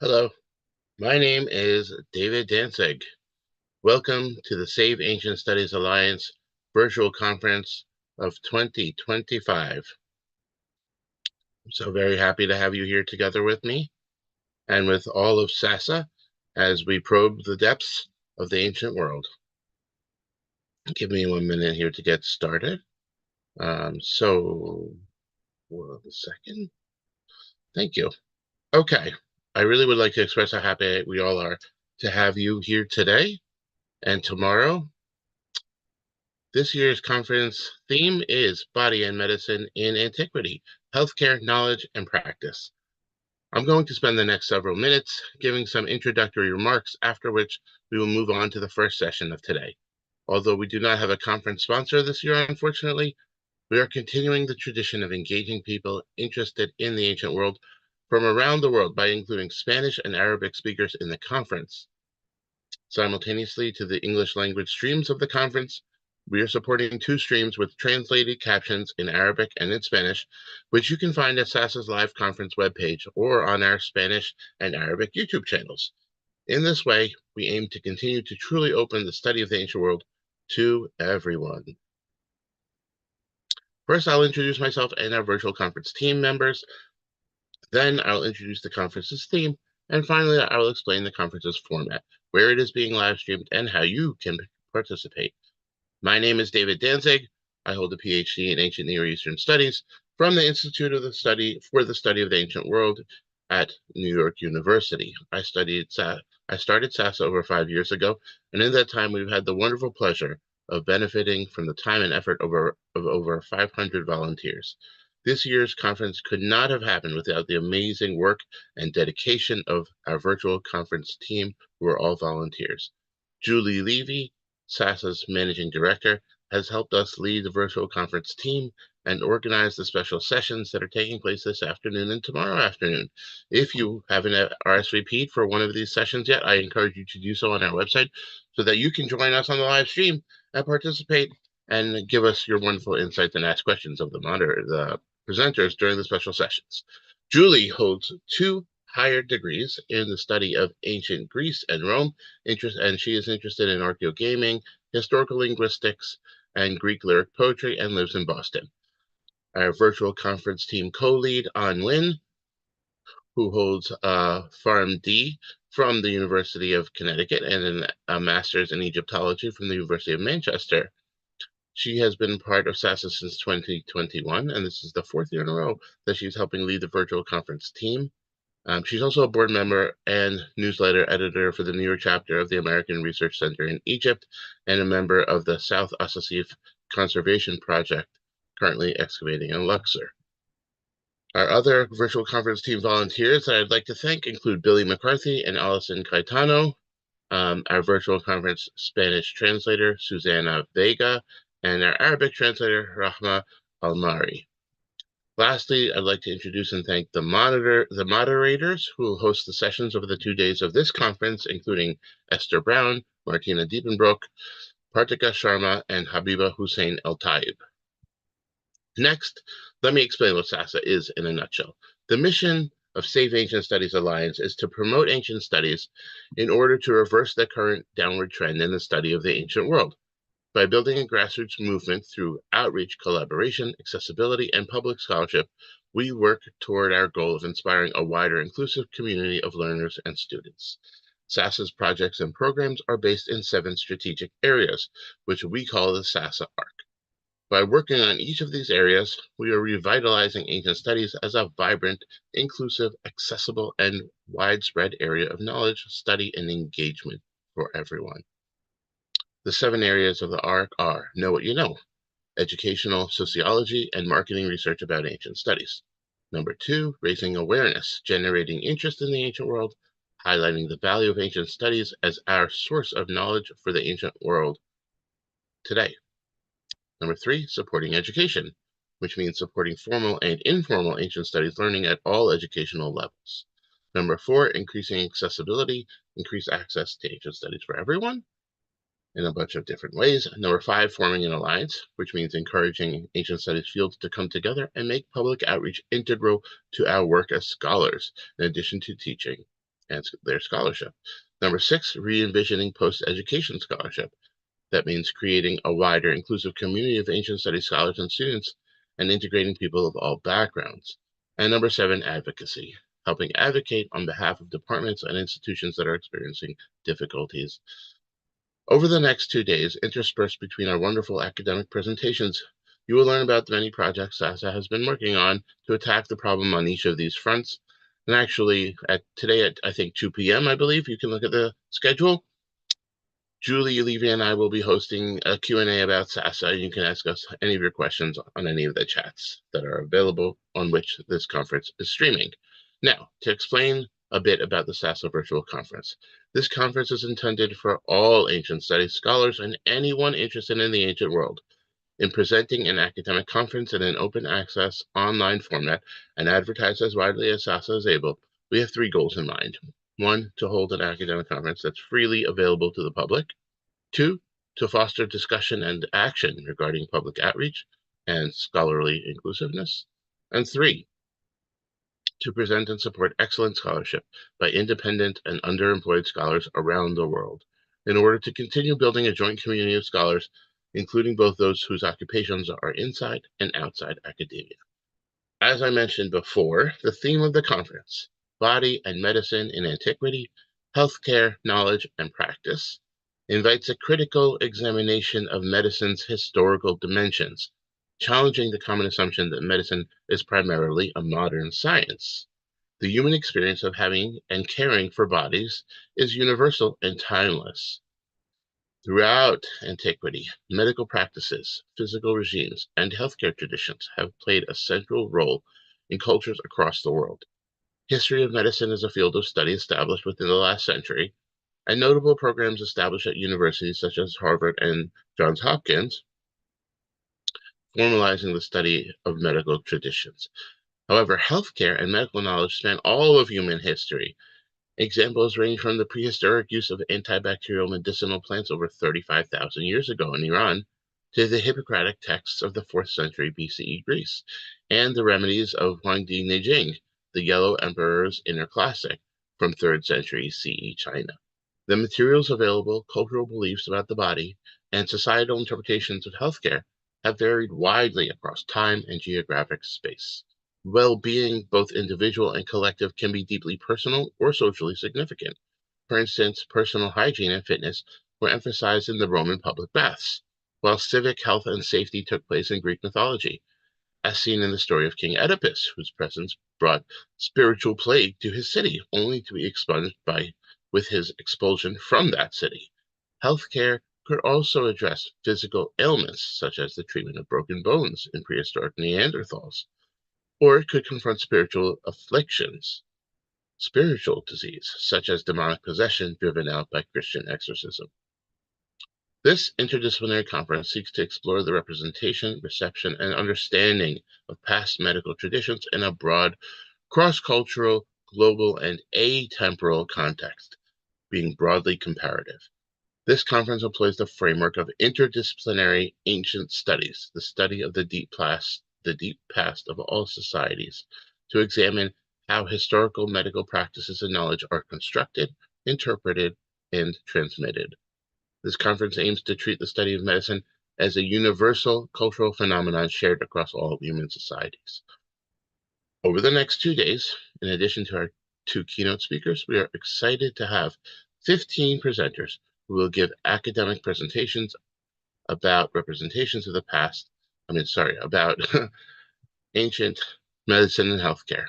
Hello, my name is David Danzig. Welcome to the Save Ancient Studies Alliance virtual conference of 2025. I'm so very happy to have you here together with me and with all of SASA as we probe the depths of the ancient world. Give me 1 minute here to get started. One second. Thank you. Okay, I really would like to express how happy we all are to have you here today and tomorrow. This year's conference theme is Body and Medicine in Antiquity, Healthcare, Knowledge, and Practice. I'm going to spend the next several minutes giving some introductory remarks, after which we will move on to the first session of today. Although we do not have a conference sponsor this year, unfortunately, we are continuing the tradition of engaging people interested in the ancient world from around the world by including Spanish and Arabic speakers in the conference. Simultaneously to the English language streams of the conference, we are supporting 2 streams with translated captions in Arabic and in Spanish, which you can find at SASA's live conference webpage or on our Spanish and Arabic YouTube channels. In this way, we aim to continue to truly open the study of the ancient world to everyone. First, I'll introduce myself and our virtual conference team members. Then I'll introduce the conference's theme. And finally, I will explain the conference's format, where it is being live streamed, and how you can participate. My name is David Danzig. I hold a PhD in Ancient Near Eastern Studies from the Institute of the Study for the Study of the Ancient World at New York University. I started SASA over 5 years ago, and in that time, we've had the wonderful pleasure of benefiting from the time and effort of over 500 volunteers. This year's conference could not have happened without the amazing work and dedication of our virtual conference team, who are all volunteers. Julie Levy, SASA's managing director, has helped us lead the virtual conference team and organize the special sessions that are taking place this afternoon and tomorrow afternoon. If you haven't RSVP'd for one of these sessions yet, I encourage you to do so on our website so that you can join us on the live stream and participate and give us your wonderful insights and ask questions of the presenters during the special sessions. Julie holds 2 higher degrees in the study of ancient Greece and Rome, and she is interested in archaeogaming, historical linguistics, and Greek lyric poetry, and lives in Boston. Our virtual conference team co-lead, An Lin, who holds a PharmD from the University of Connecticut and a master's in Egyptology from the University of Manchester. She has been part of SASA since 2021, and this is the 4th year in a row that she's helping lead the virtual conference team. She's also a board member and newsletter editor for the New York chapter of the American Research Center in Egypt, and a member of the South Ossetia Conservation Project, currently excavating in Luxor. Our other virtual conference team volunteers that I'd like to thank include Billy McCarthy and Alison Caetano, our virtual conference Spanish translator, Susana Vega, and our Arabic translator, Rahma Almari. Lastly, I'd like to introduce and thank the moderators who will host the sessions over the 2 days of this conference, including Esther Brown, Martina Diepenbrook, Partika Sharma, and Habiba Hussein El-Taib. Next, let me explain what SASA is in a nutshell. The mission of Save Ancient Studies Alliance is to promote ancient studies in order to reverse the current downward trend in the study of the ancient world. By building a grassroots movement through outreach, collaboration, accessibility, and public scholarship, we work toward our goal of inspiring a wider, inclusive community of learners and students. SASA's projects and programs are based in 7 strategic areas, which we call the SASA Arc. By working on each of these areas, we are revitalizing ancient studies as a vibrant, inclusive, accessible, and widespread area of knowledge, study, and engagement for everyone. The 7 areas of the ARC are: know what you know, educational sociology and marketing research about ancient studies. Number 2, raising awareness, generating interest in the ancient world, highlighting the value of ancient studies as our source of knowledge for the ancient world today. Number 3, supporting education, which means supporting formal and informal ancient studies learning at all educational levels. Number 4, increasing accessibility, increase access to ancient studies for everyone in a bunch of different ways. Number 5, forming an alliance, which means encouraging ancient studies fields to come together and make public outreach integral to our work as scholars, in addition to teaching and their scholarship. Number 6, re-envisioning post-education scholarship. That means creating a wider, inclusive community of ancient studies scholars and students and integrating people of all backgrounds. And number 7, advocacy, helping advocate on behalf of departments and institutions that are experiencing difficulties. Over the next 2 days, interspersed between our wonderful academic presentations, you will learn about the many projects SASA has been working on to attack the problem on each of these fronts. And actually, today at I think 2 p.m., I believe, you can look at the schedule. Julie Levy and I will be hosting a Q&A about SASA. You can ask us any of your questions on any of the chats that are available on which this conference is streaming. Now, to explain a bit about the SASA virtual conference. This conference is intended for all ancient studies scholars and anyone interested in the ancient world. In presenting an academic conference in an open access online format and advertised as widely as SASA is able, we have 3 goals in mind. 1, to hold an academic conference that's freely available to the public. 2, to foster discussion and action regarding public outreach and scholarly inclusiveness. And 3, to present and support excellent scholarship by independent and underemployed scholars around the world in order to continue building a joint community of scholars, including both those whose occupations are inside and outside academia. As I mentioned before, the theme of the conference, Body and Medicine in Antiquity, Healthcare, Knowledge, and Practice, invites a critical examination of medicine's historical dimensions, challenging the common assumption that medicine is primarily a modern science. The human experience of having and caring for bodies is universal and timeless. Throughout antiquity, medical practices, physical regimes, and healthcare traditions have played a central role in cultures across the world. History of medicine is a field of study established within the last century, and notable programs established at universities such as Harvard and Johns Hopkins, formalizing the study of medical traditions. However, healthcare and medical knowledge span all of human history. Examples range from the prehistoric use of antibacterial medicinal plants over 35,000 years ago in Iran to the Hippocratic texts of the 4th century BCE Greece, and the remedies of Huangdi Neijing, the Yellow Emperor's inner classic from 3rd century CE China. The materials available, cultural beliefs about the body, and societal interpretations of healthcare have varied widely across time and geographic space. Well-being, both individual and collective, can be deeply personal or socially significant. For instance, personal hygiene and fitness were emphasized in the Roman public baths, while civic health and safety took place in Greek mythology, as seen in the story of King Oedipus, whose presence brought spiritual plague to his city, only to be expunged with his expulsion from that city. Healthcare could also address physical ailments, such as the treatment of broken bones in prehistoric Neanderthals, or it could confront spiritual afflictions, spiritual disease, such as demonic possession driven out by Christian exorcism. This interdisciplinary conference seeks to explore the representation, reception, and understanding of past medical traditions in a broad, cross-cultural, global, and atemporal context, being broadly comparative. This conference employs the framework of interdisciplinary ancient studies, the study of the deep past of all societies, to examine how historical medical practices and knowledge are constructed, interpreted, and transmitted. This conference aims to treat the study of medicine as a universal cultural phenomenon shared across all human societies. Over the next 2 days, in addition to our 2 keynote speakers, we are excited to have 15 presenters who will give academic presentations about representations of the past, about ancient medicine and healthcare.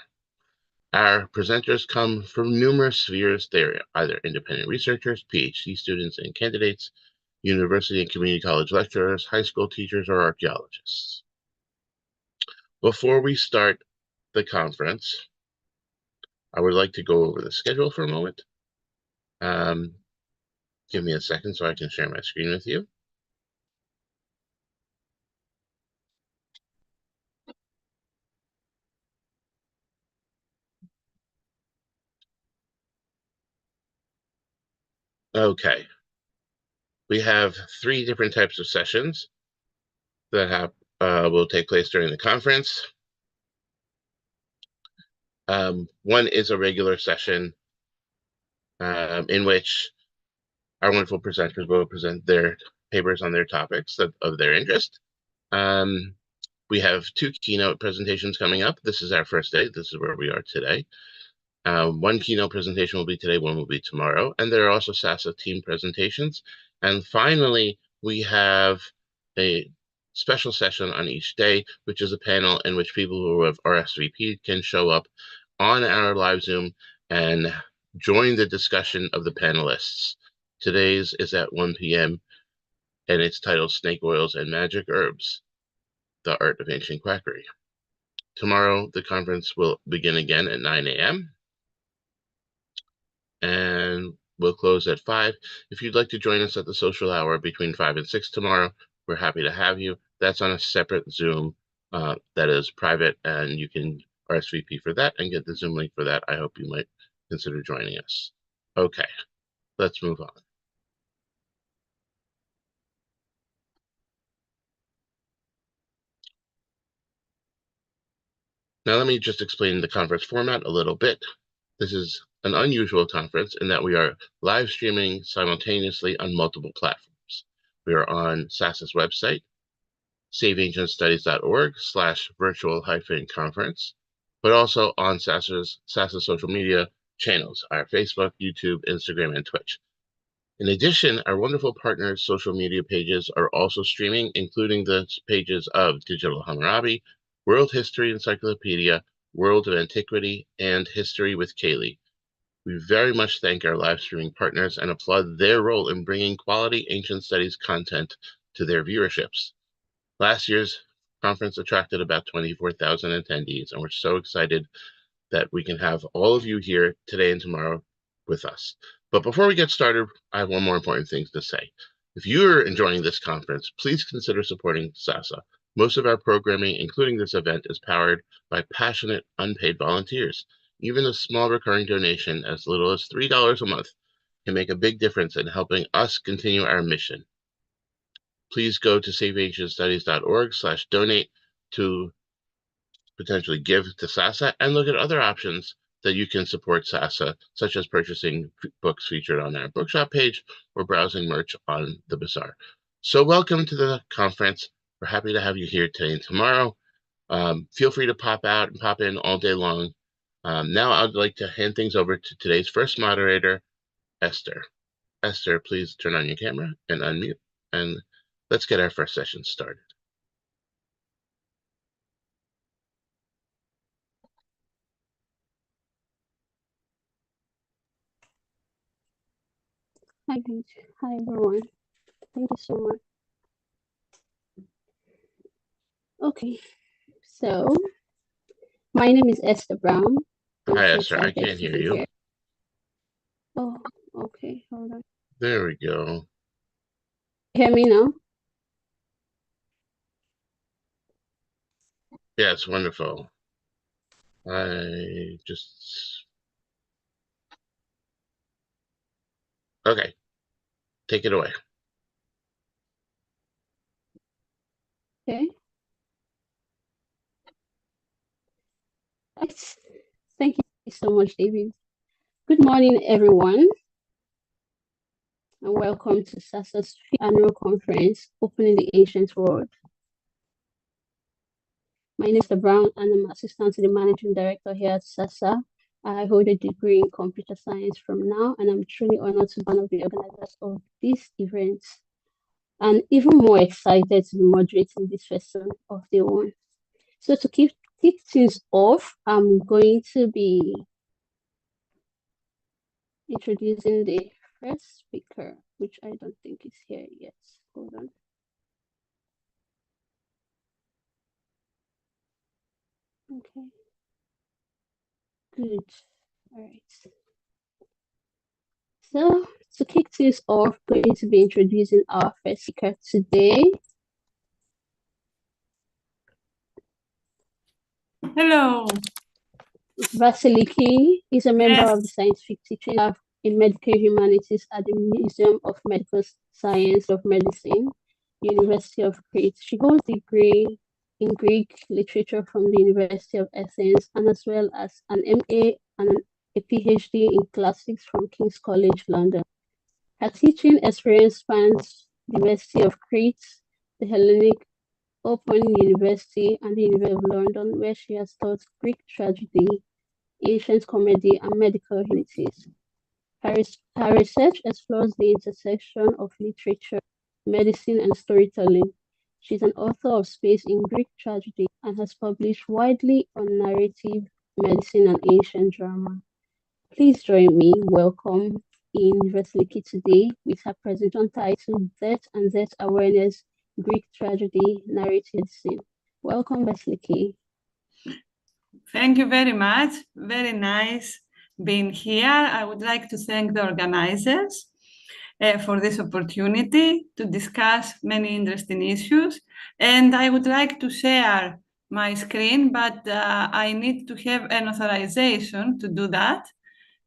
Our presenters come from numerous spheres. They're either independent researchers, PhD students and candidates, university and community college lecturers, high school teachers, or archaeologists. Before we start the conference, I would like to go over the schedule for a moment. Give me a second so I can share my screen with you. Okay. We have 3 different types of sessions that will take place during the conference. One is a regular session in which our wonderful presenters will present their papers on their topics of their interest. We have 2 keynote presentations coming up. This is our first day. This is where we are today. One keynote presentation will be today, one will be tomorrow. And there are also SASA team presentations. And finally, we have a special session on each day, which is a panel in which people who have RSVP'd can show up on our live Zoom and join the discussion of the panelists. Today's is at 1 p.m. and it's titled Snake Oils and Magic Herbs, the Art of Ancient Quackery. Tomorrow, the conference will begin again at 9 a.m. and we'll close at 5. If you'd like to join us at the social hour between 5 and 6 tomorrow, we're happy to have you. That's on a separate Zoom that is private, and you can RSVP for that and get the Zoom link for that. I hope you might consider joining us. Okay, let's move on. Now let me just explain the conference format a little bit. This is an unusual conference in that we are live streaming simultaneously on multiple platforms. We are on SASA's website, saveancientstudies.org/virtual-conference, but also on SASA's social media channels, our Facebook, YouTube, Instagram, and Twitch. In addition, our wonderful partners' social media pages are also streaming, including the pages of Digital Hammurabi, World History Encyclopedia, World of Antiquity, and History with Kayleigh. We very much thank our live streaming partners and applaud their role in bringing quality ancient studies content to their viewerships. Last year's conference attracted about 24,000 attendees, and we're so excited that we can have all of you here today and tomorrow with us. But before we get started, I have one more important thing to say. If you're enjoying this conference, please consider supporting SASA. Most of our programming, including this event, is powered by passionate, unpaid volunteers. Even a small recurring donation, as little as $3 a month, can make a big difference in helping us continue our mission. Please go to saveancientstudies.org/donate to potentially give to SASA and look at other options that you can support SASA, such as purchasing books featured on our bookshop page or browsing merch on the Bazaar. So welcome to the conference. We're happy to have you here today and tomorrow. Feel free to pop out and pop in all day long. Now I'd like to hand things over to today's first moderator, Esther. Esther, please turn on your camera and unmute, and let's get our first session started. Hi, everyone. Thank you so much. Okay, so my name is Esther Brown. Hi, Esther. I can't hear you. Here. Oh, okay. Hold on. There we go. Hear me now? Yeah, it's wonderful. I just... Okay. Take it away. Okay. Thank you so much, David. Good morning, everyone, and welcome to SASA's annual conference, Opening the Ancient World. My name is Esther Brown, and I'm assistant to the managing director here at SASA. I hold a degree in computer science from now, and I'm truly honored to be one of the organizers of this event, and even more excited to be moderating this session of the one. So to kick things off, I'm going to be introducing the first speaker, which I don't think is here yet. Hold on. Okay. Good. All right. So to kick things off, we're going to be introducing our first speaker today. Hello. Vasiliki is a member of the scientific teaching staff in medical humanities at the Museum of Medical Science of Medicine, University of Crete. She holds a degree in Greek literature from the University of Athens, and as well as an MA and an a PhD in classics from King's College London. Her teaching experience spans the University of Crete, the Hellenic Open University, and the University of London, where she has taught Greek tragedy, ancient comedy, and medical humanities. Her research explores the intersection of literature, medicine, and storytelling. She's an author of Space in Greek Tragedy and has published widely on narrative, medicine, and ancient drama. Please join me welcome in Veseliki today with her presentation titled Death and Death Awareness, Greek Tragedy, Narrative Medicine. Welcome, Veseliki. Thank you very much. Very nice being here. I would like to thank the organizers for this opportunity to discuss many interesting issues. And I would like to share my screen, but I need to have an authorization to do that.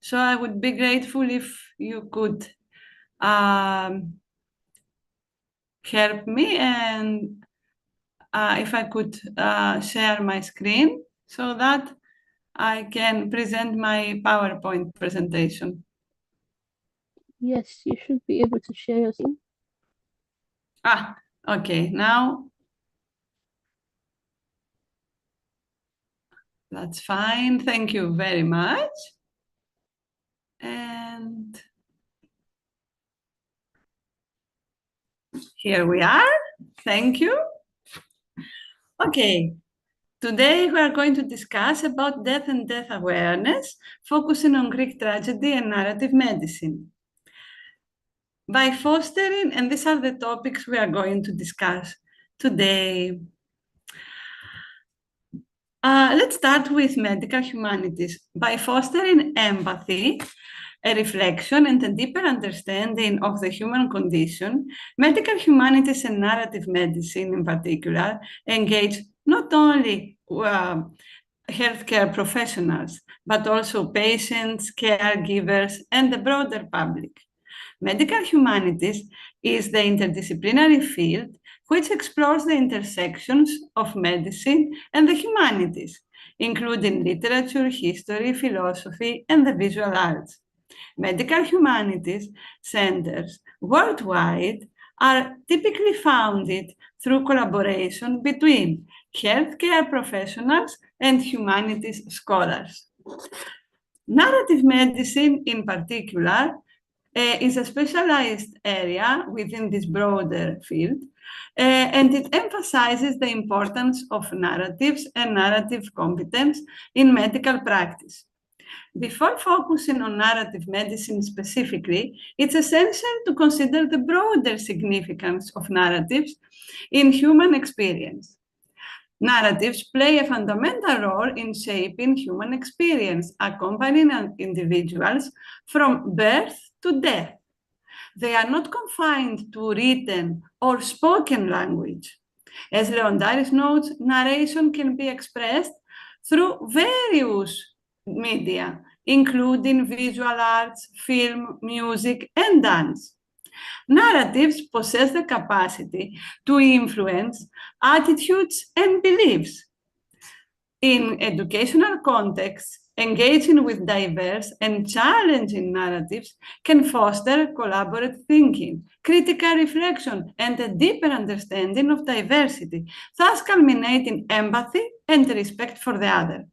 So I would be grateful if you could help me and if I could share my screen so that I can present my PowerPoint presentation. Yes, you should be able to share your screen. Okay, now that's fine. Thank you very much. And here we are. Thank you. Okay. Today, we are going to discuss about death and death awareness, focusing on Greek tragedy and narrative medicine. By fostering, and these are the topics we are going to discuss today. Let's start with medical humanities. By fostering empathy, a reflection, and a deeper understanding of the human condition, medical humanities and narrative medicine in particular engage not only healthcare professionals, but also patients, caregivers, and the broader public. Medical humanities is the interdisciplinary field which explores the intersections of medicine and the humanities, including literature, history, philosophy, and the visual arts. Medical humanities centers worldwide are typically founded through collaboration between healthcare professionals and humanities scholars. Narrative medicine, in particular, is a specialized area within this broader field, and it emphasizes the importance of narratives and narrative competence in medical practice. Before focusing on narrative medicine specifically, it's essential to consider the broader significance of narratives in human experience. Narratives play a fundamental role in shaping human experience, accompanying individuals from birth to death. They are not confined to written or spoken language. As Leondaris notes, narration can be expressed through various media, including visual arts, film, music, and dance. Narratives possess the capacity to influence attitudes and beliefs. In educational contexts, engaging with diverse and challenging narratives can foster collaborative thinking, critical reflection, and a deeper understanding of diversity, thus culminating empathy and respect for the other.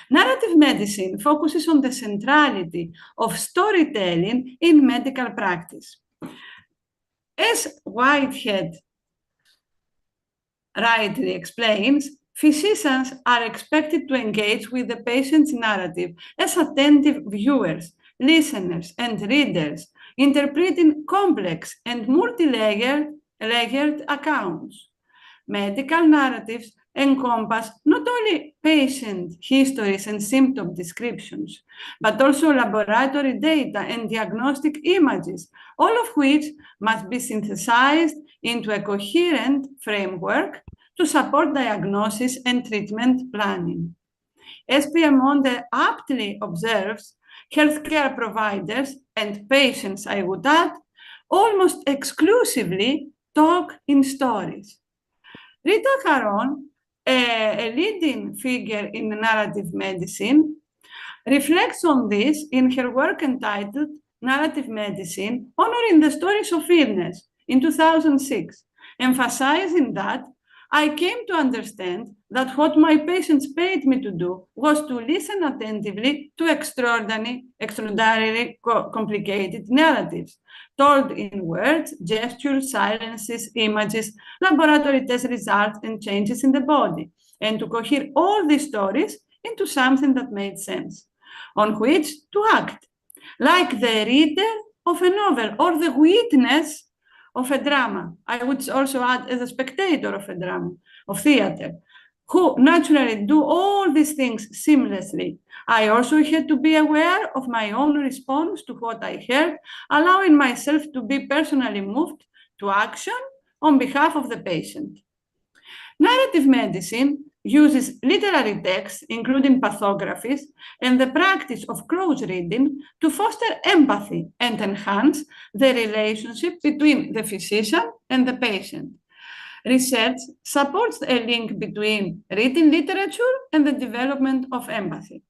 Narrative medicine focuses on the centrality of storytelling in medical practice. As Whitehead rightly explains, physicians are expected to engage with the patient's narrative as attentive viewers, listeners, and readers, interpreting complex and multi-layered accounts. Medical narratives encompass not only patient histories and symptom descriptions, but also laboratory data and diagnostic images, all of which must be synthesized into a coherent framework to support diagnosis and treatment planning. As Piemonte aptly observes, healthcare providers and patients, I would add, almost exclusively talk in stories. Rita Caron, a leading figure in narrative medicine, reflects on this in her work entitled Narrative Medicine, Honoring the Stories of Illness in 2006, emphasizing that I came to understand that what my patients paid me to do was to listen attentively to extraordinarily complicated narratives, told in words, gestures, silences, images, laboratory test results, and changes in the body, and to cohere all these stories into something that made sense, on which to act, like the reader of a novel or the witness of a drama. I would also add as a spectator of a drama, of theater, who naturally do all these things seamlessly. I also had to be aware of my own response to what I heard, allowing myself to be personally moved to action on behalf of the patient. Narrative medicine uses literary texts, including pathographies, and the practice of close reading to foster empathy and enhance the relationship between the physician and the patient. Research supports a link between reading literature and the development of empathy.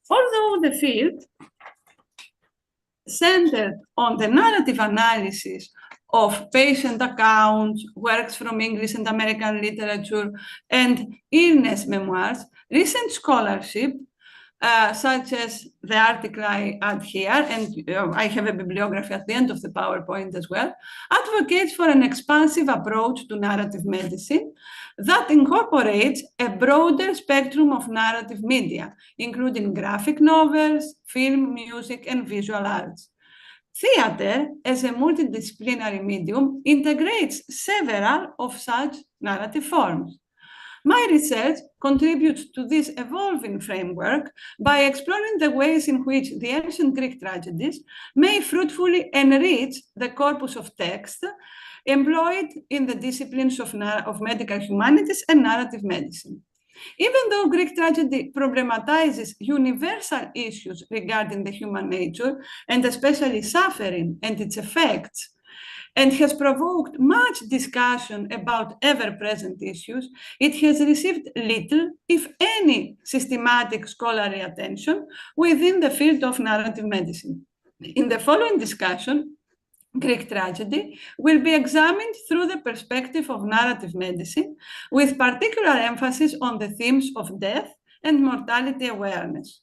Although the field centered on the narrative analysis of patient accounts, works from English and American literature, and illness memoirs, recent scholarship, such as the article I add here, and I have a bibliography at the end of the PowerPoint as well, advocates for an expansive approach to narrative medicine that incorporates a broader spectrum of narrative media, including graphic novels, film, music, and visual arts. Theater, as a multidisciplinary medium, integrates several of such narrative forms. My research contributes to this evolving framework by exploring the ways in which the ancient Greek tragedies may fruitfully enrich the corpus of text employed in the disciplines of medical humanities and narrative medicine. Even though Greek tragedy problematizes universal issues regarding the human nature, and especially suffering and its effects, and has provoked much discussion about ever-present issues, it has received little, if any, systematic scholarly attention within the field of narrative medicine. In the following discussion, Greek tragedy will be examined through the perspective of narrative medicine, with particular emphasis on the themes of death and mortality awareness.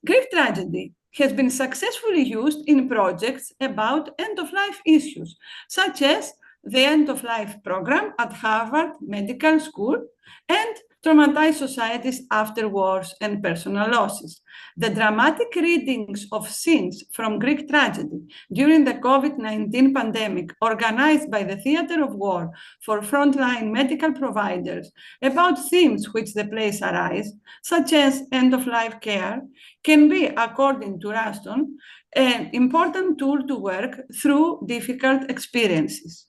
Greek tragedy has been successfully used in projects about end-of-life issues, such as the end-of-life program at Harvard Medical School and traumatized societies after wars and personal losses. The dramatic readings of scenes from Greek tragedy during the COVID-19 pandemic, organized by the Theater of War for frontline medical providers about themes which the plays arise, such as end-of-life care, can be, according to Ruston, an important tool to work through difficult experiences.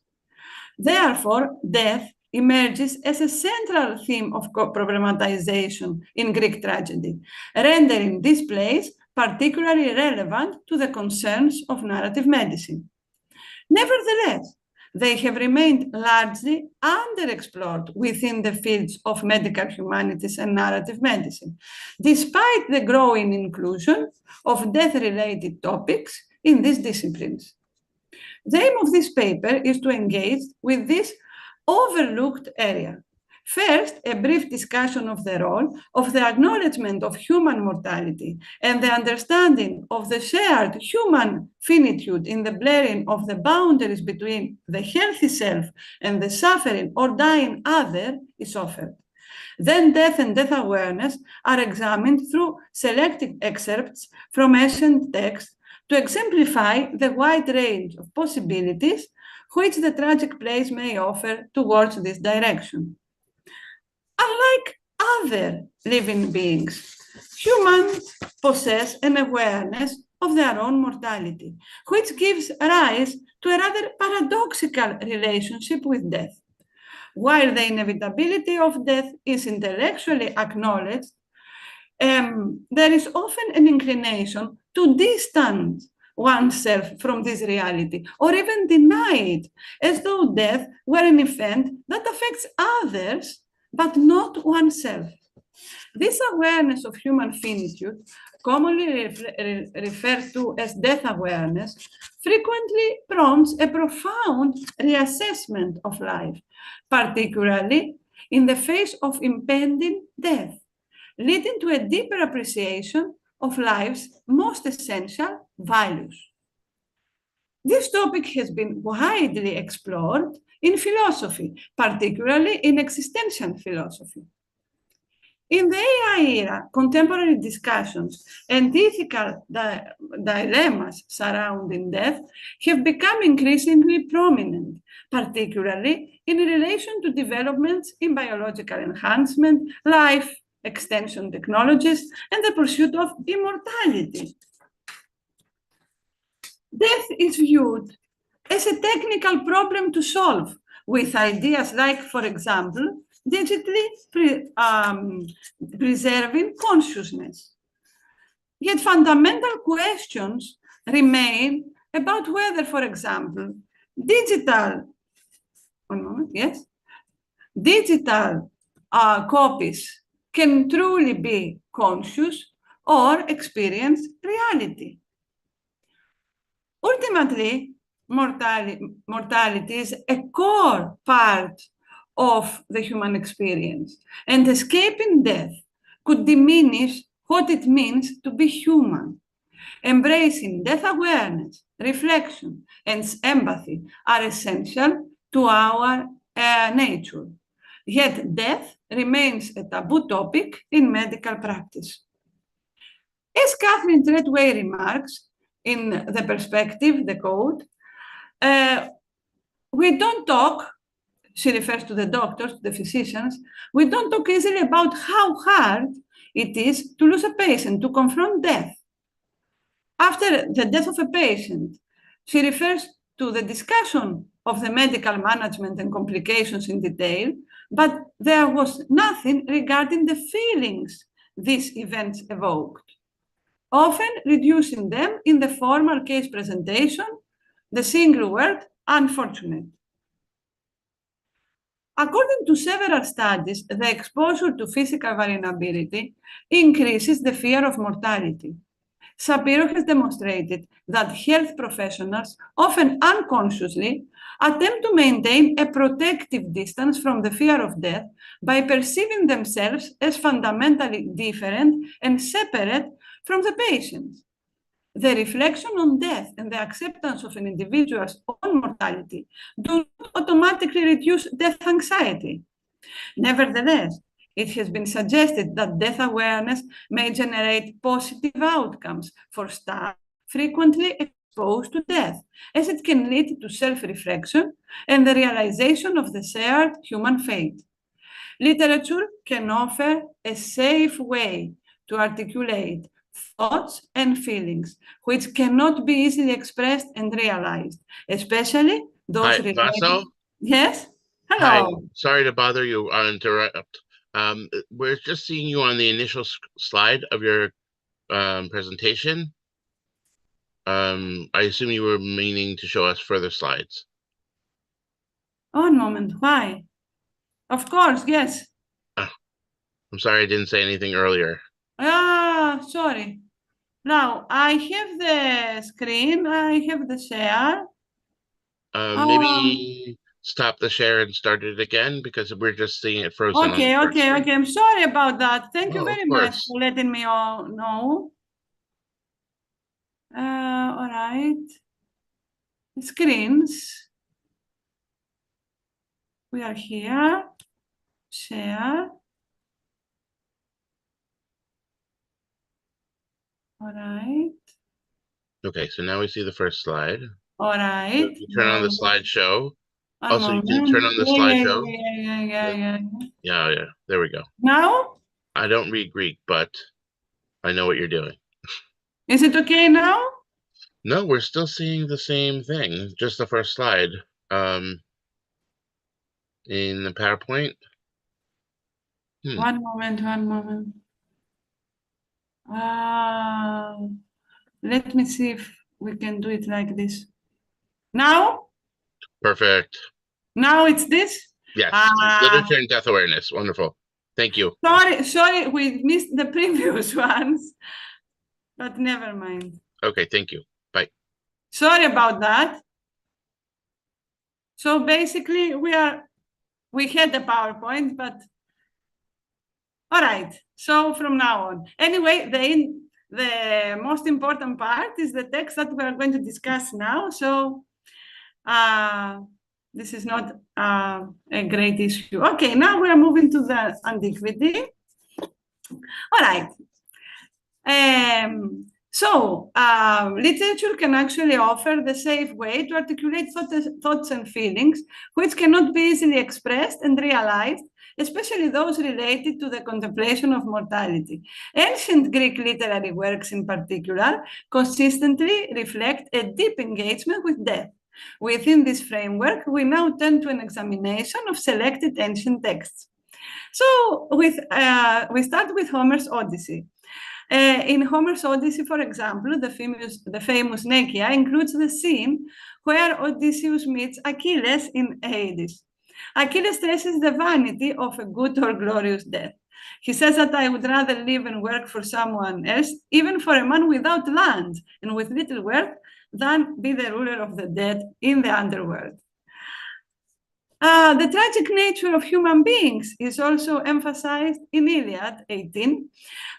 Therefore, death emerges as a central theme of problematization in Greek tragedy, rendering these plays particularly relevant to the concerns of narrative medicine. Nevertheless, they have remained largely underexplored within the fields of medical humanities and narrative medicine, despite the growing inclusion of death-related topics in these disciplines. The aim of this paper is to engage with this overlooked area. First, a brief discussion of the role of the acknowledgement of human mortality and the understanding of the shared human finitude in the blurring of the boundaries between the healthy self and the suffering or dying other is offered. Then death and death awareness are examined through selected excerpts from ancient texts to exemplify the wide range of possibilities which the tragic plays may offer towards this direction. Unlike other living beings, humans possess an awareness of their own mortality, which gives rise to a rather paradoxical relationship with death. While the inevitability of death is intellectually acknowledged, there is often an inclination to distance oneself from this reality, or even deny it, as though death were an event that affects others, but not oneself. This awareness of human finitude, commonly referred to as death awareness, frequently prompts a profound reassessment of life, particularly in the face of impending death, leading to a deeper appreciation of life's most essential values. This topic has been widely explored in philosophy, particularly in existential philosophy. In the AI era, contemporary discussions and ethical dilemmas surrounding death have become increasingly prominent, particularly in relation to developments in biological enhancement, life extension technologies, and the pursuit of immortality. Death is viewed as a technical problem to solve, with ideas like, for example, digitally preserving consciousness. Yet fundamental questions remain about whether, for example, digital copies can truly be conscious or experience reality. Ultimately, mortality is a core part of the human experience, and escaping death could diminish what it means to be human. Embracing death awareness, reflection, and empathy are essential to our nature. Yet death remains a taboo topic in medical practice. As Catherine Treadway remarks in The Perspective, the quote, we don't talk, she refers to the doctors, the physicians, we don't talk easily about how hard it is to lose a patient, to confront death. After the death of a patient, she refers to the discussion of the medical management and complications in detail, but there was nothing regarding the feelings these events evoked, often reducing them in the formal case presentation, the single word, unfortunate. According to several studies, the exposure to physical variability increases the fear of mortality. Shapiro has demonstrated that health professionals, often unconsciously, attempt to maintain a protective distance from the fear of death by perceiving themselves as fundamentally different and separate from the patient. The reflection on death and the acceptance of an individual's own mortality do not automatically reduce death anxiety. Nevertheless, it has been suggested that death awareness may generate positive outcomes for staff frequently exposed to death, as it can lead to self-reflection and the realization of the shared human fate. Literature can offer a safe way to articulate thoughts and feelings, which cannot be easily expressed and realized, especially those related. Vaso? Yes? Hello. Hi, sorry to bother you or interrupt. We're just seeing you on the initial slide of your presentation. I assume you were meaning to show us further slides. One moment, why? Of course, yes. I'm sorry I didn't say anything earlier. Sorry. Now, I have the screen, I have the share. Maybe stop the share and start it again, because we're just seeing it frozen. Okay. I'm sorry about that. Thank you very much for letting me all know. All right. Screens. We are here. Share. All right. Okay, so now we see the first slide. All right. You turn on the slideshow. Also, you can turn on the slideshow. Yeah. There we go. Now? I don't read Greek, but I know what you're doing. Is it okay now? No, we're still seeing the same thing. Just the first slide. In the PowerPoint. One moment. Let me see if we can do it like this. Now? Perfect. Now it's this? Yes. Literature and death awareness. Wonderful. Thank you. Sorry, we missed the previous ones, but never mind. Okay, thank you. Bye. Sorry about that. So basically, we had the PowerPoint, but all right. So from now on, anyway, the most important part is the text that we are going to discuss now. So this is not a great issue. Okay, now we are moving to the Antiquity. All right. Literature can actually offer the safe way to articulate thoughts and feelings, which cannot be easily expressed and realized, especially those related to the contemplation of mortality. Ancient Greek literary works in particular consistently reflect a deep engagement with death. Within this framework, we now turn to an examination of selected ancient texts. So we start with Homer's Odyssey. In Homer's Odyssey, for example, the famous Nekia includes the scene where Odysseus meets Achilles in Hades. Achilles stresses the vanity of a good or glorious death. He says that I would rather live and work for someone else, even for a man without land and with little wealth, than be the ruler of the dead in the underworld. The tragic nature of human beings is also emphasized in Iliad 18,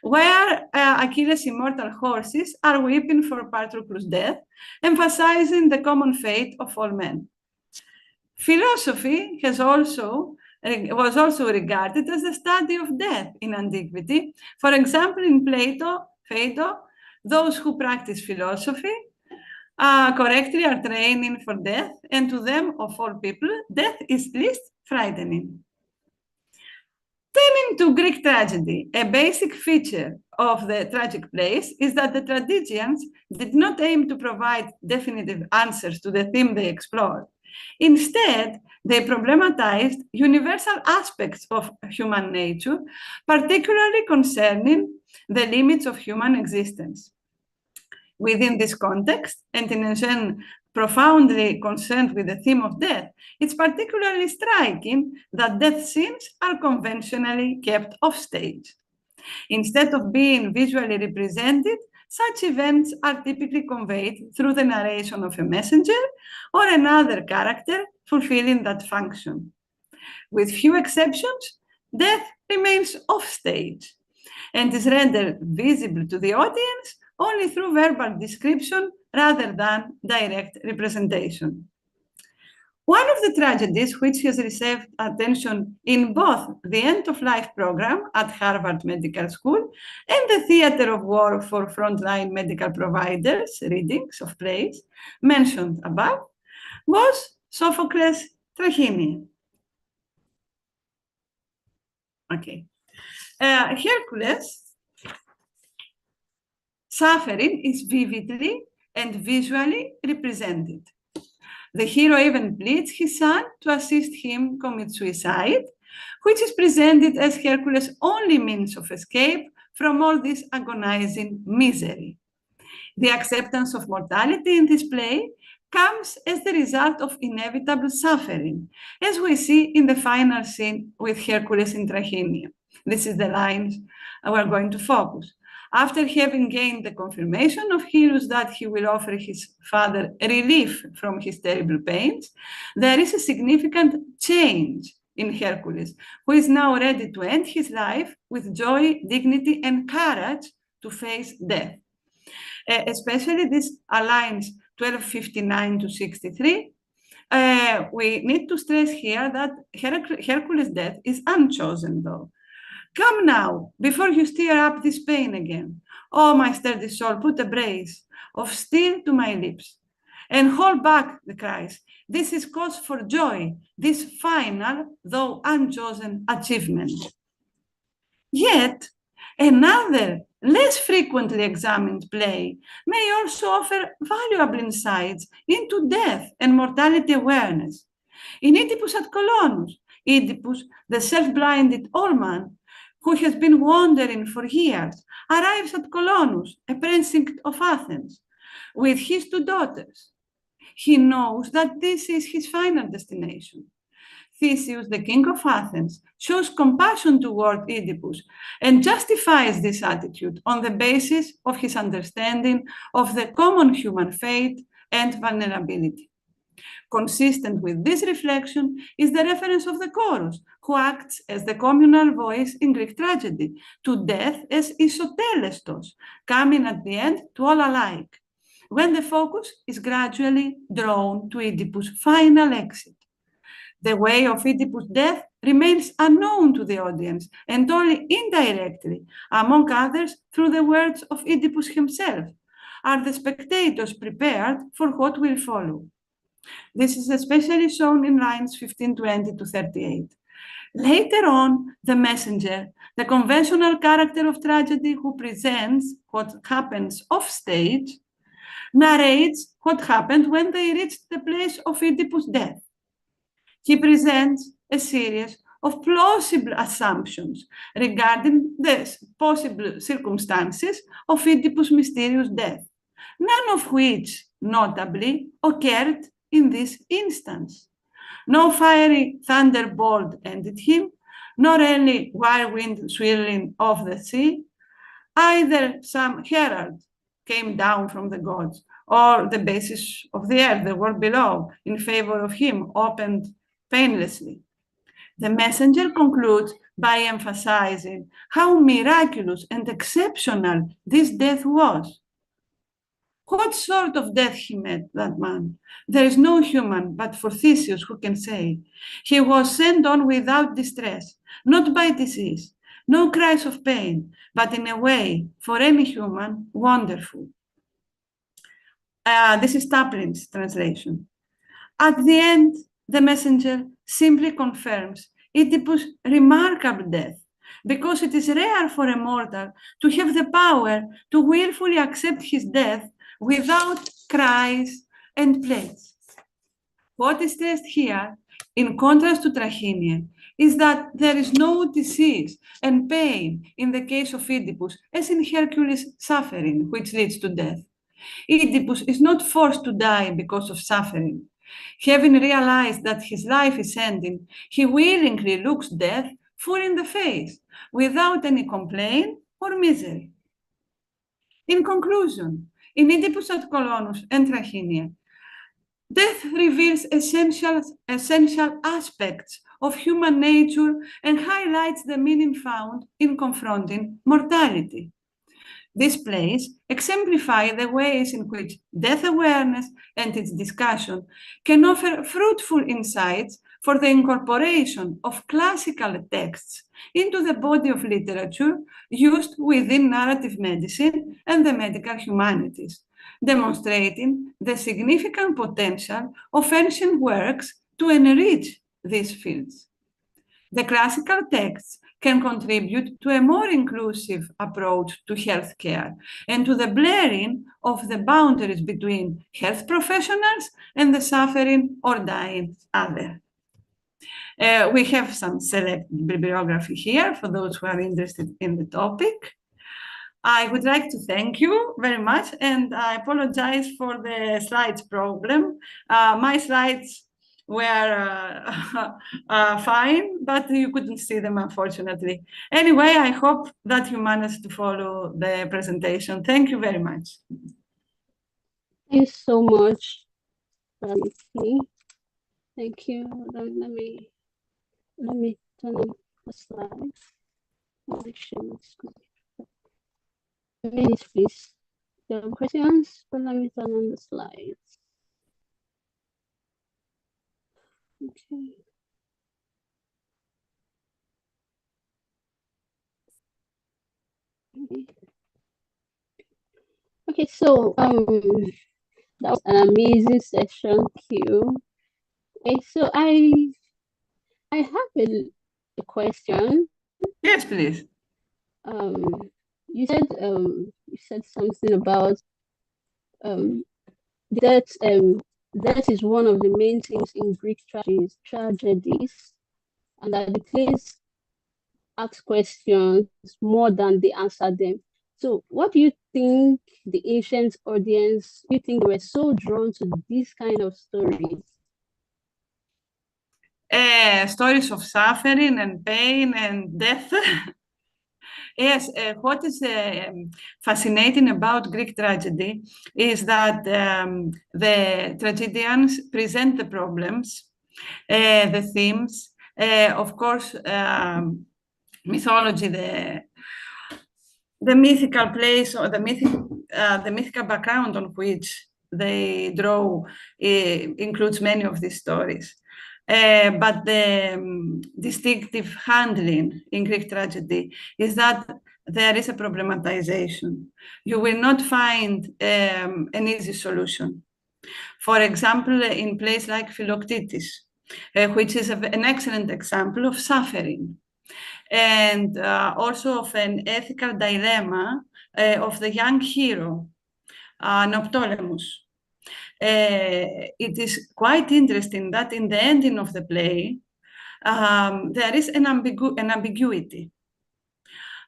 where Achilles' immortal horses are weeping for Patroclus' death, emphasizing the common fate of all men. Philosophy was also regarded as the study of death in antiquity. For example, in Phaedo, those who practice philosophy correctly are training for death, and to them, of all people, death is least frightening. Turning to Greek tragedy, a basic feature of the tragic plays is that the tragedians did not aim to provide definitive answers to the theme they explored. Instead, they problematized universal aspects of human nature, particularly concerning the limits of human existence. Within this context, and in a sense profoundly concerned with the theme of death, it's particularly striking that death scenes are conventionally kept off stage. Instead of being visually represented, such events are typically conveyed through the narration of a messenger or another character fulfilling that function. With few exceptions, death remains off stage and is rendered visible to the audience only through verbal description rather than direct representation. One of the tragedies which has received attention in both the end-of-life program at Harvard Medical School and the theater of war for frontline medical providers, readings of plays mentioned above, was Sophocles' Tragedy. Okay. Hercules' suffering is vividly and visually represented. The hero even pleads his son to assist him commit suicide, which is presented as Hercules' only means of escape from all this agonizing misery. The acceptance of mortality in this play comes as the result of inevitable suffering, as we see in the final scene with Hercules in Trachenia. This is the lines we're going to focus. After having gained the confirmation of Helios that he will offer his father relief from his terrible pains, there is a significant change in Hercules, who is now ready to end his life with joy, dignity, and courage to face death. Especially this aligns 1259 to 63. We need to stress here that Hercules' death is unchosen, though. Come now, before you stir up this pain again. Oh, my sturdy soul, put a brace of steel to my lips and hold back the cries. This is cause for joy, this final, though unchosen achievement. Yet, another, less frequently examined play may also offer valuable insights into death and mortality awareness. In Oedipus at Colonus, Oedipus, the self-blinded old man, who has been wandering for years, arrives at Colonus, a precinct of Athens, with his two daughters. He knows that this is his final destination. Theseus, the king of Athens, shows compassion toward Oedipus and justifies this attitude on the basis of his understanding of the common human fate and vulnerability. Consistent with this reflection is the reference of the chorus, who acts as the communal voice in Greek tragedy, to death as isotelestos, coming at the end to all alike, when the focus is gradually drawn to Oedipus' final exit. The way of Oedipus' death remains unknown to the audience, and only indirectly, among others through the words of Oedipus himself, are the spectators prepared for what will follow. This is especially shown in lines 1520 to 38. Later on, the messenger, the conventional character of tragedy who presents what happens off stage, narrates what happened when they reached the place of Oedipus' death. He presents a series of plausible assumptions regarding the possible circumstances of Oedipus' mysterious death, none of which, notably, occurred in this instance. No fiery thunderbolt ended him, nor any whirlwind swirling of the sea. Either some herald came down from the gods, or the basis of the earth, the world below, in favor of him, opened painlessly. The messenger concludes by emphasizing how miraculous and exceptional this death was. What sort of death he met, that man? There is no human but for Theseus who can say. He was sent on without distress, not by disease, no cries of pain, but in a way, for any human, wonderful. This is Taplin's translation. At the end, the messenger simply confirms Oedipus' remarkable death, because it is rare for a mortal to have the power to willfully accept his death without cries and plaints. What is stressed here, in contrast to Trachinian, is that there is no disease and pain in the case of Oedipus, as in Hercules' suffering, which leads to death. Oedipus is not forced to die because of suffering. Having realized that his life is ending, he willingly looks death full in the face, without any complaint or misery. In conclusion, in Oedipus at Colonus and Trachinian, death reveals essential aspects of human nature and highlights the meaning found in confronting mortality. These plays exemplify the ways in which death awareness and its discussion can offer fruitful insights for the incorporation of classical texts into the body of literature used within narrative medicine and the medical humanities, demonstrating the significant potential of ancient works to enrich these fields. The classical texts can contribute to a more inclusive approach to healthcare and to the blurring of the boundaries between health professionals and the suffering or dying other. We have some select bibliography here for those who are interested in the topic. I would like to thank you very much, and I apologize for the slides problem. My slides were fine, but you couldn't see them, unfortunately. Anyway, I hope that you managed to follow the presentation. Thank you very much. Thank you so much. Thank you. Let me turn on the slides. Minutes, please. There are questions, but let me turn on the slides. Okay. Okay, so that was an amazing session, Q. Okay, so I have a question. Yes, please. You said something about that is one of the main things in Greek tragedies, and that the plays ask questions more than they answer them. So what do you think the ancient audience, do you think they were so drawn to these kind of stories? stories of suffering and pain and death. Yes, what is fascinating about Greek tragedy is that the tragedians present the problems, the themes, of course, mythology, the mythical place or the mythical background on which they draw includes many of these stories. But the distinctive handling in Greek tragedy is that there is a problematization. You will not find an easy solution. For example, in plays like Philoctetes, which is an excellent example of suffering, and also of an ethical dilemma of the young hero, Neoptolemus. It is quite interesting that in the ending of the play, there is an ambiguity.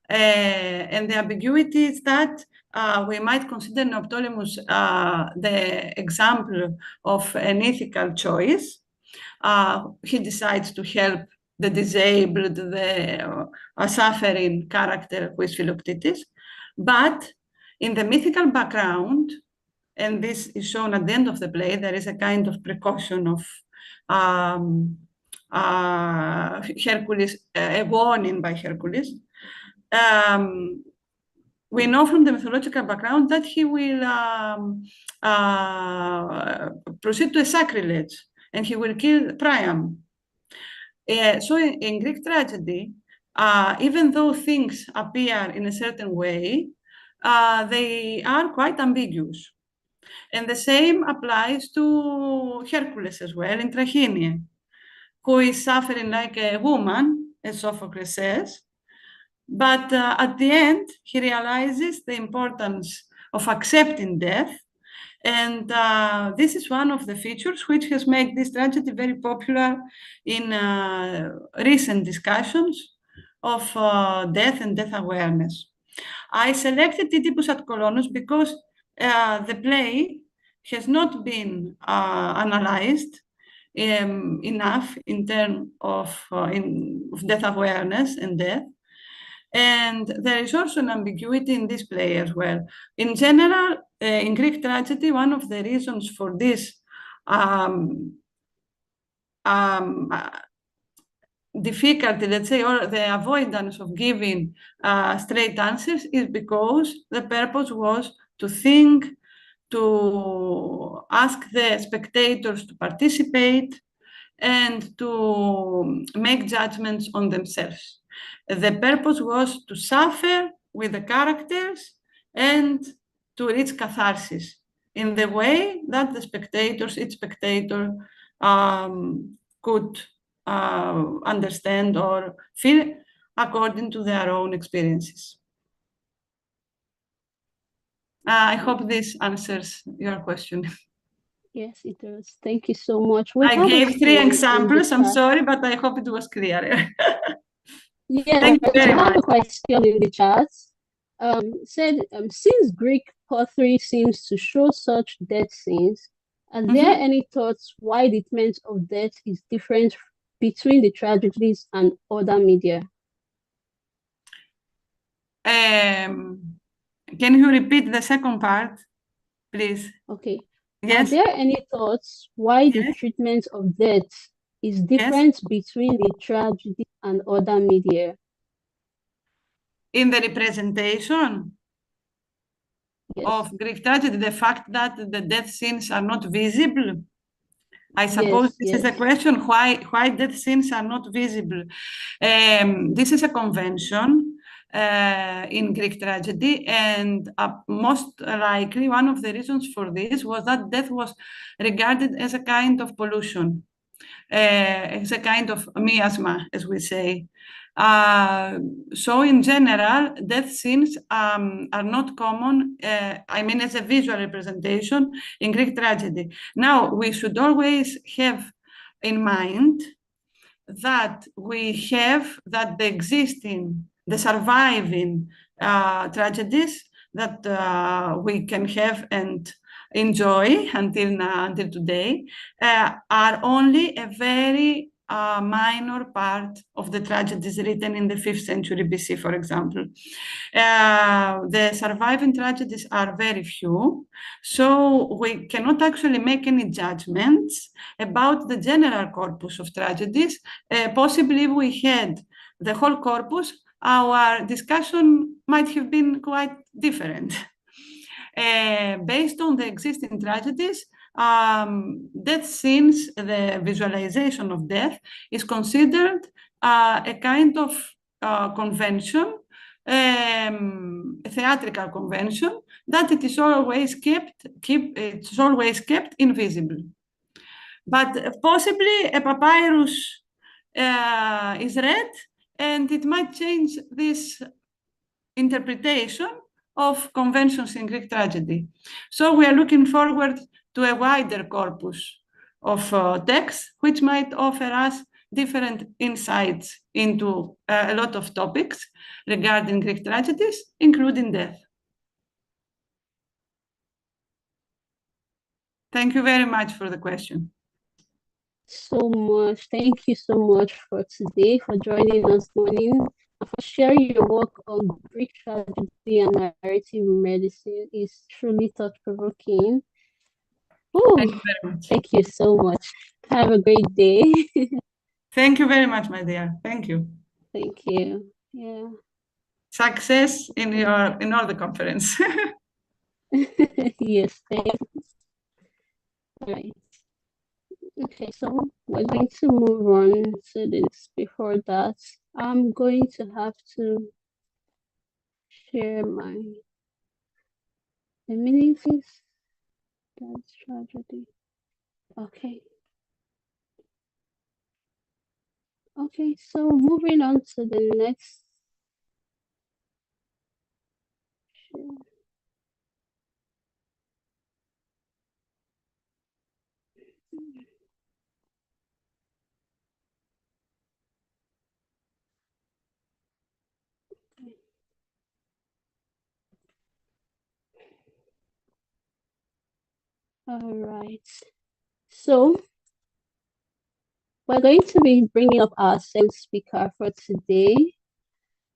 And the ambiguity is that we might consider Neoptolemus the example of an ethical choice. He decides to help the disabled, the suffering character who is Philoctetes. But in the mythical background, and this is shown at the end of the play, there is a kind of precaution of Hercules, a warning by Hercules. We know from the mythological background that he will proceed to a sacrilege and he will kill Priam. So in Greek tragedy, even though things appear in a certain way, they are quite ambiguous. And the same applies to Hercules as well in Tragedy, who is suffering like a woman, as Sophocles says. But at the end, he realizes the importance of accepting death. And this is one of the features which has made this tragedy very popular in recent discussions of death and death awareness. I selected Oedipus at Kolonos because the play has not been analyzed enough in terms of death awareness and death. And there is also an ambiguity in this play as well. In general, in Greek tragedy, one of the reasons for this difficulty, let's say, or the avoidance of giving straight answers is because the purpose was to think, to ask the spectators to participate, and to make judgments on themselves. The purpose was to suffer with the characters and to reach catharsis in the way that the spectators, each spectator, could understand or feel according to their own experiences. I hope this answers your question. Yes, it does. Thank you so much. I gave 3 examples. I'm sorry, but I hope it was clear. Yeah, Thank you very I have much. a question in the chat. Since Greek pottery seems to show such death scenes, are there any thoughts why the treatment of death is different between the tragedies and other media? Can you repeat the second part, please? Okay. Yes. Are there any thoughts why the treatment of death is different between the tragedy and other media? In the representation of Greek tragedy, the fact that the death scenes are not visible. I suppose this is the question, why death scenes are not visible. This is a convention in Greek tragedy, and most likely one of the reasons for this was that death was regarded as a kind of pollution, as a kind of miasma, as we say. So in general, death scenes are not common, I mean, as a visual representation in Greek tragedy. Now, we should always have in mind that the surviving tragedies that we can have and enjoy until today are only a very a minor part of the tragedies written in the 5th century BC, for example. The surviving tragedies are very few, so we cannot actually make any judgments about the general corpus of tragedies. Possibly if we had the whole corpus, our discussion might have been quite different. Based on the existing tragedies, death scenes, the visualization of death is considered a kind of convention, a theatrical convention, that it is always kept invisible. But possibly a papyrus is read, and it might change this interpretation of conventions in Greek tragedy. So we are looking forward to a wider corpus of texts, which might offer us different insights into a lot of topics regarding Greek tragedies, including death. Thank you very much for the question. So much. Thank you so much for today, for joining us this morning, and for sharing your work on Greek tragedy and narrative medicine. Is truly thought-provoking. Thank you very much. Thank you so much. Have a great day. Thank you very much, my dear. Thank you. Thank you. Yeah. Success in all the conference. Yes, thanks. All right. Okay, so we're going to move on to this. Before that, I'm going to have to share my amenities. That's tragedy. Okay. Okay, so moving on to the next. All right. So we're going to be bringing up our second speaker for today.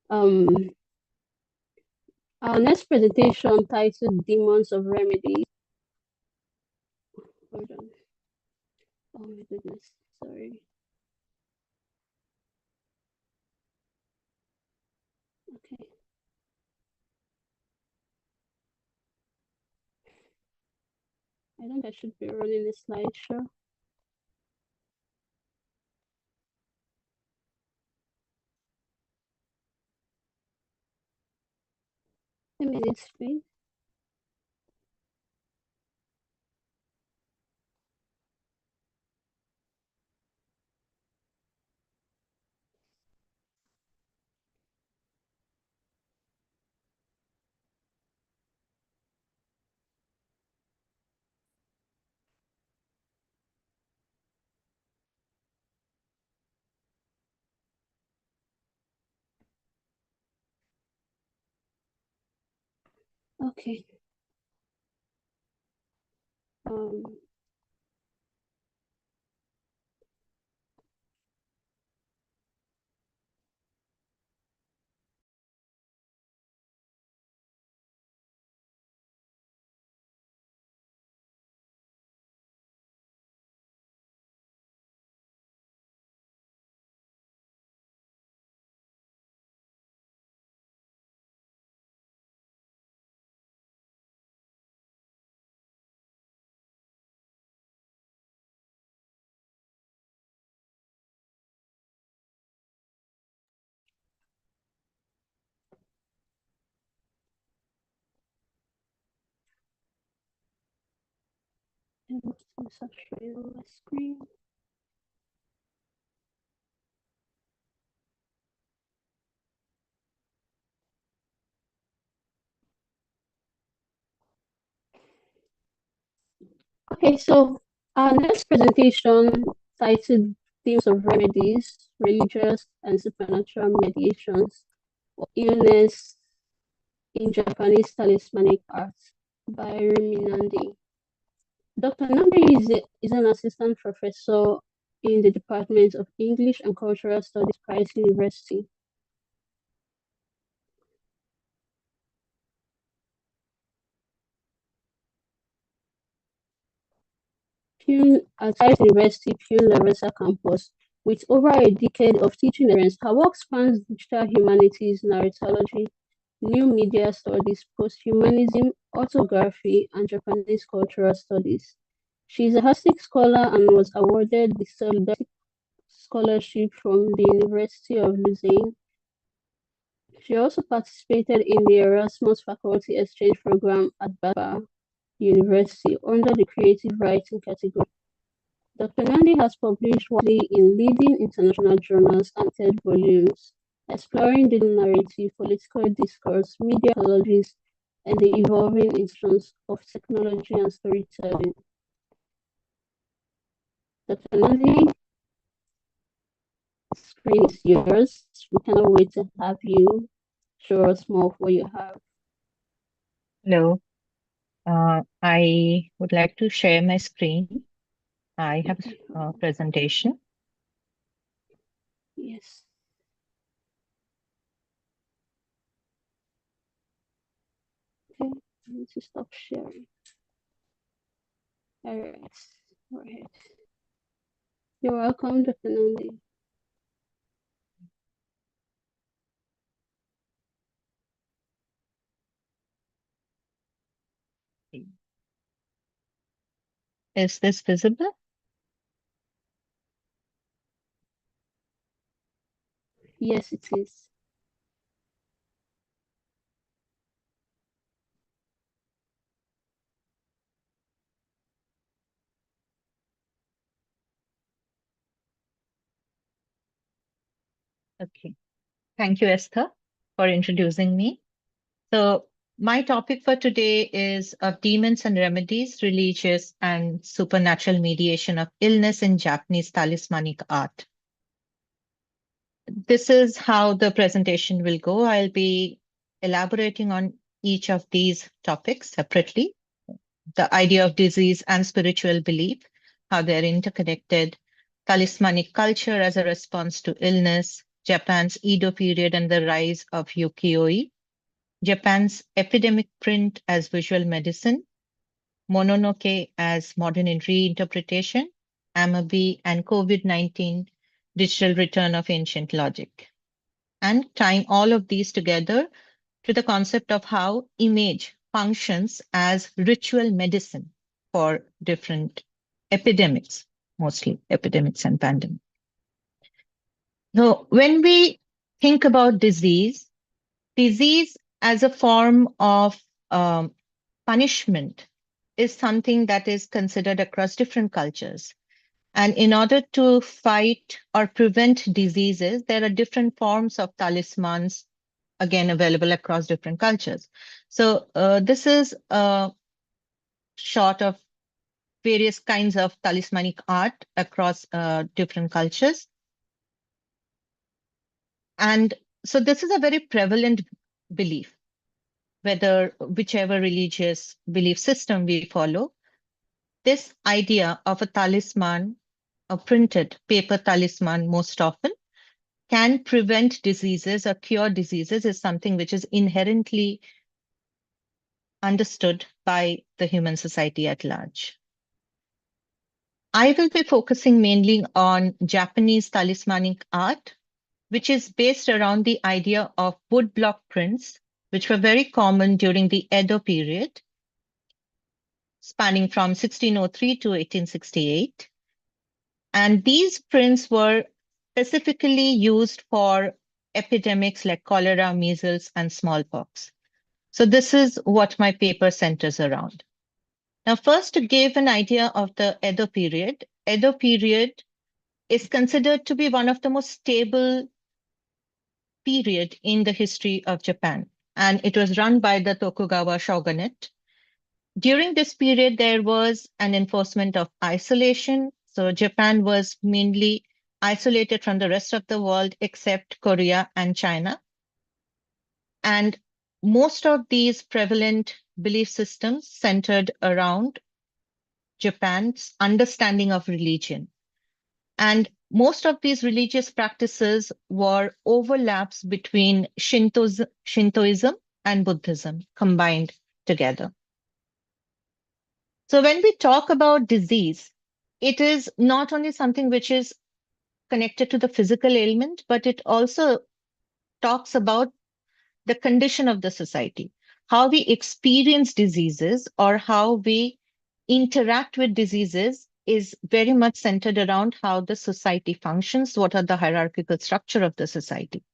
Our next presentation titled Demons of Remedy. Hold on. Oh my goodness, sorry. Okay. I think I should be running the slideshow. A minute, please. Okay. I'm showing on my screen. Okay, so our next presentation titled Themes of Remedies, Religious and Supernatural Mediations for Illness in Japanese Talismanic Art by Rumi Nandi. Dr. Nandi is an assistant professor in the Department of English and Cultural Studies, Price University. At Rice University Pune campus. With over a decade of teaching experience, her work spans digital humanities, narratology, new media studies, post-humanism, autography, and Japanese cultural studies. She is a holistic scholar and was awarded the Solidarity Scholarship from the University of Lausanne. She also participated in the Erasmus Faculty Exchange Program at Baba University under the Creative Writing category. Dr. Nandi has published widely in leading international journals and TED volumes, exploring the narrative, political discourse, media ecologies, and the evolving influence of technology and storytelling. Dr. Nandi, the screen is yours. We cannot wait to have you show us more of what you have. Hello. I would like to share my screen. I have a presentation. Yes. Okay, I need to stop sharing. All right. Go ahead. You're welcome, Dr. Nandi. Is this visible? Yes, it is. Okay. Thank you, Esther, for introducing me. So my topic for today is of demons and remedies, religious and supernatural mediation of illness in Japanese talismanic art. This is how the presentation will go. I'll be elaborating on each of these topics separately. The idea of disease and spiritual belief, how they're interconnected, talismanic culture as a response to illness, Japan's Edo period and the rise of ukiyo-e, Japan's epidemic print as visual medicine, Mononoke as modern reinterpretation, Hammurabi and COVID-19 digital return of ancient logic, and tying all of these together to the concept of how image functions as ritual medicine for different epidemics, mostly epidemics and pandemics. So when we think about disease as a form of punishment is something that is considered across different cultures. And in order to fight or prevent diseases, there are different forms of talismans, again, available across different cultures. So this is a shot of various kinds of talismanic art across different cultures. And so this is a very prevalent belief, whichever religious belief system we follow. This idea of a talisman, a printed paper talisman most often, can prevent diseases or cure diseases is something which is inherently understood by the human society at large. I will be focusing mainly on Japanese talismanic art, which is based around the idea of woodblock prints, which were very common during the Edo period, spanning from 1603 to 1868. And these prints were specifically used for epidemics like cholera, measles, and smallpox. So this is what my paper centers around. Now, first, to give an idea of the Edo period is considered to be one of the most stable period in the history of Japan, and it was run by the Tokugawa shogunate. During this period, there was an enforcement of isolation. So Japan was mainly isolated from the rest of the world except Korea and China. And most of these prevalent belief systems centered around Japan's understanding of religion. And most of these religious practices were overlaps between Shintoism and Buddhism combined together. So when we talk about disease, it is not only something which is connected to the physical ailment, but it also talks about the condition of the society, how we experience diseases or how we interact with diseases is very much centered around how the society functions, what are the hierarchical structure of the society.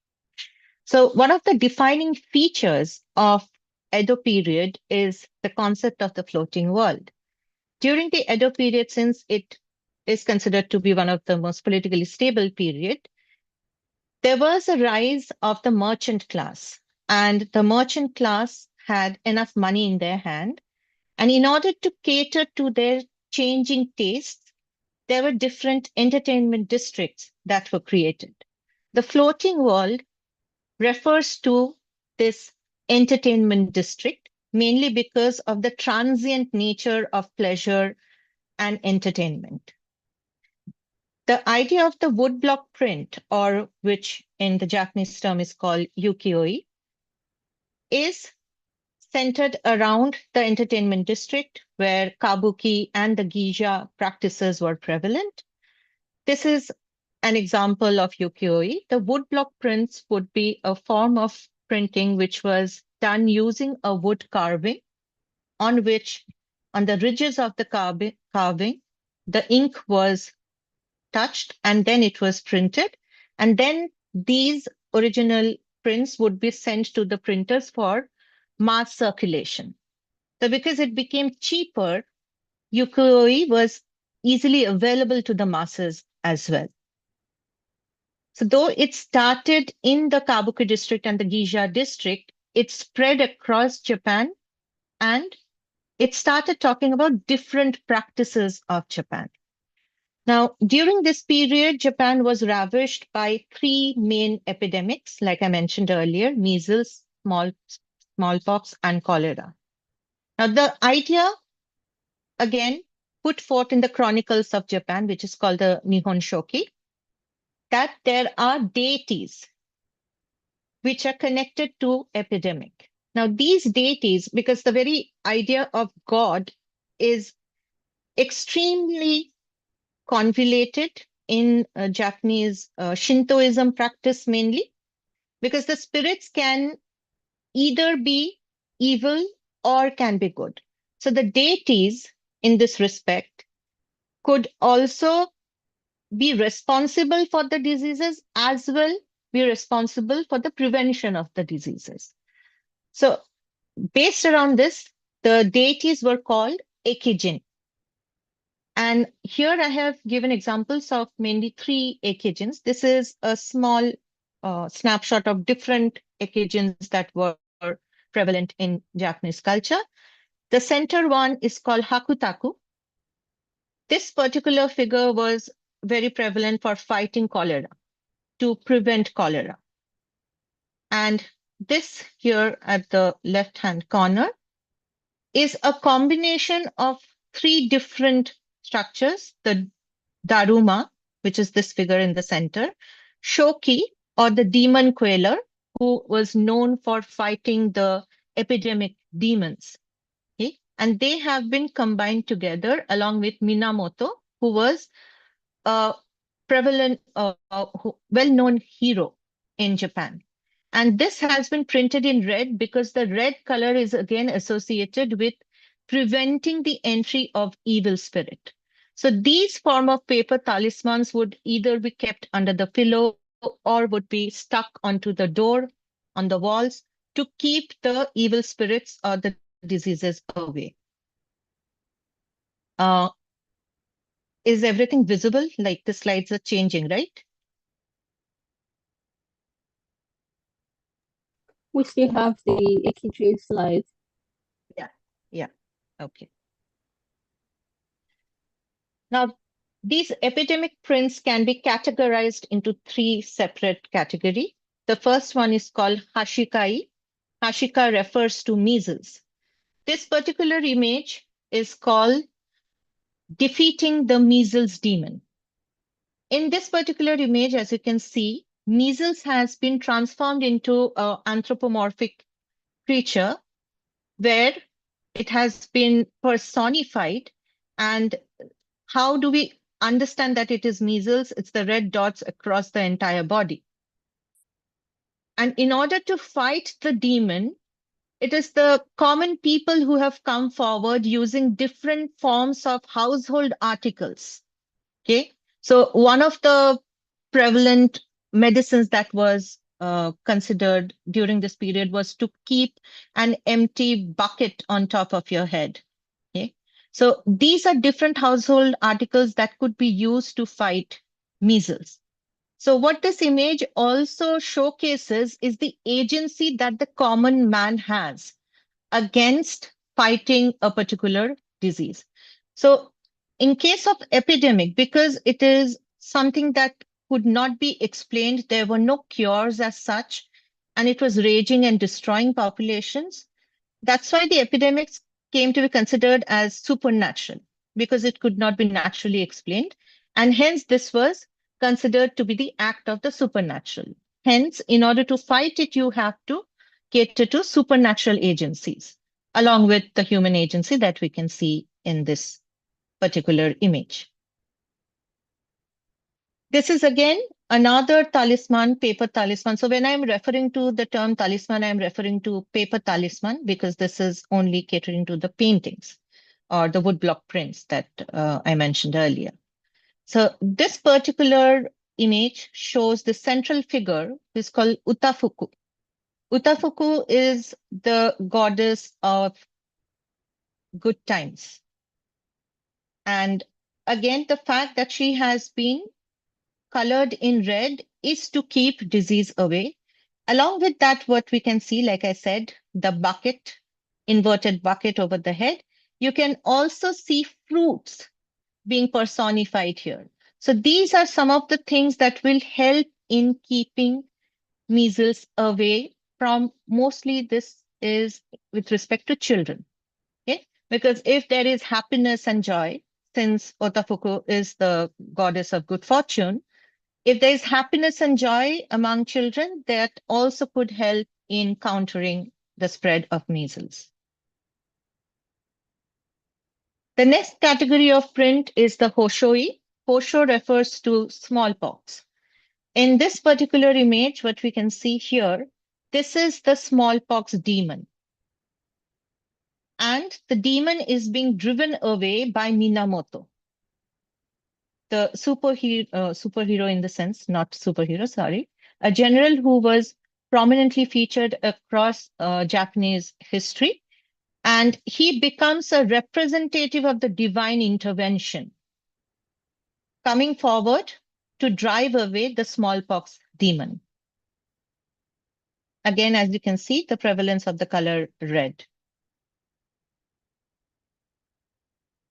So one of the defining features of Edo period is the concept of the floating world. During the Edo period, since it is considered to be one of the most politically stable period, there was a rise of the merchant class, and the merchant class had enough money in their hand. And in order to cater to their changing tastes, there were different entertainment districts that were created. The floating world refers to this entertainment district, mainly because of the transient nature of pleasure and entertainment. The idea of the woodblock print, or which in the Japanese term is called ukiyo-e, is centered around the entertainment district where kabuki and the geisha practices were prevalent. This is an example of ukiyo-e. The woodblock prints would be a form of printing which was done using a wood carving on which, on the ridges of the carving, the ink was touched and then it was printed. And then these original prints would be sent to the printers for mass circulation. So because it became cheaper, ukiyo-e was easily available to the masses as well. So though it started in the Kabuki district and the Geisha district, it spread across Japan and it started talking about different practices of Japan. Now, during this period, Japan was ravished by three main epidemics, like I mentioned earlier: measles, smallpox, and cholera. Now, the idea, again, put forth in the Chronicles of Japan, which is called the Nihon Shoki, that there are deities which are connected to epidemic. Now, these deities, because the very idea of God is extremely convoluted in Japanese Shintoism practice mainly, because the spirits can either be evil or can be good. So the deities in this respect could also be responsible for the diseases as well be responsible for the prevention of the diseases. So based around this, the deities were called Ekijin. And here I have given examples of mainly three Ekijins. This is a small snapshot of different Ekijins that were prevalent in Japanese culture. The center one is called Hakutaku. This particular figure was very prevalent for fighting cholera, to prevent cholera. And this here at the left-hand corner is a combination of three different structures: the Daruma, which is this figure in the center, Shoki, or the demon queller, who was known for fighting the epidemic demons. Okay? And they have been combined together along with Minamoto, who was a prevalent, well-known hero in Japan. And this has been printed in red because the red color is again associated with preventing the entry of evil spirit. So these form of paper talismans would either be kept under the pillow or would be stuck onto the door, on the walls, to keep the evil spirits or the diseases away. Is everything visible? Like the slides are changing, right? We still have the Ekijin slide. Yeah, okay. Now, these epidemic prints can be categorized into three separate categories. The first one is called Hashikai. Hashika refers to measles. This particular image is called defeating the measles demon. in this particular image, as you can see, measles has been transformed into an anthropomorphic creature where it has been personified. And how do we understand that it is measles? It's the red dots across the entire body. And in order to fight the demon, it is the common people who have come forward using different forms of household articles. Okay, so one of the prevalent medicines that was considered during this period was to keep an empty bucket on top of your head. Okay, so these are different household articles that could be used to fight measles. So what this image also showcases is the agency that the common man has against fighting a particular disease. So in case of epidemic, because it is something that could not be explained, there were no cures as such, and it was raging and destroying populations. That's why the epidemics came to be considered as supernatural, because it could not be naturally explained. And hence this was considered to be the act of the supernatural. Hence, in order to fight it, you have to cater to supernatural agencies, along with the human agency that we can see in this particular image. This is again another talisman, paper talisman. So when I'm referring to the term talisman, I'm referring to paper talisman because this is only catering to the paintings or the woodblock prints that I mentioned earlier. So this particular image shows the central figure, who is called Utafuku. Utafuku is the goddess of good times. And again, the fact that she has been colored in red is to keep disease away. Along with that, what we can see, like I said, the bucket, inverted bucket over the head. You can also see fruits being personified here. So these are some of the things that will help in keeping measles away from, mostly this is with respect to children. Okay? Because if there is happiness and joy, since Otafuku is the goddess of good fortune, if there is happiness and joy among children, that also could help in countering the spread of measles. The next category of print is the Hoshoi. Hosho refers to smallpox. In this particular image, what we can see here, this is the smallpox demon. And the demon is being driven away by Minamoto, the superhero in the sense, not superhero, sorry, a general who was prominently featured across Japanese history. And he becomes a representative of the divine intervention, coming forward to drive away the smallpox demon. Again, as you can see, the prevalence of the color red.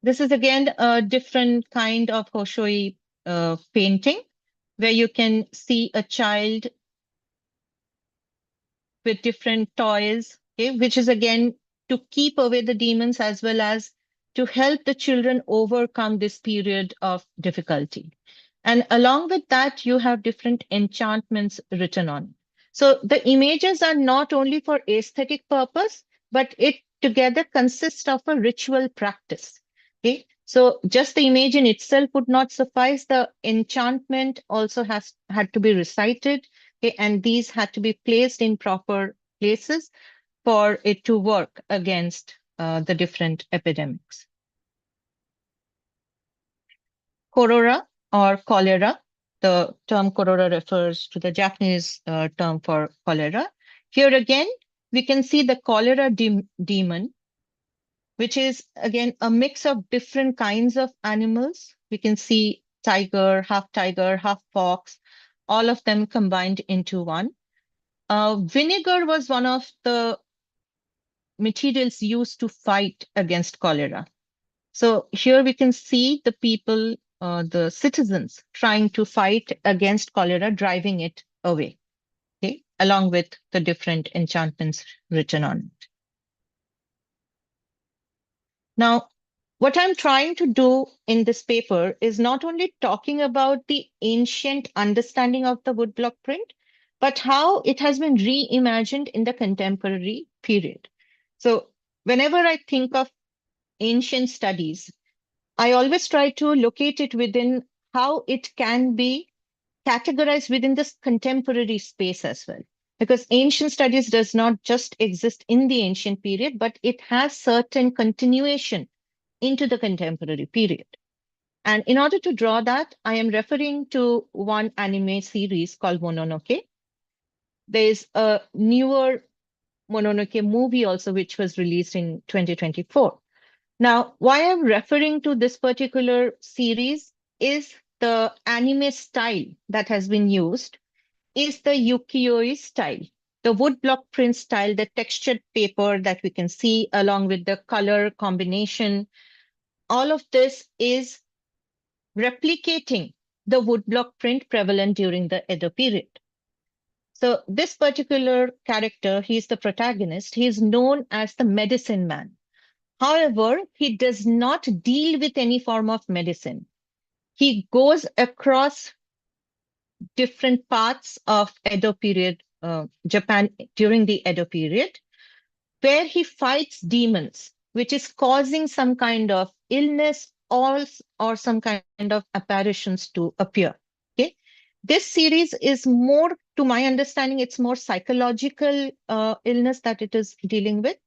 This is again a different kind of Hoshoi painting, where you can see a child with different toys, okay, which is again to keep away the demons as well as to help the children overcome this period of difficulty. And along with that, you have different enchantments written on. So the images are not only for aesthetic purpose, but it together consists of a ritual practice. Okay, so just the image in itself would not suffice. The enchantment also had to be recited, okay, and these had to be placed in proper places for it to work against the different epidemics. Korora or cholera. The term korora refers to the Japanese term for cholera. Here again, we can see the cholera demon, which is again a mix of different kinds of animals. We can see tiger, half fox, all of them combined into one. Vinegar was one of the materials used to fight against cholera. So here we can see the people, the citizens trying to fight against cholera, driving it away, okay, along with the different enchantments written on it. Now, what I'm trying to do in this paper is not only talking about the ancient understanding of the woodblock print, but how it has been reimagined in the contemporary period. So whenever I think of ancient studies, I always try to locate it within how it can be categorized within this contemporary space as well. Because ancient studies does not just exist in the ancient period, but it has certain continuation into the contemporary period. And in order to draw that, I am referring to one anime series called Mononoke. There's a newer Mononoke movie also, which was released in 2024. Now, why I'm referring to this particular series is the anime style that has been used is the ukiyo-e style, the woodblock print style, the textured paper that we can see along with the color combination. All of this is replicating the woodblock print prevalent during the Edo period. So this particular character, he's the protagonist, he's known as the medicine man. However, he does not deal with any form of medicine. He goes across different parts of Edo period, Japan during the Edo period, where he fights demons, which is causing some kind of illness or some kind of apparitions to appear. Okay, this series is more, to my understanding, it's more psychological illness that it is dealing with.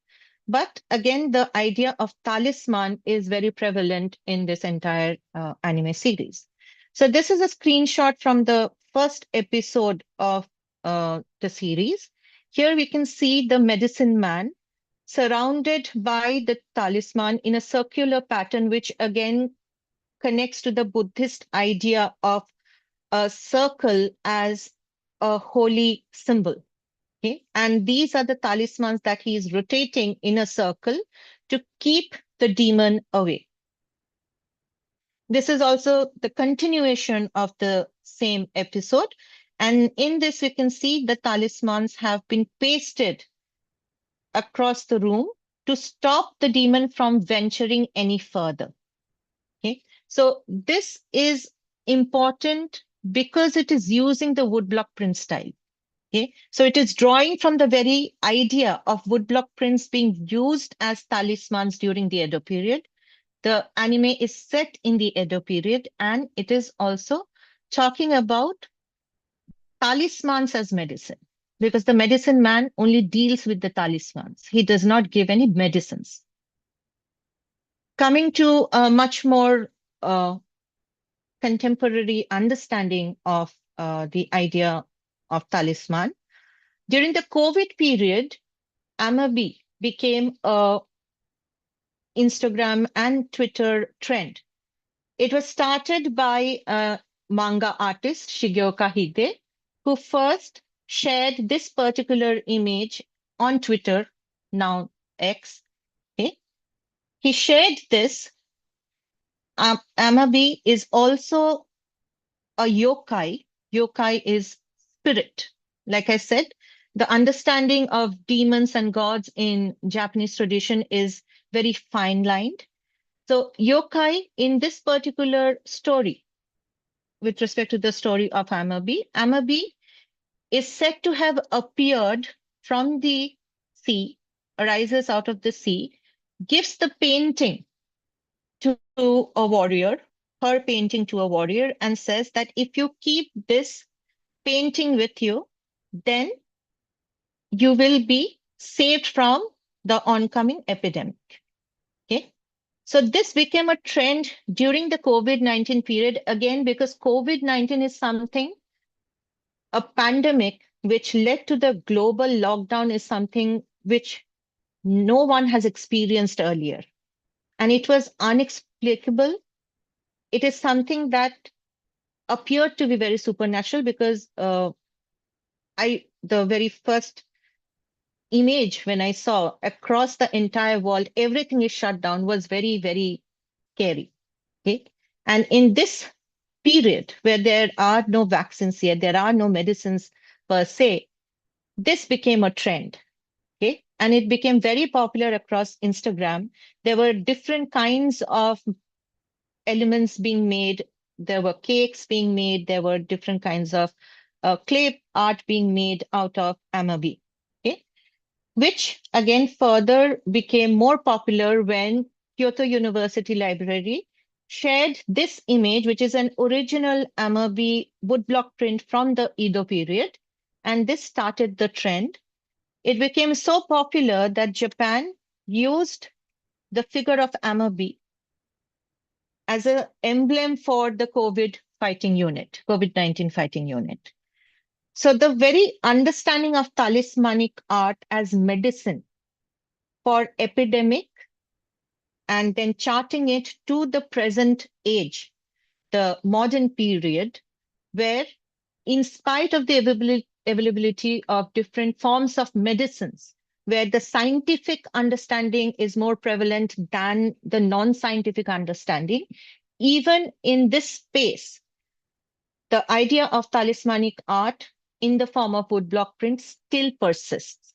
But again, the idea of talisman is very prevalent in this entire anime series. So this is a screenshot from the first episode of the series. Here we can see the medicine man surrounded by the talisman in a circular pattern, which again connects to the Buddhist idea of a circle as a holy symbol. Okay? And these are the talismans that he is rotating in a circle to keep the demon away. This is also the continuation of the same episode. And in this, we can see the talismans have been pasted across the room to stop the demon from venturing any further. Okay? So this is important because it is using the woodblock print style. Okay, so it is drawing from the very idea of woodblock prints being used as talismans during the Edo period. The anime is set in the Edo period, and it is also talking about talismans as medicine, because the medicine man only deals with the talismans. He does not give any medicines. Coming to a much more contemporary understanding of the idea of talisman, during the COVID period, Hammurabi became a Instagram and Twitter trend. It was started by a manga artist, Shigeoka Hide, who first shared this particular image on Twitter, now X. Okay? He shared this. Hammurabi is also a yokai. Yokai is spirit. Like I said, the understanding of demons and gods in Japanese tradition is very fine-lined. So yokai in this particular story, with respect to the story of Hammurabi, Hammurabi is said to have appeared from the sea, arises out of the sea, gives the painting to a warrior, her painting to a warrior, and says that if you keep this painting with you, then you will be saved from the oncoming epidemic. Okay. So this became a trend during the COVID-19 period, again, because COVID-19 is something, a pandemic which led to the global lockdown is something which no one has experienced earlier. And it was inexplicable. It is something that appeared to be very supernatural because the very first image when I saw across the entire world, everything is shut down, was very, very scary. Okay. And in this period where there are no vaccines yet, there are no medicines per se, this became a trend. Okay. and it became very popular across Instagram. There were different kinds of elements being made. There were cakes being made. There were different kinds of clay art being made out of Hammurabi, okay? Which again further became more popular when Kyoto University Library shared this image, which is an original Hammurabi woodblock print from the Edo period. And this started the trend. It became so popular that Japan used the figure of Hammurabi as an emblem for the COVID-19 fighting unit. So the very understanding of talismanic art as medicine for epidemic and then charting it to the present age, the modern period, where in spite of the availability of different forms of medicines, where the scientific understanding is more prevalent than the non-scientific understanding, even in this space, the idea of talismanic art in the form of woodblock prints still persists.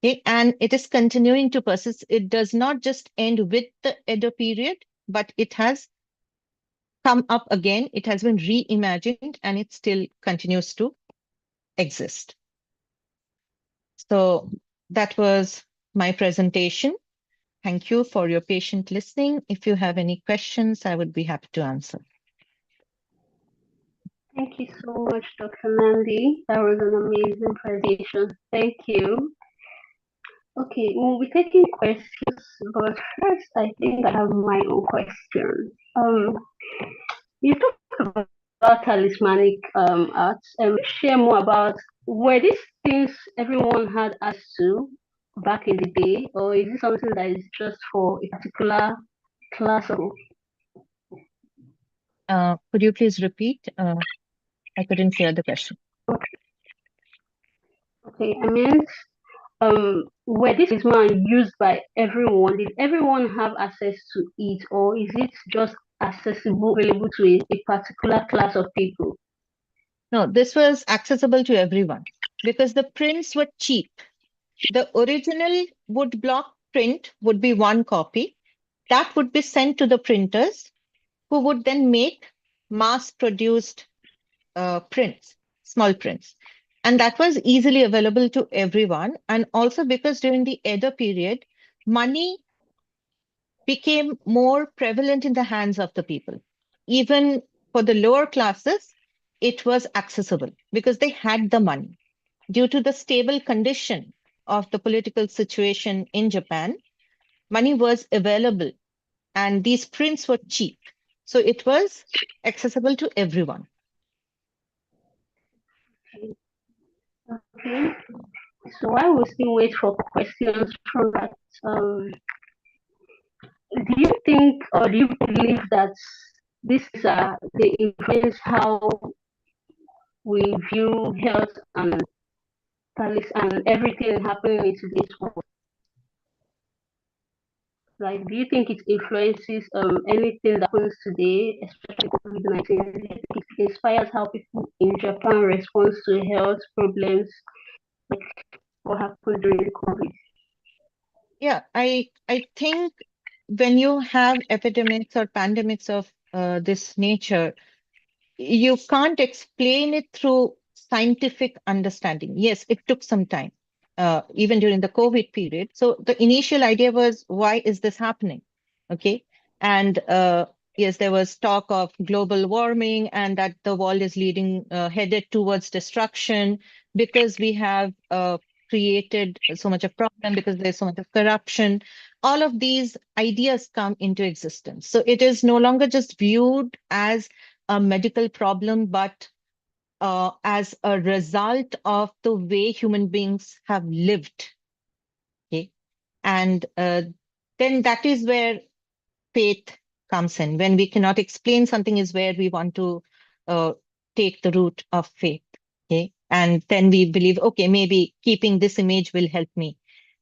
Okay? And it is continuing to persist. It does not just end with the Edo period, but it has come up again. It has been reimagined and it still continues to exist. So that was my presentation. Thank you for your patient listening. If you have any questions, I would be happy to answer. Thank you so much, Dr. Nandi. That was an amazing presentation. Thank you. Okay, we'll be taking questions, but first, I think I have my own question. You talked about talismanic arts, and share more about, were these things everyone had access to back in the day, or is it something that is just for a particular class of? Could you please repeat? I couldn't hear the question. Okay, I meant, were this talisman used by everyone? Did everyone have access to it, or is it just available to a particular class of people? No, this was accessible to everyone because the prints were cheap. The original woodblock print would be one copy. That would be sent to the printers who would then make mass-produced prints, small prints. And that was easily available to everyone. And also because during the Edo period, money became more prevalent in the hands of the people. Even for the lower classes, it was accessible because they had the money. Due to the stable condition of the political situation in Japan, money was available and these prints were cheap. So it was accessible to everyone. Okay. So while we still wait for questions from that, do you think, or do you believe that this is they influence how we view health and everything happening in today's world? Like, do you think it influences anything that happens today, especially COVID-19? Do you think it inspires how people in Japan respond to health problems, like what happened during COVID? Yeah, I think when you have epidemics or pandemics of this nature, you can't explain it through scientific understanding. Yes, it took some time, even during the COVID period. So the initial idea was, why is this happening? Okay. And yes, there was talk of global warming and that the world is headed towards destruction because we have created so much of problem, because there's so much of corruption. All of these ideas come into existence. So it is no longer just viewed as a medical problem, but as a result of the way human beings have lived. Okay, and then that is where faith comes in. When we cannot explain something, is where we want to take the route of faith. Okay, and then we believe, okay, maybe keeping this image will help me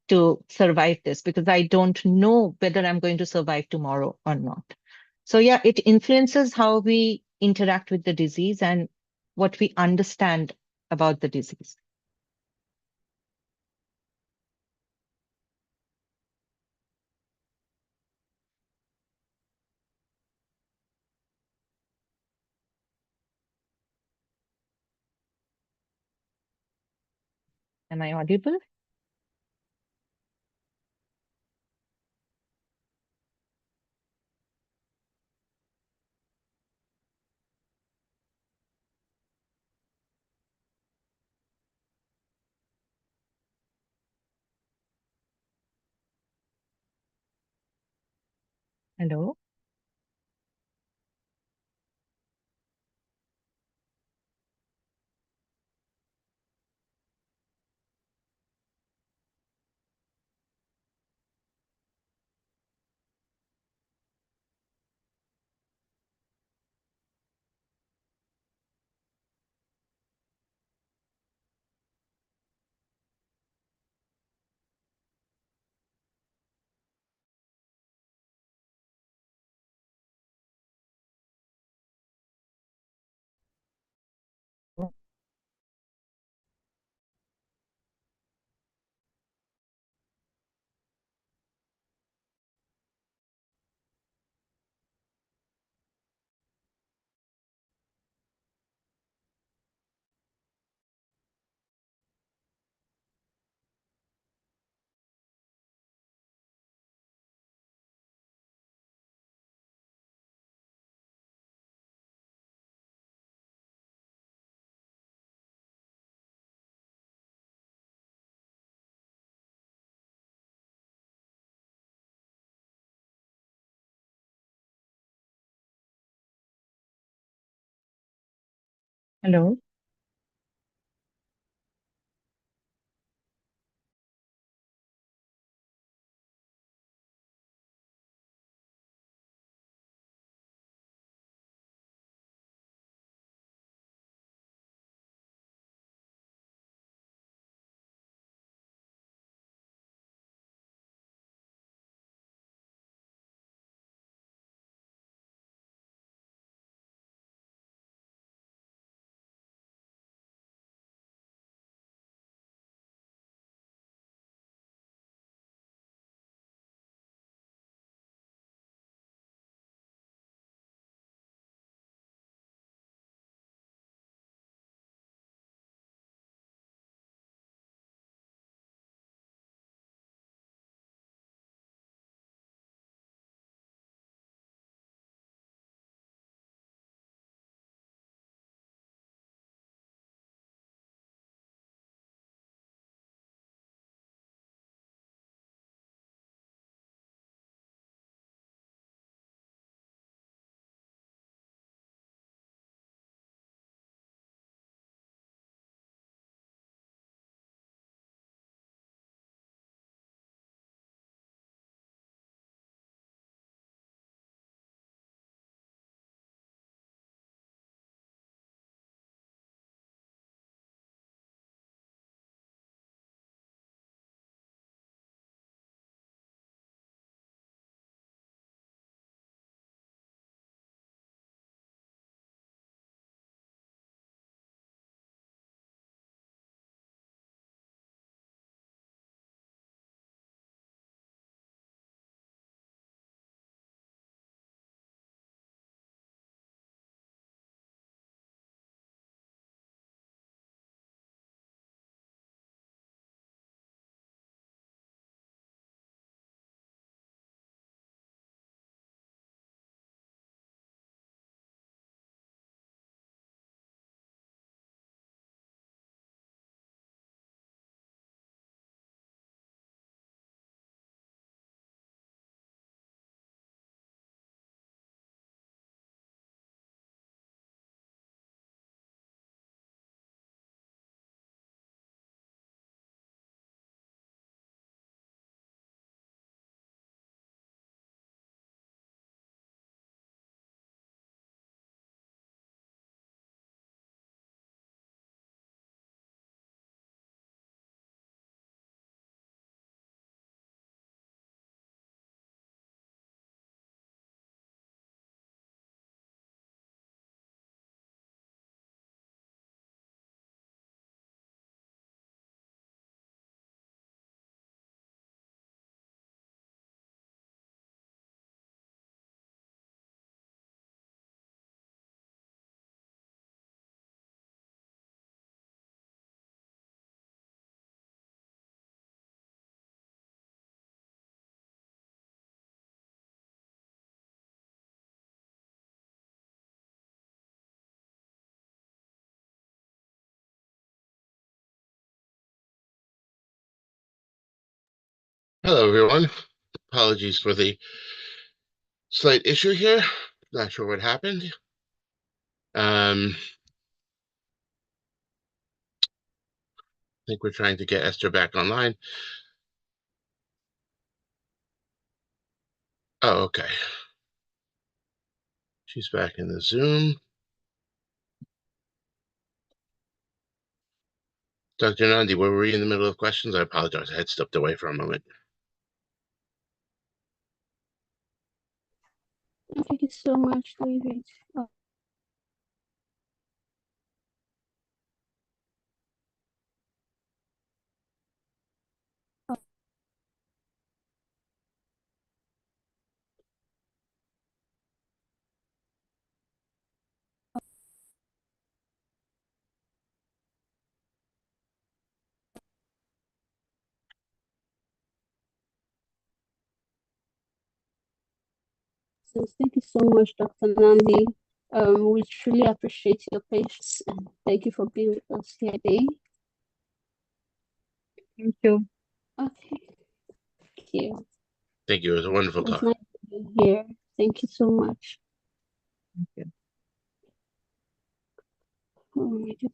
to survive this, because I don't know whether I'm going to survive tomorrow or not. So yeah, it influences how we interact with the disease and what we understand about the disease. Am I audible? Hello? Hello? Hello, everyone. Apologies for the slight issue here. Not sure what happened. I think we're trying to get Esther back online. Oh, okay. She's back in the Zoom. Dr. Nandi, were you in the middle of questions? I apologize. I had stepped away for a moment. Thank you so much, David. So thank you so much, Dr. Nandi. We truly appreciate your patience and thank you for being with us here today. Thank you. Okay. Thank you. Thank you. It was a wonderful It was talk. nice to be here. Thank you so much. Thank you. Oh my God.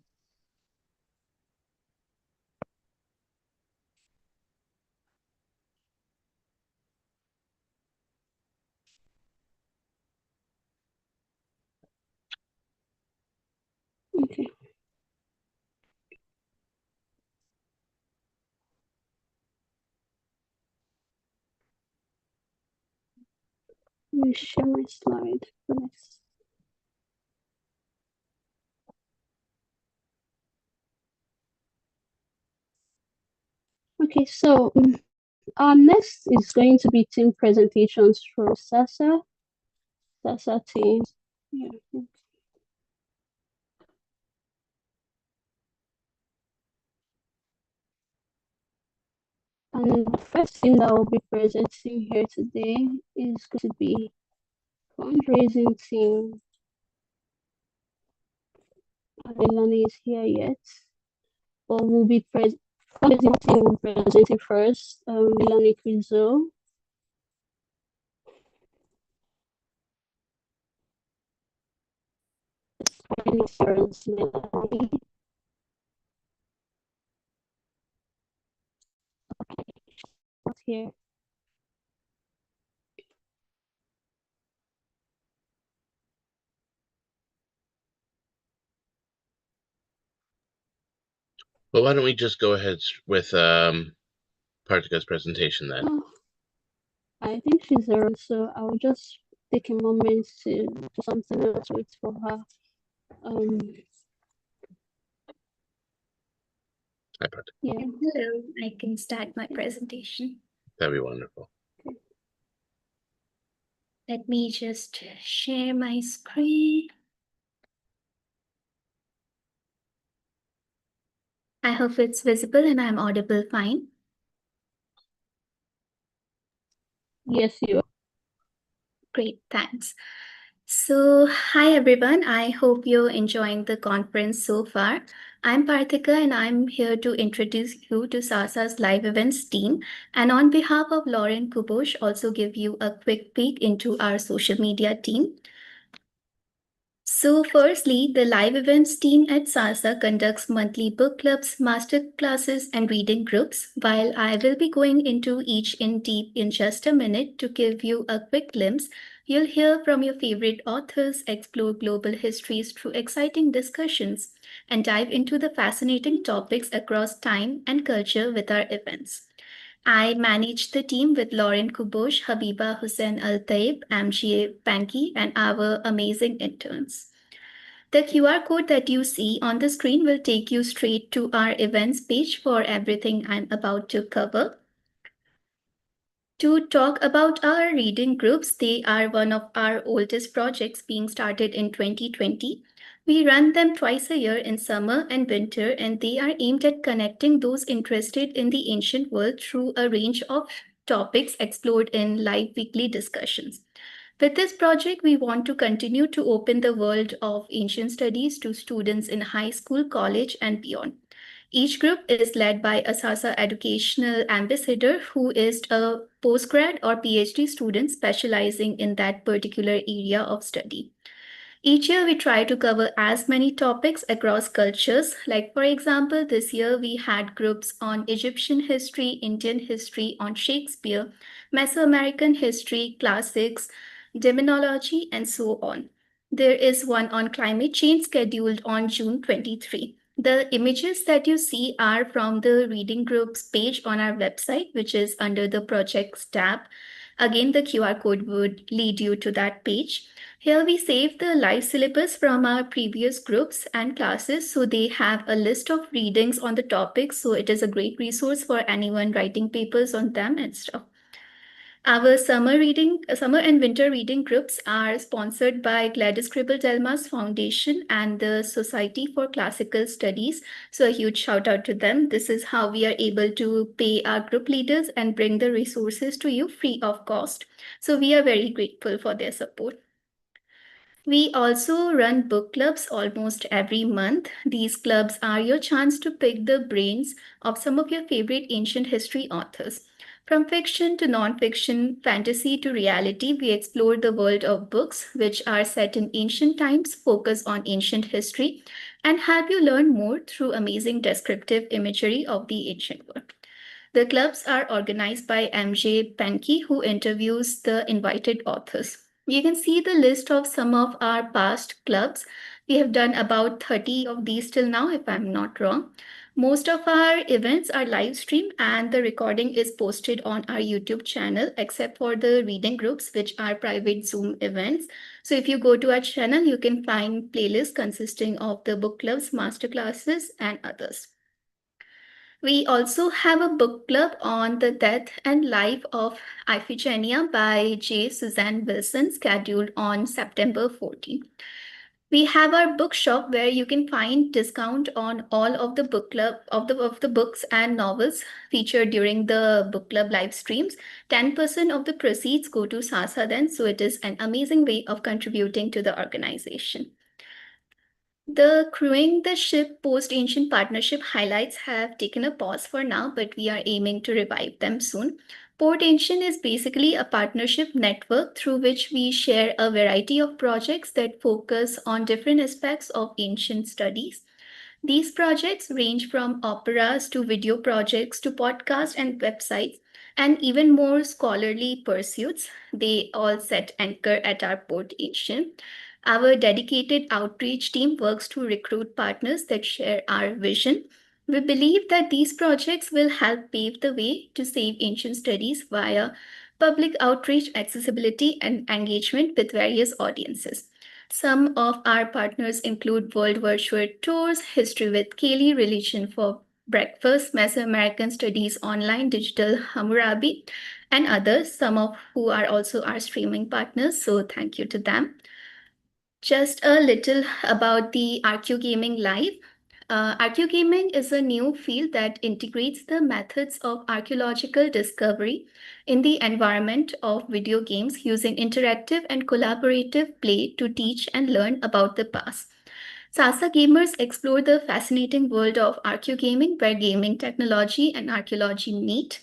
Okay. Let me share my slide first. Okay, so next is going to be team presentations from SASA teams. Yeah. And the first thing that I will be presenting here today is going to be fundraising team. Elani is here yet, but we'll be fundraising team will be presenting first. Melanie Crizo. Melanie. Here. Well, why don't we just go ahead with Partika's presentation then? Oh, I think she's there, so I'll just take a moment to do something else wait for her. Hi, Partika. Yeah. Hello, I can start my presentation. That'd be wonderful. Let me just share my screen. I hope it's visible and I'm audible fine. Yes, you are. Great, thanks. So, hi everyone. I hope you're enjoying the conference so far. I'm Parthika and I'm here to introduce you to SASA's live events team. And on behalf of Lauren Kubosh, also give you a quick peek into our social media team. So firstly, the live events team at SASA conducts monthly book clubs, master classes, and reading groups, while I will be going into each in deep in just a minute to give you a quick glimpse. You'll hear from your favorite authors, explore global histories through exciting discussions, and dive into the fascinating topics across time and culture with our events. I manage the team with Lauren Kubosh, Habiba Hussein Al Taib, Amjie Panki, and our amazing interns. The QR code that you see on the screen will take you straight to our events page for everything I'm about to cover. To talk about our reading groups, they are one of our oldest projects being started in 2020. We run them twice a year in summer and winter, and they are aimed at connecting those interested in the ancient world through a range of topics explored in live weekly discussions. With this project, we want to continue to open the world of ancient studies to students in high school, college, and beyond. Each group is led by a SASA educational ambassador who is a postgrad or PhD student specializing in that particular area of study. Each year, we try to cover as many topics across cultures. Like, for example, this year we had groups on Egyptian history, Indian history, on Shakespeare, Mesoamerican history, classics, demonology, and so on. There is one on climate change scheduled on June 23. The images that you see are from the reading groups page on our website, which is under the projects tab. Again, the QR code would lead you to that page. Here we save the live syllabus from our previous groups and classes, so they have a list of readings on the topics, so it is a great resource for anyone writing papers on them and stuff. Our summer and winter reading groups are sponsored by Gladys Kribble-Delmas Foundation and the Society for Classical Studies. So a huge shout out to them. This is how we are able to pay our group leaders and bring the resources to you free of cost. So we are very grateful for their support. We also run book clubs almost every month. These clubs are your chance to pick the brains of some of your favorite ancient history authors. From fiction to non-fiction, fantasy to reality, we explore the world of books which are set in ancient times, focus on ancient history, and help you learn more through amazing descriptive imagery of the ancient world. The clubs are organized by MJ Penke, who interviews the invited authors. You can see the list of some of our past clubs. We have done about 30 of these till now, if I'm not wrong. Most of our events are live streamed and the recording is posted on our YouTube channel, except for the reading groups, which are private Zoom events. So if you go to our channel, you can find playlists consisting of the book clubs, masterclasses, and others. We also have a book club on the death and life of Iphigenia by J. Suzanne Wilson, scheduled on September 14. We have our bookshop where you can find discount on all of the book club of the books and novels featured during the book club live streams. 10% of the proceeds go to SASA then, so it is an amazing way of contributing to the organization. The Crewing the Ship post-ancient partnership highlights have taken a pause for now, but we are aiming to revive them soon. Port Ancient is basically a partnership network through which we share a variety of projects that focus on different aspects of ancient studies. These projects range from operas to video projects to podcasts and websites, and even more scholarly pursuits. They all set anchor at our Port Ancient. Our dedicated outreach team works to recruit partners that share our vision. We believe that these projects will help pave the way to save ancient studies via public outreach, accessibility, and engagement with various audiences. Some of our partners include World Virtual Tours, History with Kayleigh, Religion for Breakfast, Mesoamerican Studies Online, Digital Hammurabi, and others, some of who are also our streaming partners. So thank you to them. Just a little about the Archo Gaming Live. Archo Gaming is a new field that integrates the methods of archaeological discovery in the environment of video games using interactive and collaborative play to teach and learn about the past. SASA gamers explore the fascinating world of Archo Gaming, where gaming technology and archaeology meet.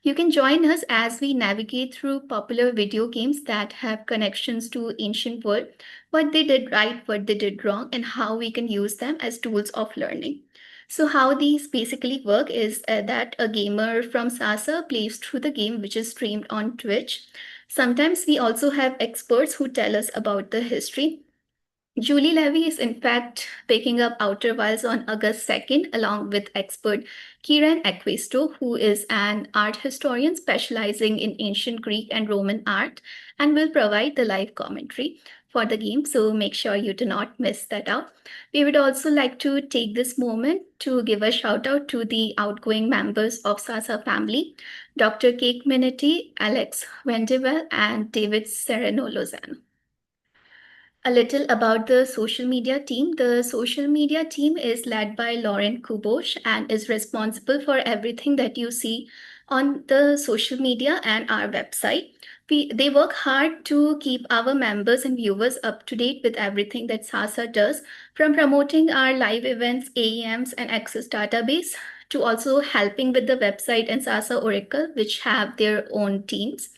You can join us as we navigate through popular video games that have connections to ancient world, what they did right, what they did wrong, and how we can use them as tools of learning. So how these basically work is that a gamer from SASA plays through the game, which is streamed on Twitch. Sometimes we also have experts who tell us about the history. Julie Levy is in fact picking up Outer Wilds on August 2nd, along with expert Kieran Equisto, who is an art historian specializing in ancient Greek and Roman art, and will provide the live commentary for the game, so make sure you do not miss that out. We would also like to take this moment to give a shout out to the outgoing members of SASA family, Dr. Kate Minetti, Alex Wendewell, and David Sereno-Lozano. A little about the social media team. The social media team is led by Lauren Kubosh and is responsible for everything that you see on the social media and our website. They work hard to keep our members and viewers up to date with everything that SASA does, from promoting our live events, AEMs, and Access database, to also helping with the website and SASA Oracle, which have their own teams.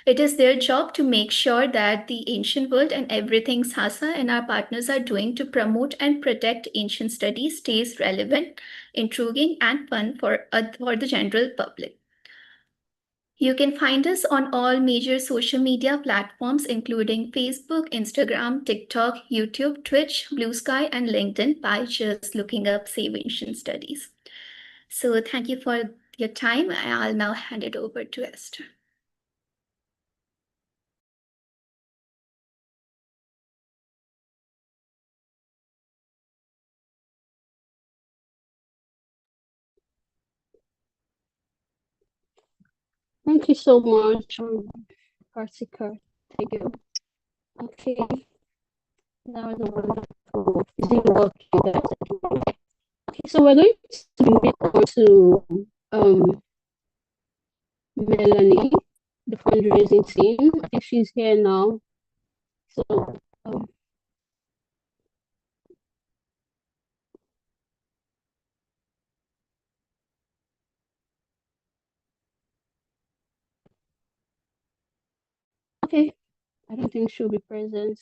It is their job to make sure that the ancient world and everything SASA and our partners are doing to promote and protect ancient studies stays relevant, intriguing, and fun for the general public. You can find us on all major social media platforms, including Facebook, Instagram, TikTok, YouTube, Twitch, Blue Sky, and LinkedIn by just looking up Save Ancient Studies. So thank you for your time. I'll now hand it over to Esther. Thank you so much, Kartika. Thank you. Okay. Now the wonderful is it working, guys? Okay, so we're going to move on to Melanie, the fundraising team. I think she's here now. So okay, I don't think she'll be present.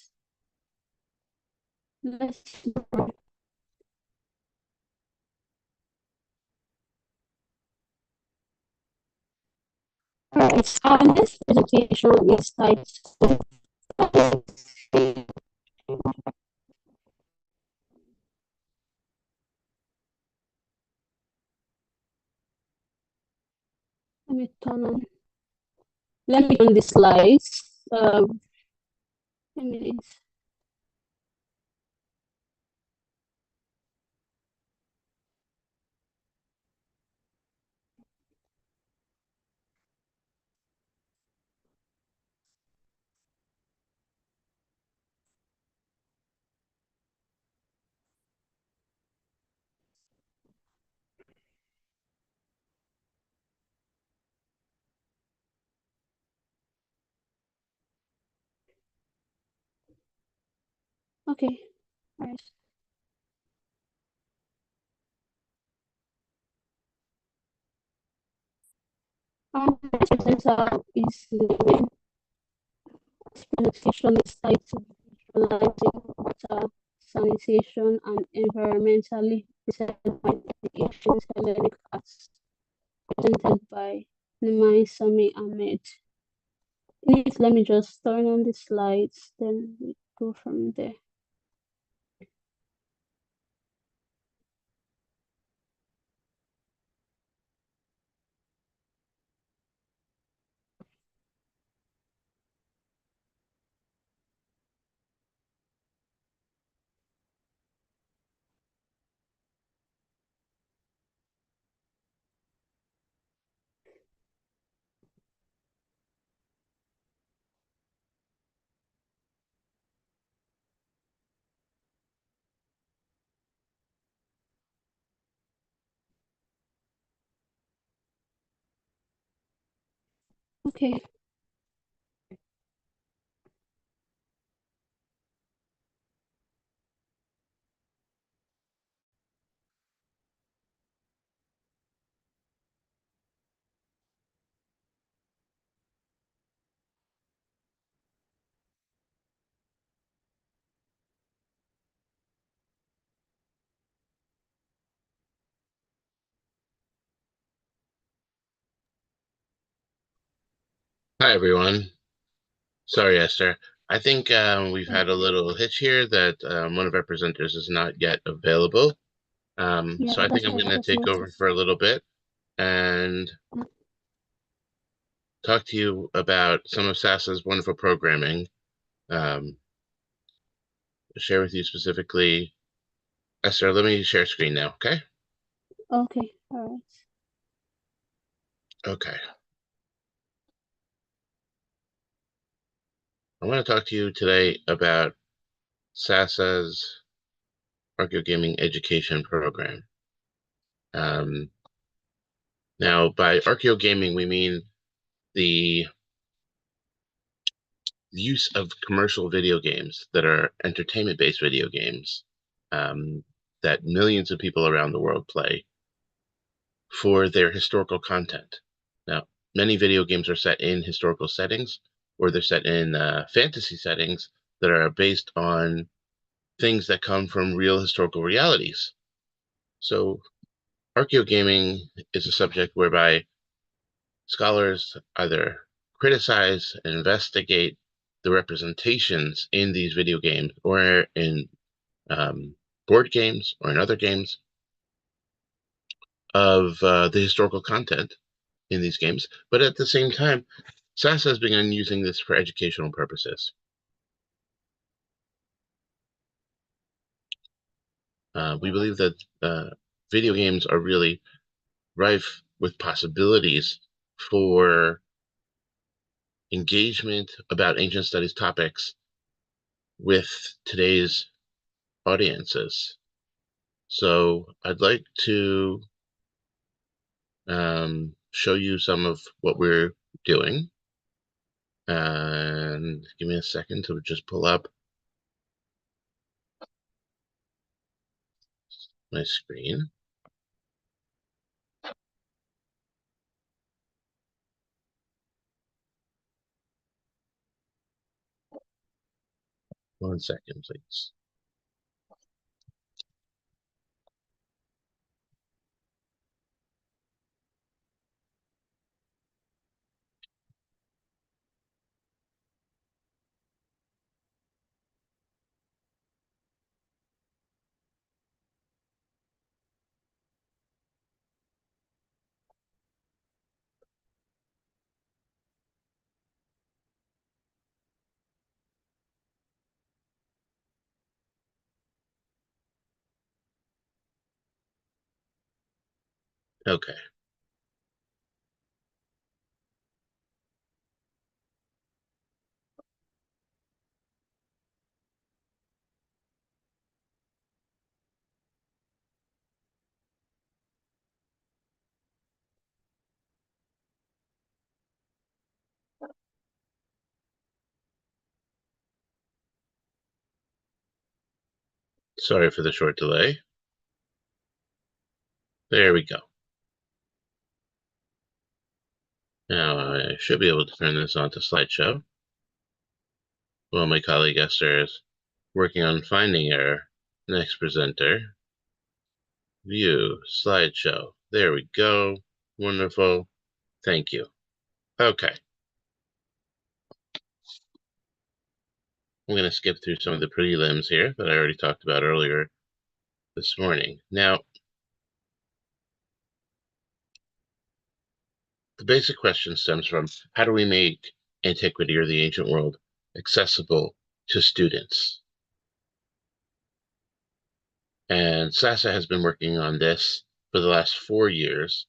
Let's Alright, so our next presentation is titled let me turn on the slides. 10 minutes. Okay, alright. Next presenter is Lynn. This presentation is titled Visualizing Water, Sanitation, and Environmentally Determined Ancient Hellenic Arts, presented by Nimai Sami Ahmed. Let me just turn on the slides, then we go from there. Okay. Hi, everyone. Sorry, Esther. I think we've had a little hitch here that one of our presenters is not yet available. So I think I'm going to take over for a little bit and talk to you about some of SASA's wonderful programming. Share with you specifically. Esther, let me share screen now, okay? Okay, all right. Okay. I want to talk to you today about SASA's Archo Gaming Education Program. Now, by Archo Gaming, we mean the use of commercial video games that are entertainment-based video games that millions of people around the world play for their historical content. Now, many video games are set in historical settings, or they're set in fantasy settings that are based on things that come from real historical realities. So archaeogaming is a subject whereby scholars either criticize and investigate the representations in these video games or in board games or in other games of the historical content in these games. But at the same time, SASA has begun using this for educational purposes. We believe that video games are really rife with possibilities for engagement about ancient studies topics with today's audiences. So I'd like to show you some of what we're doing. And give me a second to just pull up my screen. One second, please. Okay. Sorry for the short delay. There we go. Now I should be able to turn this on to slideshow. While my colleague Esther is working on finding our next presenter. View, slideshow. There we go. Wonderful. Thank you. Okay. I'm going to skip through some of the prelims here that I already talked about earlier this morning. Now, the basic question stems from, how do we make antiquity or the ancient world accessible to students? And SASA has been working on this for the last 4 years.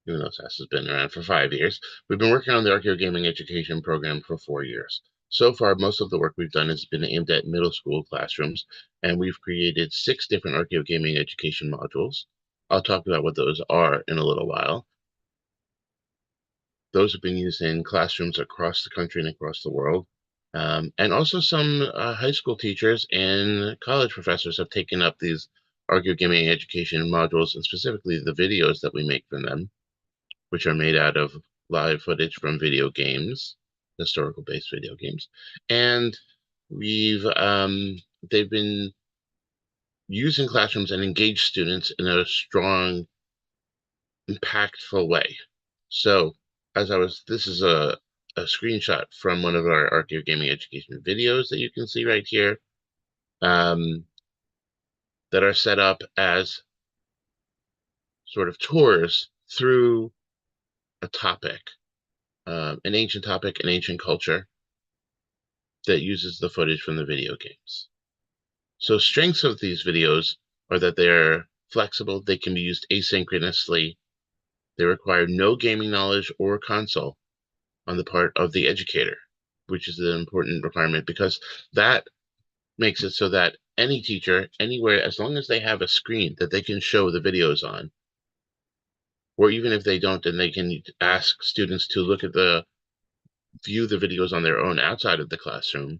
Even though SASA has been around for 5 years, we've been working on the archaeogaming education program for 4 years. So far, most of the work we've done has been aimed at middle school classrooms, and we've created 6 different archaeogaming education modules. I'll talk about what those are in a little while. Those have been used in classrooms across the country and across the world. And also some high school teachers and college professors have taken up these archaeogaming education modules, and specifically the videos that we make from them, which are made out of live footage from video games, historical-based video games. And they've been used in classrooms and engaged students in a strong, impactful way. So this is a screenshot from one of our archaeogaming education videos that you can see right here, that are set up as sort of tours through a topic, an ancient topic, an ancient culture that uses the footage from the video games. So strengths of these videos are that they're flexible, they can be used asynchronously, they require no gaming knowledge or console on the part of the educator, which is an important requirement, because that makes it so that any teacher, anywhere, as long as they have a screen that they can show the videos on, or even if they don't, then they can ask students to look at the view the videos on their own outside of the classroom,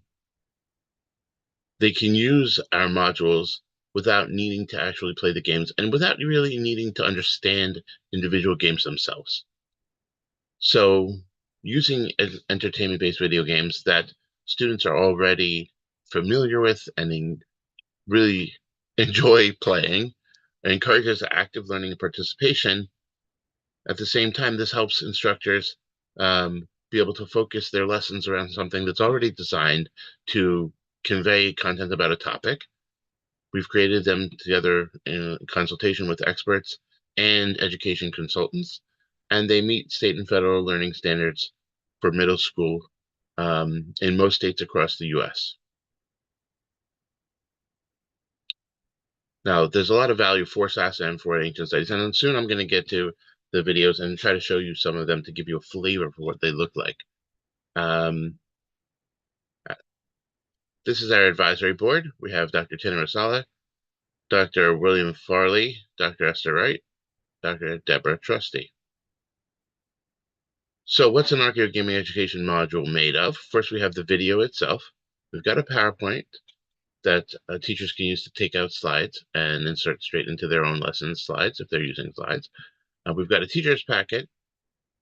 they can use our modules without needing to actually play the games and without really needing to understand individual games themselves. So using entertainment-based video games that students are already familiar with and really enjoy playing encourages active learning and participation. At the same time, this helps instructors be able to focus their lessons around something that's already designed to convey content about a topic. We've created them together in consultation with experts and education consultants, and they meet state and federal learning standards for middle school in most states across the US. Now, there's a lot of value for SASA and for ancient studies, and soon I'm going to get to the videos and try to show you some of them to give you a flavor for what they look like. This is our advisory board. We have Dr. Tina Rosala, Dr. William Farley, Dr. Esther Wright, Dr. Deborah Trusty. So what's an Archo Gaming Education module made of? First, we have the video itself. We've got a PowerPoint that teachers can use to take out slides and insert straight into their own lesson slides if they're using slides. We've got a teacher's packet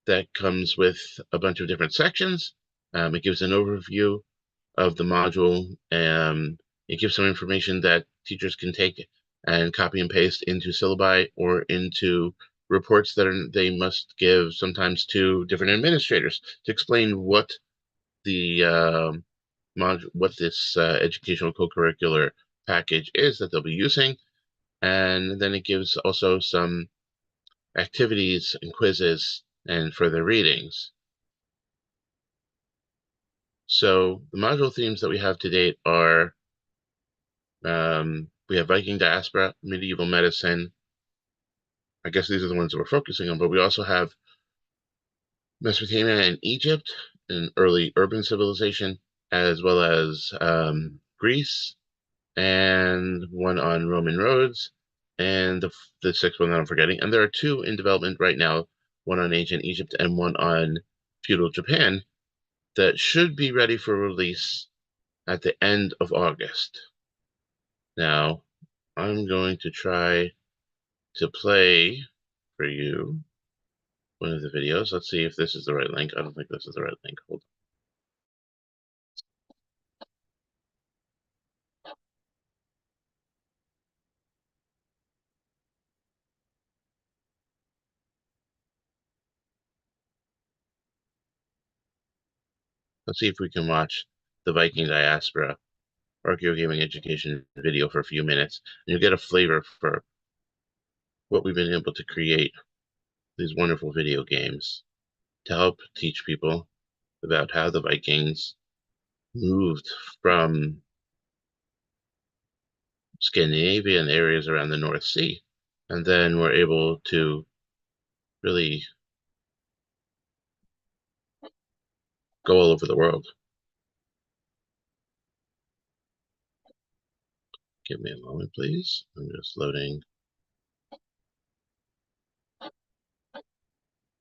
that comes with a bunch of different sections. It gives an overview of the module. It gives some information that teachers can take and copy and paste into syllabi or into reports that they must give sometimes to different administrators to explain what the what this educational co-curricular package is that they'll be using. And then it gives also some activities and quizzes and further readings. So the module themes that we have to date are, we have Viking diaspora, medieval medicine. I guess these are the ones that we're focusing on, but we also have Mesopotamia and Egypt, and early urban civilization, as well as Greece, and one on Roman roads, and the sixth one that I'm forgetting. And there are two in development right now, one on ancient Egypt and one on feudal Japan, that should be ready for release at the end of August. Now, I'm going to try to play for you one of the videos. Let's see if this is the right link. I don't think this is the right link. Hold on. Let's see if we can watch the Viking diaspora Archo Gaming Education video for a few minutes, and you'll get a flavor for what we've been able to create, these wonderful video games, to help teach people about how the Vikings moved from Scandinavian areas around the North Sea, and then were able to really go all over the world. Give me a moment, please. I'm just loading.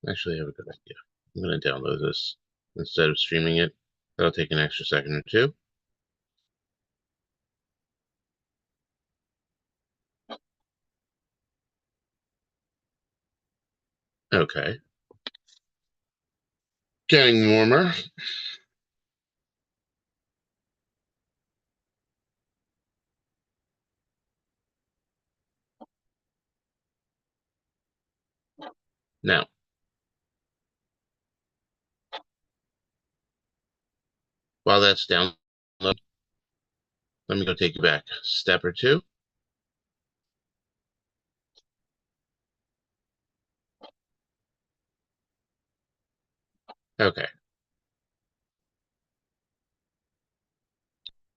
Actually, I have a good idea. I'm going to download this instead of streaming it. That'll take an extra second or two. Okay. Getting warmer. Now, while that's downloading, let me go take you back a step or two. Okay.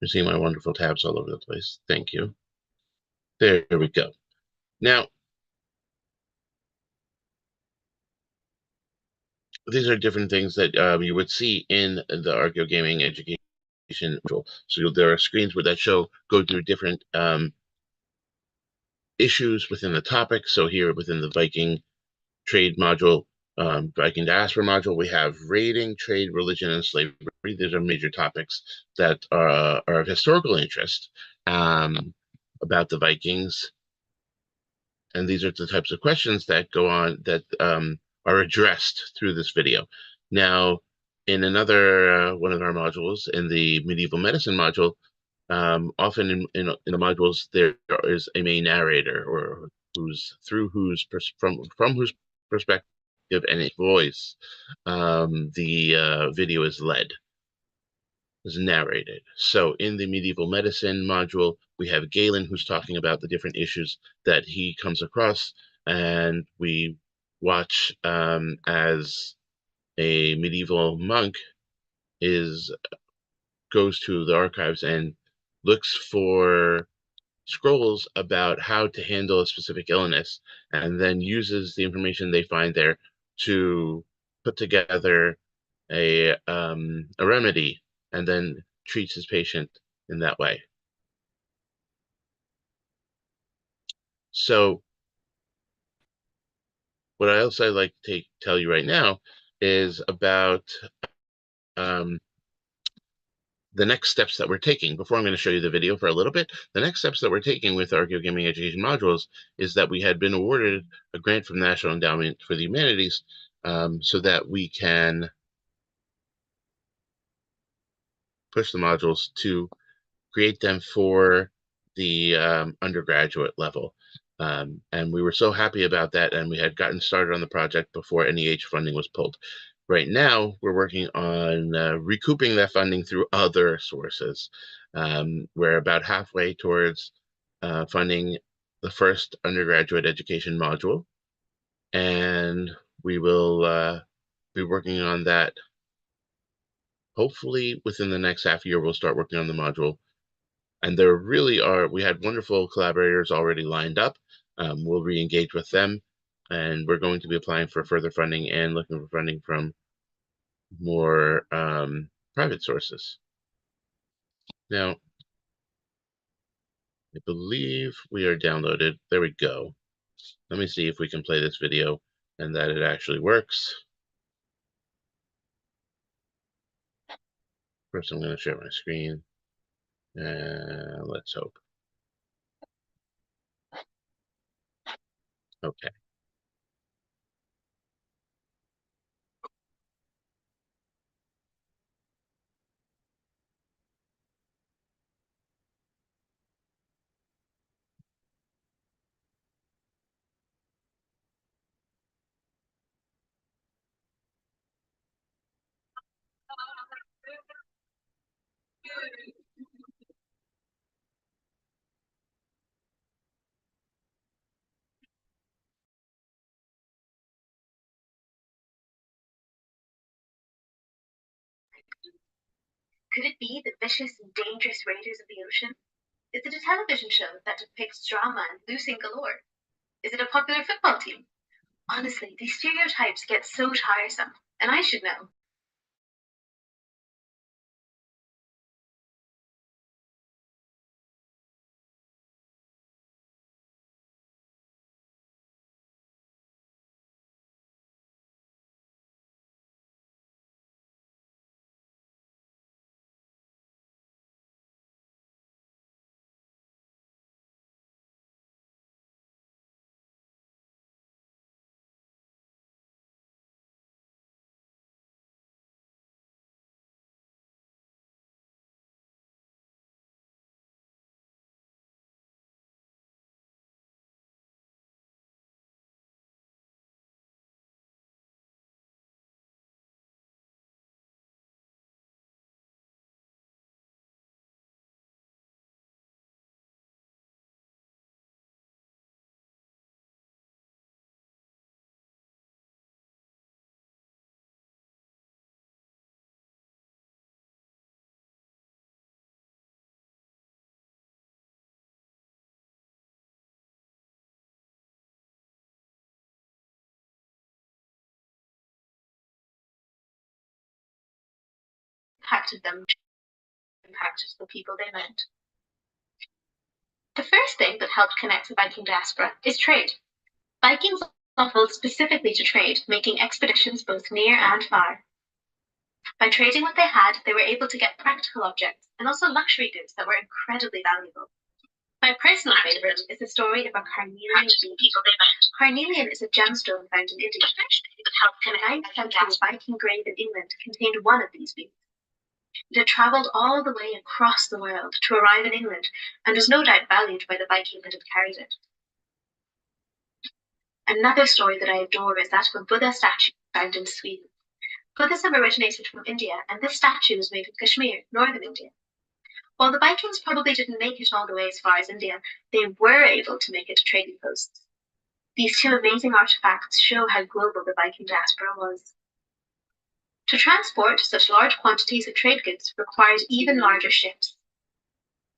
You see my wonderful tabs all over the place. Thank you. There we go. Now, these are different things that you would see in the Archo Gaming Education module. So there are screens where that go through different issues within the topic. So here within the Viking trade module, Viking diaspora module, we have raiding, trade, religion, and slavery. These are major topics that are of historical interest about the Vikings. And these are the types of questions that go on that are addressed through this video. Now, in another one of our modules, in the medieval medicine module, often in the modules there is a main narrator, or from whose perspective and its voice the video is narrated. So in the medieval medicine module, we have Galen, who's talking about the different issues that he comes across, and we watch as a medieval monk goes to the archives and looks for scrolls about how to handle a specific illness, and then uses the information they find there to put together a remedy, and then treats his patient in that way. So what I also like to tell you right now is about the next steps that we're taking. Before I'm going to show you the video for a little bit, the next steps that we're taking with Archo Gaming Education modules is that we had been awarded a grant from the National Endowment for the Humanities so that we can push the modules to create them for the undergraduate level. And we were so happy about that, and we had gotten started on the project before NEH funding was pulled. Right now, we're working on recouping that funding through other sources. We're about halfway towards funding the first undergraduate education module, and we will be working on that. Hopefully, within the next half year, we'll start working on the module. And there really are, we had wonderful collaborators already lined up. We'll re-engage with them, and we're going to be applying for further funding and looking for funding from more private sources. Now, I believe we are downloaded. There we go. Let me see if we can play this video and that it actually works. First, I'm going to share my screen. And let's hope. Okay. Could it be the vicious and dangerous raiders of the ocean? Is it a television show that depicts drama and losing galore? Is it a popular football team? Honestly, these stereotypes get so tiresome, and I should know. Impacted them, impacted the people they met. The first thing that helped connect the Viking diaspora is trade. Vikings traveled specifically to trade, making expeditions both near and far. By trading what they had, they were able to get practical objects and also luxury goods that were incredibly valuable. My personal favorite is the story of a carnelian bead. Carnelian is a gemstone found in India. An 9th century Viking grave in England contained one of these beads. It had travelled all the way across the world to arrive in England and was no doubt valued by the Viking that had carried it. Another story that I adore is that of a Buddha statue found in Sweden. Buddhism originated from India, and this statue was made in Kashmir, northern India. While the Vikings probably didn't make it all the way as far as India, they were able to make it to trading posts. These two amazing artifacts show how global the Viking diaspora was. To transport such large quantities of trade goods required even larger ships.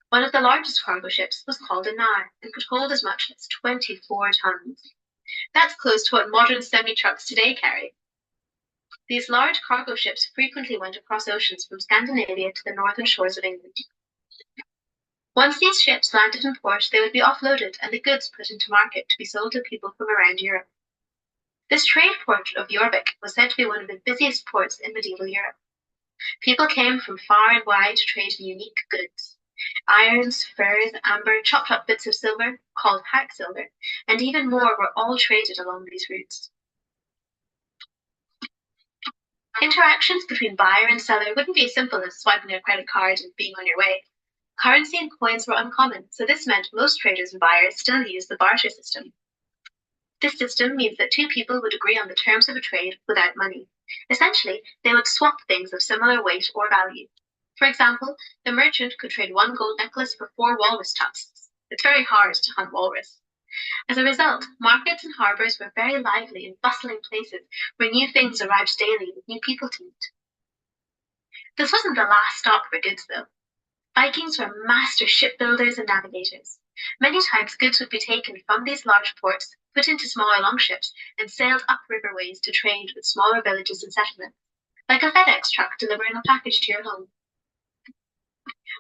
One of the largest cargo ships was called a nar and could hold as much as 24 tons. That's close to what modern semi-trucks today carry. These large cargo ships frequently went across oceans from Scandinavia to the northern shores of England. Once these ships landed in port, they would be offloaded and the goods put into market to be sold to people from around Europe. This trade port of Jorvik was said to be one of the busiest ports in medieval Europe. People came from far and wide to trade in unique goods. Irons, furs, amber, chopped up bits of silver, called hack silver, and even more were all traded along these routes. Interactions between buyer and seller wouldn't be as simple as swiping a credit card and being on your way. Currency and coins were uncommon, so this meant most traders and buyers still used the barter system. This system means that two people would agree on the terms of a trade without money. Essentially, they would swap things of similar weight or value. For example, the merchant could trade one gold necklace for 4 walrus tusks. It's very hard to hunt walrus. As a result, markets and harbours were very lively and bustling places where new things arrived daily with new people to meet. This wasn't the last stop for goods, though. Vikings were master shipbuilders and navigators. Many times goods would be taken from these large ports, put into smaller longships, and sailed up riverways to trade with smaller villages and settlements, like a FedEx truck delivering a package to your home.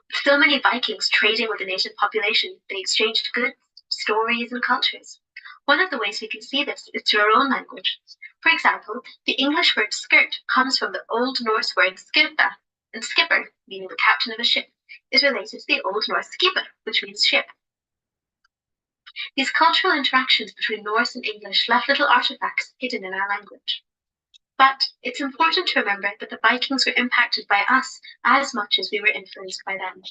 With so many Vikings trading with the native population, they exchanged goods, stories, and cultures. One of the ways we can see this is through our own language. For example, the English word skirt comes from the Old Norse word skirta, and skipper, meaning the captain of a ship, is related to the Old Norse skipper, which means ship. These cultural interactions between Norse and English left little artifacts hidden in our language. But it's important to remember that the Vikings were impacted by us as much as we were influenced by them.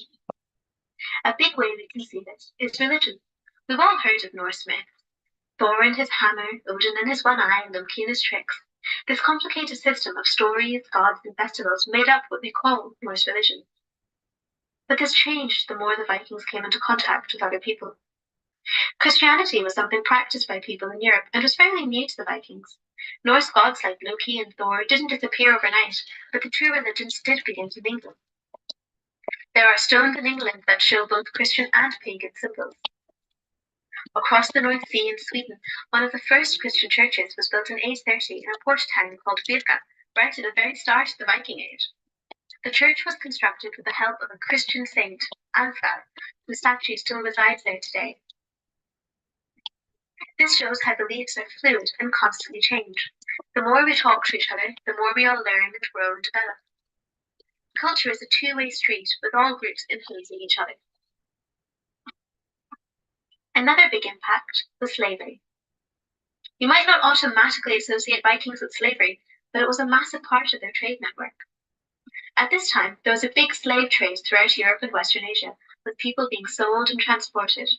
A big way we can see this is religion. We've all heard of Norse myths. Thor and his hammer, Odin and his one eye, and Loki and his tricks. This complicated system of stories, gods, and festivals made up what we call Norse religion. But this changed the more the Vikings came into contact with other people. Christianity was something practiced by people in Europe and was fairly new to the Vikings. Norse gods like Loki and Thor didn't disappear overnight, but the two religions did begin to mingle. There are stones in England that show both Christian and pagan symbols. Across the North Sea in Sweden, one of the first Christian churches was built in 830 in a port town called Birka, right at the very start of the Viking Age. The church was constructed with the help of a Christian saint, Alfred, whose statue still resides there today. This shows how beliefs are fluid and constantly change. The more we talk to each other, the more we all learn and grow and develop. Culture is a two-way street with all groups influencing each other. Another big impact was slavery. You might not automatically associate Vikings with slavery, but it was a massive part of their trade network. At this time, there was a big slave trade throughout Europe and Western Asia, with people being sold and transported.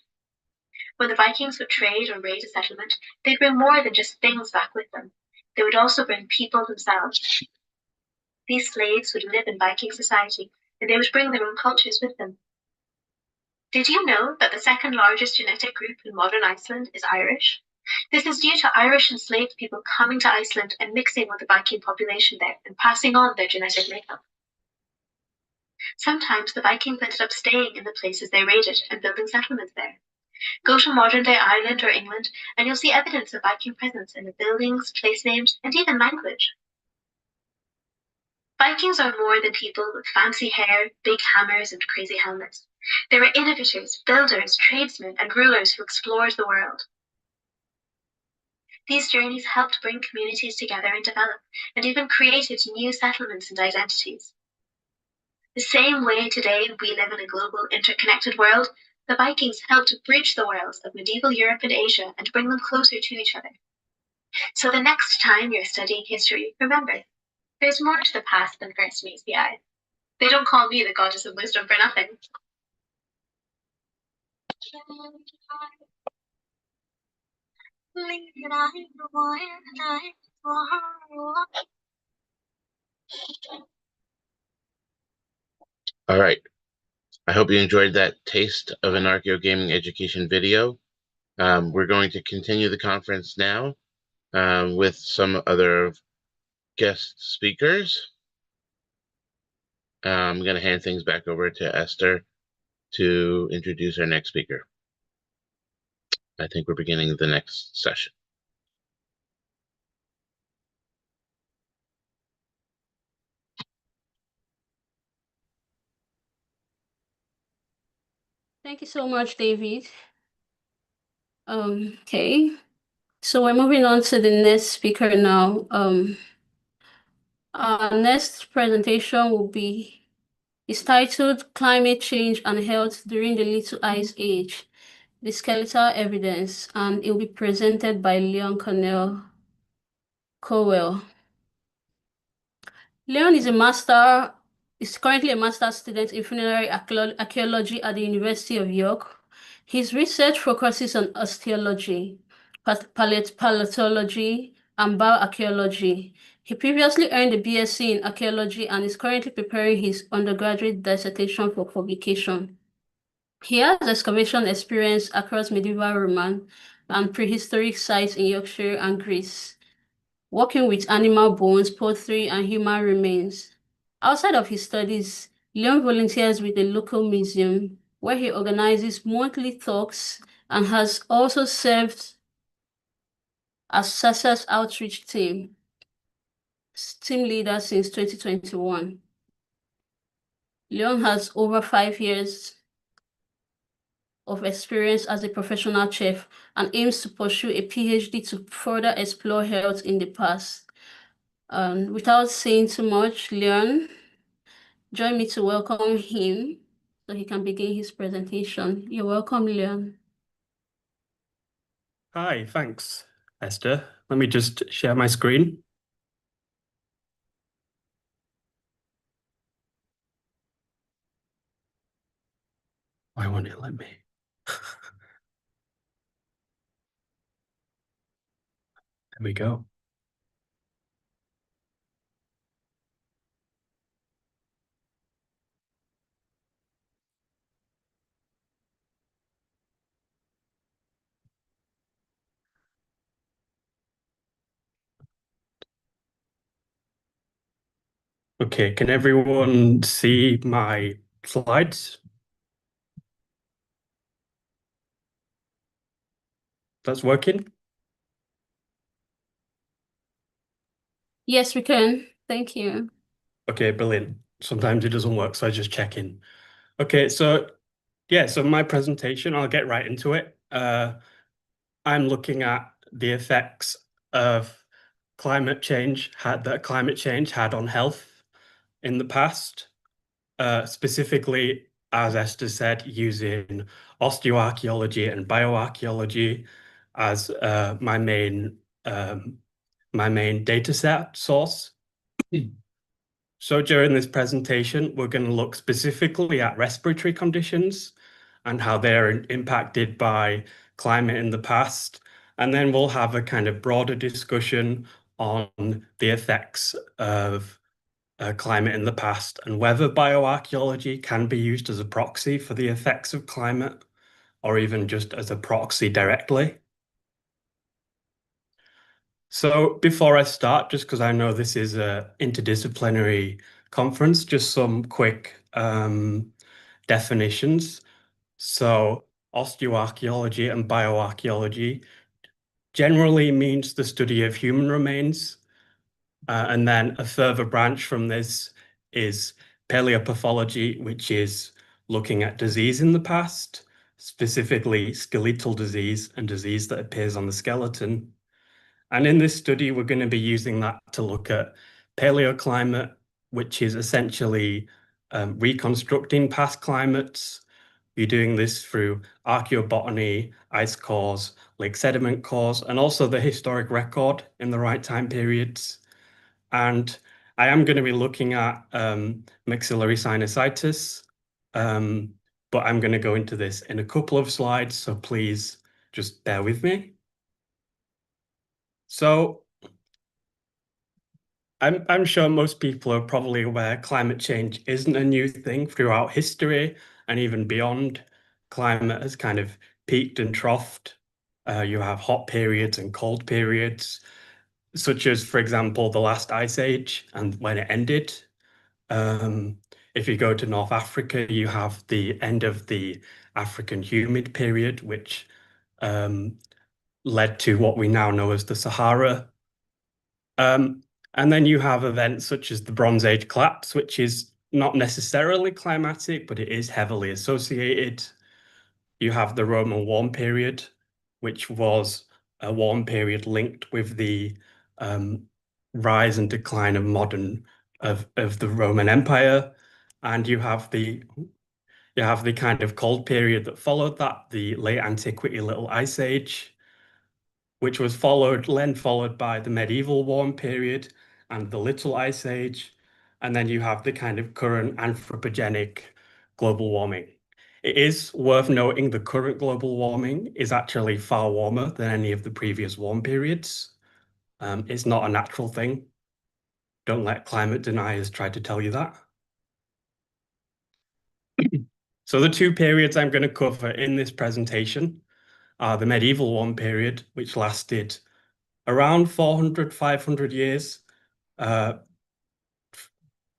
When the Vikings would trade or raid a settlement, they'd bring more than just things back with them. They would also bring people themselves. These slaves would live in Viking society, and they would bring their own cultures with them. Did you know that the second largest genetic group in modern Iceland is Irish? This is due to Irish enslaved people coming to Iceland and mixing with the Viking population there and passing on their genetic makeup. Sometimes the Vikings ended up staying in the places they raided and building settlements there. Go to modern-day Ireland or England, and you'll see evidence of Viking presence in the buildings, place names, and even language. Vikings are more than people with fancy hair, big hammers, and crazy helmets. They were innovators, builders, tradesmen, and rulers who explored the world. These journeys helped bring communities together and develop, and even created new settlements and identities. The same way today we live in a global, interconnected world, the Vikings helped bridge the worlds of medieval Europe and Asia and bring them closer to each other. So the next time you're studying history, remember, there's more to the past than first meets the eye. They don't call me the goddess of wisdom for nothing. All right. I hope you enjoyed that taste of an Archo gaming education video. We're going to continue the conference now with some other guest speakers. I'm going to hand things back over to Esther to introduce our next speaker. I think we're beginning the next session. Thank you so much, David. Okay, so we're moving on to the next speaker now. Our next presentation is titled Climate Change and Health During the Little Ice Age, the Skeletal Evidence, and it will be presented by Leon Cornell Cowell. Leon is currently a master's student in funerary archaeology at the University of York. His research focuses on osteology, paleontology, and bioarchaeology. He previously earned a BSc in archaeology and is currently preparing his undergraduate dissertation for publication. He has excavation experience across medieval Roman and prehistoric sites in Yorkshire and Greece, working with animal bones, pottery, and human remains. Outside of his studies, Leon volunteers with a local museum where he organizes monthly talks and has also served as SASA's outreach team leader since 2021. Leon has over 5 years of experience as a professional chef and aims to pursue a PhD to further explore health in the past. Without saying too much, Leon, join me to welcome him so he can begin his presentation. You're welcome, Leon. Hi, thanks, Esther. Let me just share my screen. Why won't it let me? There we go. Okay, can everyone see my slides? That's working? Yes, we can. Thank you. Okay, brilliant. Sometimes it doesn't work, so I just check in. Okay, so yeah, so my presentation, I'll get right into it. I'm looking at the effects of climate change that climate change had on health in the past, specifically, as Esther said, using osteoarchaeology and bioarchaeology as my main data set source. So during this presentation, we're going to look specifically at respiratory conditions and how they're impacted by climate in the past. And then we'll have a kind of broader discussion on the effects of climate in the past and whether bioarchaeology can be used as a proxy for the effects of climate or even just as a proxy directly. So before I start, just because I know this is an interdisciplinary conference, just some quick definitions. So osteoarchaeology and bioarchaeology generally means the study of human remains. And then a further branch from this is paleopathology, which is looking at disease in the past, specifically skeletal disease and disease that appears on the skeleton. And in this study, we're going to be using that to look at paleoclimate, which is essentially reconstructing past climates. We're doing this through archaeobotany, ice cores, lake sediment cores, and also the historic record in the right time periods. And I am going to be looking at maxillary sinusitis, but I'm going to go into this in a couple of slides, so please just bear with me. So I'm sure most people are probably aware climate change isn't a new thing throughout history and even beyond. Climate has kind of peaked and troughed. You have hot periods and cold periods, such as, for example, the last ice age and when it ended. If you go to North Africa, you have the end of the African humid period, which led to what we now know as the Sahara. And then you have events such as the Bronze Age collapse, which is not necessarily climatic, but it is heavily associated. You have the Roman warm period, which was a warm period linked with the rise and decline of the Roman Empire. And you have the kind of cold period that followed that, the late Antiquity Little Ice Age, which was followed by the medieval warm period and the Little Ice Age. And then you have the kind of current anthropogenic global warming. It is worth noting the current global warming is actually far warmer than any of the previous warm periods. It's not a natural thing. Don't let climate deniers try to tell you that. So the two periods I'm going to cover in this presentation are the medieval warm period, which lasted around 400, 500 years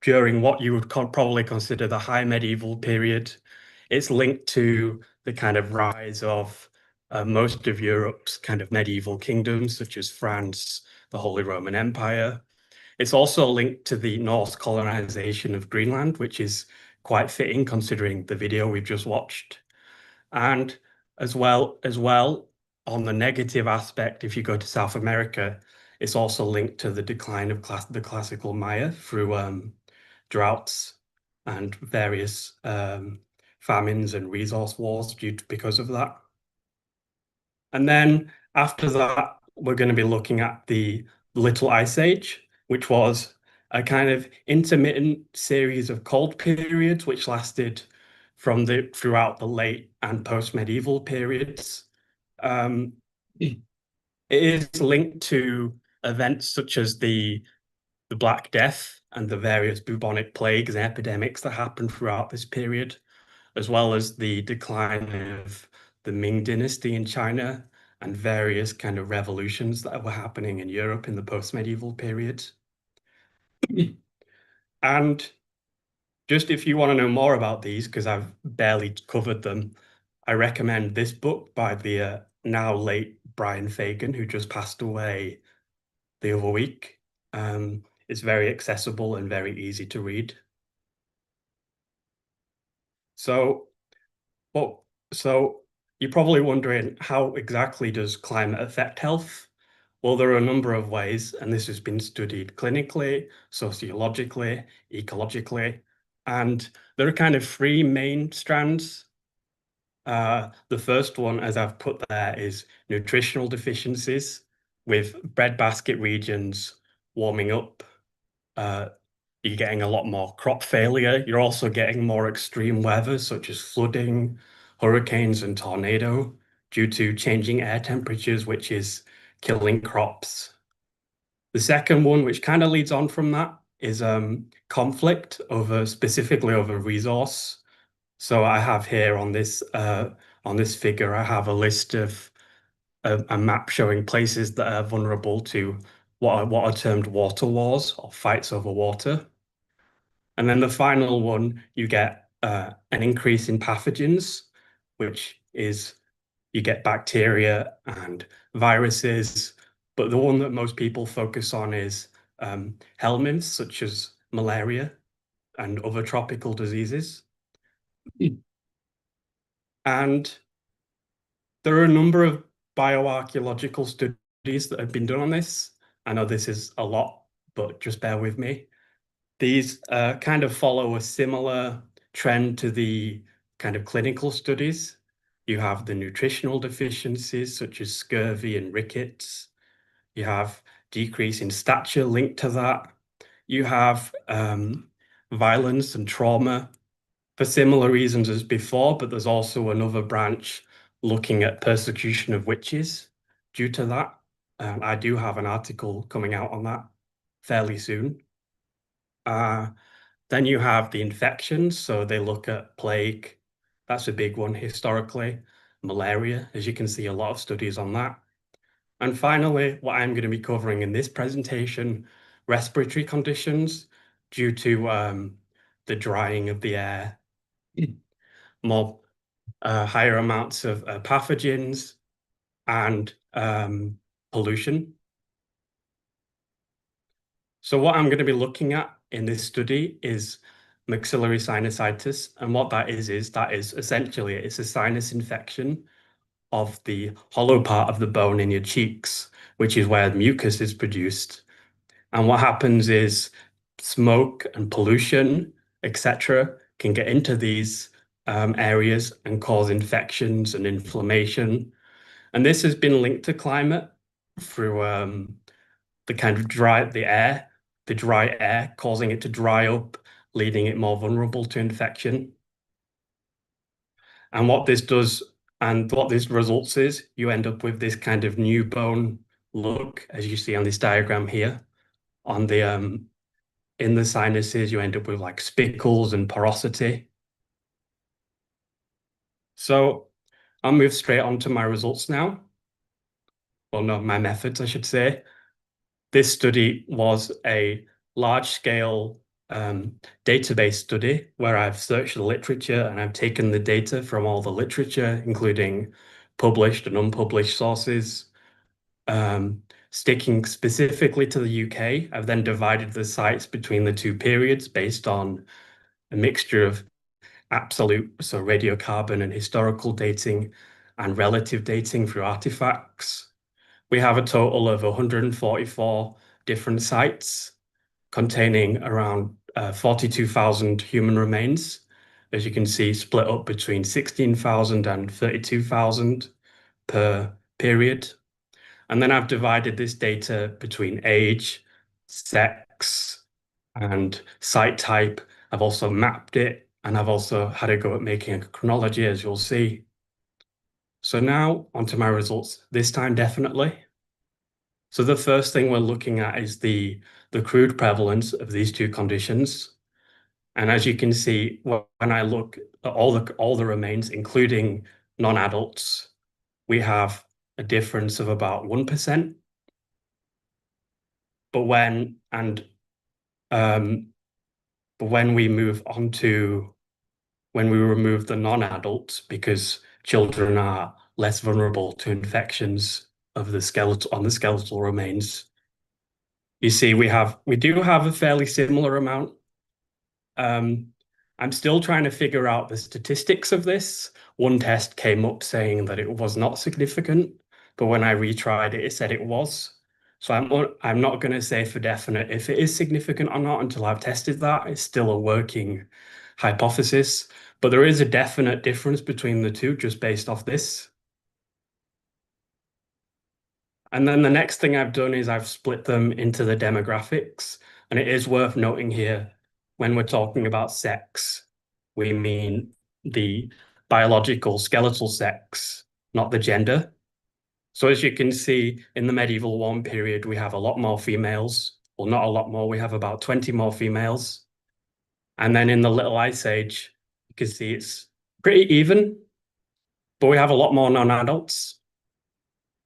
during what you would probably consider the high medieval period. It's linked to the kind of rise of most of Europe's kind of medieval kingdoms, such as France, the Holy Roman Empire. It's also linked to the Norse colonization of Greenland, which is quite fitting considering the video we've just watched. And as well, on the negative aspect, if you go to South America, it's also linked to the decline of the classical Maya through droughts and various famines and resource wars because of that. And then after that, we're going to be looking at the Little Ice Age, which was a kind of intermittent series of cold periods, which lasted throughout the late and post-medieval periods. It is linked to events such as the Black Death and the various bubonic plagues and epidemics that happened throughout this period, as well as the decline of the Ming Dynasty in China and various kind of revolutions that were happening in Europe in the post-medieval period. And just if you want to know more about these, because I've barely covered them, I recommend this book by the now late Brian Fagan, who just passed away the other week. It's very accessible and very easy to read. So you're probably wondering, how exactly does climate affect health? Well, there are a number of ways, and this has been studied clinically, sociologically, ecologically, and there are kind of three main strands. The first one, as I've put there, is nutritional deficiencies, with breadbasket regions warming up. You're getting a lot more crop failure. You're also getting more extreme weather, such as flooding, hurricanes, and tornado, due to changing air temperatures, which is killing crops. The second one, which kind of leads on from that, is conflict specifically over resource. So I have here on this figure, I have a list of a map showing places that are vulnerable to what are termed water wars or fights over water. And then the final one, you get an increase in pathogens, which is you get bacteria and viruses. But the one that most people focus on is helminths, such as malaria and other tropical diseases. And there are a number of bioarchaeological studies studies that have been done on this. I know this is a lot, but just bear with me. These kind of follow a similar trend to the kind of clinical studies. You have the nutritional deficiencies such as scurvy and rickets. You have decrease in stature linked to that. You have violence and trauma for similar reasons as before, but there's also another branch looking at persecution of witches due to that. I do have an article coming out on that fairly soon. Then you have the infections, so they look at plague. That's a big one historically. Malaria, as you can see, a lot of studies on that. And finally, what I'm going to be covering in this presentation, respiratory conditions due to the drying of the air, more higher amounts of pathogens and pollution. So what I'm going to be looking at in this study is maxillary sinusitis. And what that is essentially, it's a sinus infection of the hollow part of the bone in your cheeks, which is where mucus is produced. And what happens is smoke and pollution, etc., can get into these areas and cause infections and inflammation. And this has been linked to climate through the kind of dry air causing it to dry up, leaving it more vulnerable to infection. And what this does, and what this results is, you end up with this kind of new bone look, as you see on this diagram here. On the in the sinuses, you end up with like spicules and porosity. So I'll move straight on to my results now. Well, no, my methods, I should say. This study was a large-scale database study where I've searched the literature and I've taken the data from all the literature, including published and unpublished sources. Sticking specifically to the UK, I've then divided the sites between the two periods based on a mixture of absolute, so radiocarbon and historical dating, and relative dating through artifacts. We have a total of 144 different sites containing around 42,000 human remains, as you can see, split up between 16,000 and 32,000 per period. And then I've divided this data between age, sex, and site type. I've also mapped it, and I've also had a go at making a chronology, as you'll see. So now onto my results, this time definitely. So the first thing we're looking at is the crude prevalence of these two conditions. And as you can see, when I look at all the remains, including non-adults, we have a difference of about 1%. But when we move on to when we remove the non-adults, because children are less vulnerable to infections of the skeletal remains, you see we do have a fairly similar amount. I'm still trying to figure out the statistics of this. One test came up saying that it was not significant, but when I retried it, it said it was. So I'm not going to say for definite if it is significant or not until I've tested that. It's still a working hypothesis, but there is a definite difference between the two just based off this. And then the next thing I've done is I've split them into the demographics. And it is worth noting here, when we're talking about sex, we mean the biological skeletal sex, not the gender. So as you can see, in the medieval warm period, we have a lot more females. Well, not a lot more, we have about 20 more females. And then in the Little Ice Age, you can see it's pretty even, but we have a lot more non-adults.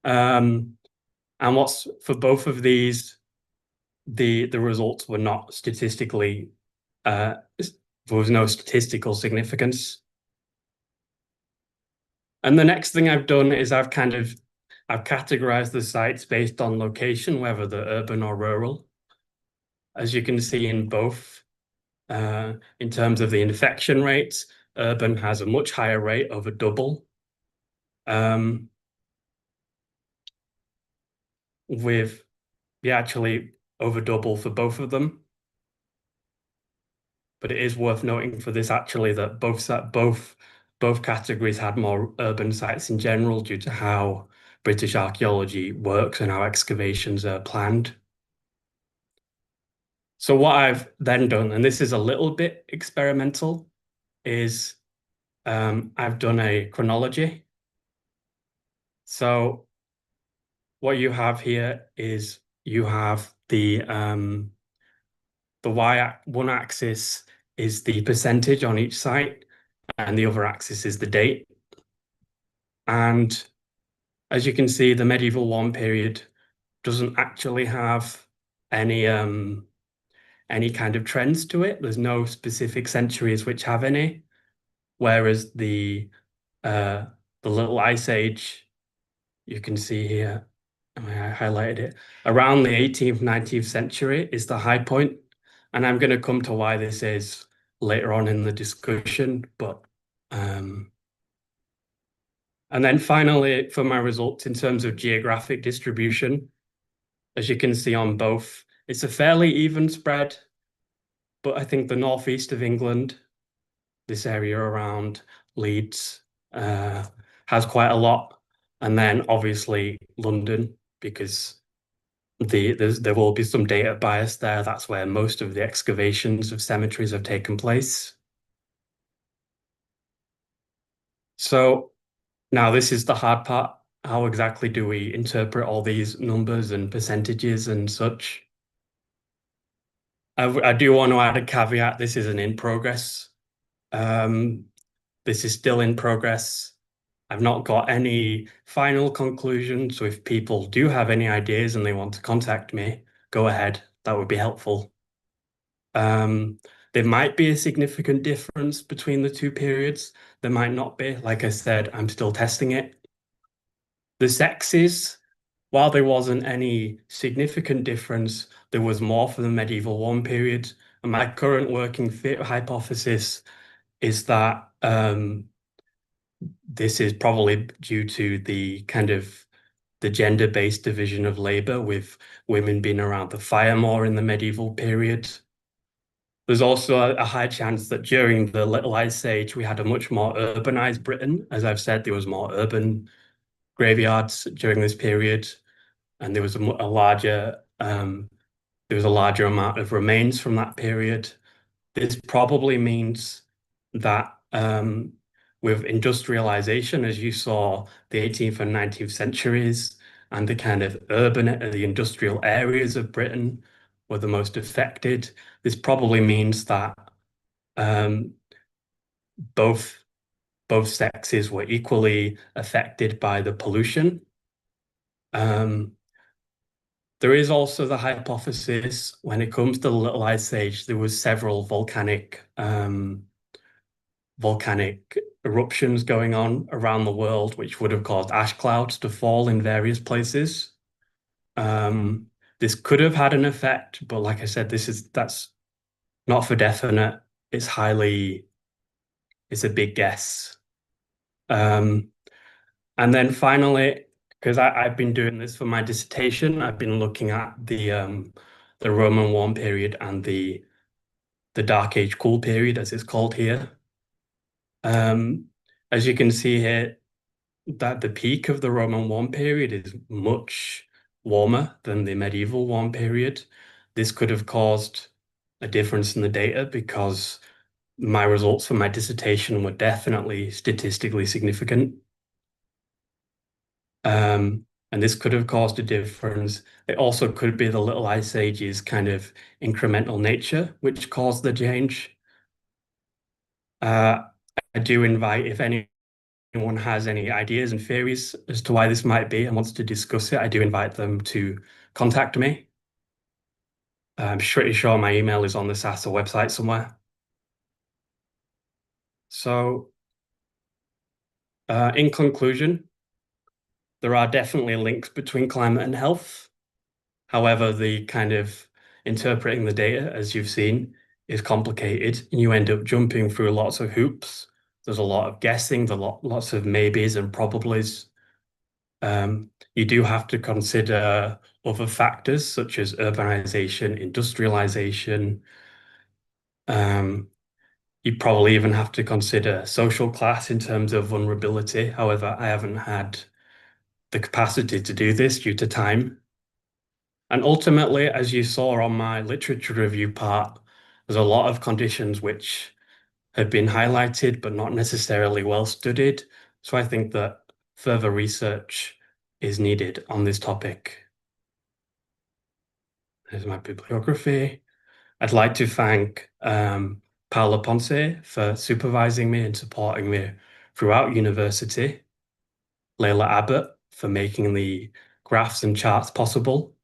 And what's for both of these, the results were not statistically, there was no statistical significance. And the next thing I've done is I've categorized the sites based on location, whether they're urban or rural. As you can see in both, in terms of the infection rates, urban has a much higher rate, over double. with actually over double for both of them. But it is worth noting for this actually that both categories had more urban sites in general due to how British archaeology works and how excavations are planned. So what I've then done, and this is a little bit experimental, is I've done a chronology. So what you have here is you have the one axis is the percentage on each site, and the other axis is the date. And as you can see, the medieval one period doesn't actually have any kind of trends to it. There's no specific centuries which have any, whereas the Little Ice Age, you can see here, I highlighted it, around the 18th, 19th century is the high point. And I'm going to come to why this is later on in the discussion, but and then finally, for my results in terms of geographic distribution, as you can see on both, it's a fairly even spread, but I think the northeast of England, this area around Leeds, has quite a lot. And then obviously London, because there will be some data bias there. That's where most of the excavations of cemeteries have taken place. So now this is the hard part. How exactly do we interpret all these numbers and percentages and such? I do want to add a caveat. This isn't in progress. This is still in progress. I've not got any final conclusions. So if people do have any ideas and they want to contact me, go ahead. That would be helpful. There might be a significant difference between the two periods. There might not be. Like I said, I'm still testing it. The sexes, while there wasn't any significant difference, there was more for the medieval one period. And my current working hypothesis is that this is probably due to the kind of the gender-based division of labor, with women being around the fire more in the medieval period. There's also a high chance that during the Little Ice Age, we had a much more urbanized Britain. As I've said, there was more urban graveyards during this period, and there was a larger amount of remains from that period. This probably means that with industrialization, as you saw, the 18th and 19th centuries, and the kind of the industrial areas of Britain were the most affected. This probably means that both sexes were equally affected by the pollution. There is also the hypothesis when it comes to the Little Ice Age, there was several volcanic eruptions going on around the world, which would have caused ash clouds to fall in various places. This could have had an effect, but like I said, that's not for definite. It's a big guess. And then finally, because I've been doing this for my dissertation, I've been looking at the Roman warm period and the Dark Age cool period, as it's called here. As you can see here, that the peak of the Roman warm period is much warmer than the medieval warm period. This could have caused a difference in the data because my results for my dissertation were definitely statistically significant. And this could have caused a difference. It also could be the Little Ice Age's kind of incremental nature, which caused the change. I do invite, if anyone has any ideas and theories as to why this might be and wants to discuss it, I do invite them to contact me. I'm pretty sure my email is on the SASA website somewhere. So, in conclusion, there are definitely links between climate and health. However, the kind of interpreting the data, as you've seen, is complicated, and you end up jumping through lots of hoops. There's a lot of guessing, lots of maybes and probablys. You do have to consider other factors such as urbanization, industrialization. You probably even have to consider social class in terms of vulnerability. However, I haven't had the capacity to do this due to time. And ultimately, as you saw on my literature review part, there's a lot of conditions which have been highlighted but not necessarily well studied. So I think that further research is needed on this topic. There's my bibliography. I'd like to thank Paola Ponce for supervising me and supporting me throughout university, Layla Abbott for making the graphs and charts possible.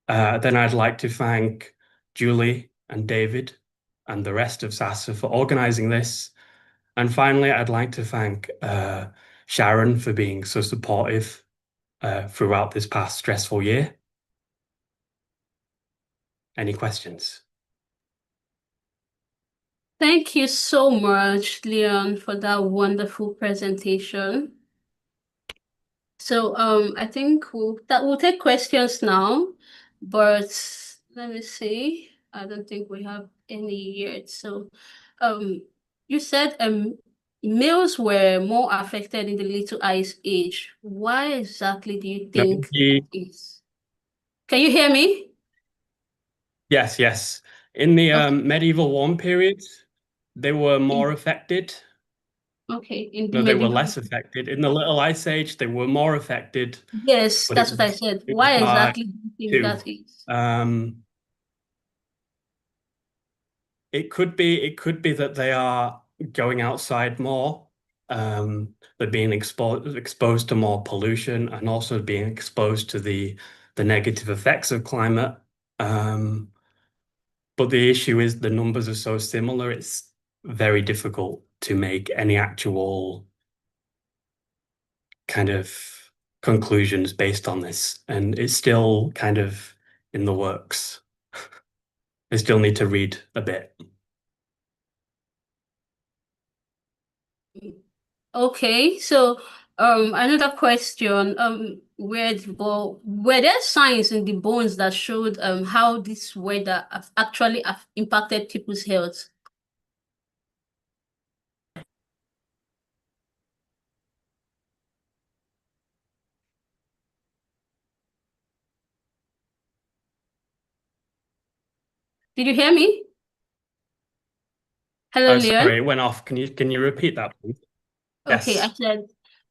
Then I'd like to thank Julie and David and the rest of SASA for organizing this. And finally, I'd like to thank Sharon for being so supportive throughout this past stressful year. Any questions? Thank you so much, Leon, for that wonderful presentation. So I think we'll take questions now, but let me see. I don't think we have any yet. So you said males were more affected in the Little Ice Age. Why exactly do you think that is? Can you hear me? Yes, yes. In the medieval warm period, they were more affected. Okay, in the No, they were medieval. less affected. In the Little Ice Age, they were more affected. Yes, but that's it what I was- said. it was Why by exactly do you two. think that is? It could be that they are going outside more. They're being exposed to more pollution and also being exposed to the negative effects of climate. But the issue is the numbers are so similar, it's very difficult to make any actual kind of conclusions based on this. And it's still kind of in the works. I still need to read a bit. Okay, so another question. Were there signs in the bones that showed how this weather actually impacted people's health? Did you hear me? Hello, Leon. Sorry, it went off. Can you repeat that, please? Okay, Yes. I said,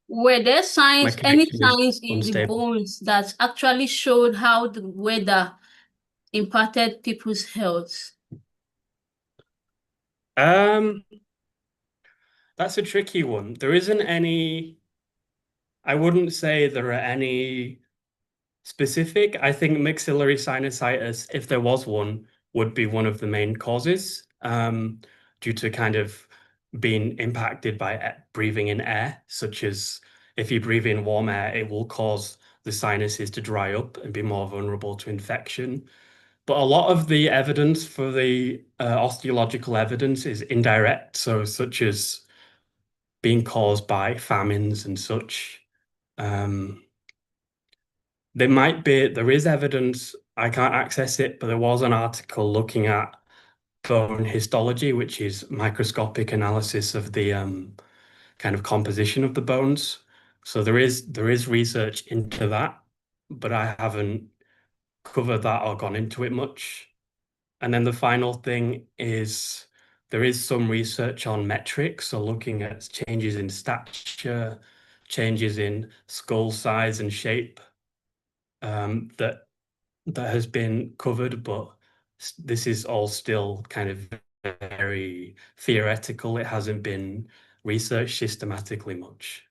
were there signs, any connection is signs in the unstable. bones that actually showed how the weather impacted people's health? That's a tricky one. There isn't any. I wouldn't say there are any specific. I think maxillary sinusitis, if there was one, would be one of the main causes, due to kind of being impacted by breathing in air, such as if you breathe in warm air, it will cause the sinuses to dry up and be more vulnerable to infection. But a lot of the evidence for the osteological evidence is indirect, so such as being caused by famines and such. There is evidence, I can't access it, but there was an article looking at bone histology, which is microscopic analysis of the kind of composition of the bones. So there is research into that, but I haven't covered that or gone into it much. And then the final thing is there is some research on metrics, so looking at changes in stature, changes in skull size and shape, that has been covered, but this is all still kind of very theoretical. It hasn't been researched systematically much.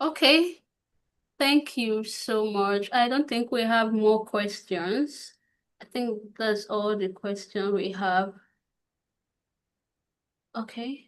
Okay, thank you so much. I don't think we have more questions. I think that's all the questions we have. Okay.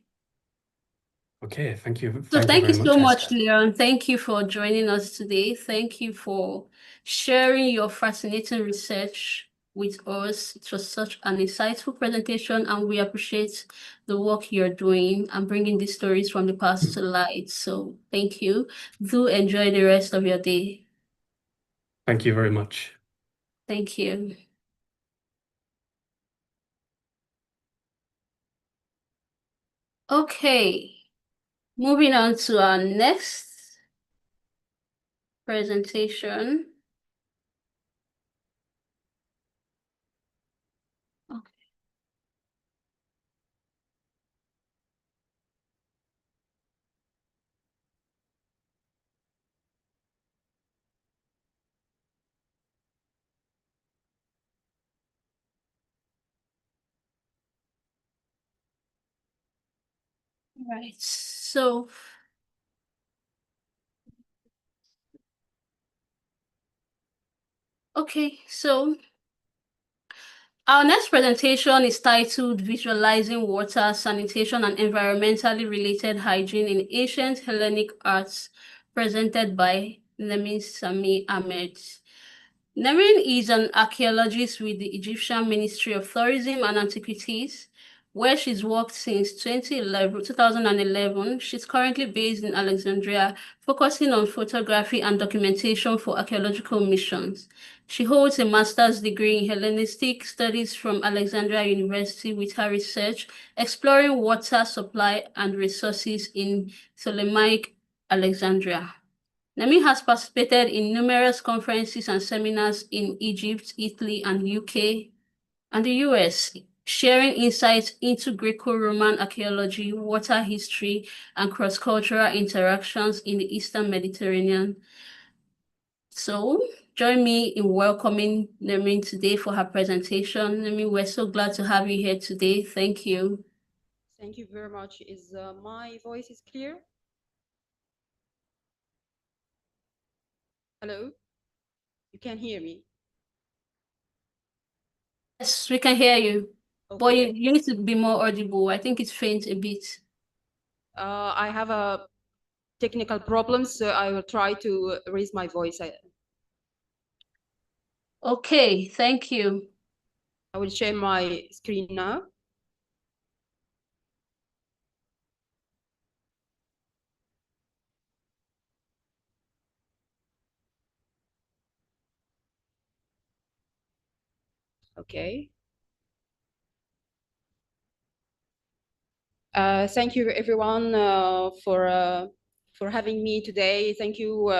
Okay, thank you. So thank you very so much, Esther. Leon. Thank you for joining us today. Thank you for sharing your fascinating research with us. It was such an insightful presentation, and we appreciate the work you're doing and bringing these stories from the past to light. So thank you. Do enjoy the rest of your day. Thank you very much. Thank you. Okay, moving on to our next presentation. Okay. Right, so our next presentation is titled Visualizing Water, Sanitation, and Environmentally Related Hygiene in Ancient Hellenic Arts, presented by Nemin Sami Ahmed. Nemin is an archaeologist with the Egyptian Ministry of Tourism and Antiquities, where she's worked since 2011. She's currently based in Alexandria, focusing on photography and documentation for archaeological missions. She holds a master's degree in Hellenistic Studies from Alexandria University with her research exploring water supply and resources in Ptolemaic Alexandria. Nemin has participated in numerous conferences and seminars in Egypt, Italy, and UK, and the US, sharing insights into Greco-Roman archaeology, water history, and cross-cultural interactions in the Eastern Mediterranean. So, join me in welcoming Nemin today for her presentation. Nemin, we're so glad to have you here today. Thank you. Thank you very much. Is my voice is clear? Hello? You can hear me? Yes, we can hear you. Okay. But you need to be more audible. I think it's faint a bit. I have a technical problem, so I will try to raise my voice. Okay, thank you. I will share my screen now. Okay. Thank you, everyone, for having me today. Thank you,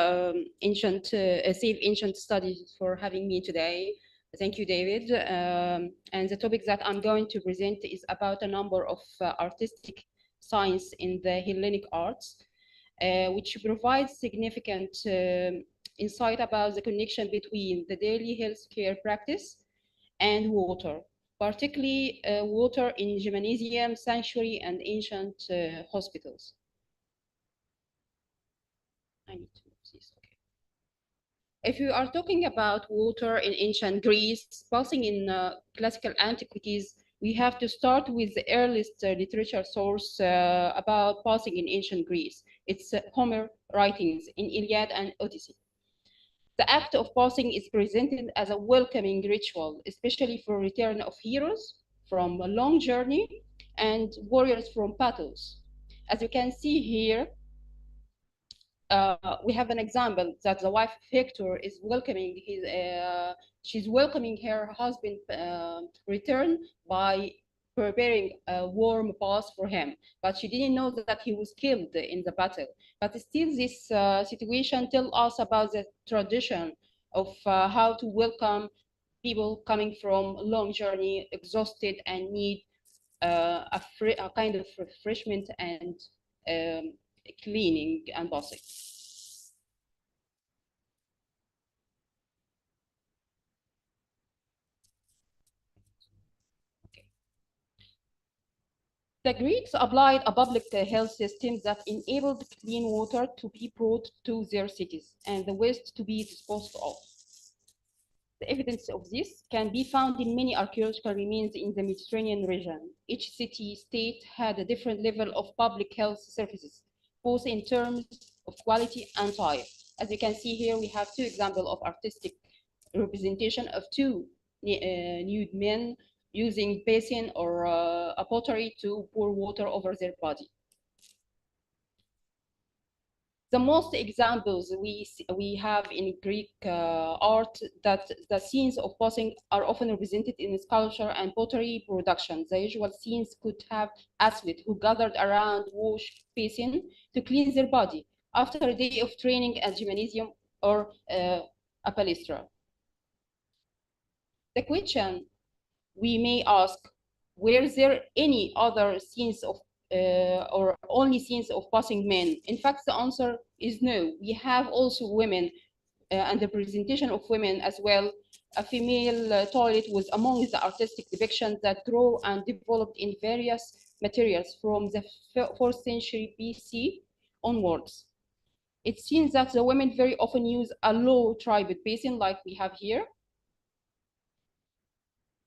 Save Ancient Studies, for having me today. Thank you, David. And the topic that I'm going to present is about a number of artistic science in the Hellenic arts, which provides significant insight about the connection between the daily healthcare practice and water, particularly water in gymnasium, sanctuary, and ancient hospitals. I need to move this, okay. If you are talking about water in ancient Greece, passing in classical antiquities, we have to start with the earliest literature source about passing in ancient Greece. It's Homer writings in Iliad and Odyssey. The act of passing is presented as a welcoming ritual, especially for return of heroes from a long journey and warriors from battles. As you can see here, we have an example that the wife of Hector is welcoming she's welcoming her husband return by preparing a warm bath for him, but she didn't know that he was killed in the battle. But still, this situation tells us about the tradition of how to welcome people coming from a long journey, exhausted, and need a kind of refreshment and cleaning and bathing. The Greeks applied a public health system that enabled clean water to be brought to their cities and the waste to be disposed of. The evidence of this can be found in many archaeological remains in the Mediterranean region. Each city-state had a different level of public health services, both in terms of quality and type. As you can see here, we have two examples of artistic representation of two nude men using basin or a pottery to pour water over their body. The most examples we have in Greek art that the scenes of posing are often represented in sculpture and pottery production. The usual scenes could have athletes who gathered around wash basin to clean their body after a day of training at gymnasium or a palestra. The question we may ask, were there any other scenes of or only scenes of passing men? In fact, the answer is no. We have also women and the presentation of women as well. A female toilet was among the artistic depictions that grew and developed in various materials from the 4th century BC onwards. It seems that the women very often use a low tribute basin like we have here,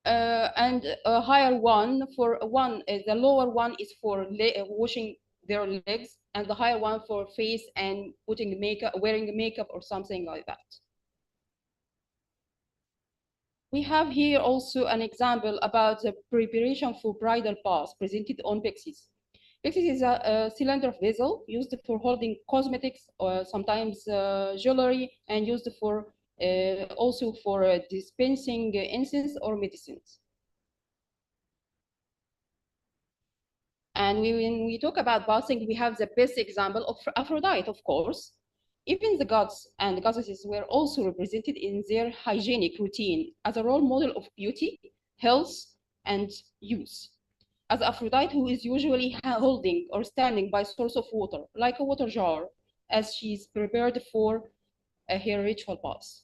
and a higher one for the lower one is for washing their legs, and the higher one for face and putting makeup, wearing makeup or something like that. We have here also an example about the preparation for bridal bath presented on pyxis. Pyxis is a cylinder vessel used for holding cosmetics or sometimes jewelry, and used for also for dispensing incense or medicines. And when we talk about bathing, we have the best example of Aphrodite, of course. Even the gods and goddesses were also represented in their hygienic routine as a role model of beauty, health, and youth. As Aphrodite, who is usually holding or standing by a source of water, like a water jar, as she's prepared for her ritual bath.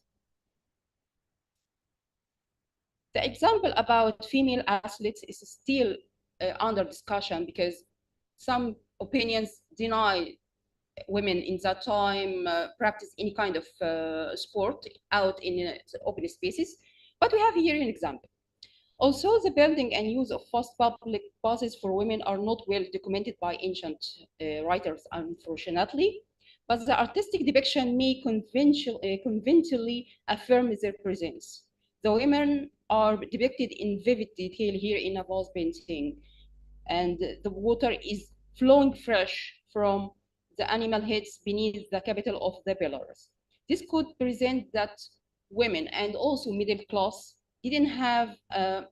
The example about female athletes is still under discussion because some opinions deny women in that time practice any kind of sport out in open spaces. But we have here an example. Also, the building and use of fast public baths for women are not well documented by ancient writers, unfortunately. But the artistic depiction may conventionally affirm their presence. The women are depicted in vivid detail here in a vase painting, and the water is flowing fresh from the animal heads beneath the capital of the pillars. This could present that women and also middle class didn't have a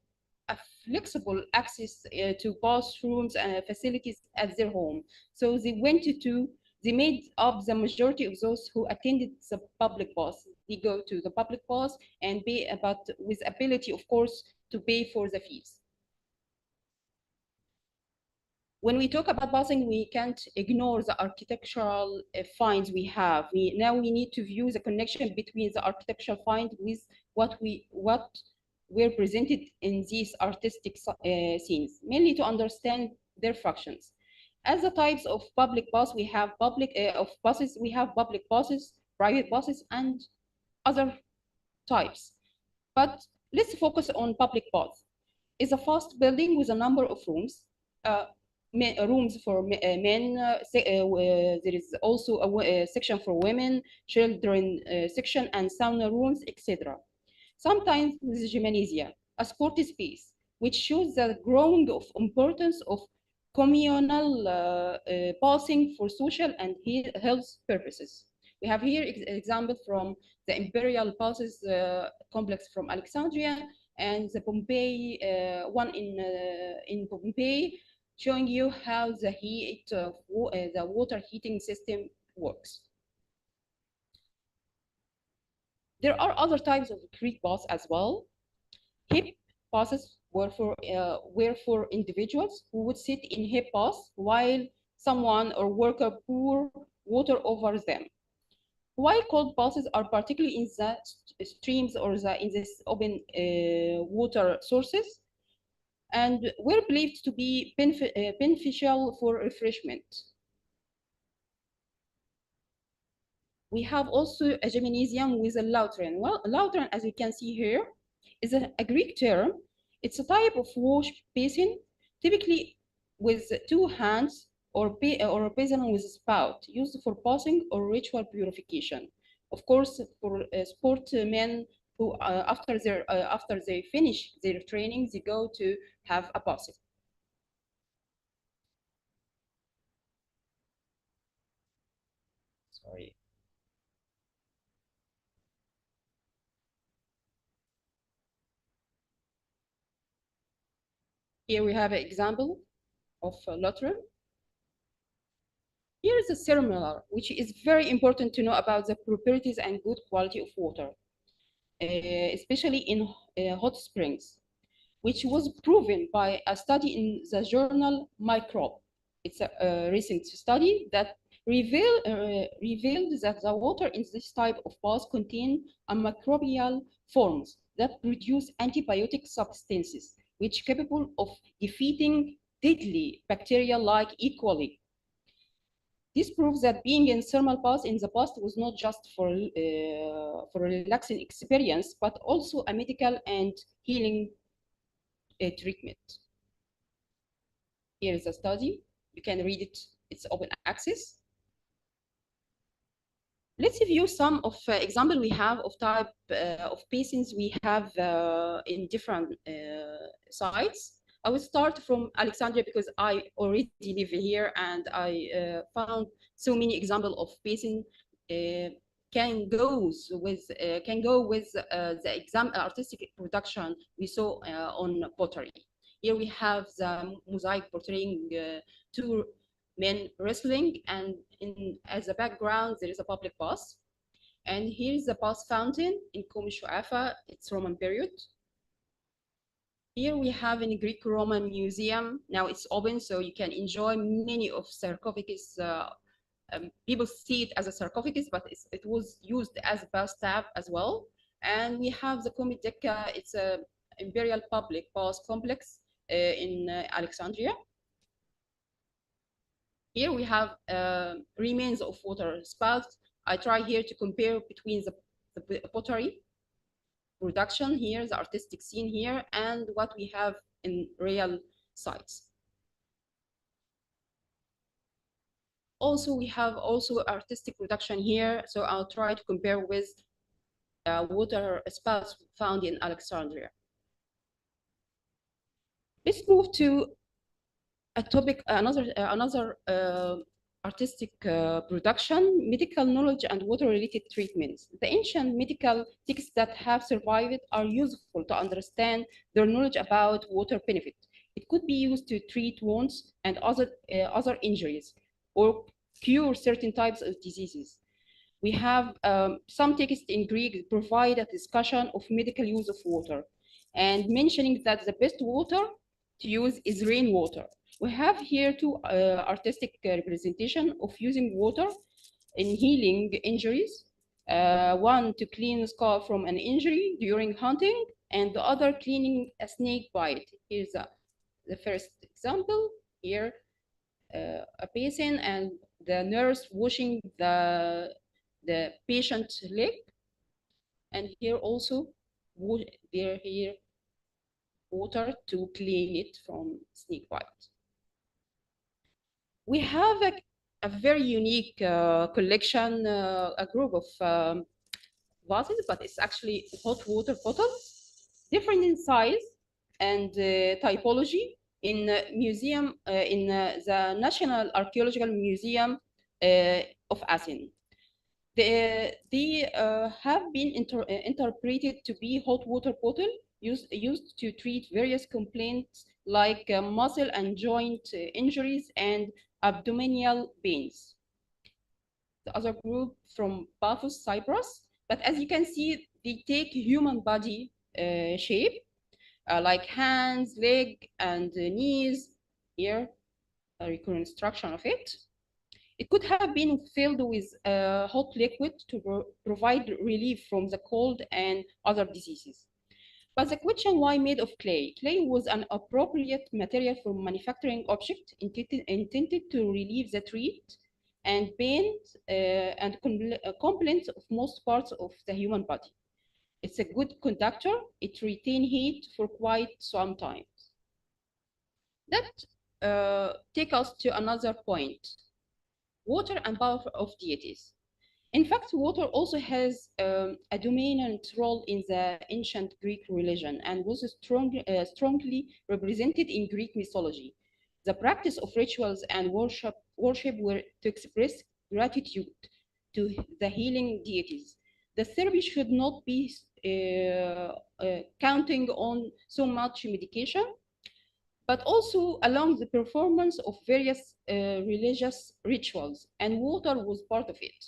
flexible access to bathrooms and facilities at their home. So they made up the majority of those who attended the public baths. They go to the public baths and pay, but with ability, of course, to pay for the fees. When we talk about bathing, we can't ignore the architectural finds we have. Now we need to view the connection between the architectural find with what were presented in these artistic scenes, mainly to understand their functions. As the types of public baths, we have public baths, private baths, and other types. But let's focus on public baths. It's a vast building with a number of rooms. Rooms for men, there is also a section for women, children section, and sauna rooms, etc. Sometimes with gymnasia, a sporty space, which shows the growing of importance of communal bathing for social and health purposes. We have here an example from the Imperial Baths complex from Alexandria and the Pompeii one in Pompeii, showing you how the the water heating system works. There are other types of Greek baths as well. Hip baths were for individuals who would sit in hip baths while someone or worker pour water over them. While cold baths are particularly in the streams or in this open water sources, and were believed to be beneficial for refreshment. We have also a gymnasium with a lautron. Well, a lautron, as you can see here, is a Greek term. It's a type of wash basin, typically with two hands or a basin with a spout, used for bathing or ritual purification. Of course, for sportsmen who after they finish their training, they go to have a bath. Sorry. Here we have an example of lateral. Here is a thermal, which is very important to know about the properties and good quality of water, especially in hot springs, which was proven by a study in the journal Microbe. It's a recent study that revealed that the water in this type of bath contain a microbial forms that produce antibiotic substances, which are capable of defeating deadly bacteria like E. coli. This proves that being in thermal bath in the past was not just for a relaxing experience, but also a medical and healing treatment. Here is a study. You can read it. It's open access. Let's review some of example we have of type of basins we have in different sites. I will start from Alexandria because I already live here and I found so many examples of basin can go with the artistic production we saw on pottery. Here we have the mosaic portraying two men wrestling, and as a background there is a public bath. And here's the bath fountain in Qom Shu'afa. It's Roman period. Here we have in Greek-Roman museum. Now it's open, so you can enjoy many of sarcophagus. People see it as a sarcophagus, but it was used as a bathtub as well. And we have the Qom Dekka. It's a imperial public bath complex in Alexandria. Here we have remains of water spouts. I try here to compare between the pottery production here, the artistic scene here, and what we have in real sites. Also, we have also artistic production here, so I'll try to compare with water spouts found in Alexandria. Let's move to a topic, another artistic production, medical knowledge and water-related treatments. The ancient medical texts that have survived are useful to understand their knowledge about water benefit. It could be used to treat wounds and other injuries or cure certain types of diseases. We have some texts in Greek provide a discussion of medical use of water and mentioning that the best water to use is rainwater. We have here two artistic representation of using water in healing injuries. One to clean a scar from an injury during hunting, and the other cleaning a snake bite. Here's the first example. Here, a patient and the nurse washing the patient's leg, and here also here water to clean it from snake bite. We have a very unique collection, a group of vases, but it's actually hot water bottles, different in size and typology. In museum, in the National Archaeological Museum of Athens. They have been interpreted to be hot water bottle used to treat various complaints like muscle and joint injuries and abdominal pains. The other group from Paphos, Cyprus, but as you can see, they take human body shape, like hands, leg, and knees. Here, a reconstruction of it. It could have been filled with hot liquid to provide relief from the cold and other diseases. But the question, why made of clay? Clay was an appropriate material for manufacturing object intended to relieve the treat and pain and complaints of most parts of the human body. It's a good conductor. It retains heat for quite some time. That takes us to another point. Water and power of deities. In fact, water also has a dominant role in the ancient Greek religion and was strongly represented in Greek mythology. The practice of rituals and worship were to express gratitude to the healing deities. The therapy should not be counting on so much medication, but also along the performance of various religious rituals, and water was part of it.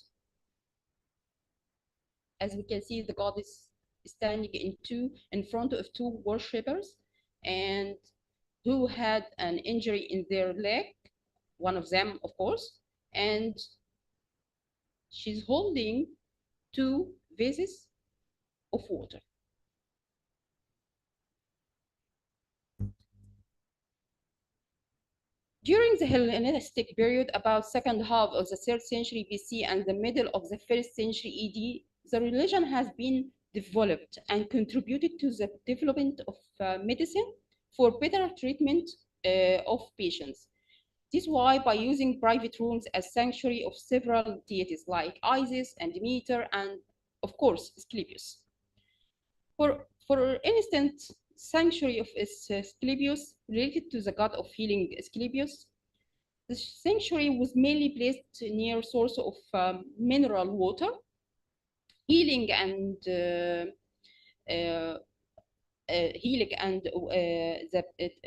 As we can see, the goddess is standing in front of two worshippers, and who had an injury in their leg, one of them, of course, and she's holding two vases of water. During the Hellenistic period, about second half of the 3rd century BC and the middle of the 1st century ED, the religion has been developed and contributed to the development of medicine for better treatment of patients. This is why, by using private rooms as sanctuary of several deities like Isis and Demeter and, of course, Asclepius. For instance, sanctuary of Asclepius related to the god of healing Asclepius. The sanctuary was mainly placed near source of mineral water, healing and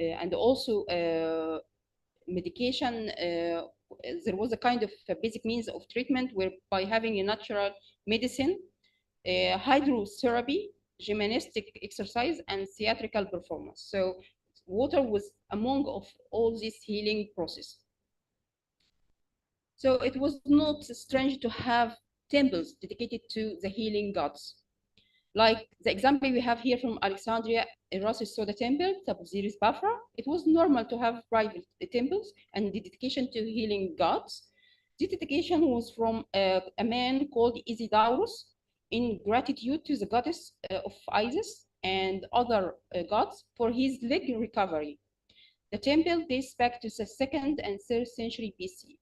and also medication. There was a kind of a basic means of treatment where by having a natural medicine, hydrotherapy, gymnastic exercise, and theatrical performance. So water was among of all this healing process. So it was not strange to have temples dedicated to the healing gods. Like the example we have here from Alexandria, Erosis Soda Temple, Tabziris Bafra, it was normal to have private temples and dedication to healing gods. This dedication was from a man called Isidorus in gratitude to the goddess of Isis and other gods for his leg recovery. The temple dates back to the 2nd and 3rd century BC.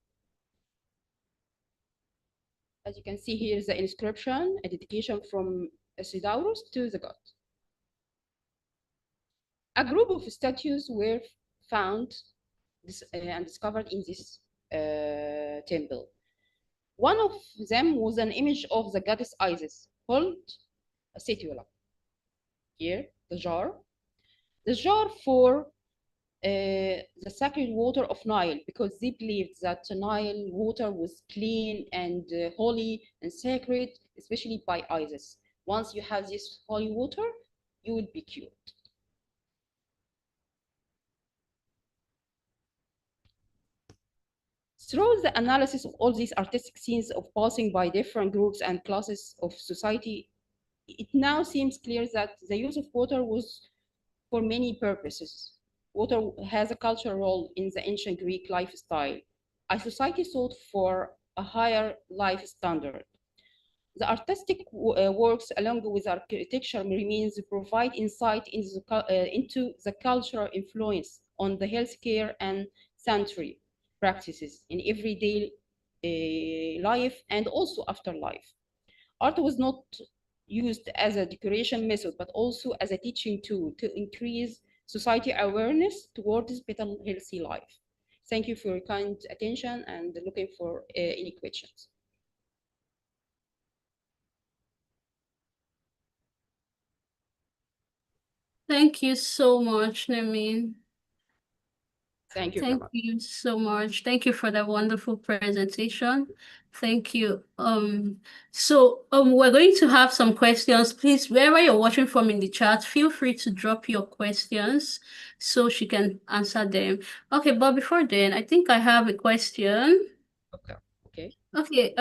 As you can see here is the inscription, a dedication from Isidorus to the god. A group of statues were found and discovered in this temple. One of them was an image of the goddess Isis, called a setula. Here, the jar. The jar for the sacred water of Nile, because they believed that Nile water was clean and holy and sacred, especially by Isis. Once you have this holy water, you will be cured. Through the analysis of all these artistic scenes of passing by different groups and classes of society, it now seems clear that the use of water was for many purposes. Water has a cultural role in the ancient Greek lifestyle. A society sought for a higher life standard. The artistic works, along with architecture, remains to provide insight into the cultural influence on the healthcare and sanitary practices in everyday life and also afterlife. Art was not used as a decoration method, but also as a teaching tool to increase society awareness towards better healthy life. Thank you for your kind attention and looking for any questions. Thank you so much, Nermin. Thank you. Thank you so much. Thank you for that wonderful presentation. Thank you. We're going to have some questions. Please, wherever you're watching from in the chat, feel free to drop your questions so she can answer them. Okay, but before then, I think I have a question. Okay. Okay.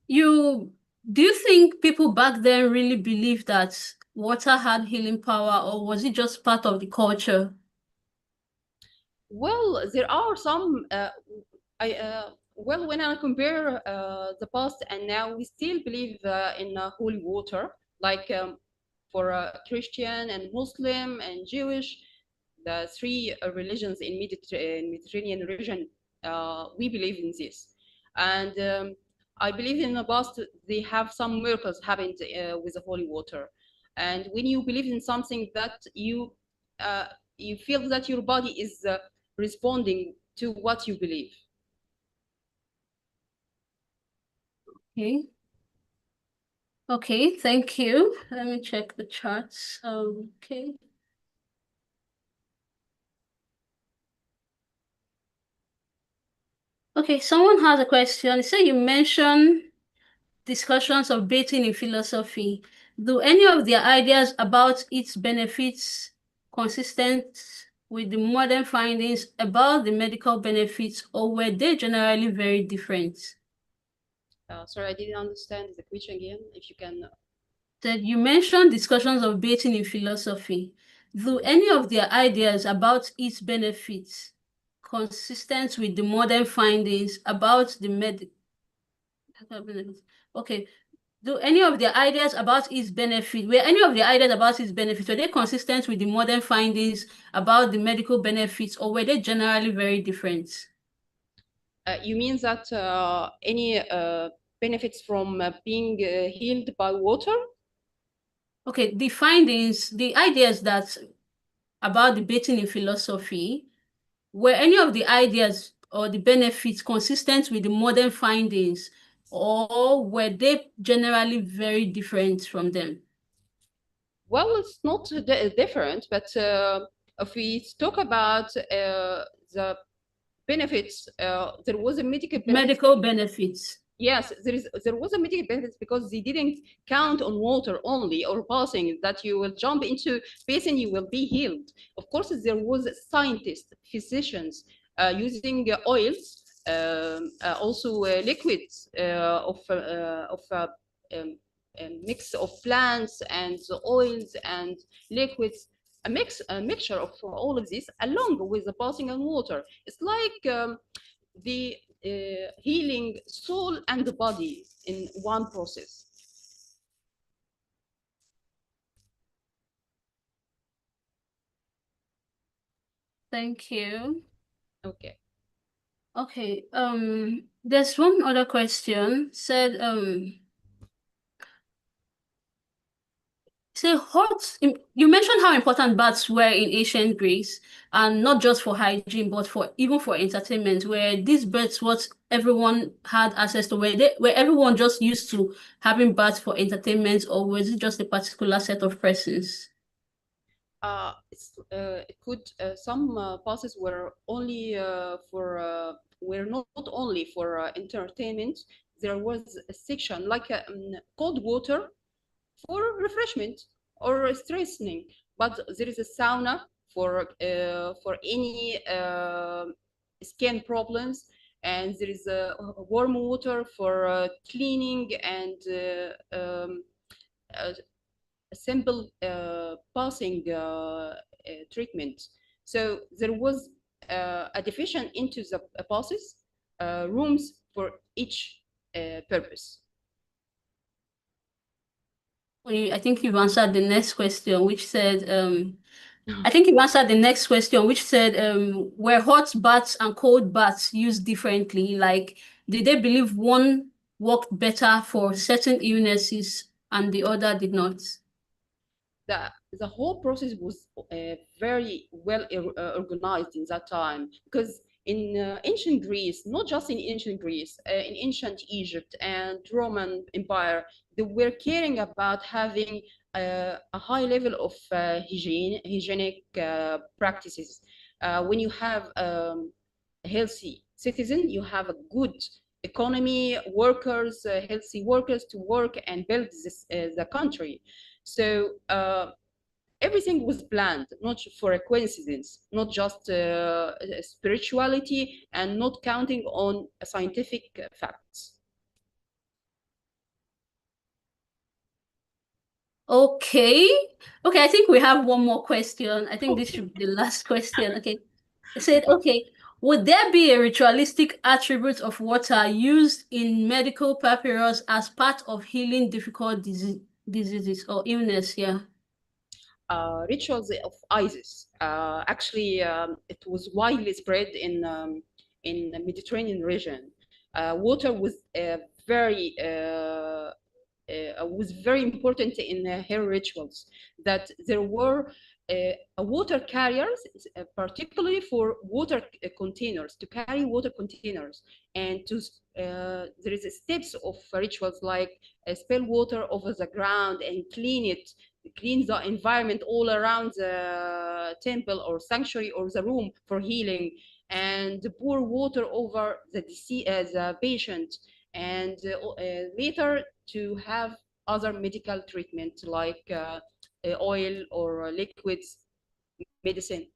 Do you think people back then really believed that water had healing power, or was it just part of the culture? Well, there are some. Well, when I compare the past and now, we still believe in holy water, like for Christian and Muslim and Jewish, the three religions in Mediterranean region, we believe in this. And I believe in the past they have some miracles happened with the holy water, and when you believe in something that you feel that your body is responding to what you believe. Okay. Okay, thank you. Let me check the charts. Okay. Okay, someone has a question. So you mentioned discussions of bathing in philosophy. Do any of their ideas about its benefits consistent with the modern findings about the medical benefits, or were they generally very different? Sorry, I didn't understand the question again. If you can. That you mentioned discussions of bathing in philosophy. Do any of their ideas about its benefits consistent with the modern findings about the medical? Okay. Do any of the ideas about its benefit, were any of the ideas about its benefits, were they consistent with the modern findings about the medical benefits, or were they generally very different? You mean that any benefits from being healed by water? Okay, the findings, the ideas that about the bathing in philosophy, were any of the ideas or the benefits consistent with the modern findings, or were they generally very different from them? Well, it's not different, but if we talk about the benefits, there was a medical benefits. Yes, there was a medical benefits because they didn't count on water only or passing that you will jump into basin, you will be healed. Of course, there was scientists, physicians using oils, also liquids of a mix of plants and oils and liquids, a mixture of all of this along with the passing on water. It's like the healing soul and the body in one process. Thank you. Okay. Okay. There's one other question. Said say hot. You mentioned how important baths were in ancient Greece, and not just for hygiene, but for even for entertainment, where these baths what everyone had access to, where everyone just used to having baths for entertainment, or was it just a particular set of persons? It could some passes were only were not only for entertainment. There was a section like cold water for refreshment or strengthening, but there is a sauna for any skin problems, and there is a warm water for cleaning and a simple passing treatment. So there was a division into the passes, rooms for each purpose. I think you've answered the next question, which said, I think you answered the next question, which said, were hot baths and cold baths used differently? Like, did they believe one worked better for certain illnesses and the other did not? The whole process was very well organized in that time, because in ancient Greece, not just in ancient Greece, in ancient Egypt and Roman Empire, they were caring about having a high level of hygienic practices. When you have a healthy citizen, you have a good economy, workers, healthy workers to work and build this, the country. So everything was planned, not for a coincidence, not just spirituality, and not counting on scientific facts. Okay. Okay, I think we have one more question. I think this should be the last question. Okay. It said, okay, would there be a ritualistic attribute of water used in medical papyrus as part of healing difficult diseases or illness? Yeah. Rituals of Isis. Actually, it was widely spread in the Mediterranean region. water was very important in her rituals. That there were water carriers, particularly for water containers, to carry water containers, and to there is steps of rituals like spill water over the ground and clean the environment all around the temple or sanctuary or the room for healing, and pour water over the patient, and later to have other medical treatment like oil or liquids, medicine.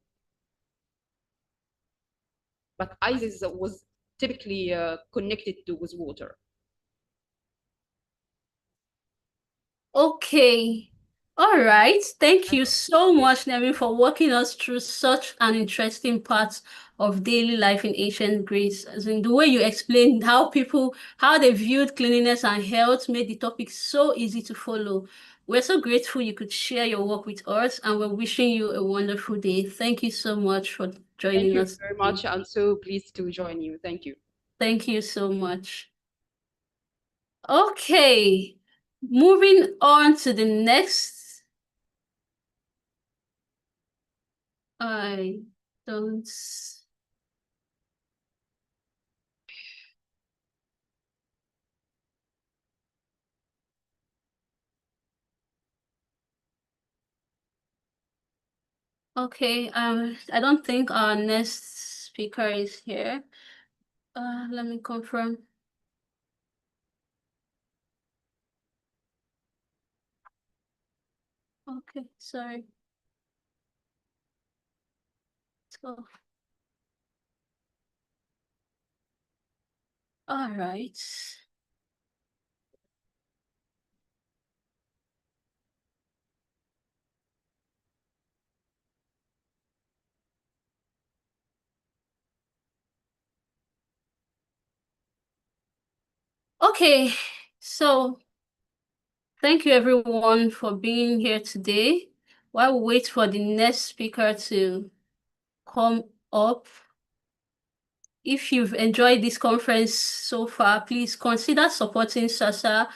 But Isis was typically connected with water. Okay. All right. Thank you so much, Nevin, for walking us through such an interesting part of daily life in ancient Greece. As in the way you explained how they viewed cleanliness and health made the topic so easy to follow. We're so grateful you could share your work with us, and we're wishing you a wonderful day. Thank you so much for joining us. Thank you very much. I'm so pleased to join you. Thank you. Thank you so much. Okay. Moving on to the next. I don't. Okay, I don't think our next speaker is here. Let me confirm. Okay, sorry. Let's go. All right. Okay, so thank you everyone for being here today. While we wait for the next speaker to come up, if you've enjoyed this conference so far, please consider supporting SASA.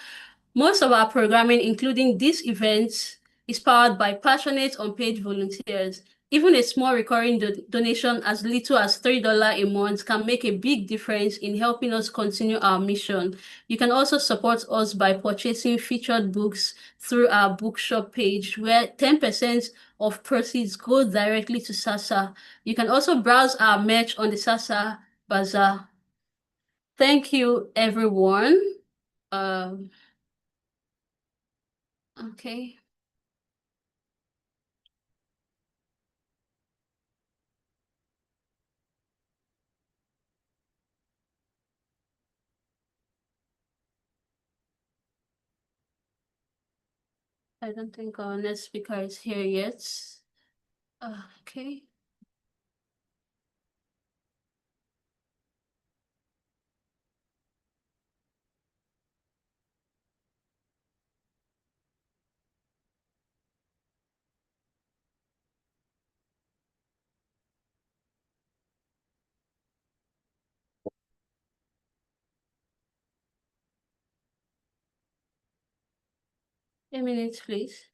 Most of our programming, including this event, is powered by passionate unpaid volunteers. Even a small recurring donation as little as $3 a month can make a big difference in helping us continue our mission. You can also support us by purchasing featured books through our bookshop page, where 10% of proceeds go directly to SASA. You can also browse our merch on the SASA Bazaar. Thank you, everyone. Okay. I don't think our next speaker is here yet. Okay. A minute, please.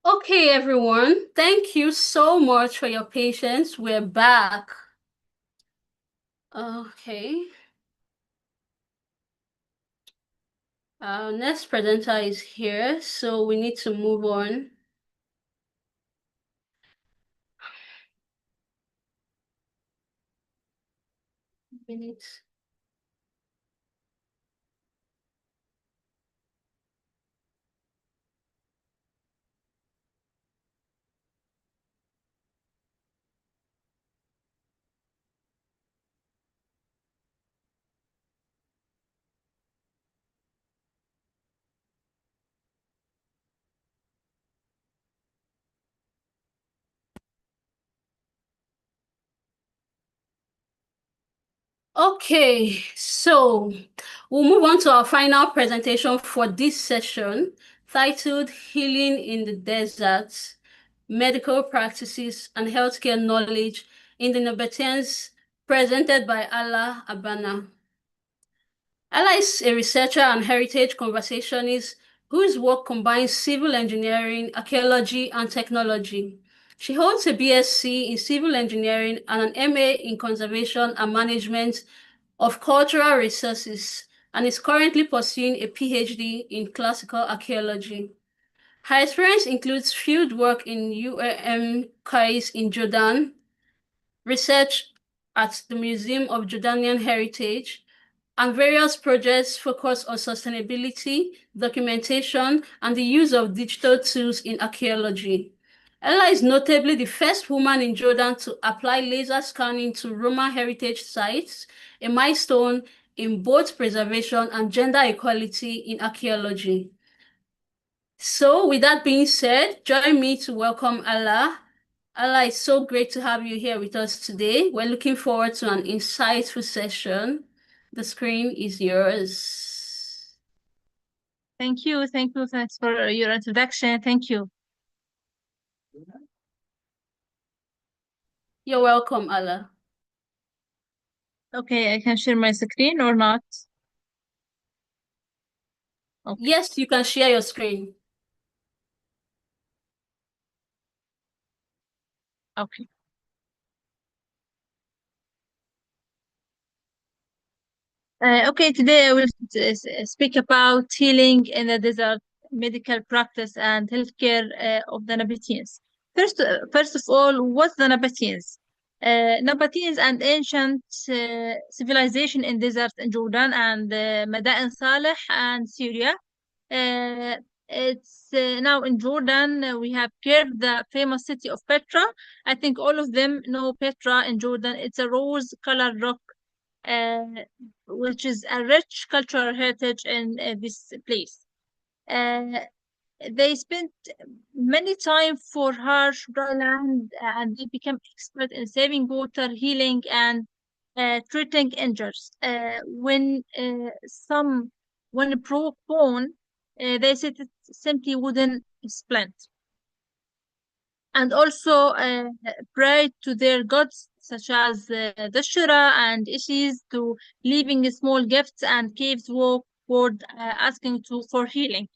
Okay, everyone, thank you so much for your patience. We're back. Okay. Our next presenter is here, so we need to move on. Minutes. Okay, so we'll move on to our final presentation for this session, titled Healing in the Desert, Medical Practices and Healthcare Knowledge in the Nabateans, presented by Ala Abana. Ala is a researcher and heritage conversationist whose work combines civil engineering, archaeology, and technology. She holds a BSc in civil engineering and an MA in conservation and management of cultural resources and is currently pursuing a PhD in classical archaeology. Her experience includes field work in Qais in Jordan, research at the Museum of Jordanian Heritage, and various projects focused on sustainability, documentation, and the use of digital tools in archaeology. Ella is notably the first woman in Jordan to apply laser scanning to Roman heritage sites, a milestone in both preservation and gender equality in archaeology. So with that being said, join me to welcome Ella. Ella, it's so great to have you here with us today. We're looking forward to an insightful session. The screen is yours. Thank you. Thanks for your introduction. Thank you. You're welcome, Ella. Okay, I can share my screen or not? Okay. Yes, you can share your screen. Okay. Okay, today I will speak about healing in the desert, medical practice, and healthcare of the Nabateans. First of all, what's the Nabateans? Nabateans and ancient civilization in desert in Jordan and Madain Saleh and Syria. It's now in Jordan. We have carved the famous city of Petra. I think all of them know Petra in Jordan. It's a rose-colored rock, which is a rich cultural heritage in this place. They spent many time for harsh dry land, and they became expert in saving water, healing, and treating injuries. When a broke bone, they said it simply wouldn't splint. And also pray to their gods, such as the Shura and Isis, to leaving small gifts and caves walkward, asking for healing.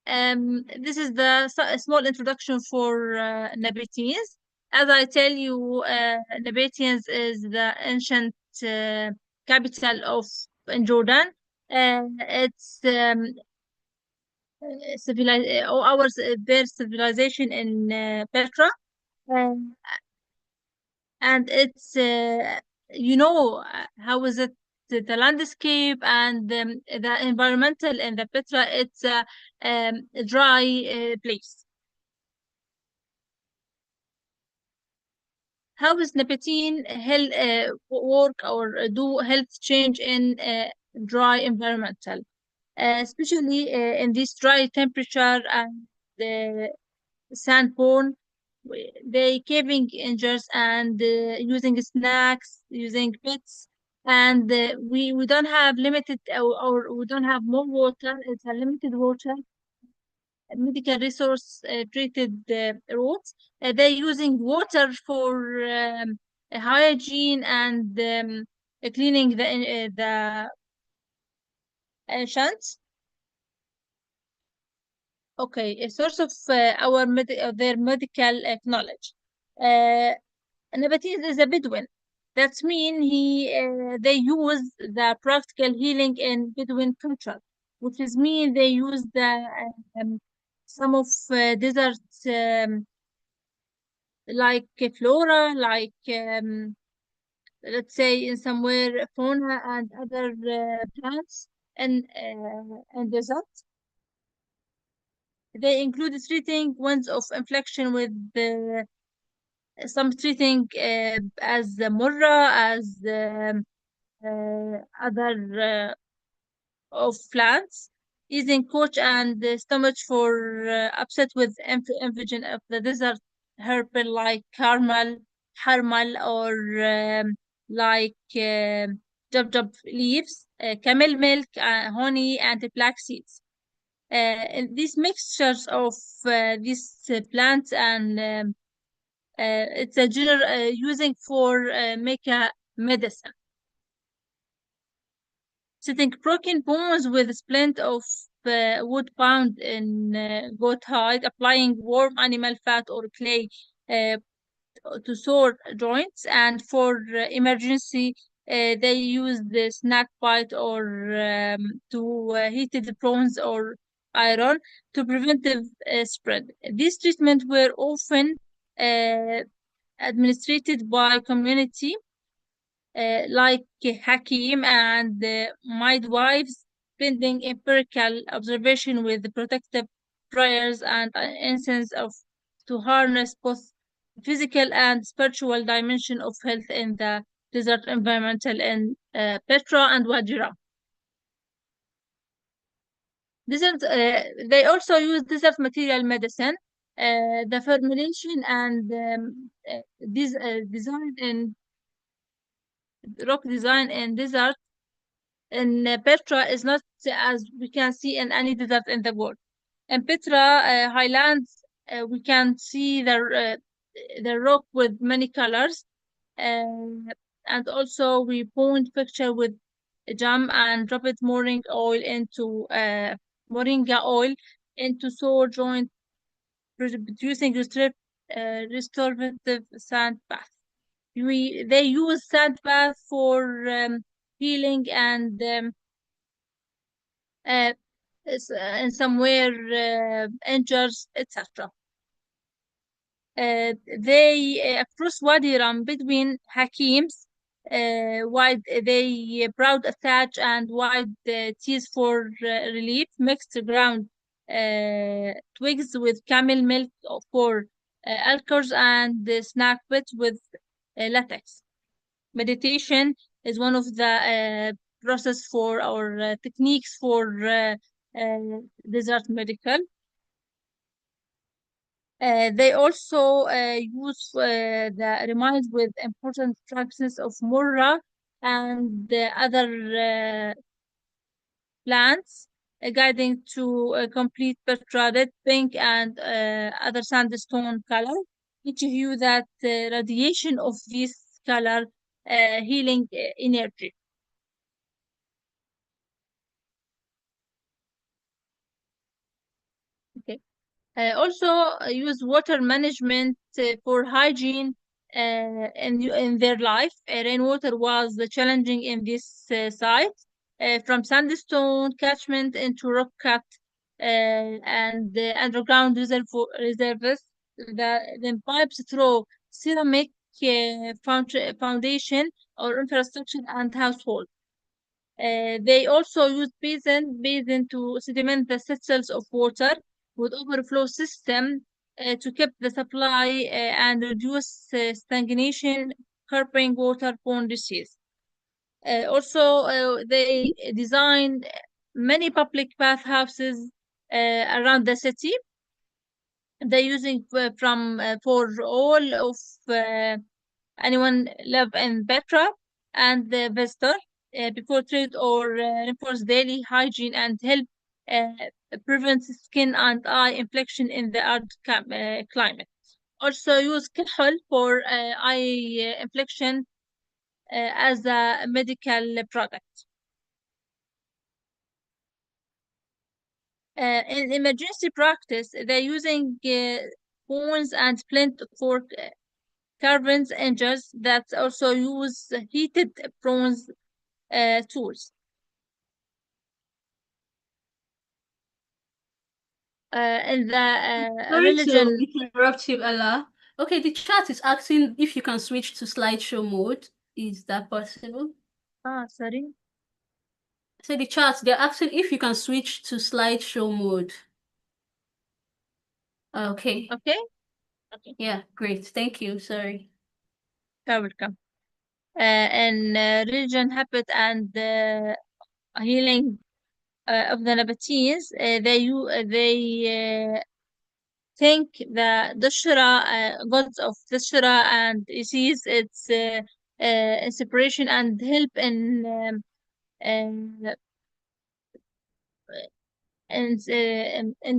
This is the small introduction for Nabateans. As I tell you, Nabateans is the ancient capital of in Jordan. It's their civilization in Petra, and it's how is it, the landscape and the environmental in the Petra. It's a dry place. How is Nabatean work or do health change in dry environmental, especially in this dry temperature and the sandborne? They caving injuries and using snacks, using pets, and we don't have limited or we don't have more water. It's a limited water. Medical resource treated roads. They're using water for hygiene and cleaning the ancients. Okay, a source of their medical knowledge. Nabatees is a Bedouin. That means they use the practical healing in Bedouin culture, which is mean they use some of deserts like flora, like let's say in somewhere fauna and other plants and desert. They include treating wounds of infection with some treating as the murra, as other of plants, using coach and stomach for upset with invasion of the desert herb like harmal, or like jab leaves, camel milk, honey, and black seeds. And these mixtures of these plants and it's a general using for make a medicine. Setting broken bones with a splint of wood found in goat hide, applying warm animal fat or clay to sore joints, and for emergency, they use the snack bite or to heated bronze or iron to preventive spread. These treatments were often administered by community like Hakim and midwives, pending empirical observation with protective prayers and incense of to harness both physical and spiritual dimension of health in the desert environmental in Petra and Wajira. Desert, they also use desert material medicine. The formulation and design in rock design in desert in Petra is not as we can see in any desert in the world. In Petra highlands, we can see the rock with many colors, and also we point picture with jam and drop it moringa oil into sore joint, producing restorative sand bath. They use sand bath for healing and in somewhere injures, etc. They across Wadi Ram between Hakims, wide they broad attach and wide teeth for relief, mixed ground twigs with camel milk for alcohols, and snack bits with latex. Meditation is one of the process for our techniques for desert medical. They also use the reminds with important practices of murra and other plants, guiding to complete Petra red, pink, and other sandstone color, which hue that radiation of this color healing energy. Okay. Also use water management for hygiene in their life. Rainwater was challenging in this site, from sandstone catchment into rock cut and underground reservoirs. The pipes through ceramic foundation or infrastructure and household. They also use basin to sediment the cells of water with overflow system to keep the supply and reduce stagnation, curbing waterborne disease. Also, they designed many public bathhouses around the city. They're using from for all of anyone live in Petra and the visitor before trade or enforce daily hygiene and help prevent skin and eye infection in the arid climate. Also use kahol for eye infection as a medical product. In emergency practice, they're using bones and flint for carving edges that also use heated bronze tools. And the Sorry religion. to interrupt you, Ella. Okay, the chat is asking if you can switch to slideshow mode. Is that possible? Sorry. So the chat, they're asking if you can switch to slideshow mode. Okay. Okay. Okay. Yeah, great. Thank you. Sorry. You're welcome. And religion, habit, and healing of the Nabateans, they think the Dashra, gods of Dashra and Isis, its inspiration and help in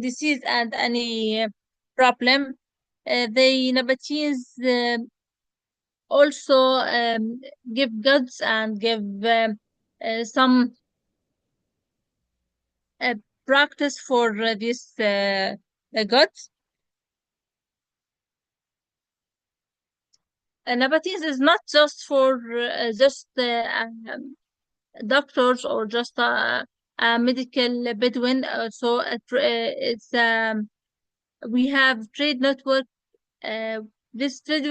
disease and any problem. The Nabateans also give gods and give some practice for these gods. Nabateans is not just for doctors or just a medical Bedouin. So it's we have trade network. This trade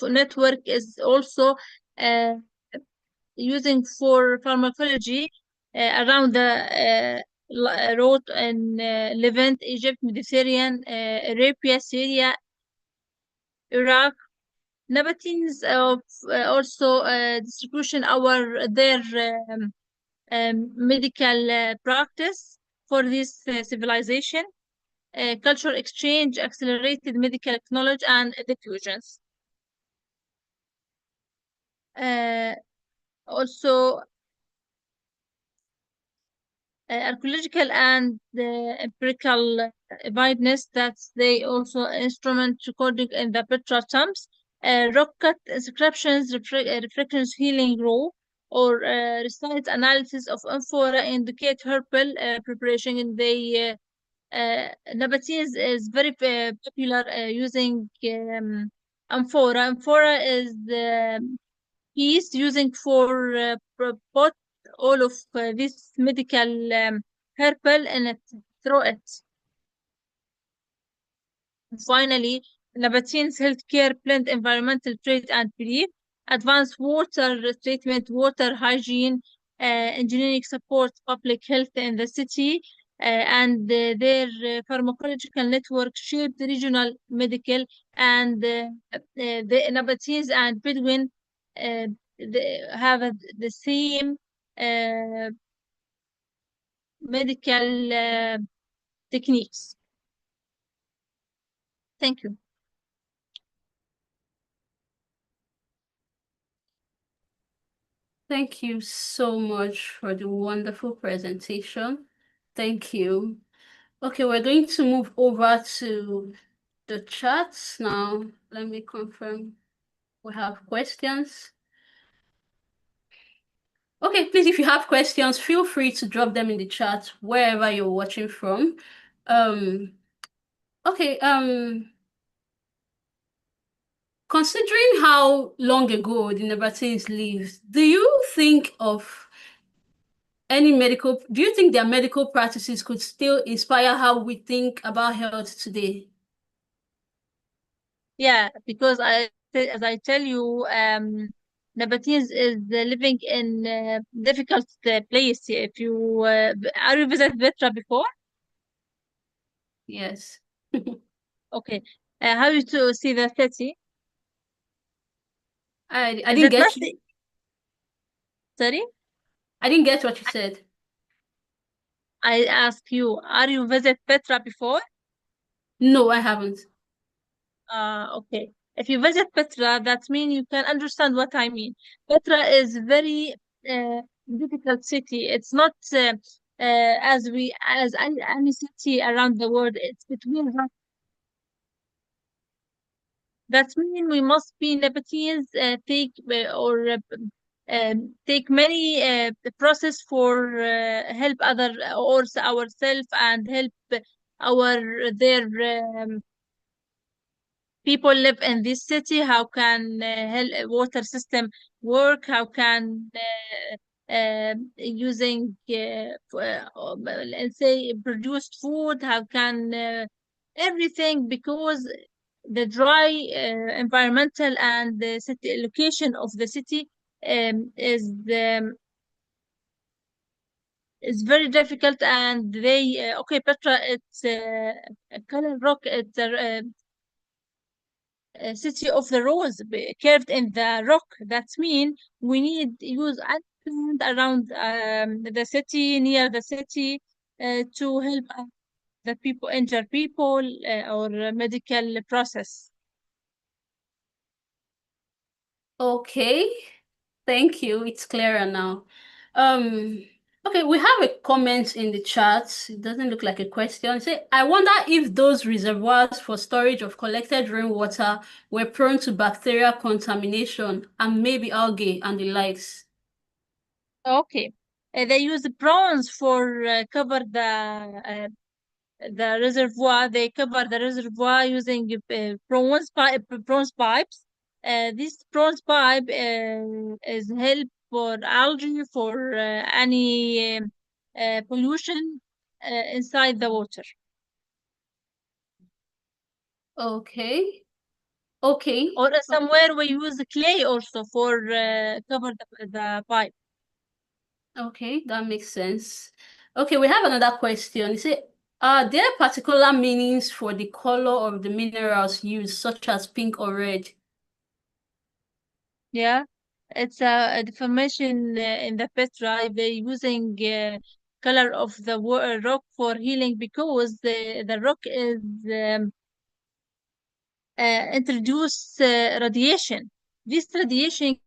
network is also using for pharmacology around the road in Levant, Egypt, Mediterranean, Arabia, Syria, Iraq. Nabateans of also distribution their medical practice for this civilization, cultural exchange, accelerated medical knowledge, and diffusions. Also, archaeological and empirical evidence that they also instrument recording in the Petra tombs, rock cut inscriptions, reflections, healing raw, or recite analysis of amphora indicate herbal preparation in the Nabateans is very popular using amphora. Amphora is piece using for pot all of this medical herbal in it through it. Finally, Nabateans healthcare blend environmental trade and belief, advanced water treatment, water hygiene, engineering support, public health in the city, and their pharmacological network shaped regional medical, and the Nabateans and Bedouin they have the same medical techniques. Thank you. Thank you so much for the wonderful presentation. Thank you. Okay, we're going to move over to the chats now. Let me confirm we have questions. Okay, please, if you have questions, feel free to drop them in the chat wherever you're watching from. Okay, considering how long ago the Nabateans lived, do you think their medical practices could still inspire how we think about health today? Yeah, because as I tell you, Nabateans is living in a difficult place. If you are you visited Petra before? Yes. Okay. How you to see the city? I Is didn't it get not you. Sorry? I didn't get what you said. I ask you, are you visit Petra before? No, I haven't. Okay. If you visit Petra, that means you can understand what I mean. Petra is very difficult city. It's not as any city around the world. It's between that. That means we must be Nabateans take or take many process for help other or ourselves and help their people live in this city. How can water system work? How can using let's say produced food? How can everything, because the dry environmental and the city location of the city is very difficult. And they okay, Petra, it's a color rock. It's a city of the rose carved in the rock. That means we need use plant around the city, near the city, to help the people, injured people, or medical process. Okay, thank you. It's clearer now. Okay, we have a comment in the chat. It doesn't look like a question. Say, I wonder if those reservoirs for storage of collected rainwater were prone to bacterial contamination and maybe algae and the likes. Okay, they use prawns for cover the reservoir. They cover the reservoir using prawns pipes. This prawns pipe is help for algae, for any pollution inside the water. Okay. Okay. Or somewhere we use clay also for cover the pipe. Okay, that makes sense. Okay, we have another question. You say, are there particular meanings for the color of the minerals used, such as pink or red? Yeah, it's a deformation in the Petra. They're using color of the rock for healing, because the rock is introduce radiation. This radiation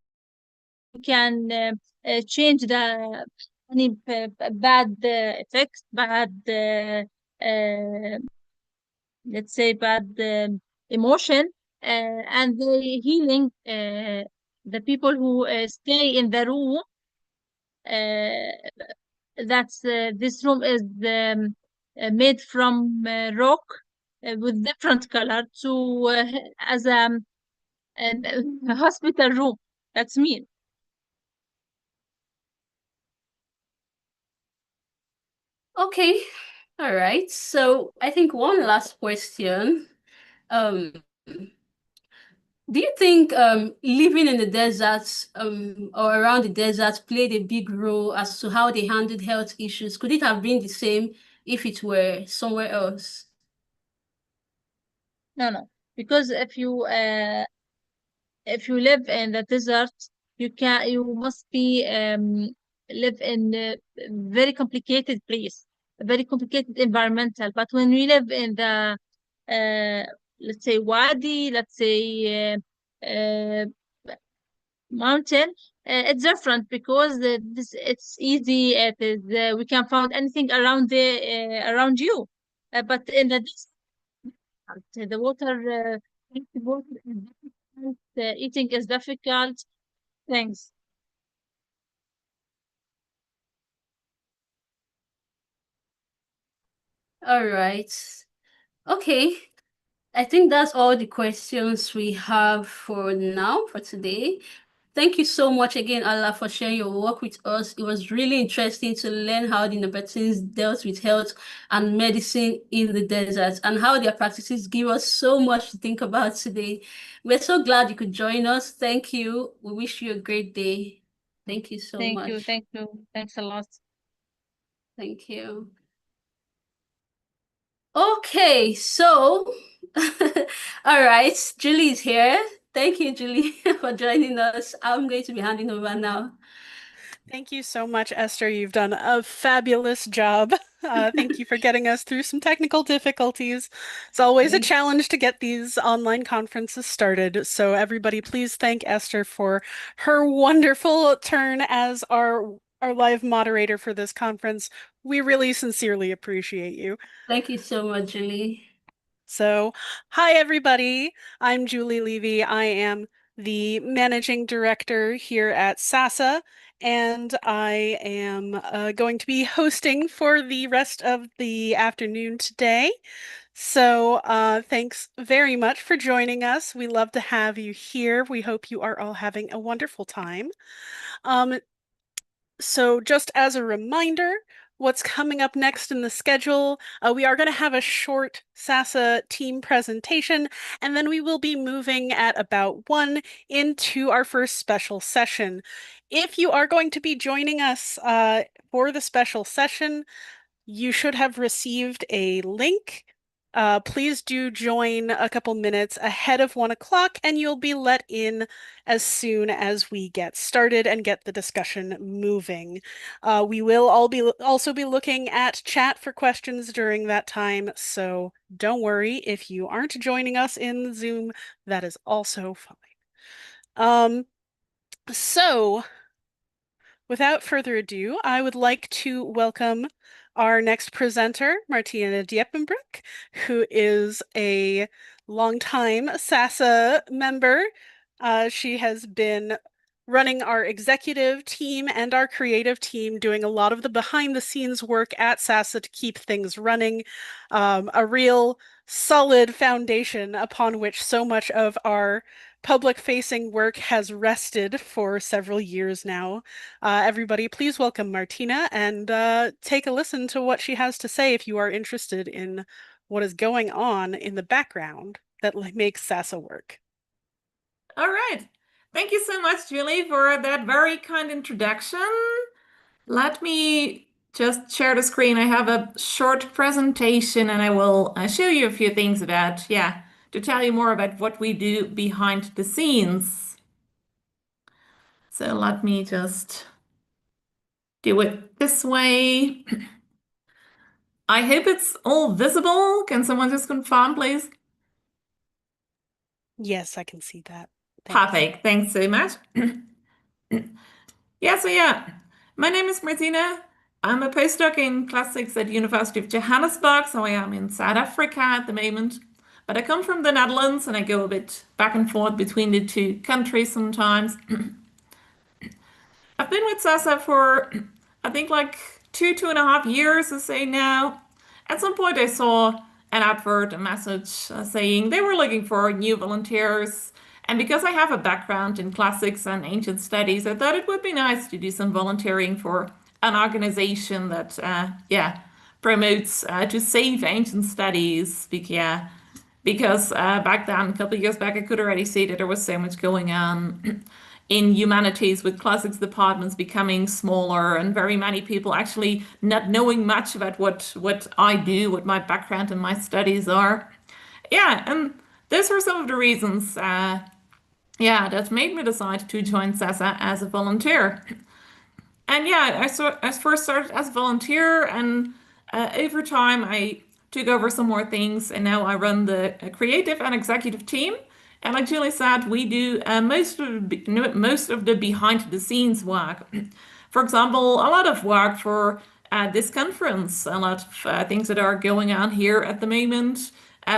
can change the any bad effects, bad let's say bad emotion, and the healing the people who stay in the room. That's this room is made from rock with different color to as a hospital room. That's mean. Okay, all right. So I think one last question. Do you think living in the deserts or around the deserts played a big role as to how they handled health issues? Could it have been the same if it were somewhere else? No, because if you live in the desert, you must be live in a very complicated place, a very complicated environmental. But when we live in the let's say wadi, let's say mountain, it's different, because it's easy. It is we can find anything around around you. But in the desert, the water is difficult, eating is difficult. Things. All right. Okay. I think that's all the questions we have for now, for today. Thank you so much again, Allah, for sharing your work with us. It was really interesting to learn how the Nabateans dealt with health and medicine in the deserts and how their practices give us so much to think about today. We're so glad you could join us. Thank you. We wish you a great day. Thank you so much. Thank you. Thanks a lot. Thank you. Okay, so, all right, Julie is here. Thank you, Julie, for joining us. I'm going to be handing over now. Thank you so much, Esther. You've done a fabulous job. Thank you for getting us through some technical difficulties. It's always a challenge to get these online conferences started. So everybody, please thank Esther for her wonderful turn as our live moderator for this conference. We really sincerely appreciate you. Thank you so much, Julie. So, hi, everybody. I'm Julie Levy. I am the managing director here at SASA, and I am going to be hosting for the rest of the afternoon today. So thanks very much for joining us. We love to have you here. We hope you are all having a wonderful time. So just as a reminder, what's coming up next in the schedule, we are going to have a short SASA team presentation, and then we will be moving at about 1 into our first special session. If you are going to be joining us for the special session, you should have received a link. Please do join a couple minutes ahead of 1 o'clock, and you'll be let in as soon as we get started and get the discussion moving. We will also be looking at chat for questions during that time, so don't worry if you aren't joining us in Zoom, that is also fine. So without further ado, I would like to welcome our next presenter, Martina Diepenbroek, who is a longtime SASA member. She has been running our executive team and our creative team, doing a lot of the behind-the-scenes work at SASA to keep things running, a real solid foundation upon which so much of our public-facing work has rested for several years now. Everybody, please welcome Martina and take a listen to what she has to say if you are interested in what is going on in the background that makes SASA work. All right. Thank you so much, Julie, for that very kind introduction. Let me just share the screen. I have a short presentation and I will show you a few things about, to tell you more about what we do behind the scenes. So let me just do it this way. I hope it's all visible. Can someone just confirm, please? Yes, I can see that. Thanks. Perfect. Thanks so much. My name is Martina. I'm a postdoc in classics at University of Johannesburg, so I am in South Africa at the moment. But I come from the Netherlands and I go a bit back and forth between the two countries sometimes. I've been with SASA for, I think, like 2.5 years or so now. At some point I saw an advert, a message saying they were looking for new volunteers. And because I have a background in classics and ancient studies, I thought it would be nice to do some volunteering for an organization that, promotes to save ancient studies. Because back then, a couple of years back, I could already see that there was so much going on in humanities with classics departments becoming smaller and very many people actually not knowing much about what I do, what my background and my studies are. And those were some of the reasons that made me decide to join SASA as a volunteer. And I first started as a volunteer, and over time I took over some more things, and now I run the creative and executive team. And like Julie said, we do most of the behind the scenes work. For example, a lot of work for this conference, a lot of things that are going on here at the moment.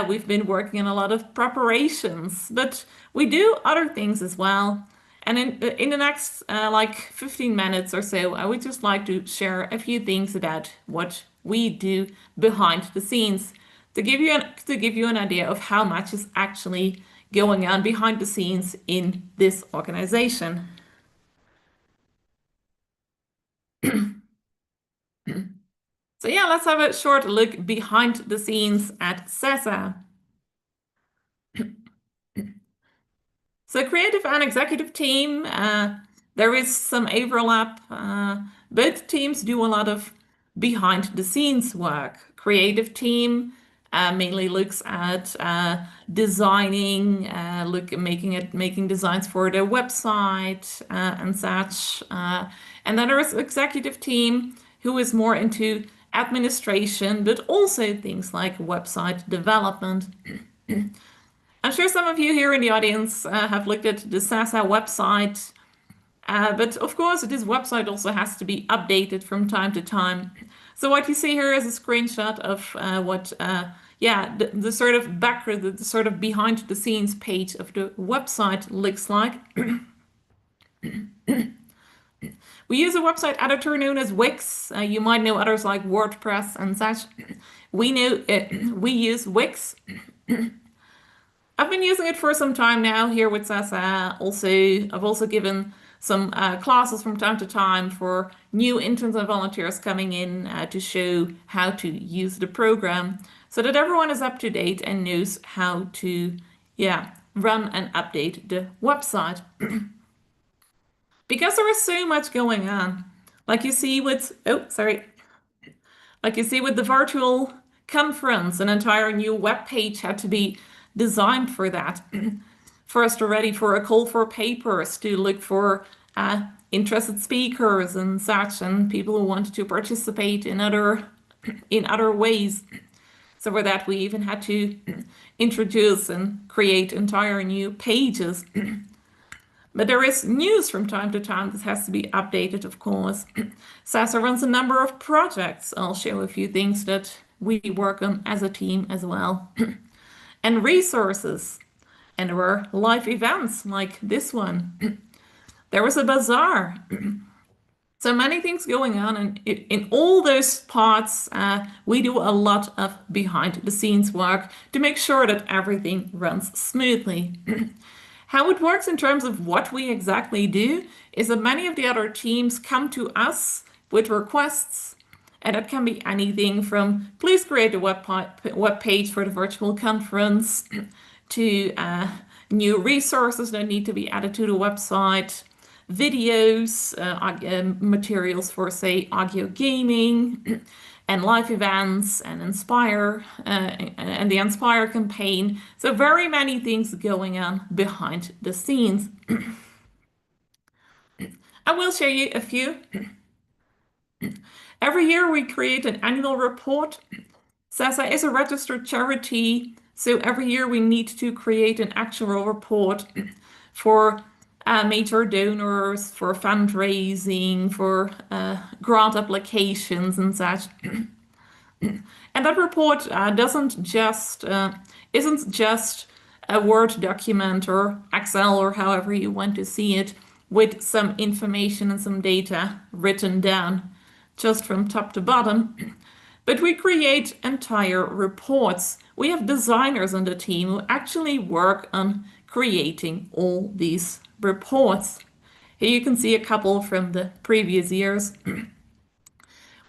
We've been working on a lot of preparations, but we do other things as well. And in the next 15 minutes or so, I would just like to share a few things about what we do behind the scenes to give you an idea of how much is actually going on behind the scenes in this organization. So let's have a short look behind the scenes at SASA. So creative and executive team, there is some overlap. Both teams do a lot of behind the scenes work. Creative team mainly looks at designing, making designs for their website and such. And then there is executive team who is more into administration, but also things like website development. I'm sure some of you here in the audience have looked at the SASA website, but of course this website also has to be updated from time to time. So what you see here is a screenshot of what yeah, the sort of background, the sort of behind the scenes page of the website looks like. We use a website editor known as Wix. You might know others like WordPress and such. We use Wix. I've been using it for some time now here with SASA. I've also given some classes from time to time for new interns and volunteers coming in to show how to use the program so that everyone is up to date and knows how to, run and update the website. Because there is so much going on, like you see with, like you see with the virtual conference, an entire new web page had to be designed for that. First already for a call for papers to look for interested speakers and such, and people who wanted to participate in other ways. So for that, we even had to introduce and create entire new pages. But there is news from time to time that has to be updated, of course. SASA runs a number of projects. I'll show a few things that we work on as a team as well. And resources. And there were live events like this one. There was a bazaar. So many things going on, and in all those parts, we do a lot of behind the scenes work to make sure that everything runs smoothly. How it works in terms of what we exactly do is that many of the other teams come to us with requests, and it can be anything from please create a web page for the virtual conference to new resources that need to be added to the website, videos, materials for, say, audio gaming, and live events, and Inspire, and the Inspire campaign. So very many things going on behind the scenes. I will show you a few. Every year we create an annual report. SASA is a registered charity, so every year we need to create an actual report for major donors, for fundraising, for grant applications and such. And that report isn't just a Word document or Excel or however you want to see it with some information and some data written down just from top to bottom. But we create entire reports. We have designers on the team who actually work on creating all these reports. Here you can see a couple from the previous years.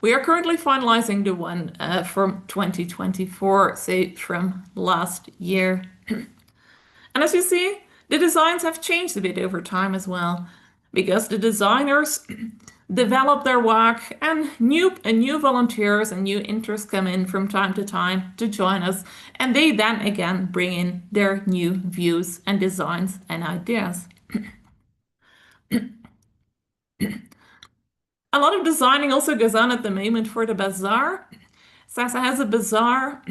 We are currently finalizing the one from 2024, so from last year. And as you see, the designs have changed a bit over time as well, because the designers develop their work and new volunteers and new interests come in from time to join us, and they then again bring in their new views and designs and ideas. A lot of designing also goes on at the moment for the bazaar. SASA has a bazaar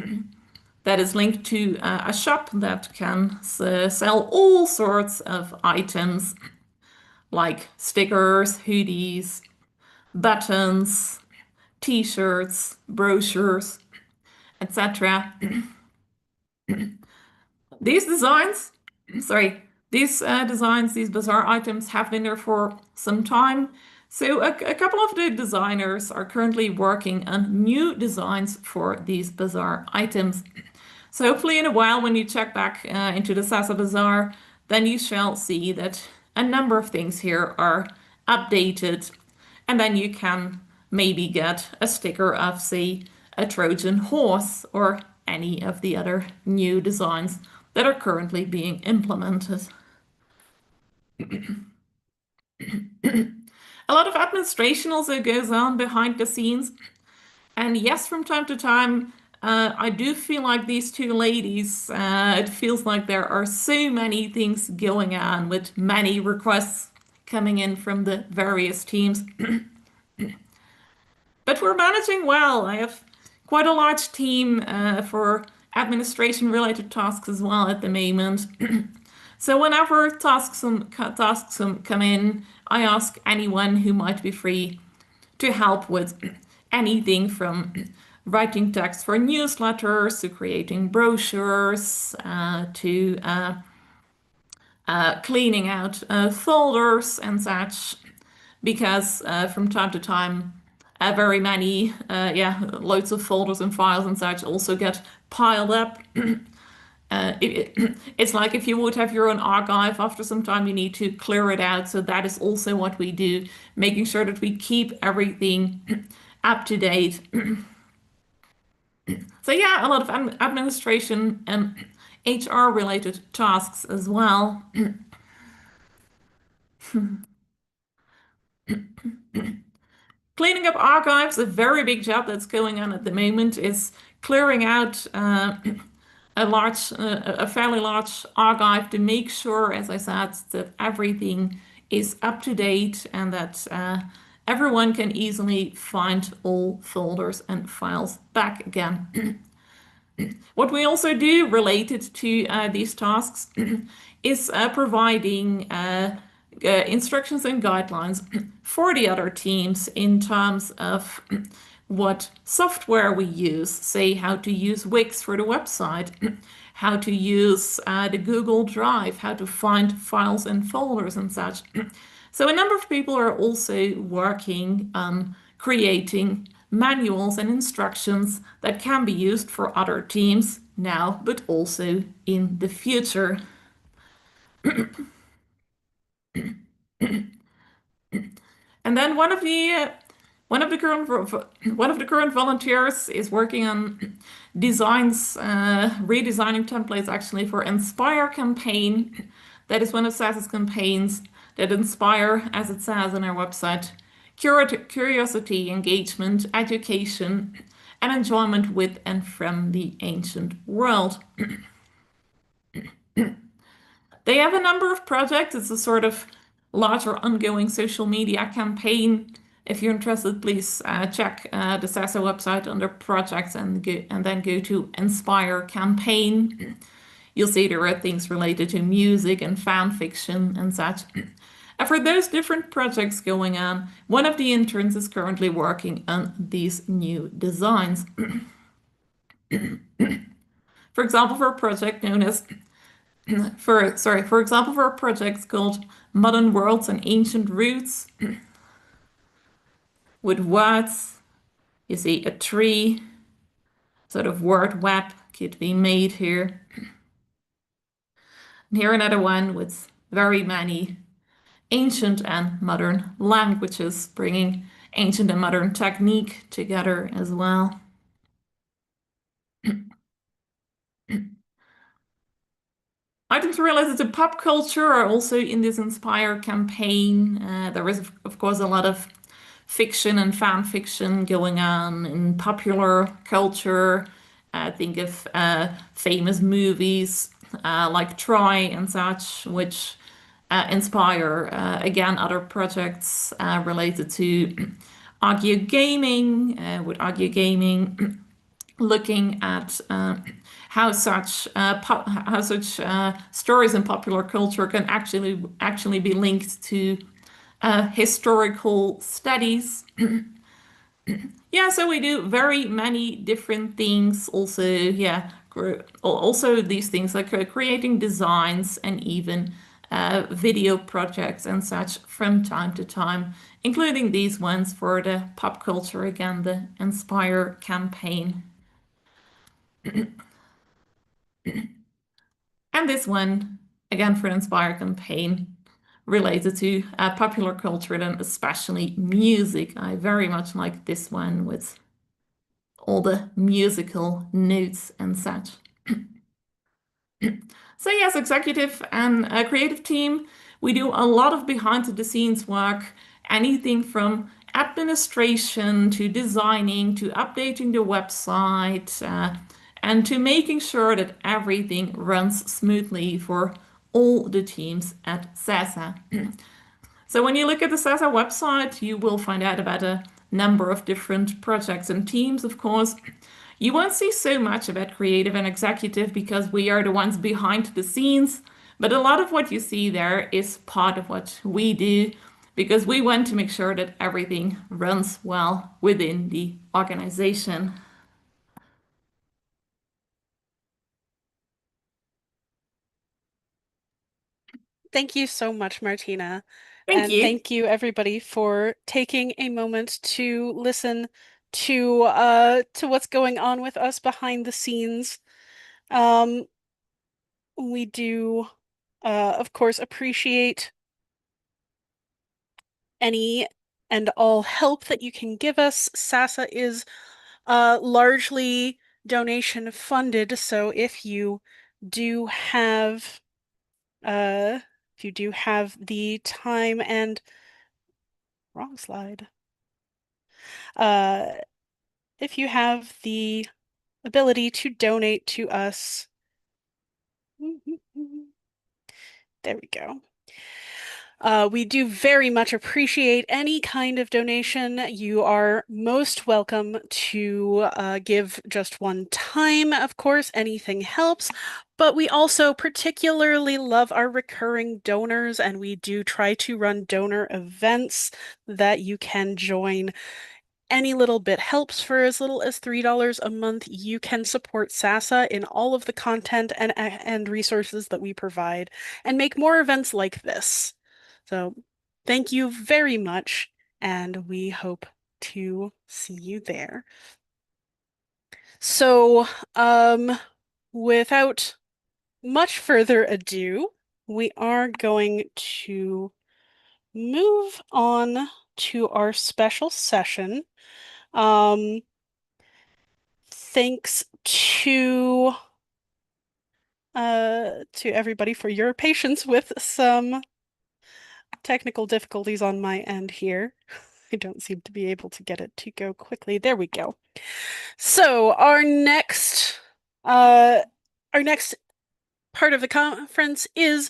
that is linked to a shop that can sell all sorts of items like stickers, hoodies, buttons, t-shirts, brochures, etc. These designs, these bazaar items have been there for some time. So a couple of the designers are currently working on new designs for these bazaar items. So hopefully in a while when you check back into the SASA Bazaar, then you shall see that a number of things here are updated, and then you can maybe get a sticker of, say, a Trojan horse or any of the other new designs that are currently being implemented. A lot of administration also goes on behind the scenes. And yes, from time to time, I do feel like these two ladies, it feels like there are so many things going on with many requests coming in from the various teams. But we're managing well. I have quite a large team for administration-related tasks as well at the moment. So whenever tasks come in, I ask anyone who might be free to help with anything from writing text for newsletters, to creating brochures, to cleaning out folders and such, because from time to time, very many, loads of folders and files and such also get piled up. It's like if you would have your own archive, after some time you need to clear it out. So that is also what we do, making sure that we keep everything up to date. So yeah, a lot of administration and HR related tasks as well. Cleaning up archives, a very big job that's going on at the moment, is clearing out a fairly large archive to make sure, as I said, that everything is up to date and that everyone can easily find all folders and files back again. What we also do related to these tasks is providing instructions and guidelines for the other teams in terms of what software we use, say how to use Wix for the website, how to use the Google Drive, how to find files and folders and such. So a number of people are also working on creating manuals and instructions that can be used for other teams now, but also in the future. And then one of the current volunteers is working on designs, redesigning templates actually for Inspire campaign. That is one of SASA's campaigns that inspire, as it says on our website, curiosity, engagement, education, and enjoyment with and from the ancient world. They have a number of projects. It's a sort of larger ongoing social media campaign. If you're interested, please check the SASA website under projects and then go to Inspire campaign. You'll see there are things related to music and fan fiction and such. And for those different projects going on, one of the interns is currently working on these new designs. For example, for a project known as for example, for a project called Modern Worlds and Ancient Roots, with words, you see a tree, sort of word web could be made here. And here another one with very many ancient and modern languages, bringing ancient and modern technique together as well. I didn't realize that the pop culture are also in this Inspire campaign. There is, of course, a lot of fiction and fan fiction going on in popular culture. Think of famous movies like Troy and such, which inspire, again, other projects related to audio gaming, with audio gaming looking at how such stories in popular culture can actually be linked to historical studies. Yeah, so we do very many different things. Also these things like creating designs and even video projects and such from time to time, including these ones for the pop culture, again, the Inspire campaign. And this one, again, for Inspire campaign, related to popular culture and especially music. I very much like this one with all the musical notes and such. So yes, executive and creative team, we do a lot of behind the scenes work, anything from administration to designing to updating the website and to making sure that everything runs smoothly for all the teams at SASA. So when you look at the SASA website, you will find out about a number of different projects and teams, of course. You won't see so much about creative and executive because we are the ones behind the scenes, but a lot of what you see there is part of what we do because we want to make sure that everything runs well within the organization. Thank you so much, Martina. Thank you. Thank you, everybody, for taking a moment to listen to what's going on with us behind the scenes. We do, of course, appreciate any and all help that you can give us. SASA is largely donation funded, so if you do have the time and wrong slide. If you have the ability to donate to us, there we go. We do very much appreciate any kind of donation. You are most welcome to give just one time, of course, anything helps. But we also particularly love our recurring donors, and we do try to run donor events that you can join. Any little bit helps. For as little as $3 a month. You can support SASA in all of the content and resources that we provide and make more events like this. So thank you very much, and we hope to see you there. So, without much further ado, we are going to move on to our special session. Thanks to everybody for your patience with some technical difficulties on my end here. I don't seem to be able to get it to go quickly. There we go. So our next part of the conference is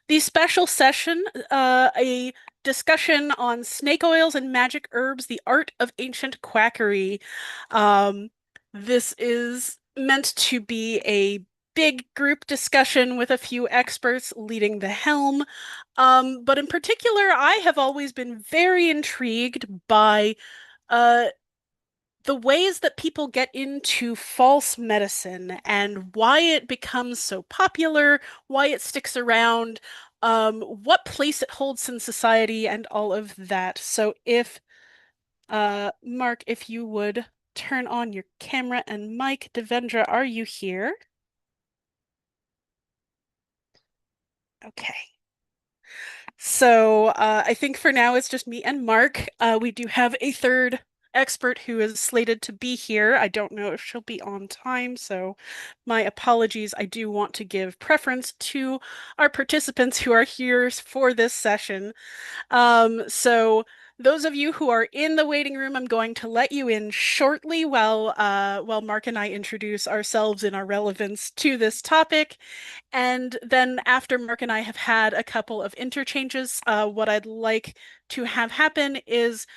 the special session, a discussion on snake oils and magic herbs, the art of ancient quackery. This is meant to be a big group discussion with a few experts leading the helm. But in particular, I have always been very intrigued by the ways that people get into false medicine and why it becomes so popular, why it sticks around, what place it holds in society, and all of that. So if, Mark, if you would turn on your camera and mic. Devendra, are you here? Okay. So I think for now it's just me and Mark. We do have a third expert who is slated to be here. I don't know if she'll be on time, so my apologies. I do want to give preference to our participants who are here for this session. So those of you who are in the waiting room, I'm going to let you in shortly while Mark and I introduce ourselves and our relevance to this topic. And then after Mark and I have had a couple of interchanges, what I'd like to have happen is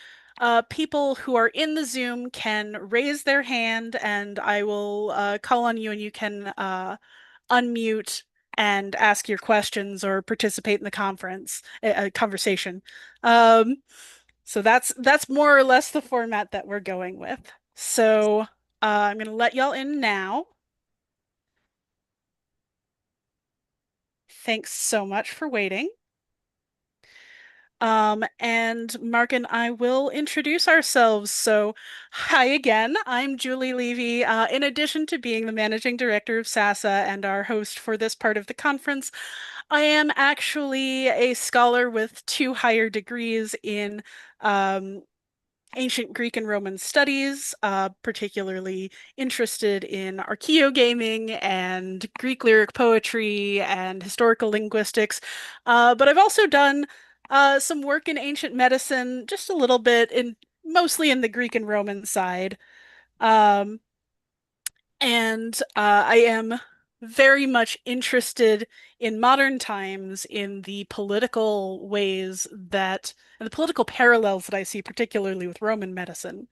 people who are in the Zoom can raise their hand, and I will call on you, and you can unmute and ask your questions or participate in the conversation. So that's more or less the format that we're going with. So I'm going to let y'all in now. Thanks so much for waiting. And Mark and I will introduce ourselves. So hi again, I'm Julie Levy. In addition to being the managing director of SASA and our host for this part of the conference, I am actually a scholar with 2 higher degrees in ancient Greek and Roman studies, particularly interested in archaeogaming and Greek lyric poetry and historical linguistics. But I've also done some work in ancient medicine, just a little bit, mostly in the Greek and Roman side. And I am very much interested in modern times in the political ways and the political parallels that I see, particularly with Roman medicine,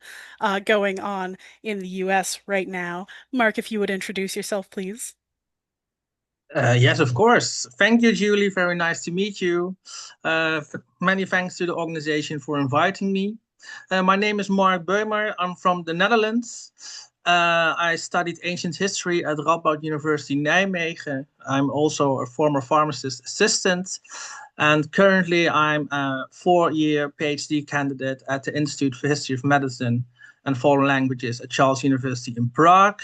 going on in the US right now. Mark, if you would introduce yourself, please. Yes, of course. Thank you, Julie. Very nice to meet you. Many thanks to the organization for inviting me. My name is Mark Beumer. I'm from the Netherlands. I studied ancient history at Radboud University Nijmegen. I'm also a former pharmacist assistant. And currently I'm a 4-year PhD candidate at the Institute for History of Medicine and Foreign Languages at Charles University in Prague.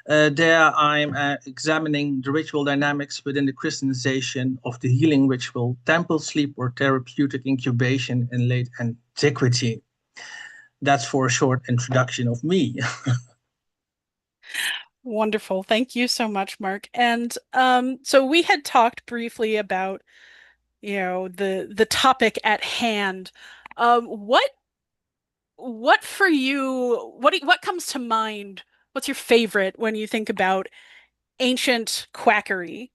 There I'm examining the ritual dynamics within the Christianization of the healing ritual, temple sleep or therapeutic incubation in late antiquity. That's for a short introduction of me. Wonderful. Thank you so much, Mark. And so we had talked briefly about, the topic at hand. What for you, what comes to mind? What's your favorite when you think about ancient quackery?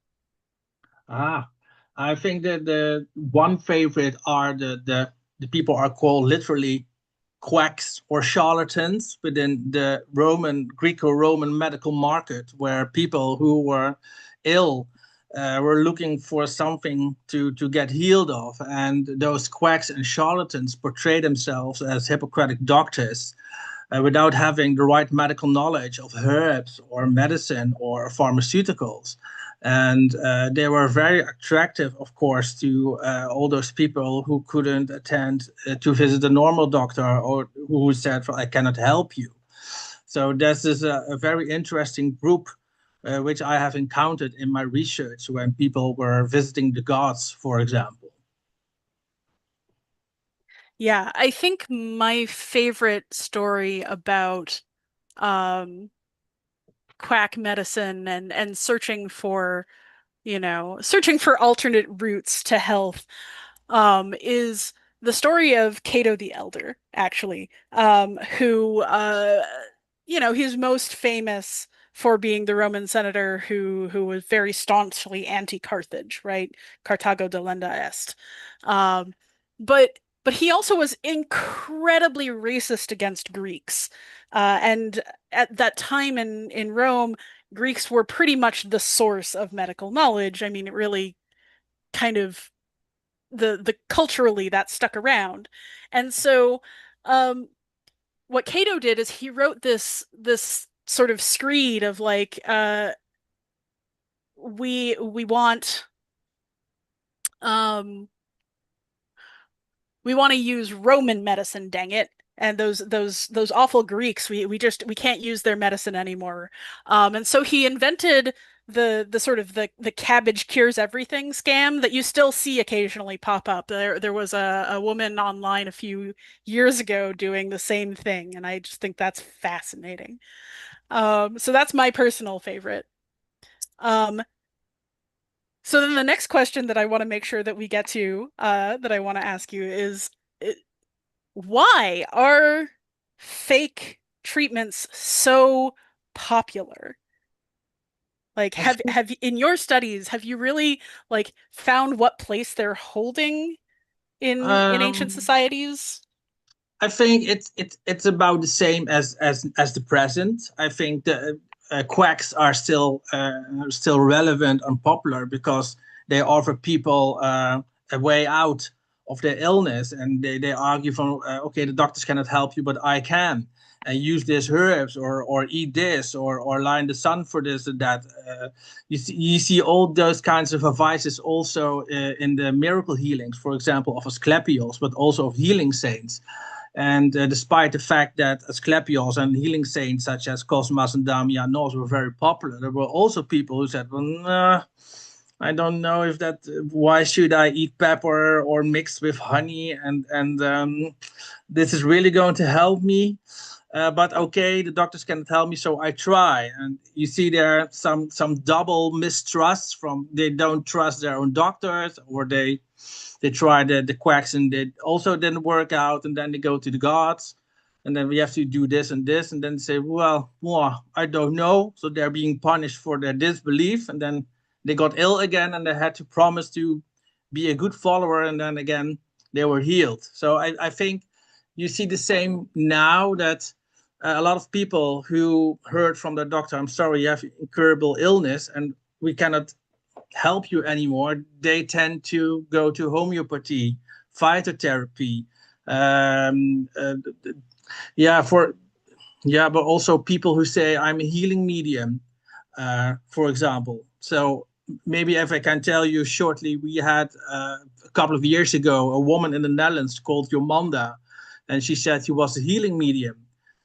I think that the one favorite are the people are called literally quacks or charlatans within the Greco-Roman medical market, where people who were ill were looking for something to get healed of, and those quacks and charlatans portray themselves as Hippocratic doctors without having the right medical knowledge of herbs or medicine or pharmaceuticals. And they were very attractive, of course, to all those people who couldn't attend to visit a normal doctor, or who said, well, I cannot help you. So this is a very interesting group which I have encountered in my research when people were visiting the gods, for example. Yeah, I think my favorite story about quack medicine and searching for alternate routes to health is the story of Cato the Elder, actually, who he's most famous for being the Roman senator who was very staunchly anti-Carthage, right? Carthago delenda est. But he also was incredibly racist against Greeks. And at that time in Rome, Greeks were pretty much the source of medical knowledge. I mean, it really kind of the culturally that stuck around. And so what Cato did is he wrote this sort of screed of like we want to use Roman medicine, dang it. And those awful Greeks, we can't use their medicine anymore. And so he invented the sort of the cabbage cures everything scam that you still see occasionally pop up. There was a woman online a few years ago doing the same thing, and I just think that's fascinating. So that's my personal favorite. So then the next question that I want to make sure that we get to, that I want to ask you is, why are fake treatments so popular? Like, have in your studies, have you really like found what place they're holding in ancient societies? I think it's about the same as the present. I think the quacks are still relevant and popular because they offer people a way out of their illness, and they argue from okay, the doctors cannot help you, but I can, and use these herbs or eat this or lie in the sun for this and that. You see all those kinds of advices also in the miracle healings, for example, of Asclepios, but also of healing saints. And despite the fact that Asclepios and healing saints such as Cosmas and Damianos were very popular, there were also people who said, well, nah, I don't know if that, why should I eat pepper or mixed with honey? And this is really going to help me. But okay, the doctors cannot help me, so I try. And you see there some double mistrust from, they don't trust their own doctors, or they try the quacks and they also didn't work out, and then they go to the gods, and then we have to do this and this, and then say, well, I don't know. So they're being punished for their disbelief, and then they got ill again, and they had to promise to be a good follower, and then again they were healed. So I think you see the same now, that a lot of people who heard from their doctor, I'm sorry, you have incurable illness and we cannot help you anymore, they tend to go to homeopathy, phytotherapy. Yeah, but also people who say I'm a healing medium, for example. So maybe if I can tell you shortly, we had a couple of years ago a woman in the Netherlands called Jomanda, and she said she was a healing medium.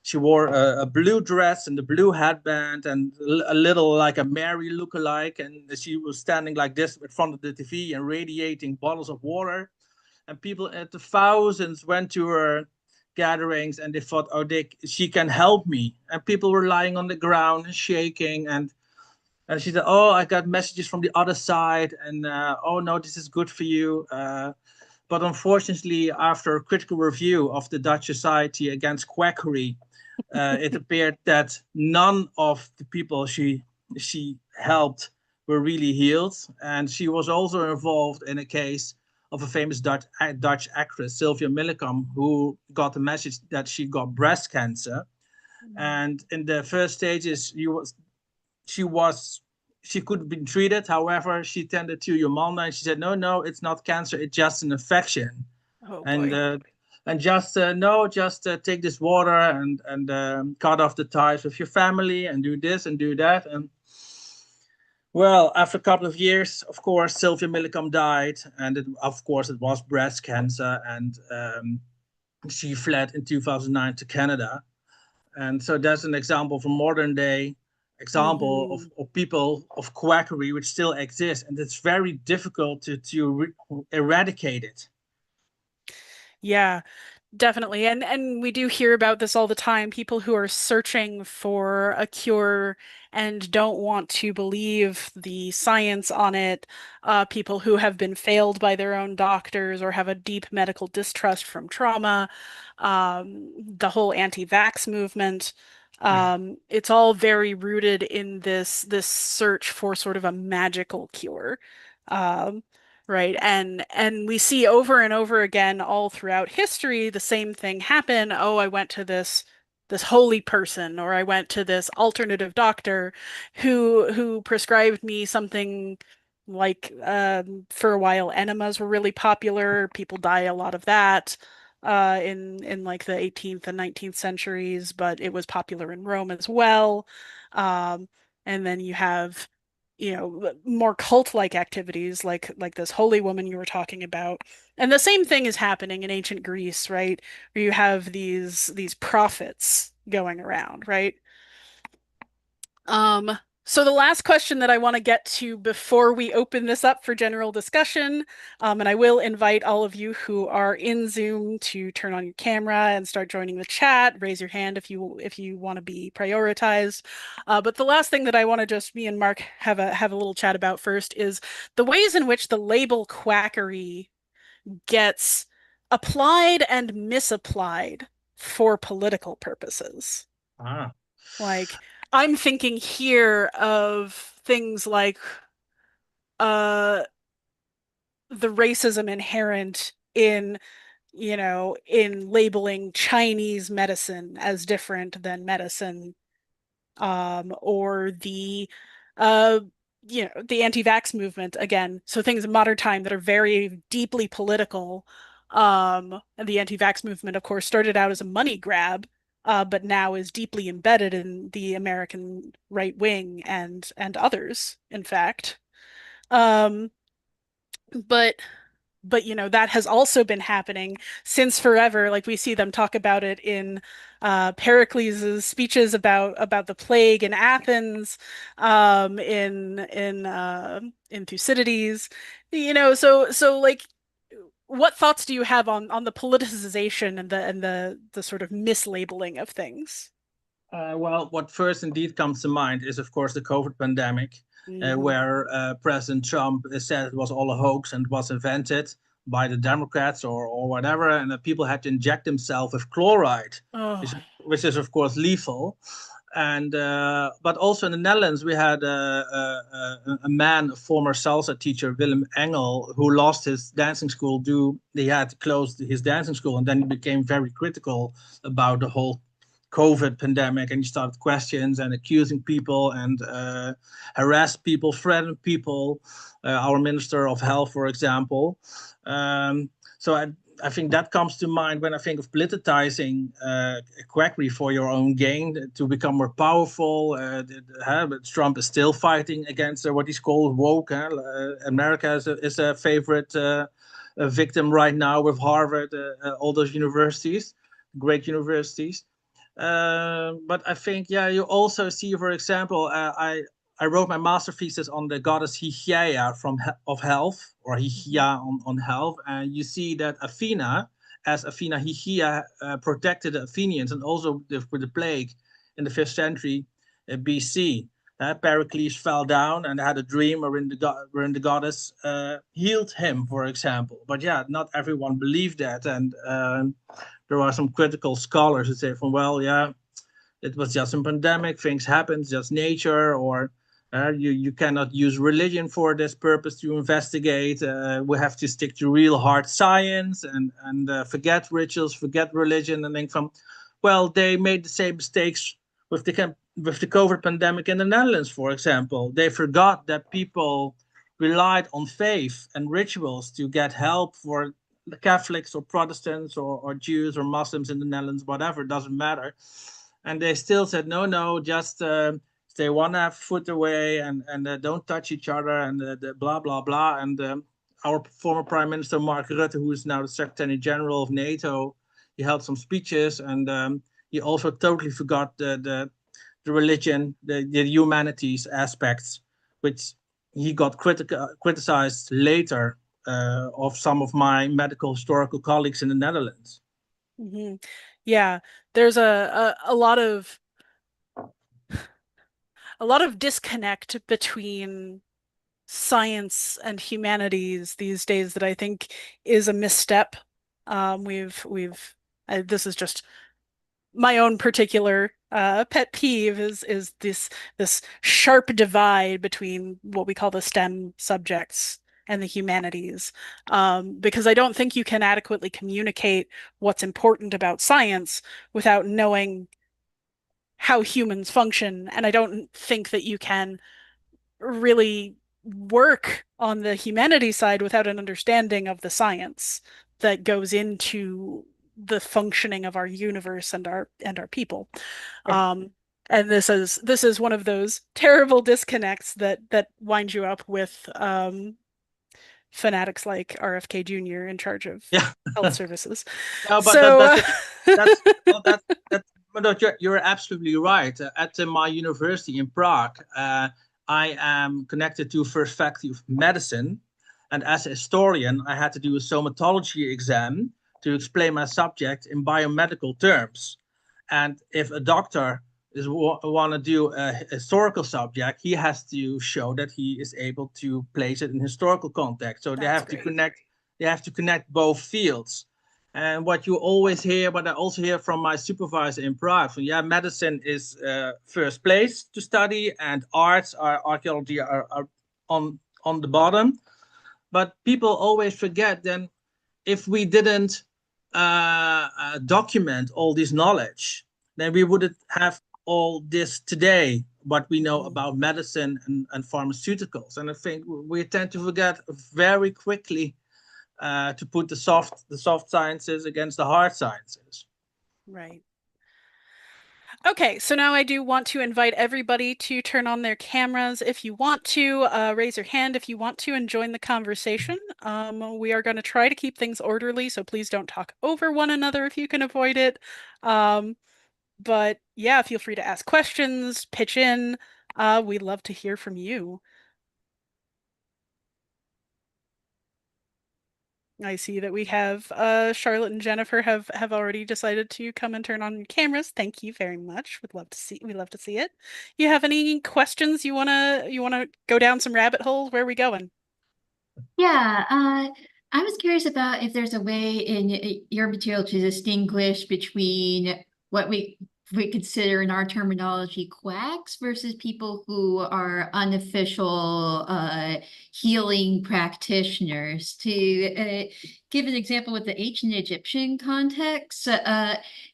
She wore a blue dress and a blue headband and a little like a Mary lookalike, and she was standing like this in front of the TV and radiating bottles of water. And people at the thousands went to her gatherings and they thought, oh, she can help me. And people were lying on the ground and shaking. And she said, oh, I got messages from the other side. And oh, no, this is good for you. But unfortunately, after a critical review of the Dutch Society against Quackery, it appeared that none of the people she helped were really healed. And she was also involved in a case of a famous Dutch actress, Sylvia Millicom, who got the message that she got breast cancer. And in the first stages, she could have been treated. However, she tended to Jomanda and she said, no, it's not cancer, it's just an infection. Oh, and boy. And just take this water and cut off the ties with your family and do this and do that. And well, after a couple of years, of course, Sylvia Millicom died, and it was breast cancer, and she fled in 2009 to Canada. And so that's an example from modern day example of people of quackery which still exists, and it's very difficult to eradicate it. Yeah, definitely. And we do hear about this all the time, people who are searching for a cure and don't want to believe the science on it, people who have been failed by their own doctors or have a deep medical distrust from trauma, the whole anti-vax movement. It's all very rooted in this search for sort of a magical cure. Right. And we see over and over again all throughout history the same thing happen. Oh, I went to this holy person, or I went to this alternative doctor who prescribed me something like for a while enemas were really popular. People die a lot of that in like the 18th and 19th centuries, but it was popular in Rome as well. And then you have more cult-like activities like this holy woman you were talking about. And the same thing is happening in ancient Greece, right? Where you have these prophets going around, right? So the last question that I want to get to before we open this up for general discussion, and I will invite all of you who are in Zoom to turn on your camera and start joining the chat. Raise your hand if you want to be prioritized. But the last thing that I want to just me and Mark have a little chat about first is the ways in which the label quackery gets applied and misapplied for political purposes. Like, I'm thinking here of things like the racism inherent in labeling Chinese medicine as different than medicine, or the anti-vax movement again. So things in modern time that are very deeply political. And the anti-vax movement, of course, started out as a money grab, but now is deeply embedded in the American right wing and others, in fact. But that has also been happening since forever. Like we see them talk about it in Pericles' speeches about the plague in Athens, in Thucydides. So like, what thoughts do you have on the politicization and the sort of mislabeling of things? Well, what first indeed comes to mind is, of course, the COVID pandemic, where President Trump said it was all a hoax and was invented by the Democrats or whatever, and that people had to inject themselves with chloride, which is, of course, lethal. And but also in the Netherlands, we had a man, a former SASA teacher, Willem Engel, who lost his dancing school. He had to close his dancing school, and then he became very critical about the whole COVID pandemic, and he started questions and accusing people and harassed people, threatened people. Our Minister of Health, for example. I think that comes to mind when I think of politicizing quackery for your own gain to become more powerful. But Trump is still fighting against what he's called woke. America is a favorite victim right now with Harvard, all those universities, great universities. But I think, yeah, you also see, for example, I wrote my master thesis on the goddess Hygeia of health, or Hygeia on health, and you see that Athena, as Athena Hygeia, protected the Athenians, and also with the plague in the 5th century BC. Pericles fell down and had a dream wherein the goddess healed him, for example. But yeah, not everyone believed that, and there are some critical scholars who say, "From well, yeah, it was just a pandemic, things happen, just nature," or you cannot use religion for this purpose to investigate. We have to stick to real hard science and forget rituals, forget religion. And think from, well, they made the same mistakes with the COVID pandemic in the Netherlands, for example. They forgot that people relied on faith and rituals to get help for the Catholics or Protestants or Jews or Muslims in the Netherlands, whatever, it doesn't matter. And they still said, no, just stay 1.5 foot away and don't touch each other and blah, blah, blah. And our former Prime Minister, Mark Rutte, who is now the Secretary General of NATO, he held some speeches, and he also totally forgot the religion, the humanities aspects, which he got criticized later of some of my medical historical colleagues in the Netherlands. Mm-hmm. Yeah, there's a lot of disconnect between science and humanities these days that I think is a misstep. This is just my own particular pet peeve is this sharp divide between what we call the STEM subjects and the humanities, because I don't think you can adequately communicate what's important about science without knowing how humans function. And I don't think that you can really work on the humanities side without an understanding of the science that goes into the functioning of our universe and our people. And this is one of those terrible disconnects that winds you up with fanatics like RFK Jr. in charge of health services. No, but so you're absolutely right. At my university in Prague, I am connected to First Faculty of Medicine, and as a historian, I had to do a somatology exam to explain my subject in biomedical terms. And if a doctor want to do a historical subject, he has to show that he is able to place it in historical context. So they have to connect both fields. And what you always hear, but I also hear from my supervisor in Prague, so yeah, medicine is first place to study, and arts, archaeology are on the bottom. But people always forget, then if we didn't document all this knowledge, then we wouldn't have all this today, what we know about medicine and pharmaceuticals. And I think we tend to forget very quickly to put the soft sciences against the hard sciences. Right. Okay, so now I do want to invite everybody to turn on their cameras if you want to, raise your hand if you want to, and join the conversation. We are going to try to keep things orderly, so please don't talk over one another if you can avoid it. But yeah, feel free to ask questions, pitch in. We'd love to hear from you. I see that we have Charlotte and Jennifer have already decided to come and turn on your cameras. Thank you very much. We'd love to see it. You have any questions you wanna go down some rabbit holes? Where are we going? Yeah, I was curious about if there's a way in your material to distinguish between what we consider in our terminology quacks versus people who are unofficial healing practitioners. To give an example with the ancient Egyptian context,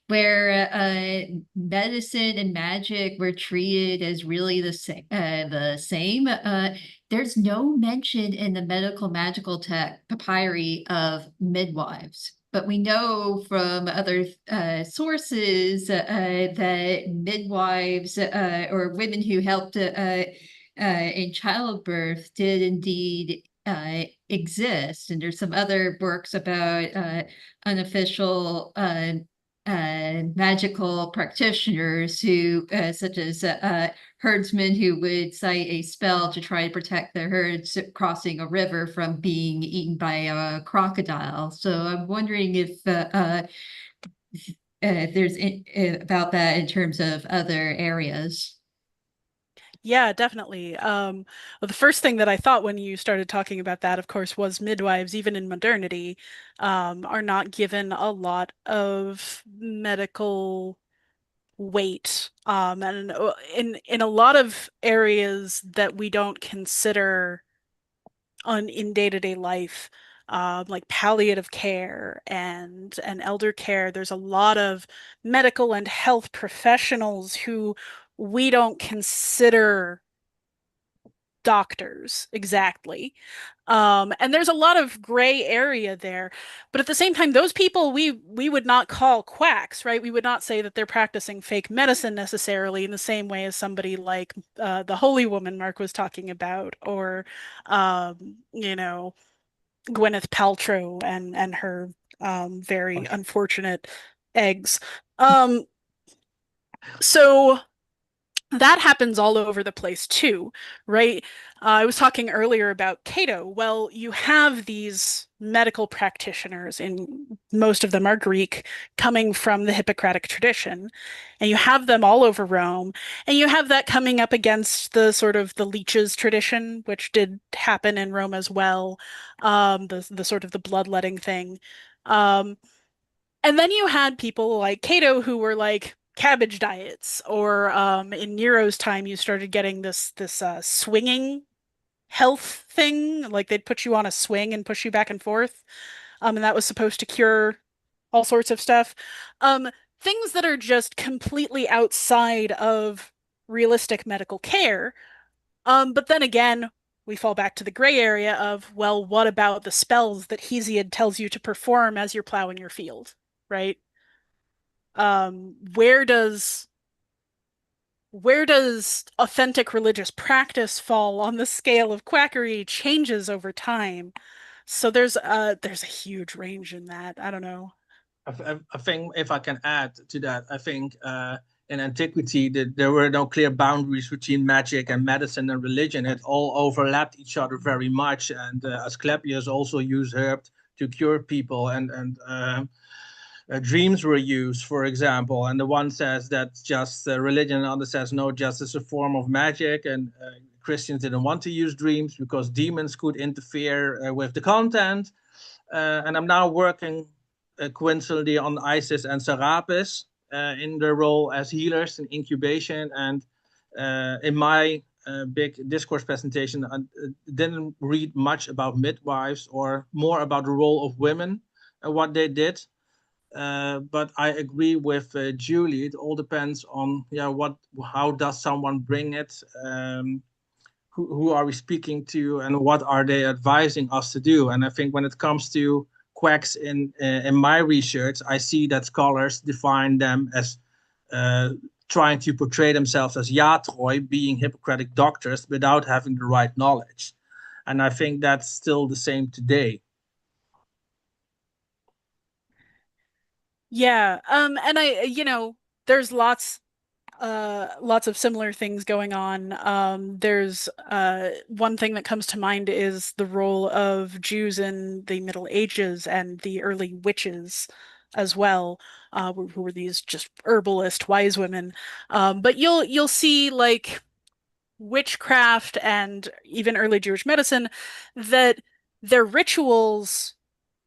where medicine and magic were treated as really the same. There's no mention in the medical magical papyri of midwives. but we know from other sources that midwives or women who helped in childbirth did indeed exist. And there's some other works about unofficial magical practitioners who, such as herdsmen who would cite a spell to try to protect their herds crossing a river from being eaten by a crocodile. So I'm wondering if there's about that in terms of other areas. Yeah, definitely. Well, the first thing that I thought when you started talking about that, of course, was midwives, even in modernity, are not given a lot of medical weight. And in a lot of areas that we don't consider in day-to-day life, like palliative care and elder care, there's a lot of medical and health professionals who we don't consider doctors exactly. And there's a lot of gray area there. But at the same time, those people we would not call quacks, right? We would not say that they're practicing fake medicine necessarily in the same way as somebody like the holy woman Mark was talking about, or you know, Gwyneth Paltrow and her very unfortunate eggs. So that happens all over the place too, right? I was talking earlier about Cato. Well, you have these medical practitioners, and most of them are Greek, coming from the Hippocratic tradition, and you have them all over Rome, and you have that coming up against the sort of the leeches tradition, which did happen in Rome as well, the sort of the bloodletting thing. Um, and then you had people like Cato who were like cabbage diets, or in Nero's time, you started getting this swinging health thing, like they'd put you on a swing and push you back and forth, and that was supposed to cure all sorts of stuff. Things that are just completely outside of realistic medical care. But then again, we fall back to the gray area of, well, what about the spells that Hesiod tells you to perform as you're plowing your field, right? Where does authentic religious practice fall on the scale of quackery changes over time. So there's a huge range in that. I don't know. I think if I can add to that, I think in antiquity there were no clear boundaries between magic and medicine and religion. It all overlapped each other very much, and Asclepius also used herbs to cure people, and dreams were used, for example, and the one says that's just religion, and the other says no, just as a form of magic. And Christians didn't want to use dreams because demons could interfere with the content. And I'm now working coincidentally on Isis and Serapis in their role as healers in incubation. And in my big discourse presentation, I didn't read much about midwives or more about the role of women and what they did. But I agree with Julie. It all depends on how does someone bring it, who are we speaking to, and what are they advising us to do. And I think when it comes to quacks in my research, I see that scholars define them as trying to portray themselves as iatroi, being Hippocratic doctors without having the right knowledge. And I think that's still the same today. Yeah, and there's lots of similar things going on. There's one thing that comes to mind is the role of Jews in the Middle Ages and the early witches as well, who were these just herbalist wise women. But you'll see like witchcraft and even early Jewish medicine that their rituals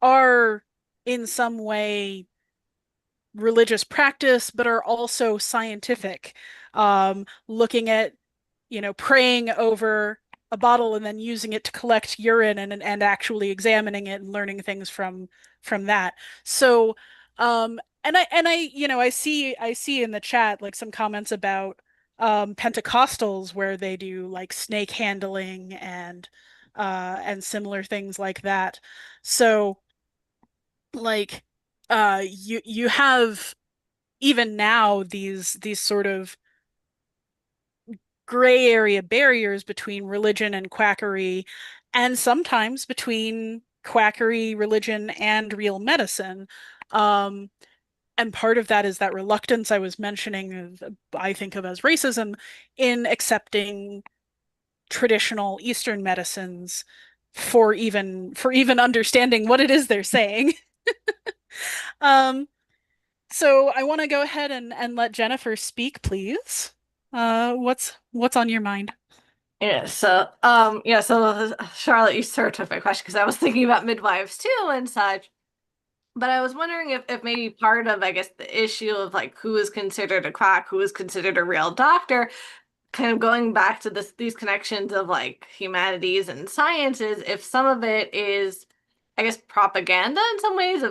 are in some way religious practice, but are also scientific. Looking at, praying over a bottle and then using it to collect urine and actually examining it and learning things from that. So, and I see in the chat like some comments about Pentecostals where they do like snake handling and similar things like that. So, like, you have even now these sort of gray area barriers between religion and quackery, and sometimes between quackery, religion, and real medicine. And part of that is that reluctance I was mentioning, I think of as racism, in accepting traditional Eastern medicines for even understanding what it is they're saying. So I want to go ahead and let Jennifer speak, please. What's on your mind? Yeah, so Charlotte, you sort of took my question because I was thinking about midwives too and such. But I was wondering if maybe part of, I guess, the issue of like who is considered a quack, who is considered a real doctor, kind of going back to these connections of like humanities and sciences, if some of it is, I guess, propaganda in some ways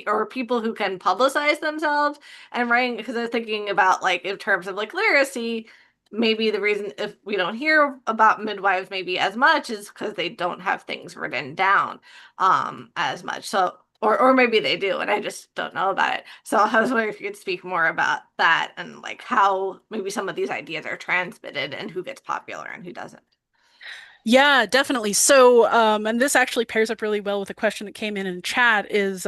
or people who can publicize themselves and writing, because I was thinking about like in terms of like literacy, maybe the reason if we don't hear about midwives maybe as much is because they don't have things written down as much. So or maybe they do and I just don't know about it. So I was wondering if you could speak more about that and like how maybe some of these ideas are transmitted and who gets popular and who doesn't. Yeah, definitely. So, and this actually pairs up really well with a question that came in chat is,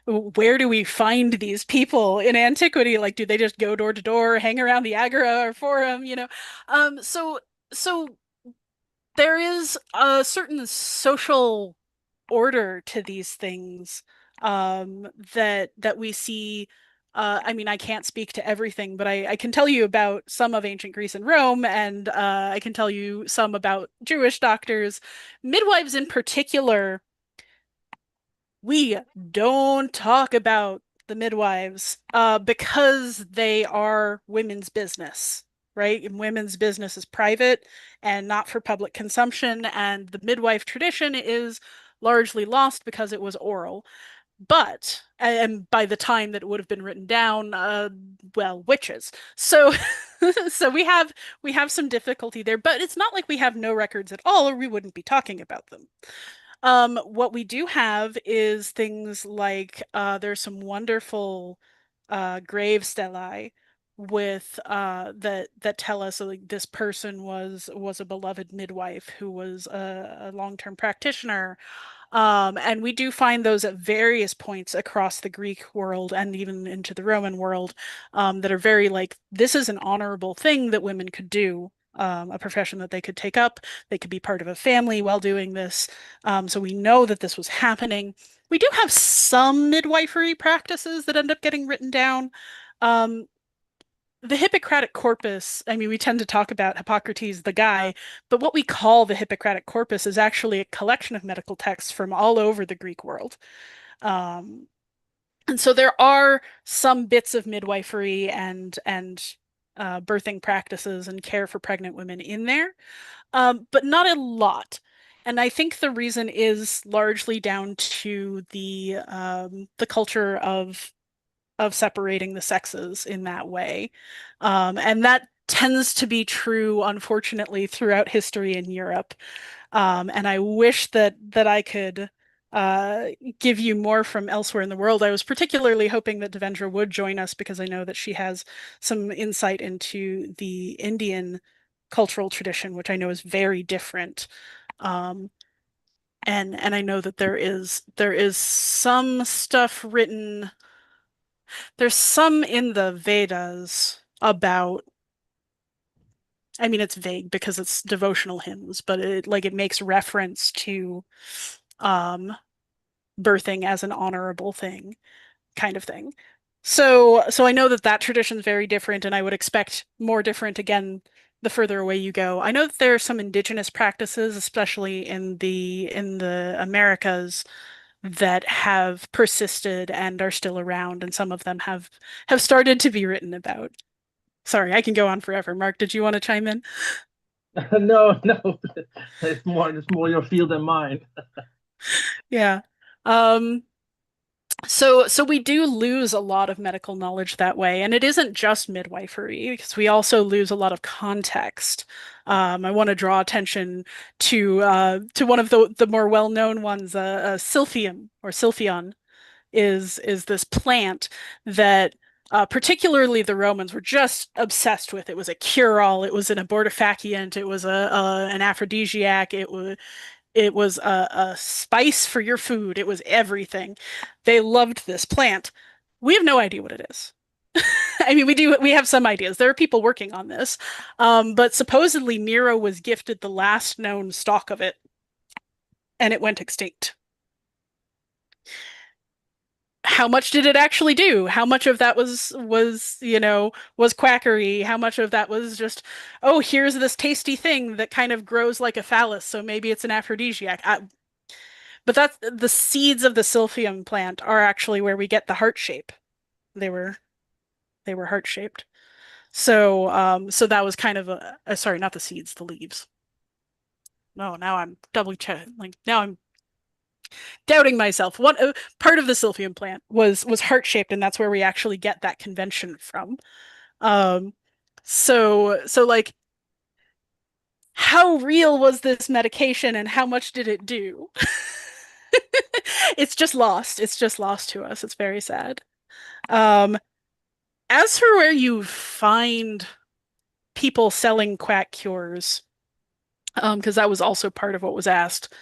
where do we find these people in antiquity? Like, do they just go door to door, hang around the agora or forum, you know? So there is a certain social order to these things that we see. I mean, I can't speak to everything, but I can tell you about some of ancient Greece and Rome, and I can tell you some about Jewish doctors. Midwives in particular, we don't talk about the midwives because they are women's business, right? And women's business is private and not for public consumption, and the midwife tradition is largely lost because it was oral. But, and by the time that it would have been written down, well, witches. So, so we have some difficulty there, but it's not like we have no records at all, or we wouldn't be talking about them. What we do have is things like there's some wonderful grave stelae with that tell us like this person was a beloved midwife who was a long-term practitioner. And we do find those at various points across the Greek world and even into the Roman world that are very like, this is an honorable thing that women could do, a profession that they could take up. They could be part of a family while doing this. So we know that this was happening. We do have some midwifery practices that end up getting written down. The Hippocratic corpus, I mean, we tend to talk about Hippocrates, the guy, but what we call the Hippocratic corpus is actually a collection of medical texts from all over the Greek world. And so there are some bits of midwifery and birthing practices and care for pregnant women in there, but not a lot. And I think the reason is largely down to the culture of separating the sexes in that way. And that tends to be true, unfortunately, throughout history in Europe. And I wish that I could give you more from elsewhere in the world. I was particularly hoping that Devendra would join us because I know that she has some insight into the Indian cultural tradition, which I know is very different. And I know that there is some stuff written. There's some in the Vedas about, I mean, it's vague because it's devotional hymns, but it makes reference to birthing as an honorable thing, kind of thing. So I know that tradition is very different, and I would expect more different again the further away you go. I know that there are some indigenous practices, especially in the Americas, that have persisted and are still around, and some of them have started to be written about. Sorry, I can go on forever. Mark, did you want to chime in? No, it's more your field than mine. Yeah. So we do lose a lot of medical knowledge that way, and it isn't just midwifery because we also lose a lot of context. I want to draw attention to one of the more well-known ones, Silphium or Silphion, is this plant that particularly the Romans were just obsessed with. It was a cure-all. It was an abortifacient. It was an aphrodisiac. It was a spice for your food. It was everything. They loved this plant. We have no idea what it is. I mean, we have some ideas. There are people working on this. But supposedly Nero was gifted the last known stalk of it, and it went extinct. How much did it actually do? How much of that was quackery? How much of that was just, oh, here's this tasty thing that kind of grows like a phallus, so maybe it's an aphrodisiac. But that's the seeds of the silphium plant are actually where we get the heart shape. They were heart shaped. So so that was kind of sorry, not the seeds, the leaves. No, now I'm doubly checking. Like now I'm doubting myself. One part of the silphium plant was heart shaped, and that's where we actually get that convention from. So like, how real was this medication, and how much did it do? It's just lost. It's just lost to us. It's very sad. As for where you find people selling quack cures, because that was also part of what was asked.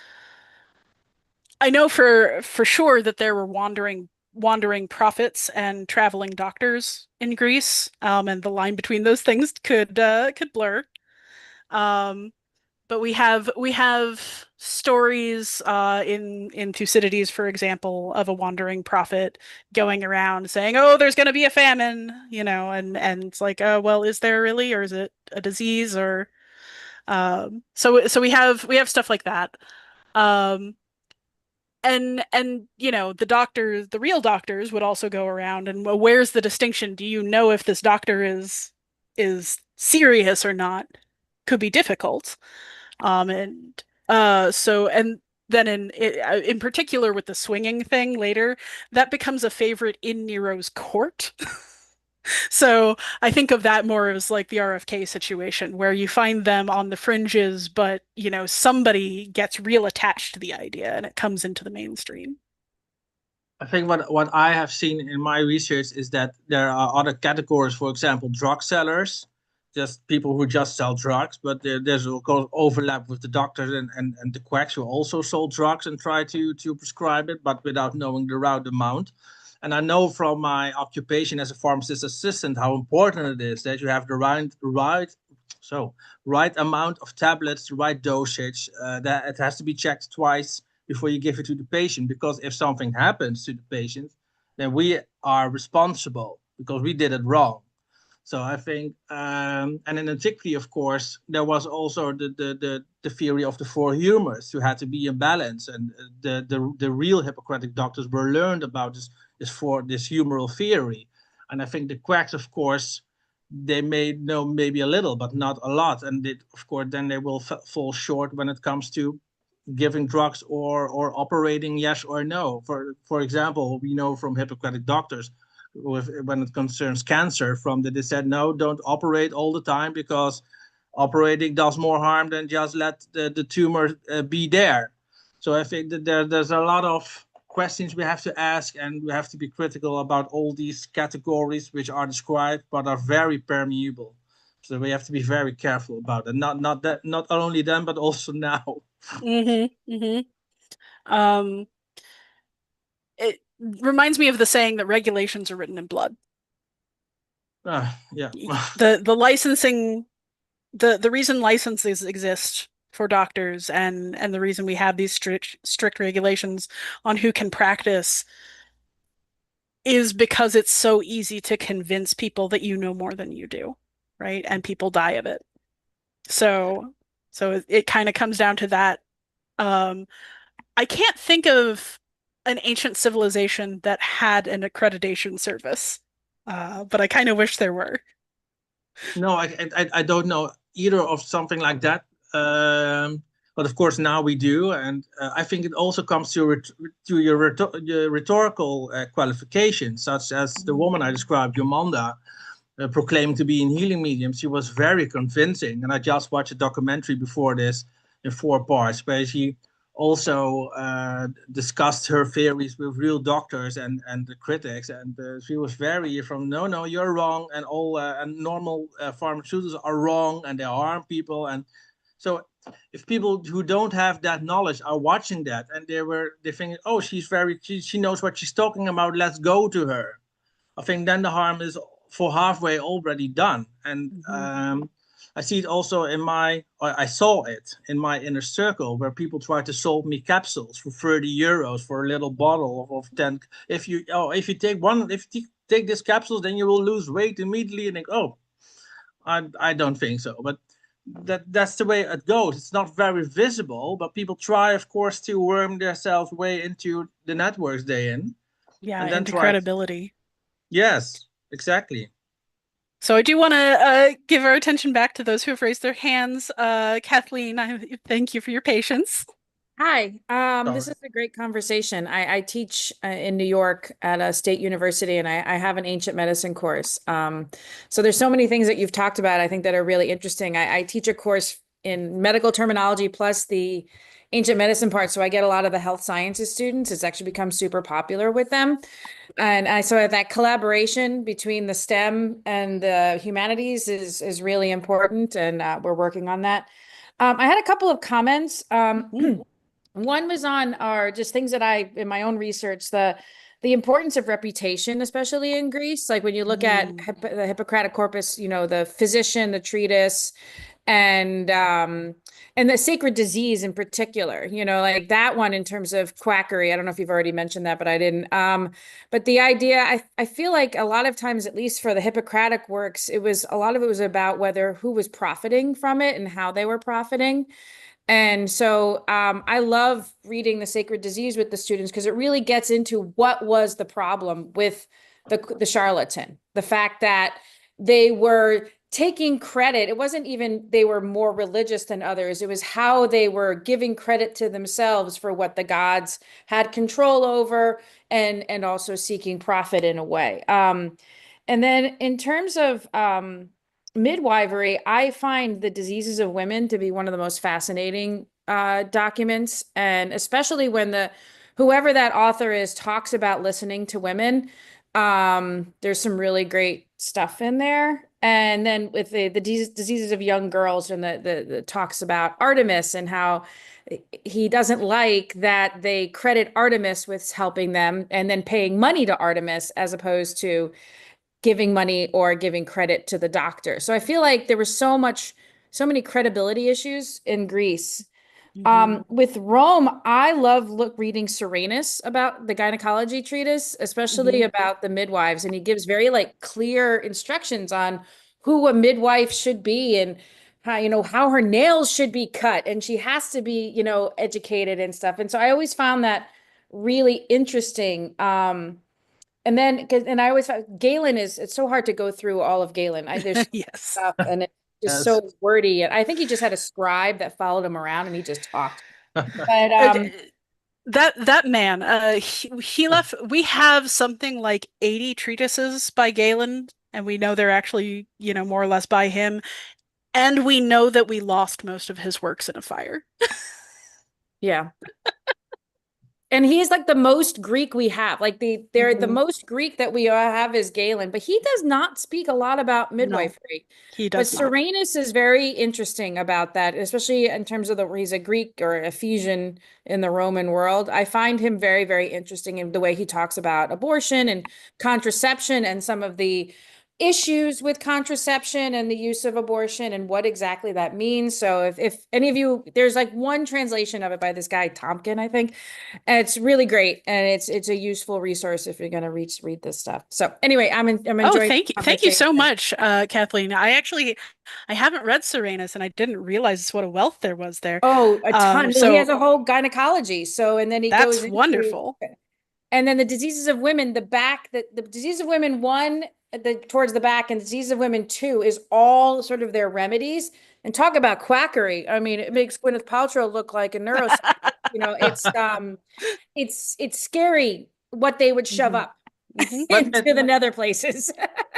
I know for sure that there were wandering prophets and traveling doctors in Greece, and the line between those things could blur. But we have stories in Thucydides, for example, of a wandering prophet going around saying, "Oh, there's going to be a famine," and it's like, "Oh, well, is there really, or is it a disease?" Or so we have stuff like that. And the real doctors would also go around and, well, where's the distinction? Do you know if this doctor is serious or not? Could be difficult. And then in particular with the swinging thing later, that becomes a favorite in Nero's court. So I think of that more as like the RFK situation, where you find them on the fringes, but somebody gets real attached to the idea and it comes into the mainstream. I think what I have seen in my research is that there are other categories, for example, drug sellers, just people who just sell drugs, but there's of course overlap with the doctors and the quacks who also sold drugs and try to prescribe it, but without knowing the right amount. And I know from my occupation as a pharmacist assistant how important it is that you have the right amount of tablets, the right dosage, that it has to be checked twice before you give it to the patient, because if something happens to the patient, then we are responsible because we did it wrong. So I think, and in Antiquity, of course, there was also the theory of the four humors who had to be in balance, and the real Hippocratic doctors were learned about this humoral theory. And I think the quacks, of course, they may know maybe a little, but not a lot, and of course then they will fall short when it comes to giving drugs or operating yes or no. For example, we know from Hippocratic doctors, when it concerns cancer, they said, no, don't operate all the time, because operating does more harm than just let the tumor be there. So I think that there's a lot of questions we have to ask, and we have to be critical about all these categories which are described but are very permeable. So we have to be very careful about it. Not only then, but also now. It reminds me of the saying that regulations are written in blood. Yeah. The licensing, the reason licenses exist for doctors and the reason we have these strict regulations on who can practice is because it's so easy to convince people that you know more than you do, right? And people die of it. So it kind of comes down to that. I can't think of an ancient civilization that had an accreditation service, but I kind of wish there were. No, I don't know either of something like that. But of course now we do, and I think it also comes to your rhetorical qualifications, such as the woman I described, Yomanda, proclaimed to be in healing medium. She was very convincing, and I just watched a documentary before this in 4 parts, where she also discussed her theories with real doctors and the critics, and she was very from no, you're wrong, and all and normal pharmaceuticals are wrong and they harm people. And so if people who don't have that knowledge are watching that, and they think, oh, she knows what she's talking about, let's go to her, I think then the harm is for halfway already done. And I see it also I saw it in my inner circle, where people try to sold me capsules for 30 euros for a little bottle of 10. If you take this capsules, then you will lose weight immediately. And think, oh, I don't think so. But that's the way it goes. It's not very visible, but people try, of course, to worm themselves way into the networks they're in. Yeah, and then into credibility. Yes, exactly. So I do want to give our attention back to those who have raised their hands. Kathleen, I thank you for your patience. Hi, this is a great conversation. I teach in New York at a state university, and I have an ancient medicine course. So there's so many things that you've talked about, I think, that are really interesting. I teach a course in medical terminology plus the ancient medicine part. So I get a lot of the health sciences students. It's actually become super popular with them. And so that collaboration between the STEM and the humanities is really important, and we're working on that. I had a couple of comments. One was on just things that in my own research, the importance of reputation, especially in Greece. Like when you look at the Hippocratic Corpus, the physician, the treatise, and the sacred disease in particular, like that one in terms of quackery. I don't know if you've already mentioned that, but I didn't. But the idea, I feel like a lot of times, at least for the Hippocratic works, a lot of it was about who was profiting from it and how they were profiting. And so I love reading the sacred disease with the students, because it really gets into what was the problem with the charlatan, the fact that they were taking credit. It wasn't even they were more religious than others. It was how they were giving credit to themselves for what the gods had control over, and also seeking profit in a way. And then in terms of midwifery, I find the diseases of women to be one of the most fascinating documents, and especially when whoever that author is talks about listening to women. There's some really great stuff in there. And then with the diseases of young girls, and the talks about Artemis, and how he doesn't like that they credit Artemis with helping them and then paying money to Artemis, as opposed to giving money or giving credit to the doctor. So I feel like there was so many credibility issues in Greece. With Rome, I love reading Serenus about the gynecology treatise, especially about the midwives. And he gives very clear instructions on who a midwife should be, and how her nails should be cut. And she has to be, educated and stuff. And so I always found that really interesting. And I always thought Galen it's so hard to go through all of Galen. There's stuff, and it's just so wordy. And I think he just had a scribe that followed him around, and he just talked. But that man, he left. We have something like 80 treatises by Galen, and we know they're actually, more or less by him. And we know that we lost most of his works in a fire. Yeah. And he's like the most Greek we have. Like the most Greek that we have is Galen, but he does not speak a lot about midwifery. No, he does not. But Serenus is very interesting about that, especially in terms of he's a Greek or Ephesian in the Roman world. I find him very, very interesting in the way he talks about abortion and contraception, and some of the issues with contraception and the use of abortion, and what exactly that means. So if any of you, there's one translation of it by this guy Tompkin, I think, and it's really great, and it's a useful resource if you're going to read this stuff. So anyway, I'm enjoying. Oh, thank you so much, Kathleen. I haven't read Serenus, and I didn't realize what a wealth there was there. Oh, a ton. So he has a whole gynecology. So, and then he goes into, wonderful. And then the diseases of women, the disease of women 1, towards the back, and disease of women 2 is all sort of their remedies. And talk about quackery. I mean, it makes Gwyneth Paltrow look like a neuroscientist. It's scary what they would shove up into the nether places.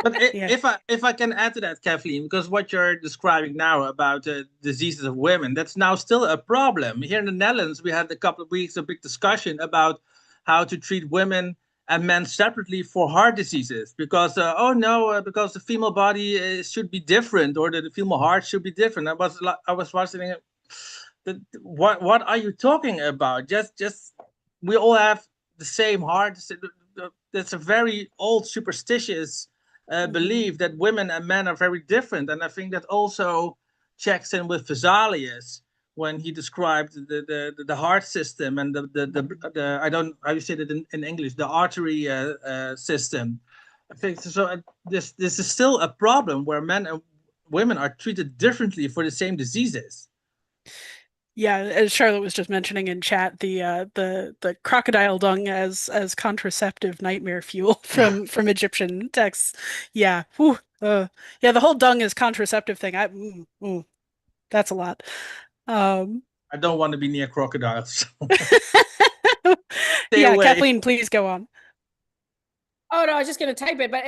But Yeah. if I can add to that, Kathleen, because what you're describing now about diseases of women, that's now still a problem. Here in the Netherlands, we had a couple of weeks a big discussion about how to treat women and men separately for heart diseases, because oh no, because the female body should be different, or the female heart should be different. I was watching what are you talking about? Just we all have the same heart. That's a very old superstitious belief that women and men are very different, and I think that also checks in with Vesalius when he described the heart system and the I don't how you say that in English, the artery system. I think so. This is still a problem where men and women are treated differently for the same diseases. Yeah, as Charlotte was just mentioning in chat, the crocodile dung as contraceptive nightmare fuel from Egyptian texts. Yeah, whew, yeah, the whole dung is contraceptive thing. That's a lot. I don't want to be near crocodiles. Yeah, away. Kathleen, please go on. Oh no, I was just going to type it, but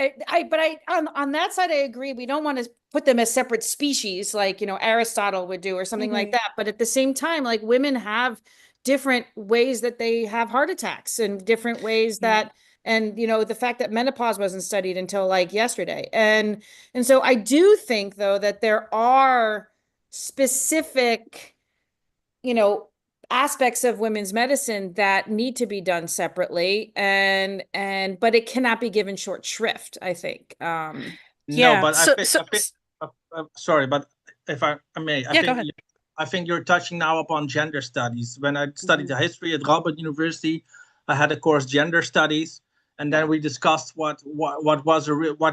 I on that side I agree. We don't want to put them as separate species, like Aristotle would do, or something like that. But at the same time, like women have different ways that they have heart attacks, and different ways that, and the fact that menopause wasn't studied until like yesterday, and so I do think though that there are specific, aspects of women's medicine that need to be done separately, but it cannot be given short shrift, I think. No, but I think sorry, but if I may, I think you're touching now upon gender studies. When I studied the history at Radboud University, I had a course gender studies, and then we discussed what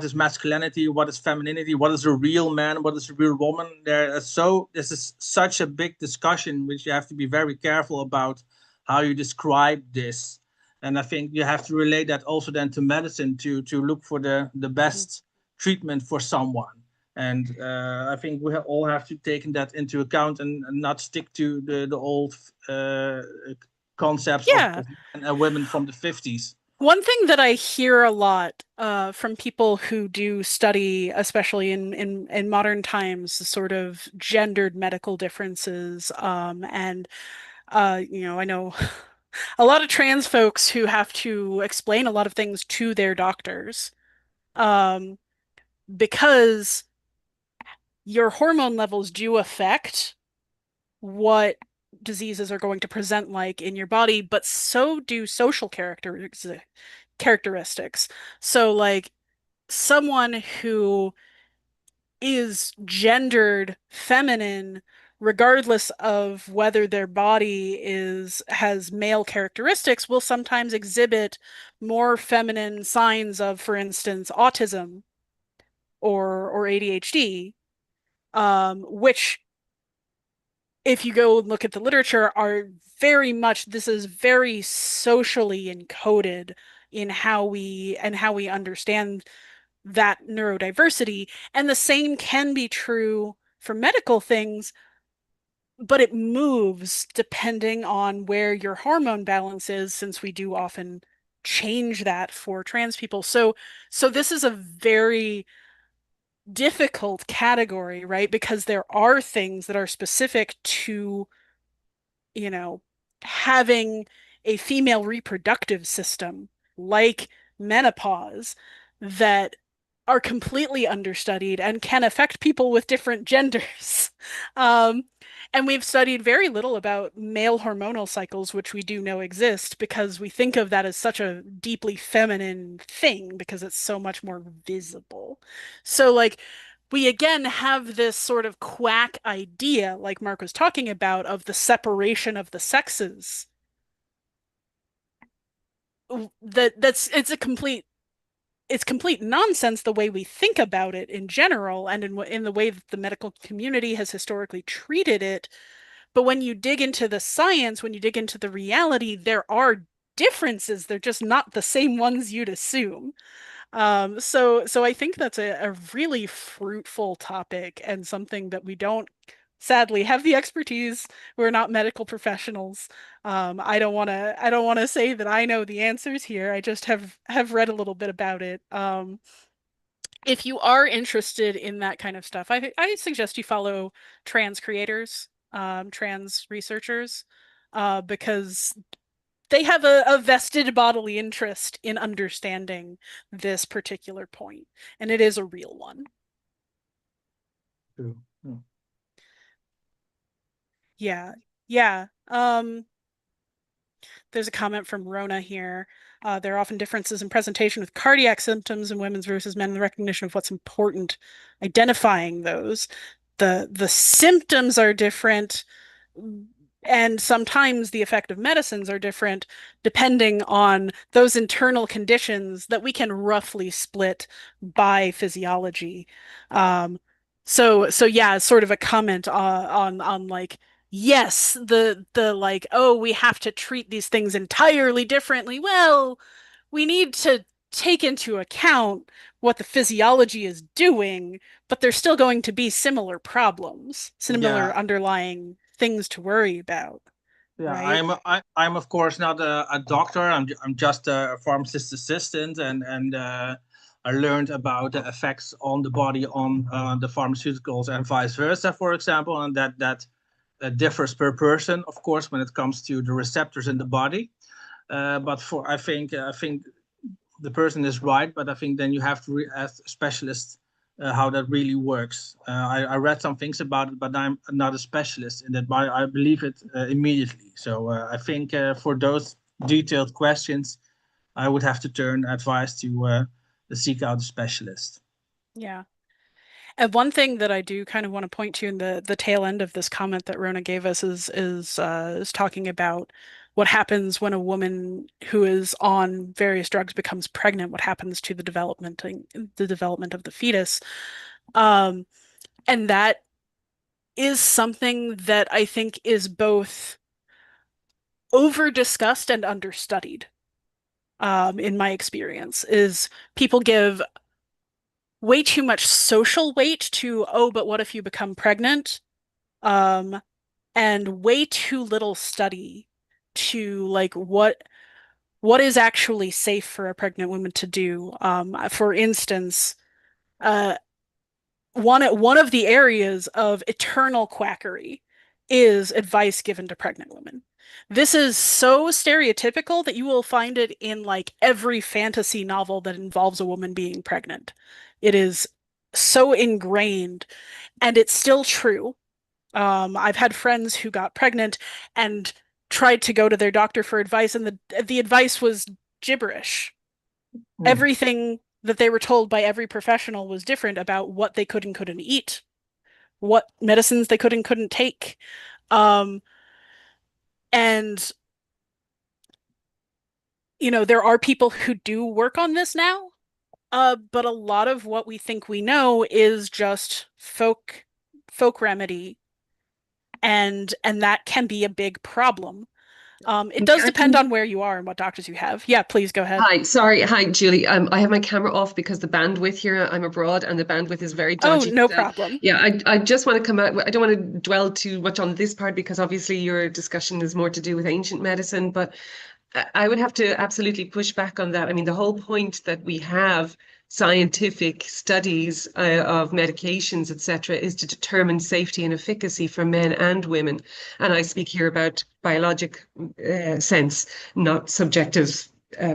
is masculinity, what is femininity, what is a real man, what is a real woman. This is such a big discussion, which you have to be very careful about how you describe this. And I think you have to relate that also then to medicine to look for the best treatment for someone. And I think we all have to take that into account and not stick to the old concepts of men and women from the 50s. One thing that I hear a lot from people who do study, especially in modern times, sort of gendered medical differences, and I know a lot of trans folks who have to explain a lot of things to their doctors, because your hormone levels do affect what diseases are going to present like in your body, but so do social characteristics. So like someone who is gendered feminine, regardless of whether their body has male characteristics, will sometimes exhibit more feminine signs of, for instance, autism or ADHD, which, if you go look at the literature, this is very socially encoded in how we understand that neurodiversity. And the same can be true for medical things, but it moves depending on where your hormone balance is, since we do often change that for trans people. So this is a very difficult category, right? Because there are things that are specific to, having a female reproductive system, like menopause, that are completely understudied and can affect people with different genders. And we've studied very little about male hormonal cycles, which we do know exist, because we think of that as such a deeply feminine thing because it's so much more visible. So like we again have this sort of quack idea, like Mark was talking about, of the separation of the sexes. It's complete nonsense the way we think about it in general, and in the way that the medical community has historically treated it. But when you dig into the science, when you dig into the reality, there are differences. They're just not the same ones you'd assume. So I think that's a really fruitful topic, and something that we don't sadly have the expertise. We're not medical professionals. I don't want to say that I know the answers here. I just have read a little bit about it. if you are interested in that kind of stuff, I suggest you follow trans creators, trans researchers, because they have a vested bodily interest in understanding this particular point, and it is a real one. True. Yeah. There's a comment from Rona here. There are often differences in presentation with cardiac symptoms in women's versus men, the recognition of what's important, identifying those. The symptoms are different, and sometimes the effective medicines are different depending on those internal conditions that we can roughly split by physiology. So yeah, sort of a comment on like, yes, the like, oh, we have to treat these things entirely differently. Well, we need to take into account what the physiology is doing, but there's still going to be similar problems, similar underlying things to worry about. Yeah, right? I'm of course not a doctor. I'm just a pharmacist assistant, and I learned about the effects on the body on the pharmaceuticals and vice versa, for example, and that differs per person, of course, when it comes to the receptors in the body. But I think the person is right, but I think then you have to ask specialists how that really works. I read some things about it, but I'm not a specialist in that, but I believe it immediately. So I think for those detailed questions, I would have to turn advice to seek out a specialist. Yeah. And one thing that I do kind of want to point to in the tail end of this comment that Rona gave us is talking about what happens when a woman who is on various drugs becomes pregnant, what happens to the development of the fetus. And that is something that I think is both over discussed and understudied. In my experience, is people give way too much social weight to, oh, but what if you become pregnant? And way too little study to like what is actually safe for a pregnant woman to do. For instance, one of the areas of eternal quackery is advice given to pregnant women. This is so stereotypical that you will find it in like every fantasy novel that involves a woman being pregnant. It is so ingrained, and it's still true. I've had friends who got pregnant and tried to go to their doctor for advice, and the advice was gibberish. Everything that they were told by every professional was different about what they could and couldn't eat, what medicines they could and couldn't take. And there are people who do work on this now, but a lot of what we think we know is just folk remedy, and that can be a big problem. It does depend on where you are and what doctors you have. Yeah, please go ahead. Hi, sorry. Hi, Julie. I have my camera off because the bandwidth here, I'm abroad and the bandwidth is very dodgy. Oh, no problem. Yeah, I just want to come out. I don't want to dwell too much on this part because obviously your discussion is more to do with ancient medicine, but I would have to absolutely push back on that. I mean, the whole point that we have scientific studies of medications, etc., is to determine safety and efficacy for men and women. And I speak here about biologic sense, not subjective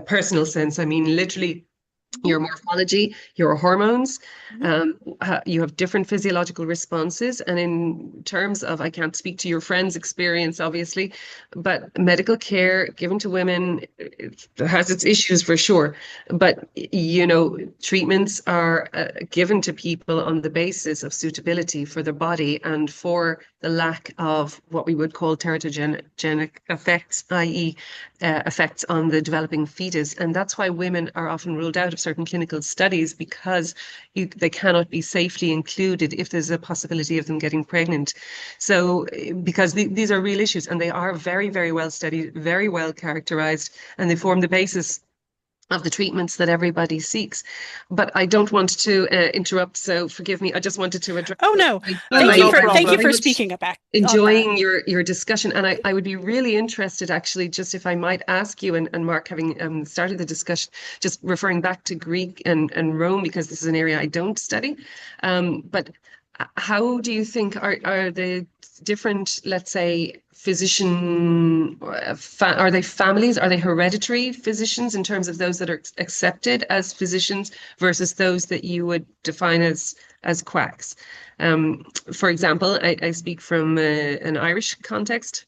personal sense. I mean, literally your morphology, your hormones, you have different physiological responses. And in terms of, I can't speak to your friend's experience, obviously, but medical care given to women has its issues for sure. But, treatments are given to people on the basis of suitability for their body and for the lack of what we would call teratogenic effects, i.e. Effects on the developing fetus. And that's why women are often ruled out of certain clinical studies, because they cannot be safely included if there's a possibility of them getting pregnant. So because these are real issues, and they are very, very well studied, very well characterized, and they form the basis of the treatments that everybody seeks. But I don't want to interrupt, so forgive me. I just wanted to address. Oh no, thank you for speaking back. Enjoying your discussion, and I would be really interested, actually, just if I might ask you, and Mark, having started the discussion, just referring back to Greek and Rome, because this is an area I don't study. But how do you think are the different, let's say, physician, are they families? Are they hereditary physicians in terms of those that are accepted as physicians versus those that you would define as quacks? For example, I speak from an Irish context,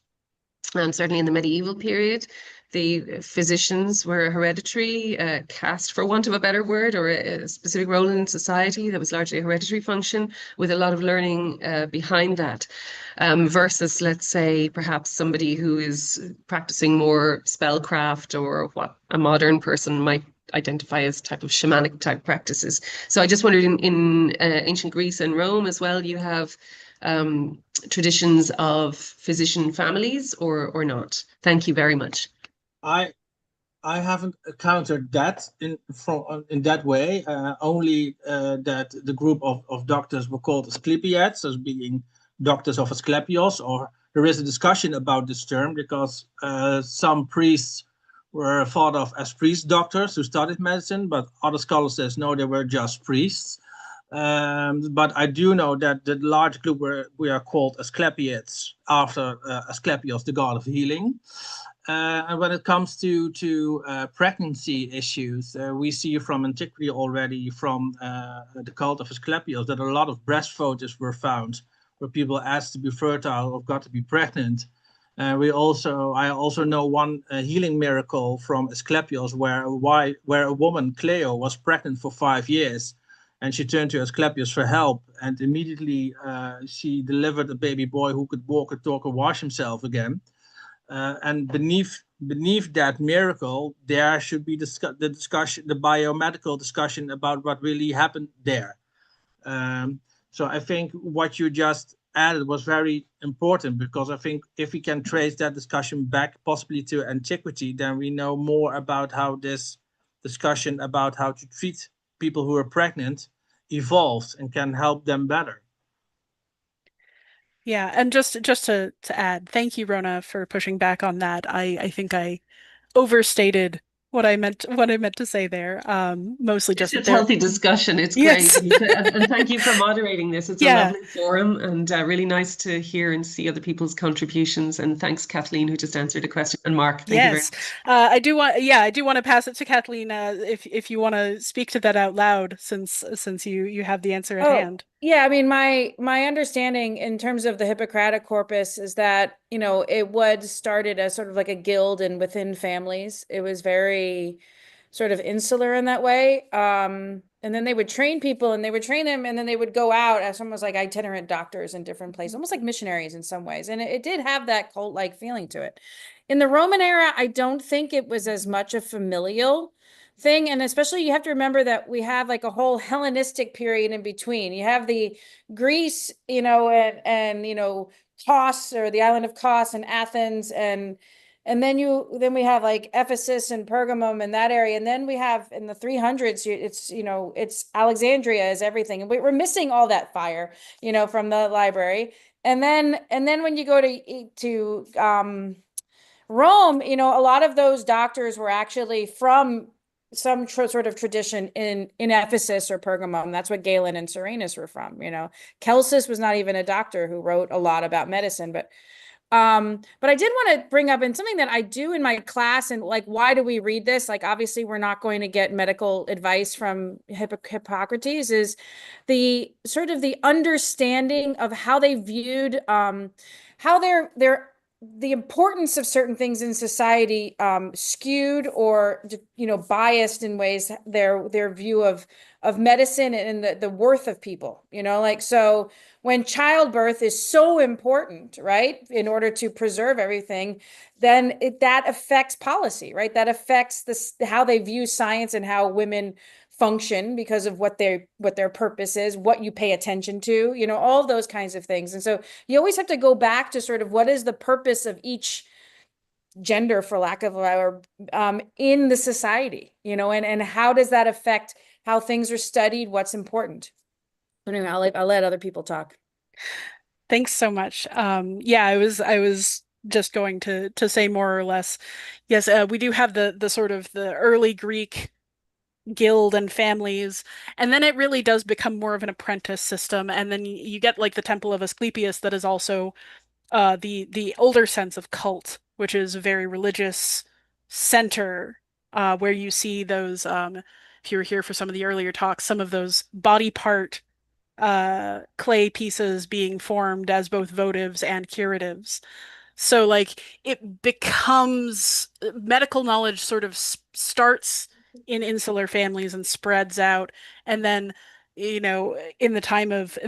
and certainly in the medieval period, the physicians were hereditary, caste, for want of a better word, or a specific role in society that was largely a hereditary function with a lot of learning behind that, versus, let's say, perhaps somebody who is practicing more spellcraft, or what a modern person might identify as type of shamanic type practices. So I just wondered, in ancient Greece and Rome as well, you have traditions of physician families or not? Thank you very much. I haven't encountered that in that way. Only that the group of doctors were called Asclepiads, as being doctors of Asclepios, or there is a discussion about this term because some priests were thought of as priest doctors who studied medicine, but other scholars says no, they were just priests. But I do know that the large group we are called Asclepiads after Asclepios, the god of healing. And when it comes to pregnancy issues, we see from Antiquity already, from the cult of Asclepios, that a lot of breast photos were found where people asked to be fertile or got to be pregnant. I also know one healing miracle from Asclepios where a woman, Cleo, was pregnant for 5 years, and she turned to Asclepios for help, and immediately she delivered a baby boy who could walk and talk and wash himself again. And beneath that miracle, there should be the biomedical discussion about what really happened there. So I think what you just added was very important, because I think if we can trace that discussion back possibly to Antiquity, then we know more about how this discussion about how to treat people who are pregnant evolved and can help them better. Yeah, and just to add, thank you, Rona, for pushing back on that. I think I overstated what I meant to say there. Mostly just it's healthy discussion. It's yes. great, and thank you for moderating this. It's a lovely forum, and really nice to hear and see other people's contributions. And thanks, Kathleen, who just answered a question, and Mark. Thank you very much. I do want to pass it to Kathleen if you want to speak to that out loud, since you have the answer at hand. Yeah, I mean, my understanding in terms of the Hippocratic corpus is that, it was started as sort of like a guild and within families. It was very sort of insular in that way. And then they would train people, and they would train them, and then they would go out as almost like itinerant doctors in different places, almost like missionaries in some ways. And it did have that cult-like feeling to it. In the Roman era, I don't think it was as much a familial thing. And especially you have to remember that we have like a whole Hellenistic period in between. You have the Greece, and Kos, or the island of Kos, and Athens, and then we have like Ephesus and Pergamum and that area. And then we have in the 300s, it's Alexandria is everything. And we're missing all that fire, from the library. And then when you go to Rome, a lot of those doctors were actually from some sort of tradition in Ephesus or Pergamum. That's what Galen and Serenus were from. Celsus was not even a doctor who wrote a lot about medicine, but I did want to bring up, and something that I do in my class, and like, why do we read this? Like, obviously we're not going to get medical advice from Hippocrates, is the sort of the understanding of how they viewed, how the importance of certain things in society skewed or biased in ways their view of medicine and the worth of people. So when childbirth is so important, right, in order to preserve everything, then that affects policy, right? That affects how they view science and how women function because of what their purpose is, what you pay attention to, all those kinds of things. And so you always have to go back to sort of what is the purpose of each gender, for lack of a in the society, you know, and how does that affect how things are studied, what's important? Anyway, I'll let other people talk. Thanks so much. Yeah, I was just going to say more or less, yes, we do have the sort of the early Greek guild and families, and then it really does become more of an apprentice system, and then you get like the Temple of Asclepius that is also the older sense of cult, which is a very religious center, where you see those, if you were here for some of the earlier talks, some of those body part clay pieces being formed as both votives and curatives. So like it becomes, medical knowledge sort of starts in insular families and spreads out, and then you know in the time of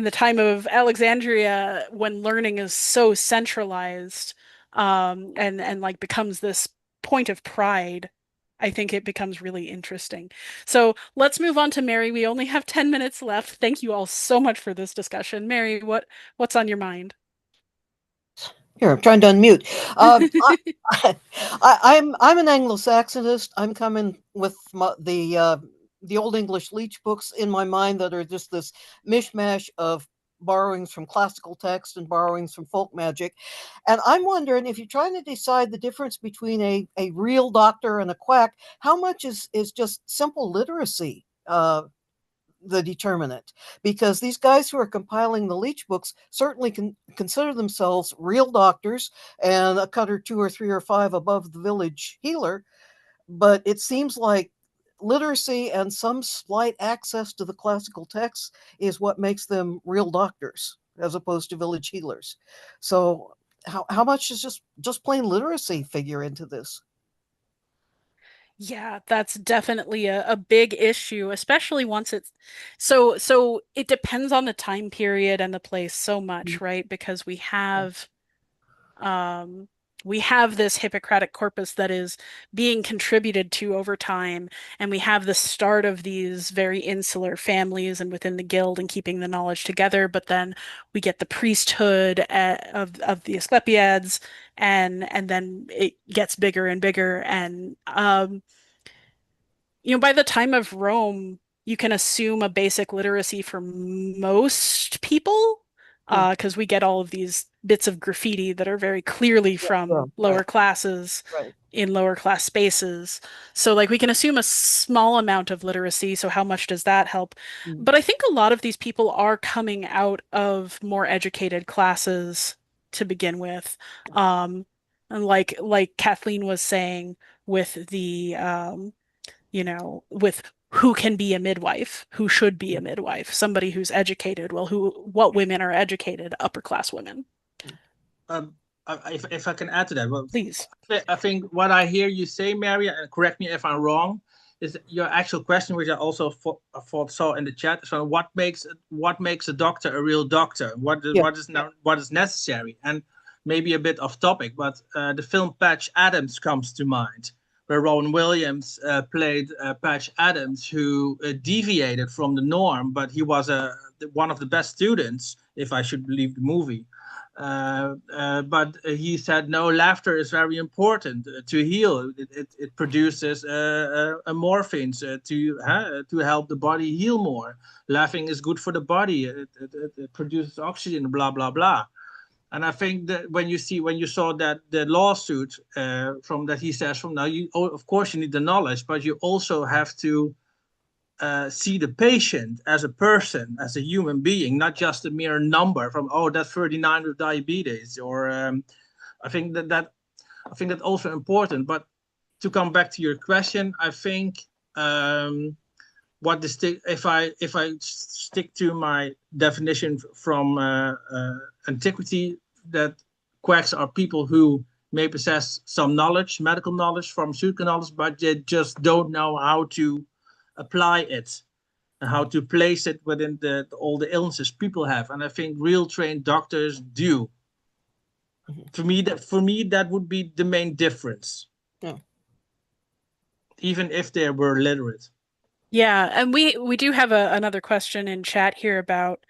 Alexandria, when learning is so centralized, and like becomes this point of pride, I think it becomes really interesting. So let's move on to Mary. We only have 10 minutes left. Thank you all so much for this discussion. Mary, what's on your mind? Here, I'm trying to unmute. I'm an Anglo-Saxonist. I'm coming with the Old English Leech books in my mind that are just this mishmash of borrowings from classical text and borrowings from folk magic. And I'm wondering, if you're trying to decide the difference between a real doctor and a quack, how much is just simple literacy the determinant? Because these guys who are compiling the Leech books certainly can consider themselves real doctors and a cut or two or three or five above the village healer. But it seems like literacy and some slight access to the classical texts is what makes them real doctors as opposed to village healers. So how much does just plain literacy figure into this? Yeah, that's definitely a big issue, especially once it's so it depends on the time period and the place so much, right? Because we have this Hippocratic corpus that is being contributed to over time, and we have the start of these very insular families and within the guild and keeping the knowledge together, but then we get the priesthood of the Asclepiads, and then it gets bigger and bigger, and by the time of Rome, you can assume a basic literacy for most people, because we get all of these bits of graffiti that are very clearly from lower classes in lower class spaces. So like we can assume a small amount of literacy. So how much does that help? But I think a lot of these people are coming out of more educated classes to begin with. And like Kathleen was saying with the with who can be a midwife, who should be a midwife, somebody who's educated. Well, what women are educated? Upper class women. If I can add to that, well, please. I think what I hear you say, Mary, and correct me if I'm wrong, is your actual question, which I also saw in the chat. So, what makes a doctor a real doctor? What is necessary? And maybe a bit off topic, but the film Patch Adams comes to mind, where Rowan Williams played Patch Adams, who deviated from the norm, but he was one of the best students, if I should believe the movie. But he said, no, laughter is very important to heal. It produces morphines to help the body heal more. Laughing is good for the body. It produces oxygen, blah, blah, blah. And I think that when you saw that the lawsuit from that he says from now, of course you need the knowledge, but you also have to see the patient as a person, as a human being, not just a mere number from, oh, that's 39 with diabetes, or I think that's also important. But to come back to your question, I think if I stick to my definition from Antiquity, that quacks are people who may possess some knowledge, medical knowledge, pharmaceutical knowledge, but they just don't know how to apply it and how to place it within all the illnesses people have. And I think real trained doctors do. For me, that would be the main difference. Yeah. Even if they were literate. Yeah, and we do have another question in chat here about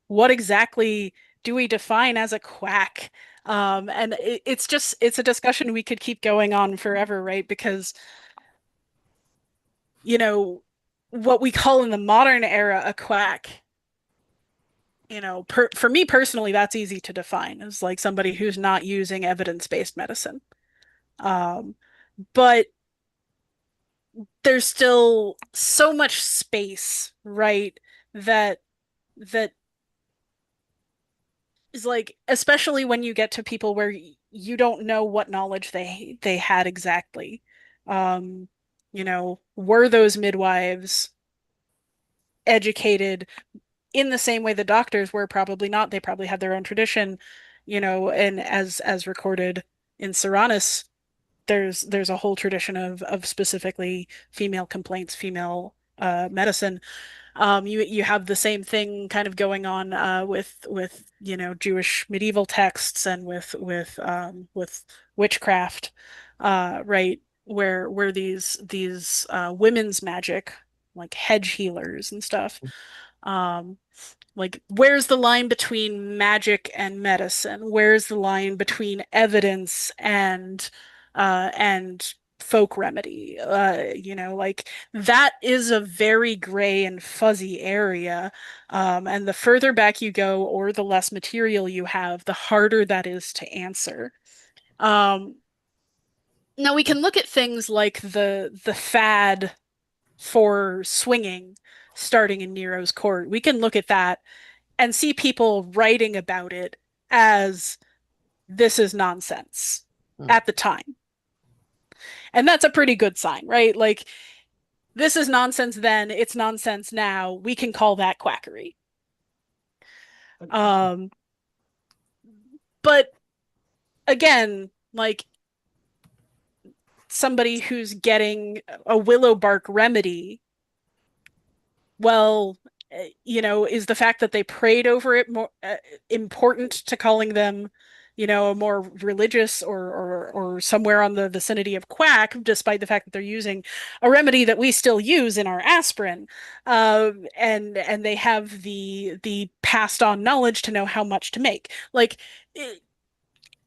what exactly do we define as a quack? And it's a discussion we could keep going on forever, right? Because, you know, what we call in the modern era a quack, you know, for me personally, that's easy to define as like somebody who's not using evidence-based medicine. But there's still so much space, right? That is like, especially when you get to people where you don't know what knowledge they had exactly. You know, were those midwives educated in the same way the doctors were? Probably not. They probably had their own tradition, you know, and as recorded in Serranus, there's a whole tradition of specifically female complaints, female medicine. You have the same thing kind of going on with you know, Jewish medieval texts and with witchcraft, right? Where these women's magic, like hedge healers and stuff, like, where's the line between magic and medicine? Where's the line between evidence and folk remedy? You know, like, that is a very gray and fuzzy area. And the further back you go, or the less material you have, the harder that is to answer. Now we can look at things like the fad for swinging starting in Nero's court. We can look at that and see people writing about it as this is nonsense at the time. And that's a pretty good sign, right? Like, this is nonsense then, it's nonsense now. We can call that quackery. But again, like, somebody who's getting a willow bark remedy, well, you know, is the fact that they prayed over it more important to calling them, you know, a more religious or somewhere on the vicinity of quack, despite the fact that they're using a remedy that we still use in our aspirin, and they have the passed on knowledge to know how much to make. Like,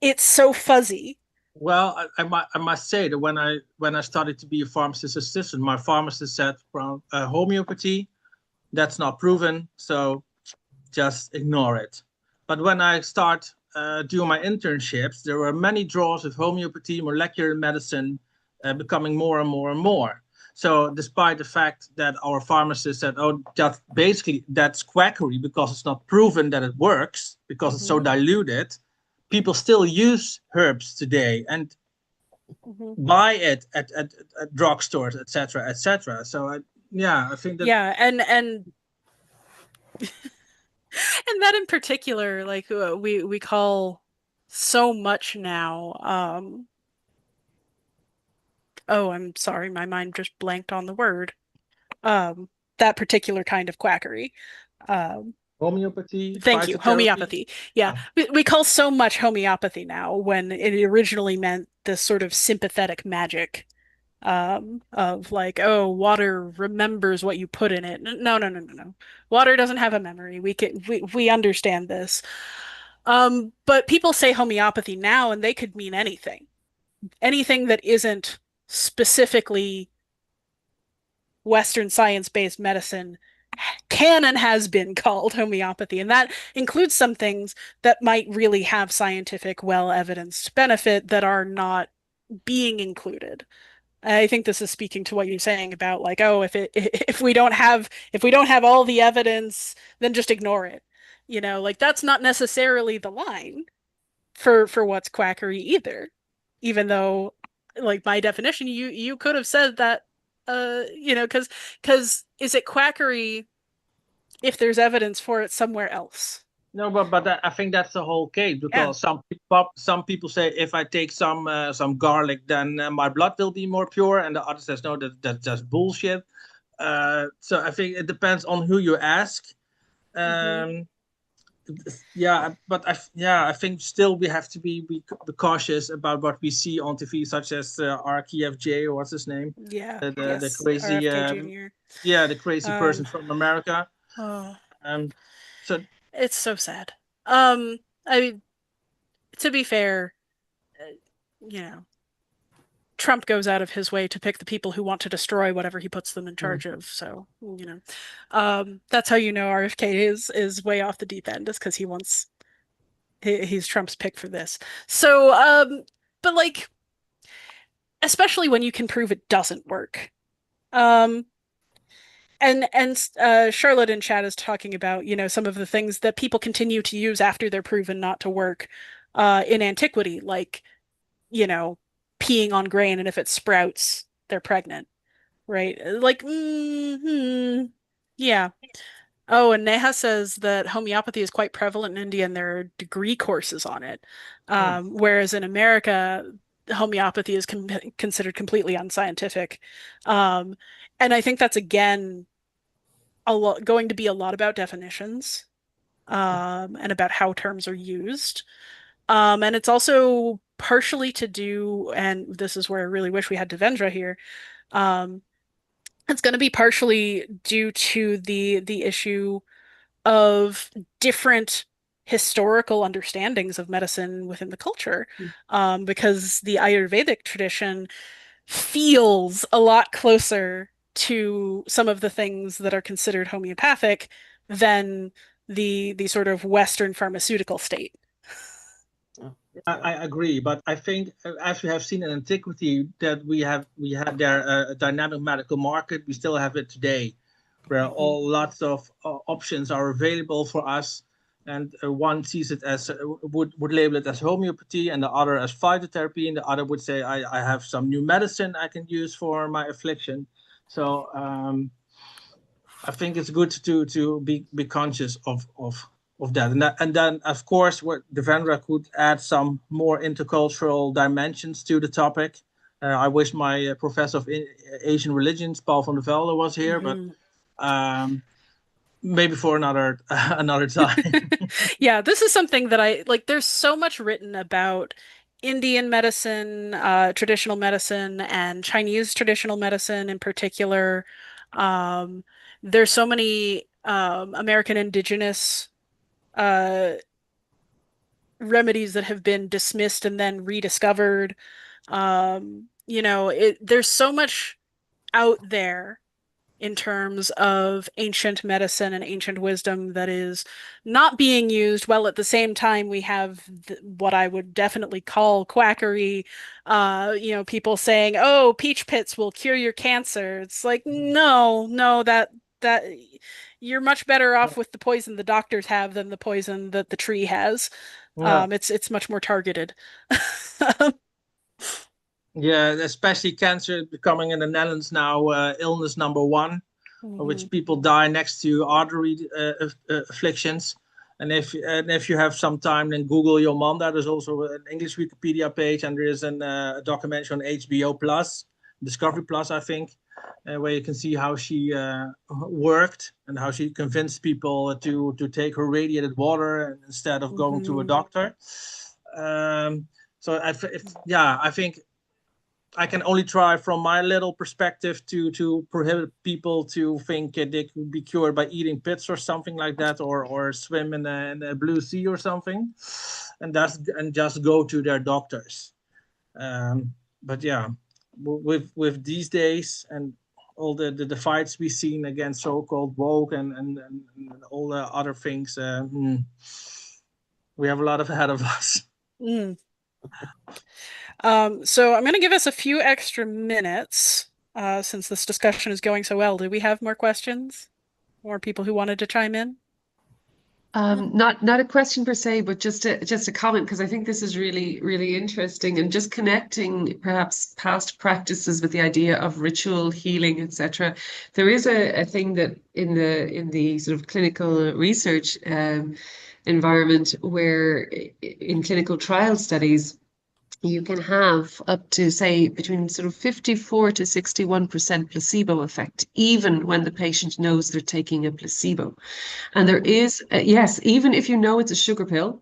it's so fuzzy. Well, I must say that when I started to be a pharmacist assistant, my pharmacist said, well, homeopathy, that's not proven, so just ignore it. But when I start doing my internships, there were many draws of homeopathy, molecular medicine, becoming more and more and more. So despite the fact that our pharmacist said, oh, just basically that's quackery because it's not proven that it works, because it's so diluted, people still use herbs today and buy it at drugstores, etc., etc. So yeah, I think that. Yeah, and and that in particular, like, we call so much now. Oh, I'm sorry, my mind just blanked on the word. That particular kind of quackery. Homeopathy. Thank you, homeopathy. Yeah, we call so much homeopathy now when it originally meant this sort of sympathetic magic, of like, oh, water remembers what you put in it. No. Water doesn't have a memory. We understand this. But people say homeopathy now, and they could mean anything. Anything that isn't specifically Western science-based medicine can and has been called homeopathy. And that includes some things that might really have scientific, well-evidenced benefit that are not being included. I think this is speaking to what you're saying about, like, oh, if we don't have all the evidence, then just ignore it. You know, like, that's not necessarily the line for what's quackery either. Even though, like, my definition, you could have said that, you know, because is it quackery if there's evidence for it somewhere else? No, but I think that's the whole case, because some people say if I take some garlic, then my blood will be more pure, and the other says no, that's just bullshit. So I think it depends on who you ask. Yeah, but I think still we have to be cautious about what we see on TV, such as RKFJ, or what's his name? Yeah, the crazy, the crazy person from America. Oh. So it's so sad. I mean, to be fair, Trump goes out of his way to pick the people who want to destroy whatever he puts them in charge of. So, that's how you know RFK is way off the deep end, is because he's Trump's pick for this. So, but like, especially when you can prove it doesn't work. And Charlotte in chat is talking about, some of the things that people continue to use after they're proven not to work in antiquity, like, peeing on grain, and if it sprouts, they're pregnant, right? Like, yeah. Oh, and Neha says that homeopathy is quite prevalent in India and there are degree courses on it. Whereas in America, homeopathy is considered completely unscientific. And I think that's, again, going to be a lot about definitions and about how terms are used. And it's also partially to do, and this is where I really wish we had Devendra here, it's going to be partially due to the issue of different historical understandings of medicine within the culture, because the Ayurvedic tradition feels a lot closer to some of the things that are considered homeopathic than the sort of Western pharmaceutical state. I agree, but I think, as we have seen in antiquity, that we had there a dynamic medical market. We still have it today, where lots of options are available for us, and one sees it as would label it as homeopathy, and the other as phytotherapy, and the other would say I have some new medicine I can use for my affliction. So I think it's good to be conscious of that. And then, of course, what Devendra could add some more intercultural dimensions to the topic. I wish my professor of Asian religions, Paul van der Velde, was here, but maybe for another time. Yeah, this is something that I like. There's so much written about Indian medicine, traditional medicine, and Chinese traditional medicine in particular. There's so many American indigenous remedies that have been dismissed and then rediscovered. There's so much out there in terms of ancient medicine and ancient wisdom that is not being used well. At the same time, we have what I would definitely call quackery. People saying, "Oh, peach pits will cure your cancer." It's like, no, that you're much better off with the poison the doctors have than the poison that the tree has. Yeah. It's much more targeted. Yeah, especially cancer becoming in the Netherlands now illness number one, which people die next to artery afflictions. And if you have some time, then Google Yomanda. There's also an English Wikipedia page, and there is a documentary on HBO Plus, Discovery Plus, I think, where you can see how she worked and how she convinced people to take her radiated water instead of going to a doctor. So I think I can only try from my little perspective to prohibit people to think they could be cured by eating pits or something like that, or swim in a blue sea or something, and just go to their doctors. But yeah, with these days and all the fights we've seen against so-called woke and all the other things, we have a lot ahead of us. So I'm going to give us a few extra minutes since this discussion is going so well. Do we have more questions? More people who wanted to chime in? Not a question per se, but just a comment, because I think this is really, really interesting, and just connecting perhaps past practices with the idea of ritual healing, etc. There is a thing that in the sort of clinical research environment, where in clinical trial studies, you can have up to, say, between sort of 54 to 61% placebo effect, even when the patient knows they're taking a placebo. And there is, yes, even if you know it's a sugar pill,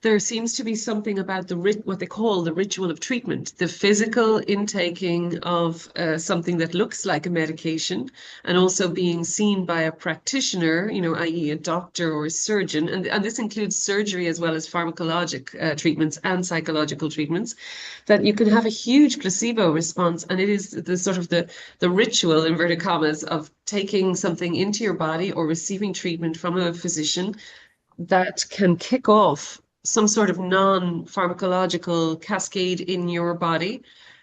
there seems to be something about what they call the ritual of treatment, the physical intaking of something that looks like a medication, and also being seen by a practitioner, i.e. a doctor or a surgeon, and this includes surgery as well as pharmacologic treatments and psychological treatments, that you can have a huge placebo response, and it is the sort of the ritual, inverted commas, of taking something into your body or receiving treatment from a physician that can kick off some sort of non-pharmacological cascade in your body.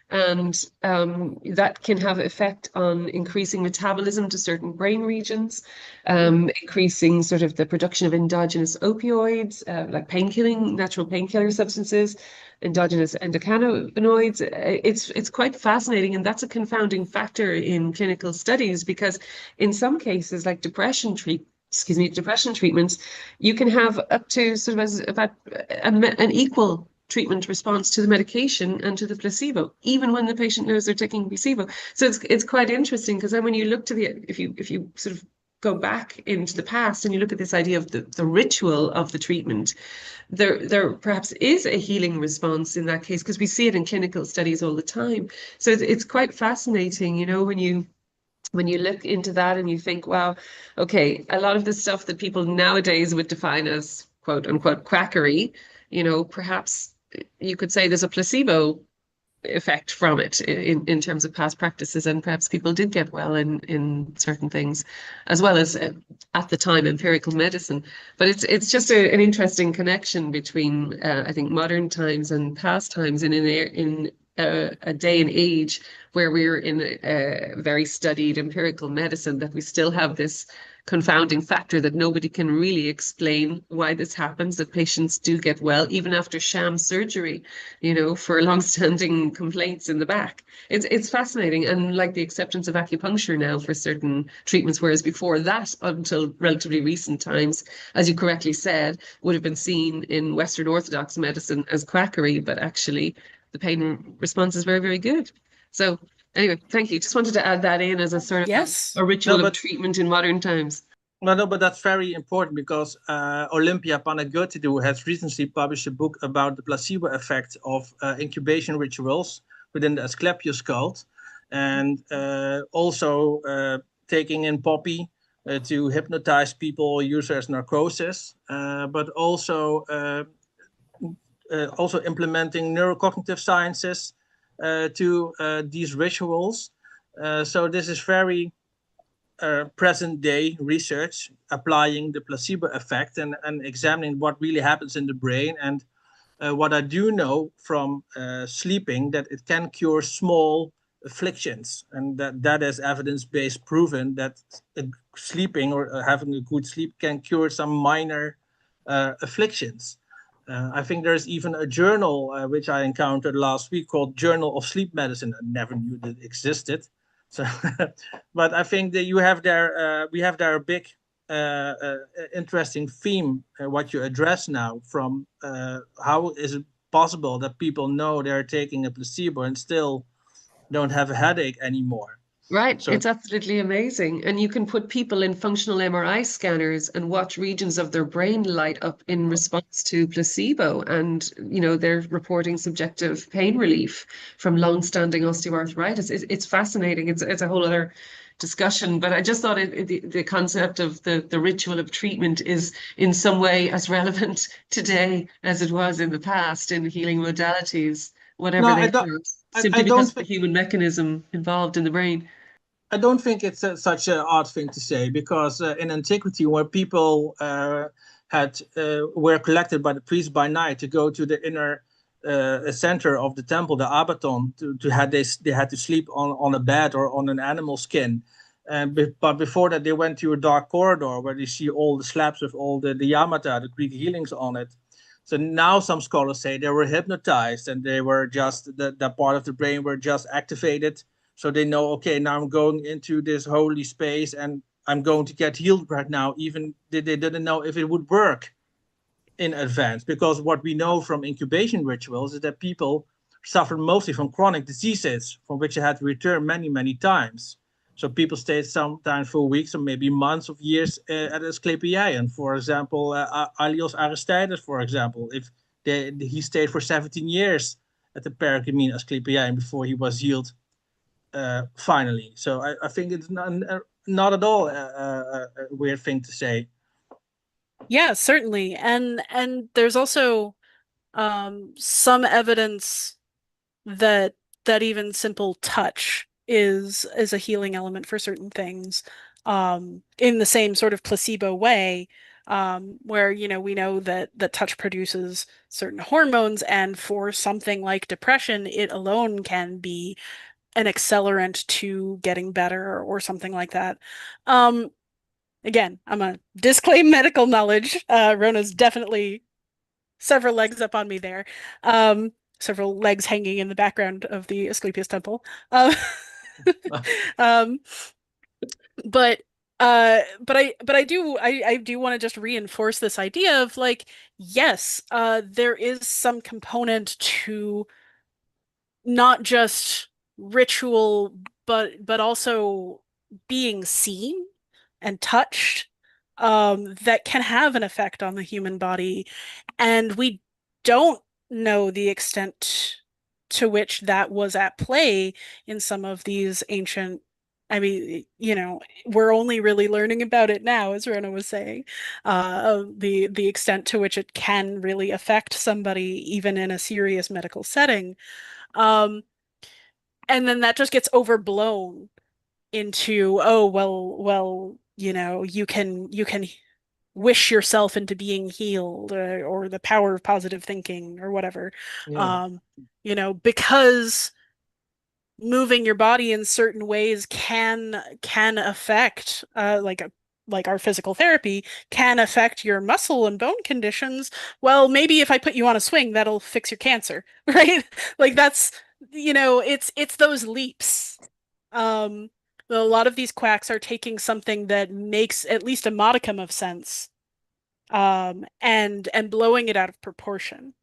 And that can have effect on increasing metabolism to certain brain regions, increasing sort of the production of endogenous opioids, like natural painkiller substances, endogenous endocannabinoids. It's quite fascinating, and that's a confounding factor in clinical studies, because in some cases, like depression treatments, you can have up to sort of about an equal treatment response to the medication and to the placebo, even when the patient knows they're taking placebo. So it's quite interesting, because then when you look to if you sort of go back into the past and you look at this idea of the ritual of the treatment, there perhaps is a healing response in that case, because we see it in clinical studies all the time. So it's quite fascinating, when you look into that and you think, wow, okay, a lot of the stuff that people nowadays would define as quote unquote quackery, perhaps you could say there's a placebo effect from it in terms of past practices, and perhaps people did get well in certain things, as well as at the time empirical medicine. But it's just an interesting connection between I think modern times and past times, in a day and age where we're in a very studied empirical medicine, that we still have this confounding factor that nobody can really explain why this happens, that patients do get well even after sham surgery, for long-standing complaints in the back. It's fascinating, and like the acceptance of acupuncture now for certain treatments, whereas before that, until relatively recent times, as you correctly said, would have been seen in Western Orthodox medicine as quackery, but actually the pain response is very, very good. So anyway, thank you. Just wanted to add that in as a sort of a ritual of treatment in modern times. No, but that's very important, because Olympia Panagiotou has recently published a book about the placebo effect of incubation rituals within the Asclepius cult, and also taking in poppy to hypnotize people, use as narcosis, but also implementing neurocognitive sciences to these rituals. So this is very present day research, applying the placebo effect and examining what really happens in the brain. And what I do know from sleeping, that it can cure small afflictions, and that is evidence-based proven that sleeping or having a good sleep can cure some minor afflictions. I think there's even a journal which I encountered last week called Journal of Sleep Medicine. I never knew that it existed. So, but I think that we have there a big interesting theme, what you address now, from how is it possible that people know they're taking a placebo and still don't have a headache anymore. Right, so it's absolutely amazing. And you can put people in functional MRI scanners and watch regions of their brain light up in response to placebo. And, they're reporting subjective pain relief from long-standing osteoarthritis. It's fascinating. It's a whole other discussion, but I just thought the concept of the ritual of treatment is in some way as relevant today as it was in the past in healing modalities, whatever they are, simply because of the human mechanism involved in the brain. I don't think it's such an odd thing to say, because in Antiquity, where people were collected by the priest by night to go to the inner center of the temple, the abaton, they had to sleep on a bed or on an animal skin. But before that, they went to a dark corridor where they see all the slabs with all the yamata, the Greek healings on it. So now some scholars say they were hypnotized, and they were just that part of the brain were just activated. So they know, okay, now I'm going into this holy space and I'm going to get healed right now. Even they didn't know if it would work in advance, because what we know from incubation rituals is that people suffer mostly from chronic diseases from which they had to return many, many times. So people stayed sometimes for weeks or maybe months of years at Asclepieion. For example, Aelios Aristides, for example, he stayed for 17 years at the Pergamene Asclepieion before he was healed finally. So I think it's not at all a weird thing to say. Yeah, certainly. And there's also some evidence that even simple touch is a healing element for certain things, in the same sort of placebo way, where we know that touch produces certain hormones, and for something like depression, it alone can be an accelerant to getting better or something like that. Again, I'm a disclaim medical knowledge. Rona's definitely several legs up on me there. Several legs hanging in the background of the Asclepius temple. But I do want to just reinforce this idea of like, yes, there is some component to not just ritual, but also being seen and touched, that can have an effect on the human body. And we don't know the extent to which that was at play in some of these ancient, I mean, we're only really learning about it now, as Rona was saying, the extent to which it can really affect somebody, even in a serious medical setting. And then that just gets overblown into, oh, well, you can wish yourself into being healed, or the power of positive thinking or whatever. Yeah. Because moving your body in certain ways can affect, like our physical therapy can affect your muscle and bone conditions. Well, maybe if I put you on a swing, that'll fix your cancer, right? Like that's, it's those leaps. A lot of these quacks are taking something that makes at least a modicum of sense, and blowing it out of proportion.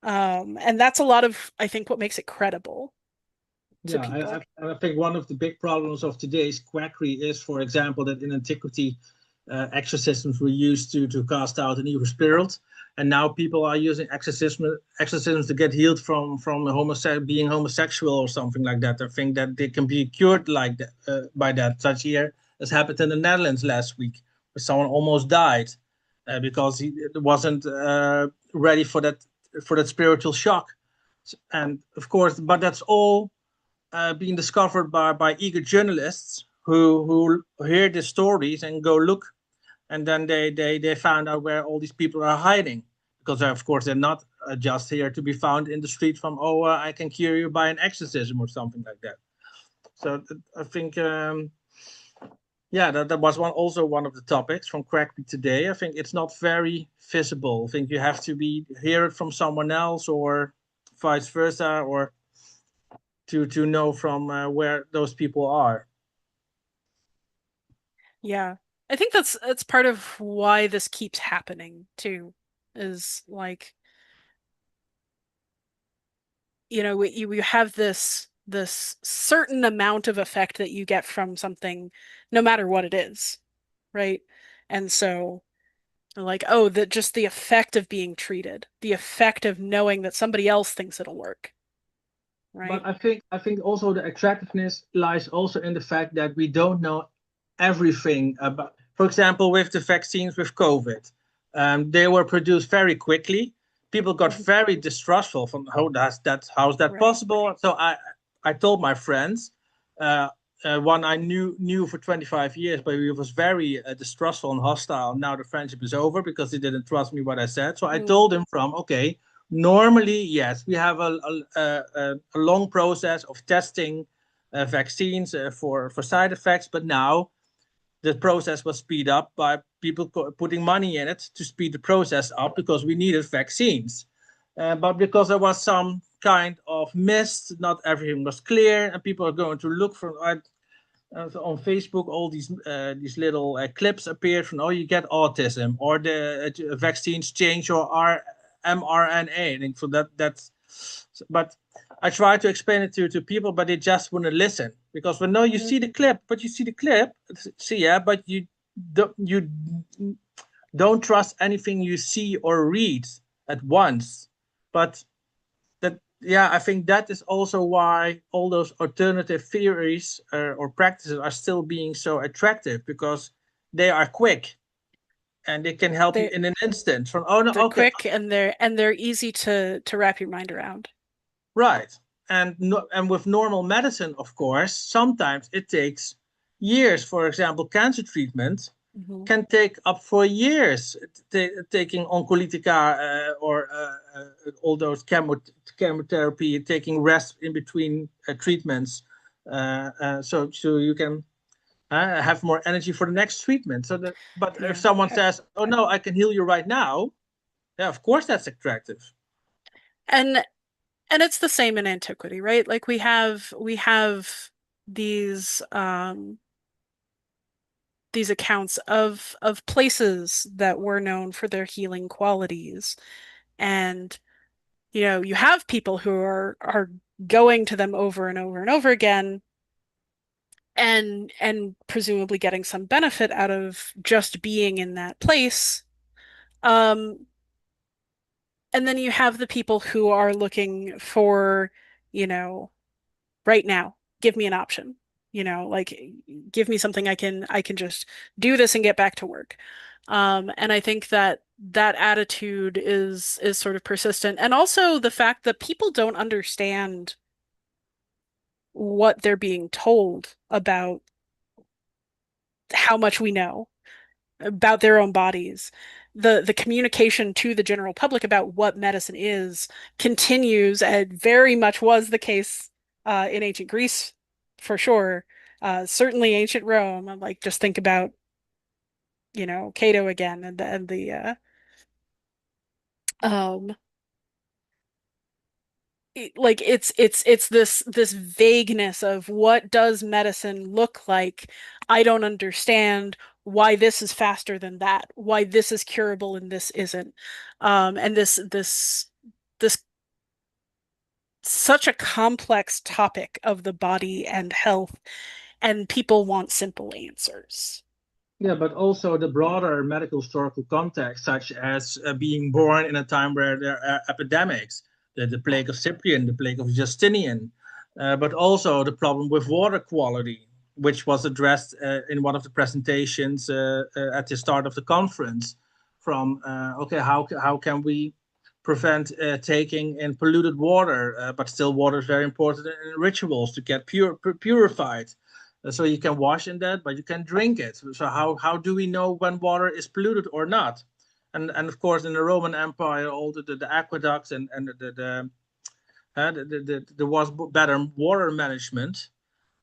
And that's a lot of, I think, what makes it credible to people. I think one of the big problems of today's quackery is, for example, that in Antiquity, exorcisms were used to cast out an evil spirit, and now people are using exorcisms to get healed from being homosexual or something like that. I think that they can be cured like that, by that, such here as happened in the Netherlands last week, where someone almost died because he wasn't ready for that spiritual shock. And of course, but that's all being discovered by eager journalists who hear the stories and go look, and then they found out where all these people are hiding, because of course they're not just here to be found in the street from, I can cure you by an exorcism or something like that. So I think that was also one of the topics from Quackery today. I think it's not very visible. I think you have to hear it from someone else, or vice versa, or to know from where those people are. Yeah, I think that's part of why this keeps happening too, is like, you have this certain amount of effect that you get from something, no matter what it is, right? And so, like, just the effect of being treated, the effect of knowing that somebody else thinks it'll work. Right. But I think also the attractiveness lies also in the fact that we don't know everything about, for example, with the vaccines with COVID, they were produced very quickly. People got very distrustful from how's that possible? So I told my friends, one I knew for 25 years, but he was very distrustful and hostile. Now the friendship is over because he didn't trust me what I said. So I told him normally, yes, we have a long process of testing vaccines for side effects, but now the process was speed up by people putting money in it to speed the process up, because we needed vaccines. But because there was some kind of mist, not everything was clear, and people are going to look for on Facebook, all these little clips appeared from, you get autism, or the vaccines change your mRNA. And so that's. But I try to explain it to people, but they just wouldn't listen. because when no, you see the clip, but you see the clip, see, yeah, but you don't trust anything you see or read at once. But that, yeah, I think that is also why all those alternative theories or practices are still being so attractive, because they are quick and they can help you in an instant. From oh no, they're okay, quick and they're easy to wrap your mind around. right. And with normal medicine, of course, sometimes it takes years. For example, cancer treatment can take up for years, taking oncolytica or all those chemotherapy, taking rest in between treatments, so you can have more energy for the next treatment. So that, but if someone says, "Oh no, I can heal you right now," yeah, of course that's attractive. And it's the same in antiquity, right? Like we have these accounts of places that were known for their healing qualities, and you have people who are going to them over and over and over again, and presumably getting some benefit out of just being in that place. And then you have the people who are looking for, right now, give me an option. Like give me something I can just do this and get back to work. And I think that attitude is sort of persistent. And also the fact that people don't understand what they're being told about how much we know about their own bodies. The communication to the general public about what medicine is continues, and very much was the case in ancient Greece, for sure. Certainly ancient Rome. Like just think about, Cato again, and the like it's this vagueness of what does medicine look like. I don't understand why this is faster than that, why this is curable and this isn't. And this such a complex topic of the body and health, and people want simple answers. Yeah, but also the broader medical historical context, such as being born in a time where there are epidemics, the plague of Cyprian, the plague of Justinian, but also the problem with water quality, which was addressed in one of the presentations at the start of the conference. From okay, how can we prevent taking in polluted water, but still water is very important in rituals to get purified. So you can wash in that, but you can drink it. So how do we know when water is polluted or not? And of course, in the Roman Empire, all the aqueducts and there was better water management,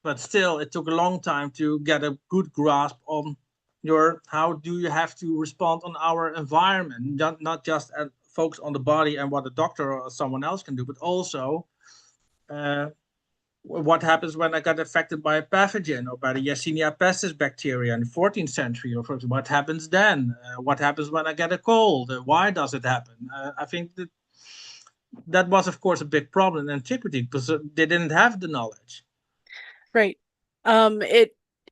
but still it took a long time to get a good grasp on how do you have to respond on our environment, not just focus on the body and what a doctor or someone else can do, but also what happens when I got affected by a pathogen or by the Yersinia pestis bacteria in the 14th century, or for example, what happens then? What happens when I get a cold? Why does it happen? I think that was, of course, a big problem in antiquity because they didn't have the knowledge. Right.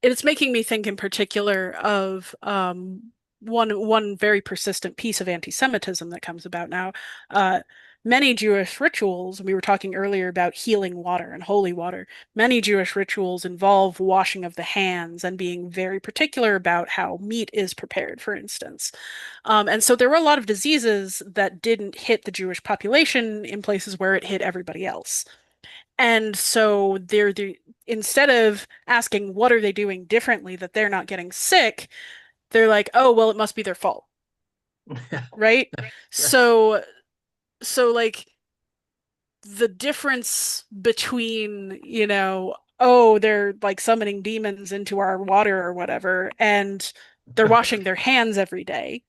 It's making me think in particular of one very persistent piece of anti-Semitism that comes about now. Many Jewish rituals, we were talking earlier about healing water and holy water. Many Jewish rituals involve washing of the hands and being very particular about how meat is prepared, for instance. And so there were a lot of diseases that didn't hit the Jewish population in places where it hit everybody else. And so instead of asking what are they doing differently that they're not getting sick, they're like, oh, well, it must be their fault. Right? So like the difference between, oh, they're like summoning demons into our water or whatever, and they're washing their hands every day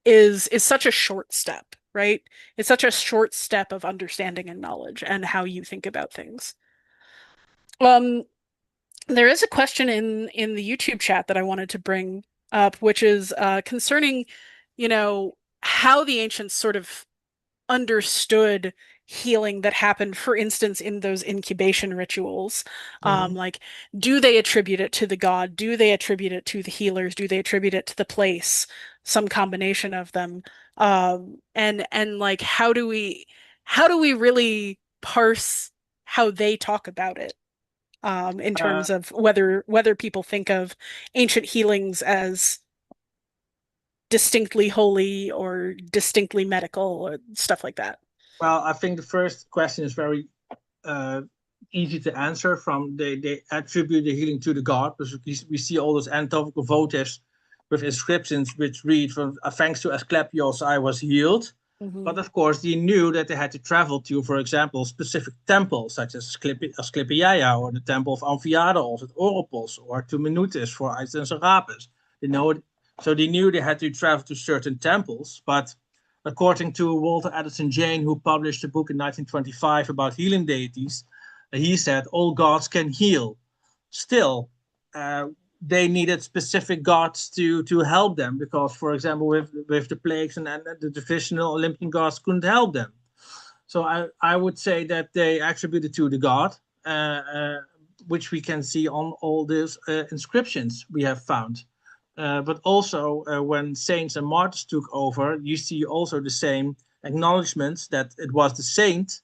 is such a short step, right? It's such a short step of understanding and knowledge and how you think about things. There is a question in the YouTube chat that I wanted to bring up, which is concerning, how the ancients sort of understood healing that happened, for instance, in those incubation rituals. Like, do they attribute it to the god? Do they attribute it to the healers? Do they attribute it to the place? Some combination of them. And like, how do we really parse how they talk about it? In terms of whether people think of ancient healings as distinctly holy or distinctly medical or stuff like that. Well, I think the first question is very easy to answer. They attribute the healing to the god, because we see all those anatomical votives with inscriptions which read, from thanks to Asclepios I was healed. But of course, they knew that they had to travel to, for example, specific temples such as Asclepiaia, or the temple of Amphiaraos at Oropos, or to Minutis for Isis and Serapis. So they knew they had to travel to certain temples. But according to Walter Addison Jane, who published a book in 1925 about healing deities, he said all gods can heal. Still, they needed specific gods to help them, because, for example, with the plagues and the traditional Olympian gods couldn't help them. So I would say that they attributed to the god, which we can see on all these inscriptions we have found. But also, when saints and martyrs took over, you see also the same acknowledgements that it was the saint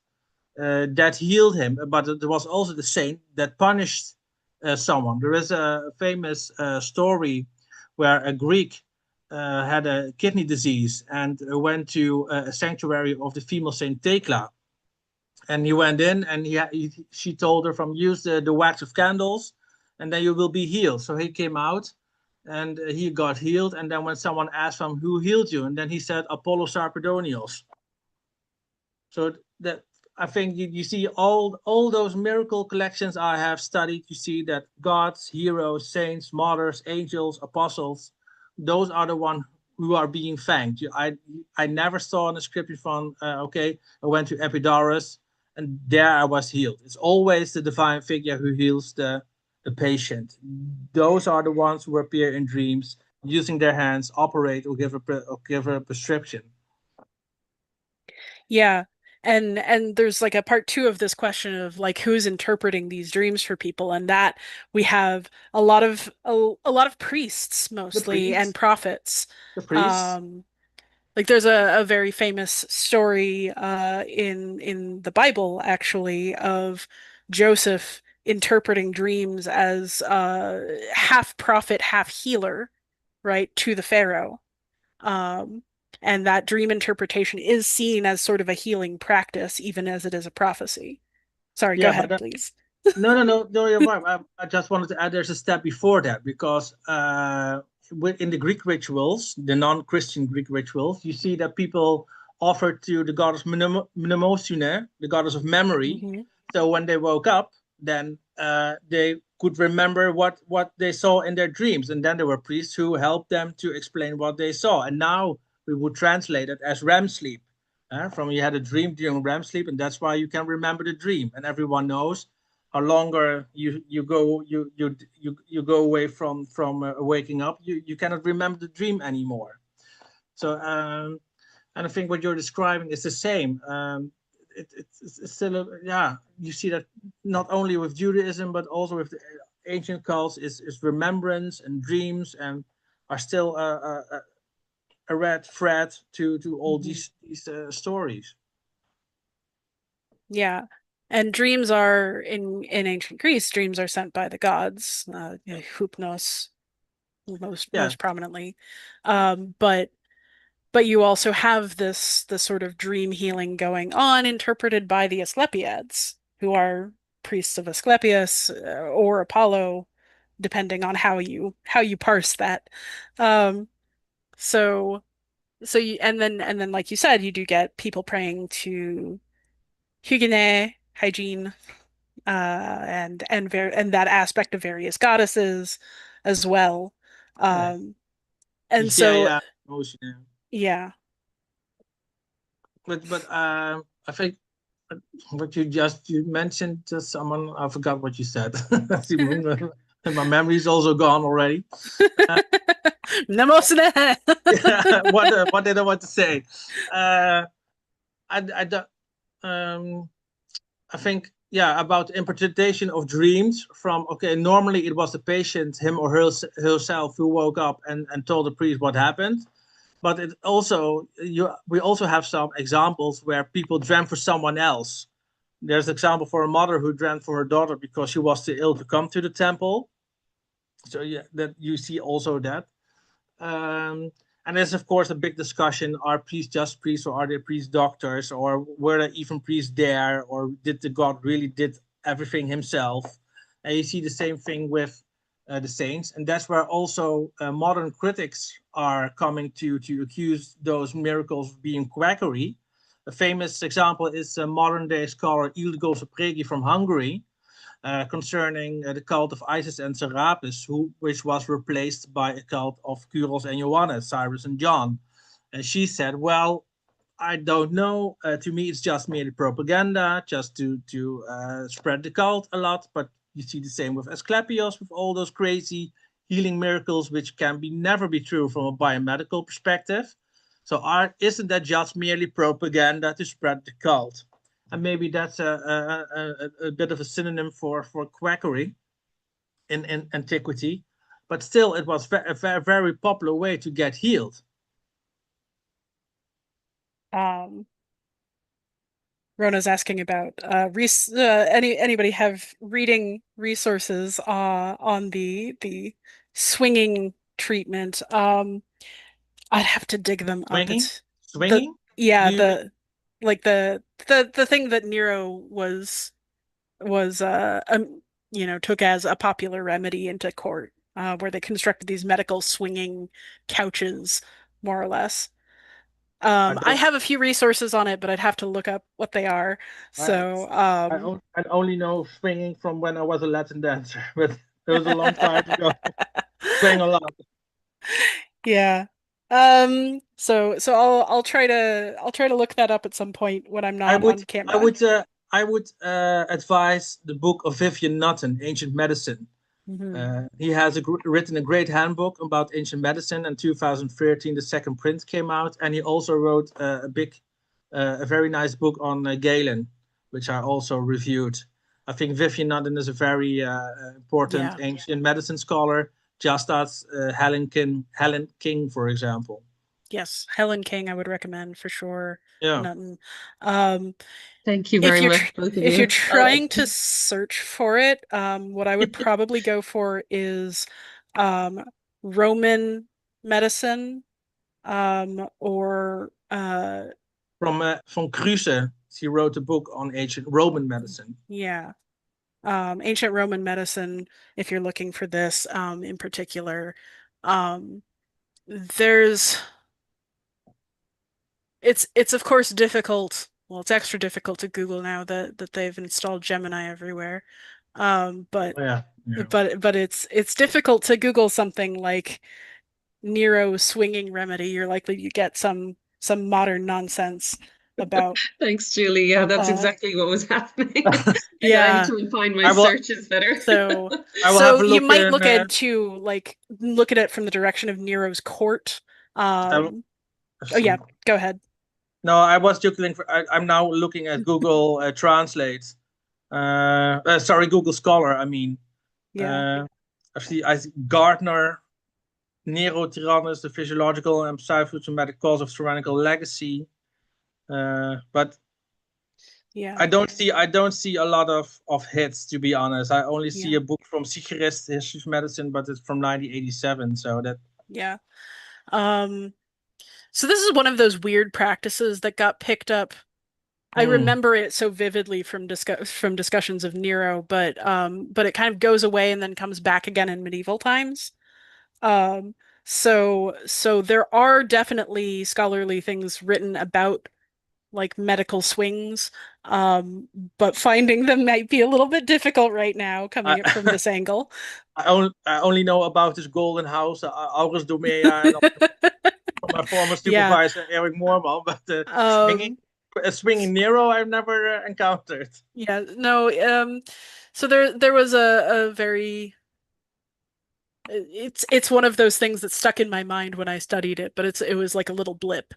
that healed him, but it was also the saint that punished someone. There is a famous story where a Greek had a kidney disease and went to a sanctuary of the female Saint Thecla. And he went in, and she told her, use the wax of candles, and then you will be healed. So he came out, and he got healed. And then when someone asked him, who healed you? And then he said, Apollo Sarpedonios. So that, I think you see all those miracle collections I have studied, you see that gods, heroes, saints, martyrs, angels, apostles, those are the ones who are being thanked. I never saw an inscription from, okay, I went to Epidaurus, and there I was healed. It's always the divine figure who heals the patient. Those are the ones who appear in dreams, using their hands, operate, or give a prescription. Yeah. And there's like a part 2 of this question of like who's interpreting these dreams for people, and that we have a lot of priests mostly, and prophets. The priests. Like there's a very famous story in the Bible, actually, of Joseph interpreting dreams as half prophet, half healer, right, to the Pharaoh. And that dream interpretation is seen as sort of a healing practice, even as it is a prophecy. Sorry, go ahead, please. No, you're right. I just wanted to add there's a step before that, because in the Greek rituals, the non-Christian Greek rituals, you see that people offer to the goddess Mnemosyne, the goddess of memory. So when they woke up, then they could remember what they saw in their dreams. And then there were priests who helped them to explain what they saw. And now we would translate it as REM sleep. From you had a dream during REM sleep, and that's why you can remember the dream. And everyone knows how longer you go away from waking up, you cannot remember the dream anymore. So and I think what you're describing is the same. It's still you see that not only with Judaism but also with the ancient cults is remembrance and dreams, and are still a red thread to all these stories. Yeah. And dreams are in ancient Greece, dreams are sent by the gods, Hypnos most prominently. But you also have this sort of dream healing going on, interpreted by the Asclepiads, who are priests of Asclepius or Apollo, depending on how you parse that. So you, and then like you said, you do get people praying to Hygiene, hygiene, and that aspect of various goddesses as well. And so yeah. But I think what you mentioned to someone, I forgot what you said. My memory is also gone already. What did I want to say? I don't. I think, yeah, about interpretation of dreams from, okay, normally it was the patient, him or herself, who woke up and told the priest what happened. But it also, we also have some examples where people dreamt for someone else. There's an example for a mother who dreamt for her daughter because she was too ill to come to the temple. So yeah, that you see also that. And there's of course a big discussion: are priests just priests, or are they priest doctors, or were there even priests there, or did the god really did everything himself? And you see the same thing with the saints, and that's where also modern critics are coming to accuse those miracles of being quackery. A famous example is modern day scholar Ildiko Sopregi from Hungary, concerning the cult of Isis and Serapis, which was replaced by a cult of Kyros and Ioannes, Cyrus and John. And she said, well, I don't know. To me, it's just merely propaganda, just to spread the cult a lot. But you see the same with Asclepius, with all those crazy healing miracles, which can never be true from a biomedical perspective. So isn't that just merely propaganda to spread the cult? And maybe that's a bit of a synonym for quackery in antiquity. But still, it was a very popular way to get healed. Rona's asking about anybody have reading resources on the swinging treatment. I'd have to dig them up. Swinging? Yeah, the thing that Nero was took as a popular remedy into court, where they constructed these medical swinging couches, more or less. I have a few resources on it, but I'd have to look up what they are. So I only know swinging from when I was a Latin dancer, but it was a long time ago. Swing a lot. Yeah. So I'll try to look that up at some point when I'm not on camera. I would advise the book of Vivian Nutten, Ancient Medicine. He has written a great handbook about ancient medicine. In 2013, the second print came out, and he also wrote a very nice book on Galen, which I also reviewed. I think Vivian Nutten is a very important ancient medicine scholar, just as Helen King, for example. Yes, Helen King, I would recommend for sure. Yeah. Nutten. Thank you very much, both of you. If you're trying to search for it, what I would probably go for is Roman medicine, or from Kruse. She wrote a book on ancient Roman medicine. Yeah. Ancient Roman medicine, if you're looking for this in particular. It's of course difficult. Well, it's extra difficult to Google now that they've installed Gemini everywhere. But it's difficult to Google something like Nero swinging remedy. You're likely to get some modern nonsense about. Thanks, Julie. Yeah, that's exactly what was happening. Yeah, I need to refine my searches better. So you might look at it from the direction of Nero's court. Oh yeah, go ahead. No, I was joking. I'm now looking at Google Translate. Sorry, Google Scholar. I mean, I see Gardner, Nero Tyrannus, the physiological and psychosomatic cause of tyrannical legacy. But yeah, I don't see a lot of hits, to be honest. I only see a book from Sigerist, History of Medicine, but it's from 1987. So that So this is one of those weird practices that got picked up. I remember it so vividly from discussions of Nero, but it kind of goes away and then comes back again in medieval times. So there are definitely scholarly things written about like medical swings, but finding them might be a little bit difficult right now coming up from this angle. I only know about this golden house, August Domea, and from my former supervisor Eric Moorman, but swinging Nero I've never encountered. Yeah, no. So there was a very. It's one of those things that stuck in my mind when I studied it, but it was like a little blip.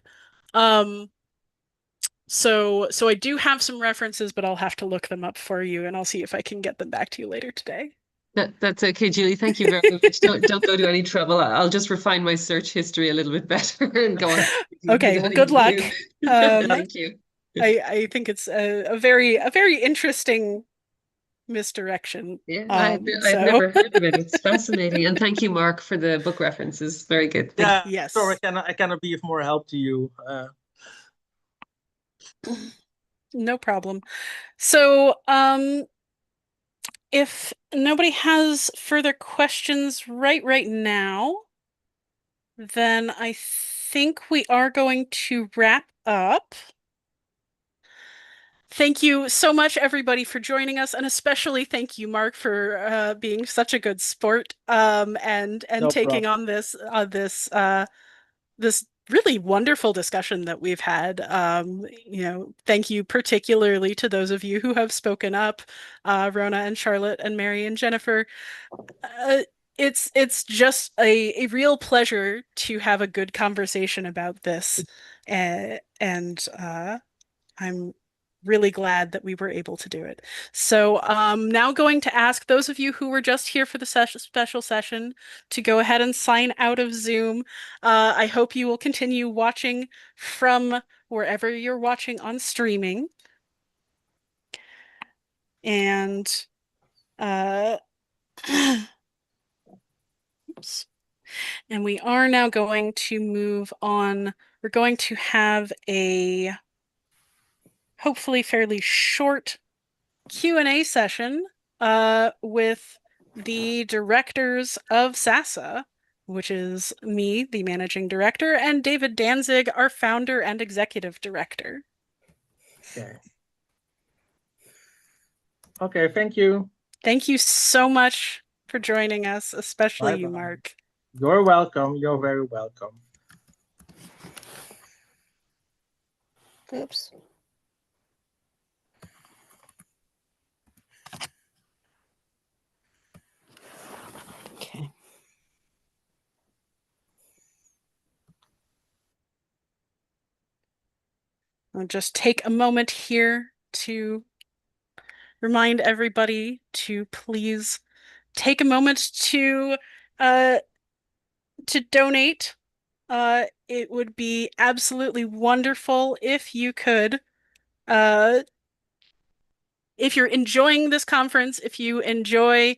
So I do have some references, but I'll have to look them up for you, and I'll see if I can get them back to you later today. That's okay, Julie. Thank you very much. Don't go to any trouble. I'll just refine my search history a little bit better and go on. Okay, well, good luck. Thank you. I think it's a very interesting misdirection. Yeah, I've never heard of it. It's fascinating. And thank you, Mark, for the book references. Very good. Yeah, yes. Sorry, I cannot be of more help to you. No problem. So, if nobody has further questions right now, then I think we are going to wrap up. Thank you so much, everybody, for joining us, and especially thank you, Mark, for being such a good sport and No taking problem. on this really wonderful discussion that we've had. Thank you particularly to those of you who have spoken up, Rona and Charlotte and Mary and Jennifer. It's just a real pleasure to have a good conversation about this, and I'm really glad that we were able to do it. So now going to ask those of you who were just here for the special session to go ahead and sign out of Zoom. I hope you will continue watching from wherever you're watching on streaming. And oops. And we are now going to move on. We're going to have a hopefully fairly short Q&A session with the directors of SASA, which is me, the managing director, and David Danzig, our founder and executive director. Okay, thank you. Thank you so much for joining us, especially you, Mark. You're welcome. You're very welcome. Oops. Okay. I'll just take a moment here to remind everybody to please take a moment to donate. It would be absolutely wonderful if you could, if you're enjoying this conference, if you enjoy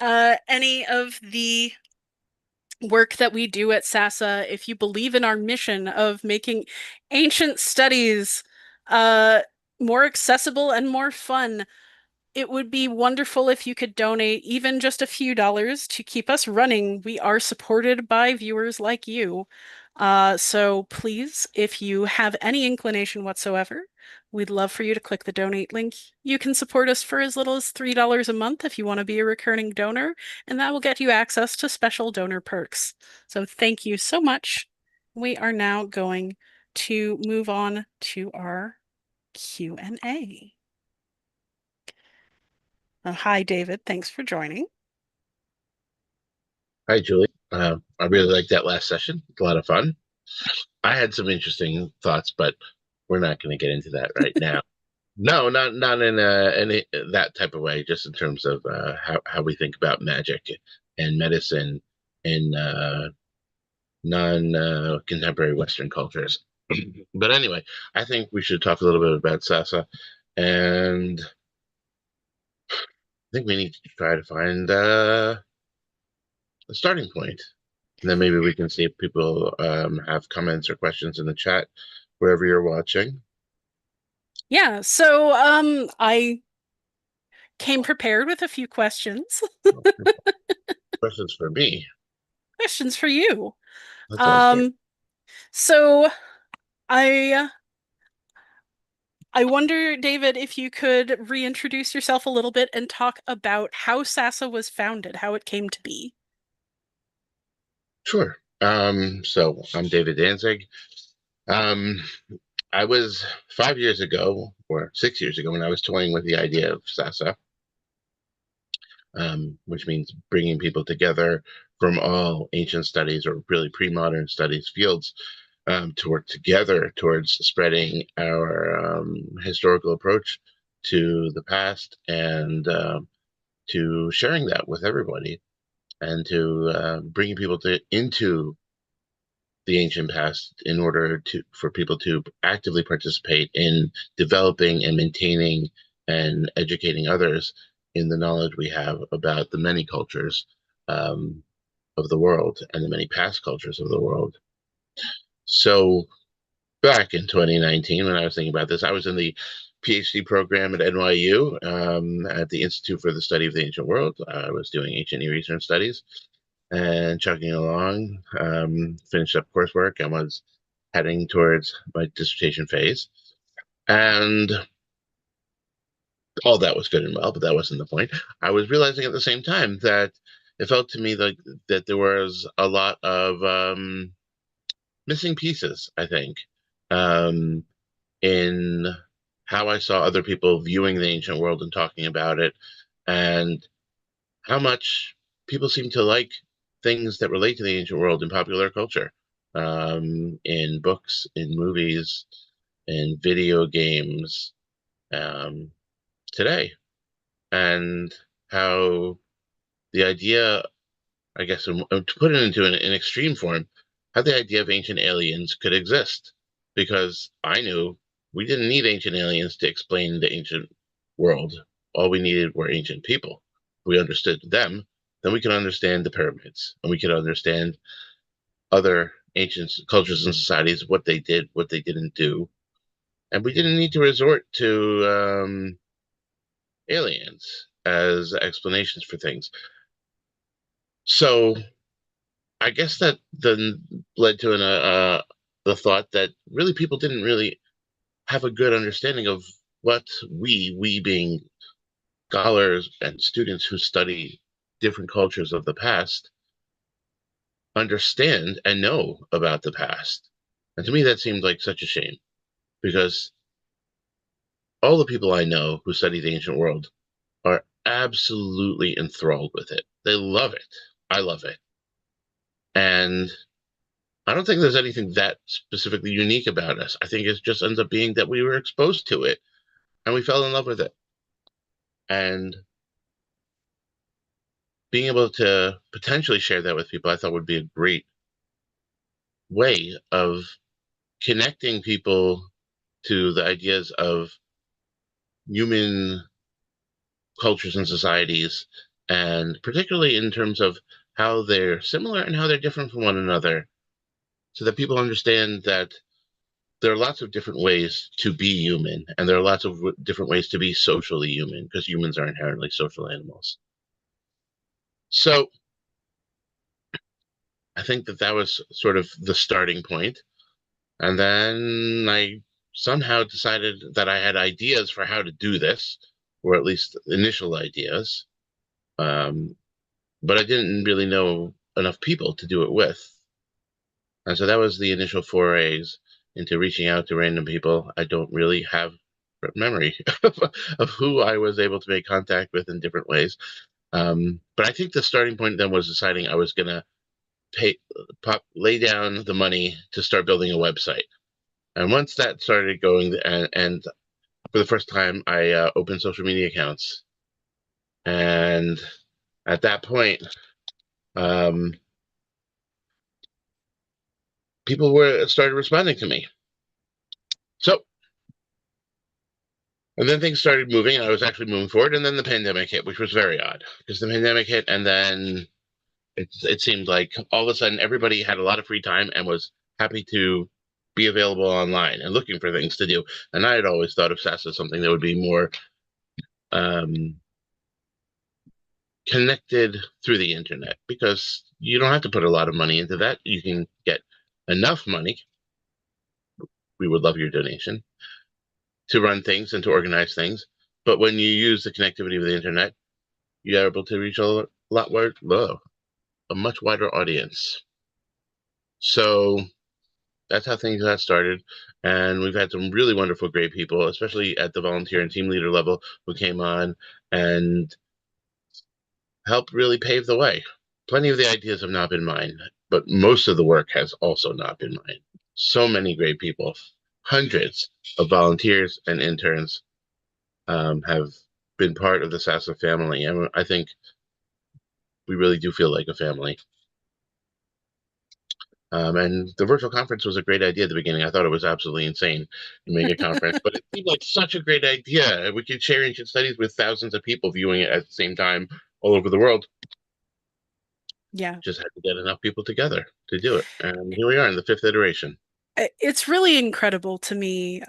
any of the work that we do at SASA, if you believe in our mission of making ancient studies more accessible and more fun, it would be wonderful if you could donate even just a few dollars to keep us running. We are supported by viewers like you. So please, if you have any inclination whatsoever, we'd love for you to click the donate link. You can support us for as little as $3 a month if you want to be a recurring donor, and that will get you access to special donor perks. So thank you so much. We are now going to move on to our Q&A. Hi, David. Thanks for joining. Hi, Julie. I really liked that last session. It's a lot of fun. I had some interesting thoughts, but we're not going to get into that right now. No, not in any that type of way. Just in terms of how we think about magic and medicine in non-contemporary Western cultures. But anyway, I think we should talk a little bit about SASA, and I think we need to try to find a starting point. And then maybe we can see if people have comments or questions in the chat wherever you're watching. Yeah, so I came prepared with a few questions. Questions for me. Questions for you. That sounds great. So I wonder, David, if you could reintroduce yourself a little bit and talk about how SASA was founded, how it came to be. Sure. So I'm David Danzig. I was 5 years ago, or 6 years ago, when I was toying with the idea of SASA, which means bringing people together from all ancient studies or really pre-modern studies fields to work together towards spreading our historical approach to the past and to sharing that with everybody and to bringing people into the ancient past in order for people to actively participate in developing and maintaining and educating others in the knowledge we have about the many cultures of the world and the many past cultures of the world. So back in 2019, when I was thinking about this, I was in the PhD program at NYU at the Institute for the Study of the Ancient World. I was doing ancient Near Eastern studies and chugging along, finished up coursework and was heading towards my dissertation phase. And all that was good and well, but that wasn't the point. I was realizing at the same time that it felt to me like that there was a lot of missing pieces, I think, in how I saw other people viewing the ancient world and talking about it, and how much people seem to like things that relate to the ancient world in popular culture, in books, in movies, in video games, today. And how the idea, I guess, to put it into an extreme form, how the idea of ancient aliens could exist. Because I knew we didn't need ancient aliens to explain the ancient world. All we needed were ancient people. If we understood them, then we could understand the pyramids, and we could understand other ancient cultures and societies, what they did, what they didn't do. And we didn't need to resort to aliens as explanations for things. So I guess that then led to the thought that really people didn't really have a good understanding of what we being scholars and students who study different cultures of the past, understand and know about the past. And to me, that seemed like such a shame, because all the people I know who study the ancient world are absolutely enthralled with it. They love it. I love it. And I don't think there's anything that specifically unique about us. I think it just ends up being that we were exposed to it and we fell in love with it. And being able to potentially share that with people, I thought would be a great way of connecting people to the ideas of human cultures and societies, and particularly in terms of how they're similar and how they're different from one another, so that people understand that there are lots of different ways to be human, and there are lots of different ways to be socially human, because humans are inherently social animals. So I think that was sort of the starting point. And then I somehow decided that I had ideas for how to do this, or at least initial ideas. But I didn't really know enough people to do it with. And so that was the initial forays into reaching out to random people. I don't really have memory of who I was able to make contact with in different ways. But I think the starting point then was deciding I was going to lay down the money to start building a website. And once that started going, and for the first time, I opened social media accounts. And at that point, people started responding to me. So, and then things started moving, and I was actually moving forward, and then the pandemic hit, which was very odd, because the pandemic hit, and then it seemed like all of a sudden everybody had a lot of free time and was happy to be available online and looking for things to do. And I had always thought of SASA as something that would be more connected through the internet, because you don't have to put a lot of money into that. You can get enough money, we would love your donation, to run things and to organize things. But when you use the connectivity of the internet, you're able to reach a much wider audience. So that's how things got started. And we've had some really wonderful, great people, especially at the volunteer and team leader level, who came on and helped really pave the way. Plenty of the ideas have not been mine, but most of the work has also not been mine. so many great people. Hundreds of volunteers and interns have been part of the SASA family, and I think we really do feel like a family. And the virtual conference was a great idea at the beginning. I thought it was absolutely insane to make a conference, but it seemed like such a great idea. We could share ancient studies with thousands of people viewing it at the same time all over the world. Yeah. Just had to get enough people together to do it. And here we are in the 5th iteration. It's really incredible to me.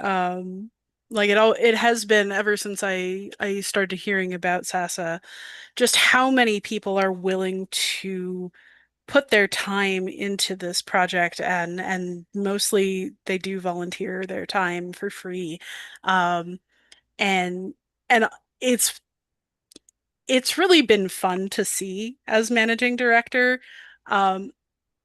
Like it has been ever since I started hearing about SASA, just how many people are willing to put their time into this project, and mostly they do volunteer their time for free. And and it's really been fun to see as managing director.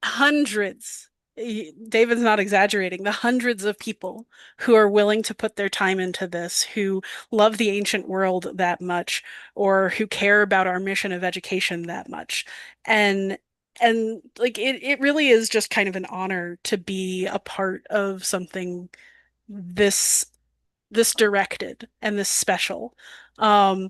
Hundreds, David's not exaggerating, the hundreds of people who are willing to put their time into this, who love the ancient world that much, or who care about our mission of education that much. And like it really is just kind of an honor to be a part of something this directed and this special. I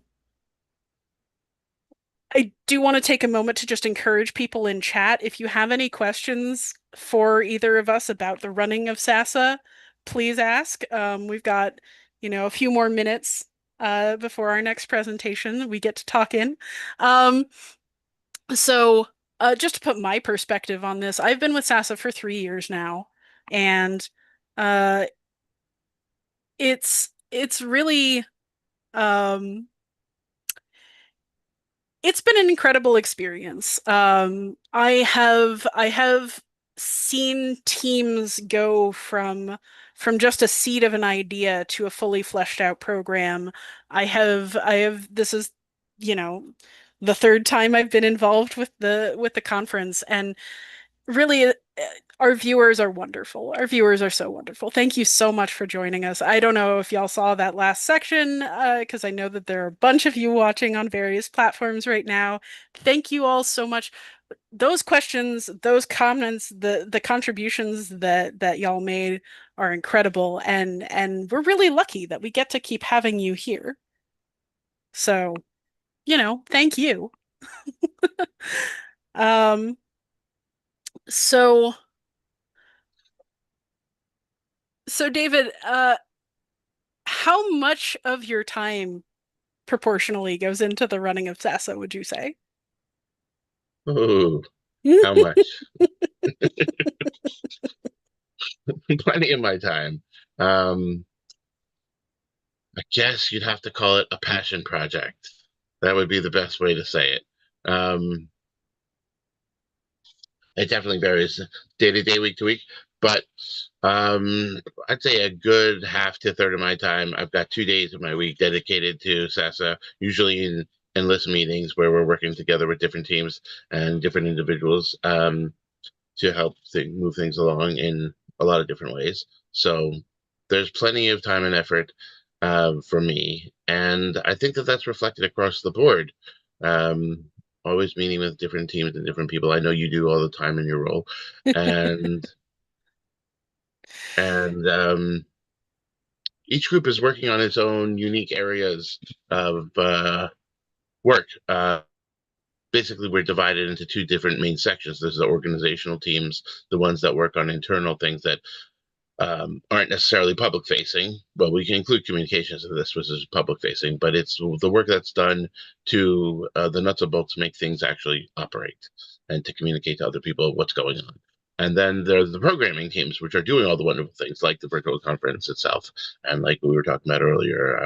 do want to take a moment to just encourage people in chat. If you have any questions for either of us about the running of SASA, please ask. We've got, a few more minutes before our next presentation. We get to talk in. So just to put my perspective on this, I've been with SASA for 3 years now, and it's really it's been an incredible experience. I have seen teams go from just a seed of an idea to a fully fleshed out program. I have this is, the 3rd time I've been involved with the conference, and really our viewers are wonderful. Our viewers are so wonderful. Thank you so much for joining us. I don't know if y'all saw that last section, because I know that there are a bunch of you watching on various platforms right now. Thank you all so much. Those questions, those comments, the contributions that y'all made are incredible, and we're really lucky that we get to keep having you here. So, thank you. So David, how much of your time proportionally goes into the running of SASA, would you say? Oh, how much? Plenty of my time. I guess you'd have to call it a passion project. That would be the best way to say it. It definitely varies day to day, week to week, but I'd say a good half to third of my time. I've got 2 days of my week dedicated to SASA, usually in endless meetings where we're working together with different teams and different individuals to help move things along in a lot of different ways. So there's plenty of time and effort for me, and I think that that's reflected across the board. Always meeting with different teams and different people. I know you do all the time in your role, and each group is working on its own unique areas of work. Basically, we're divided into 2 different main sections. There's the organizational teams, the ones that work on internal things that aren't necessarily public facing. Well, we can include communications in this, which is public facing, but it's the work that's done to the nuts and bolts to make things actually operate and to communicate to other people what's going on. And then there's the programming teams, which are doing all the wonderful things like the virtual conference itself, and like we were talking about earlier,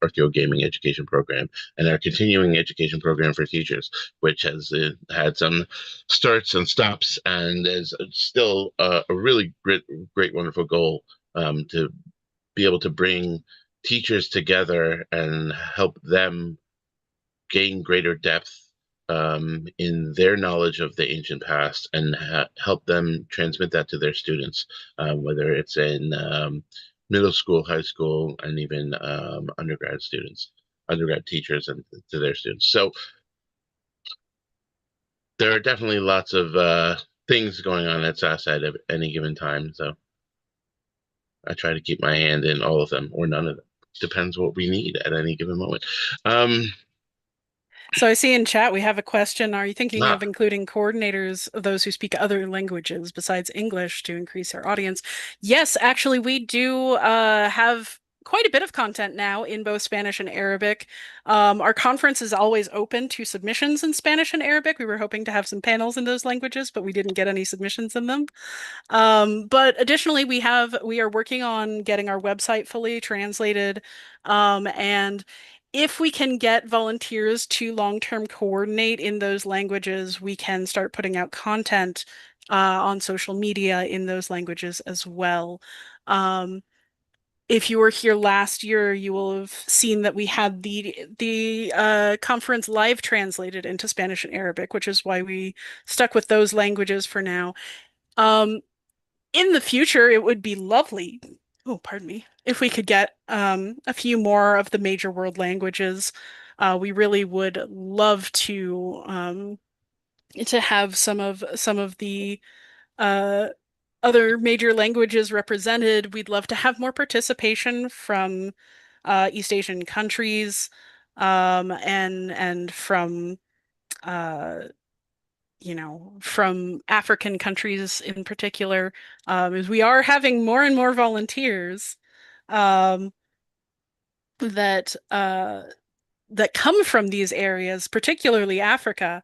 Archo gaming education program, and our continuing education program for teachers, which has had some starts and stops, and is still a really great, wonderful goal to be able to bring teachers together and help them gain greater depth in their knowledge of the ancient past, and help them transmit that to their students, whether it's in middle school, high school, and even undergrad teachers, and to their students. So there are definitely lots of things going on at SASA at any given time. So I try to keep my hand in all of them or none of them. Depends what we need at any given moment. So I see in chat we have a question. Are you thinking of including coordinators of those who speak other languages besides English to increase our audience? Yes, actually, we do have quite a bit of content now in both Spanish and Arabic. Our conference is always open to submissions in Spanish and Arabic. We were hoping to have some panels in those languages, but we didn't get any submissions in them. But additionally, we are working on getting our website fully translated, and if we can get volunteers to long-term coordinate in those languages, we can start putting out content on social media in those languages as well. If you were here last year, you will have seen that we had the conference live translated into Spanish and Arabic, which is why we stuck with those languages for now. In the future, it would be lovely, oh, pardon me, if we could get a few more of the major world languages. We really would love to have some of the other major languages represented. We'd love to have more participation from East Asian countries, and from from African countries in particular, as we are having more and more volunteers that come from these areas, particularly Africa.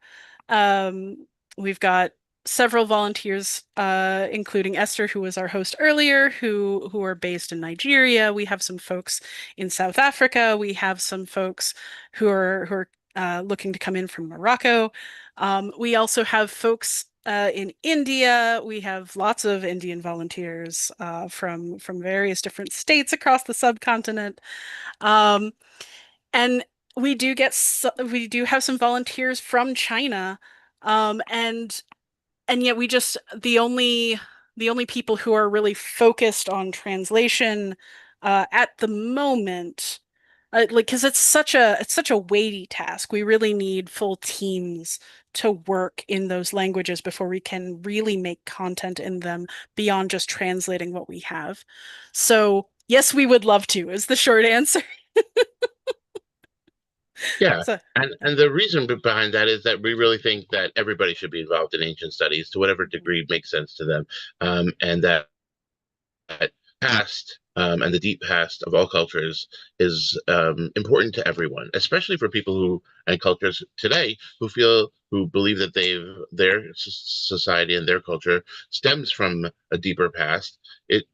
We've got several volunteers, including Esther, who was our host earlier, who are based in Nigeria. We have some folks in South Africa. We have some folks who are looking to come in from Morocco. We also have folks in India. We have lots of Indian volunteers from various different states across the subcontinent. And we do have some volunteers from China, and yet the only people who are really focused on translation at the moment, because it's such a weighty task. We really need full teams to work in those languages before we can really make content in them beyond just translating what we have. So yes, we would love to, is the short answer. Yeah, and the reason behind that is that we really think that everybody should be involved in ancient studies to whatever degree makes sense to them, and that past and the deep past of all cultures is important to everyone, especially for people and cultures today who believe that their society and their culture stems from a deeper past. It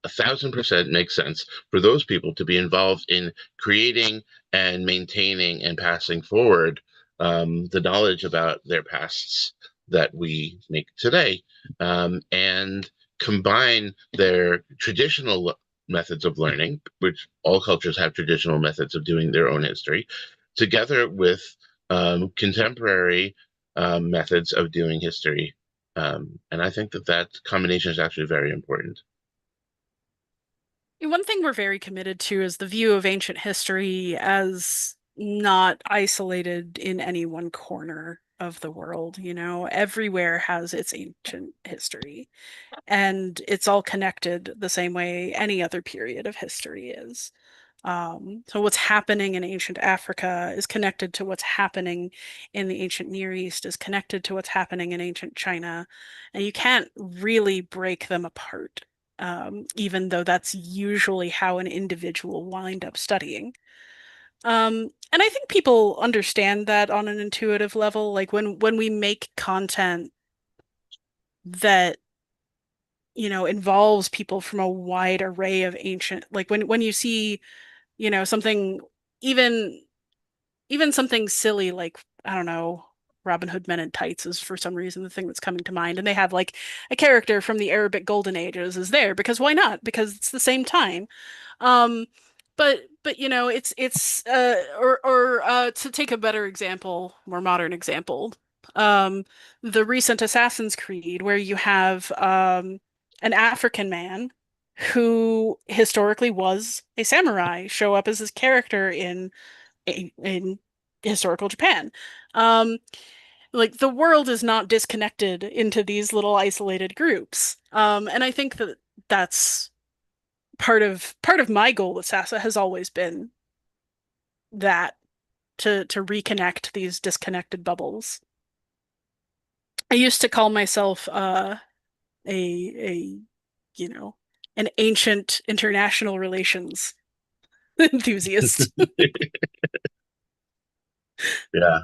1,000% makes sense for those people to be involved in creating and maintaining and passing forward the knowledge about their pasts that we make today, and combine their traditional methods of learning, which all cultures have traditional methods of doing their own history, together with contemporary methods of doing history. And I think that combination is actually very important. One thing we're very committed to is the view of ancient history as not isolated in any one corner of the world. Everywhere has its ancient history, and it's all connected the same way any other period of history is. So what's happening in ancient Africa is connected to what's happening in the ancient Near East, is connected to what's happening in ancient China, and you can't really break them apart. Even though that's usually how an individual wind up studying. And I think people understand that on an intuitive level. Like when we make content that involves people from a wide array of ancient, like when you see something, even something silly like, I don't know, Robin Hood Men in Tights is for some reason the thing that's coming to mind, and they have like a character from the Arabic Golden Ages is there because why not? Because it's the same time. But it's to take a better example, more modern example, the recent Assassin's Creed, where you have an African man who historically was a samurai show up as his character in historical Japan. Like the world is not disconnected into these little isolated groups. And I think that's part of my goal with SASA has always been that to reconnect these disconnected bubbles. I used to call myself a you know, an ancient international relations enthusiast. Yeah,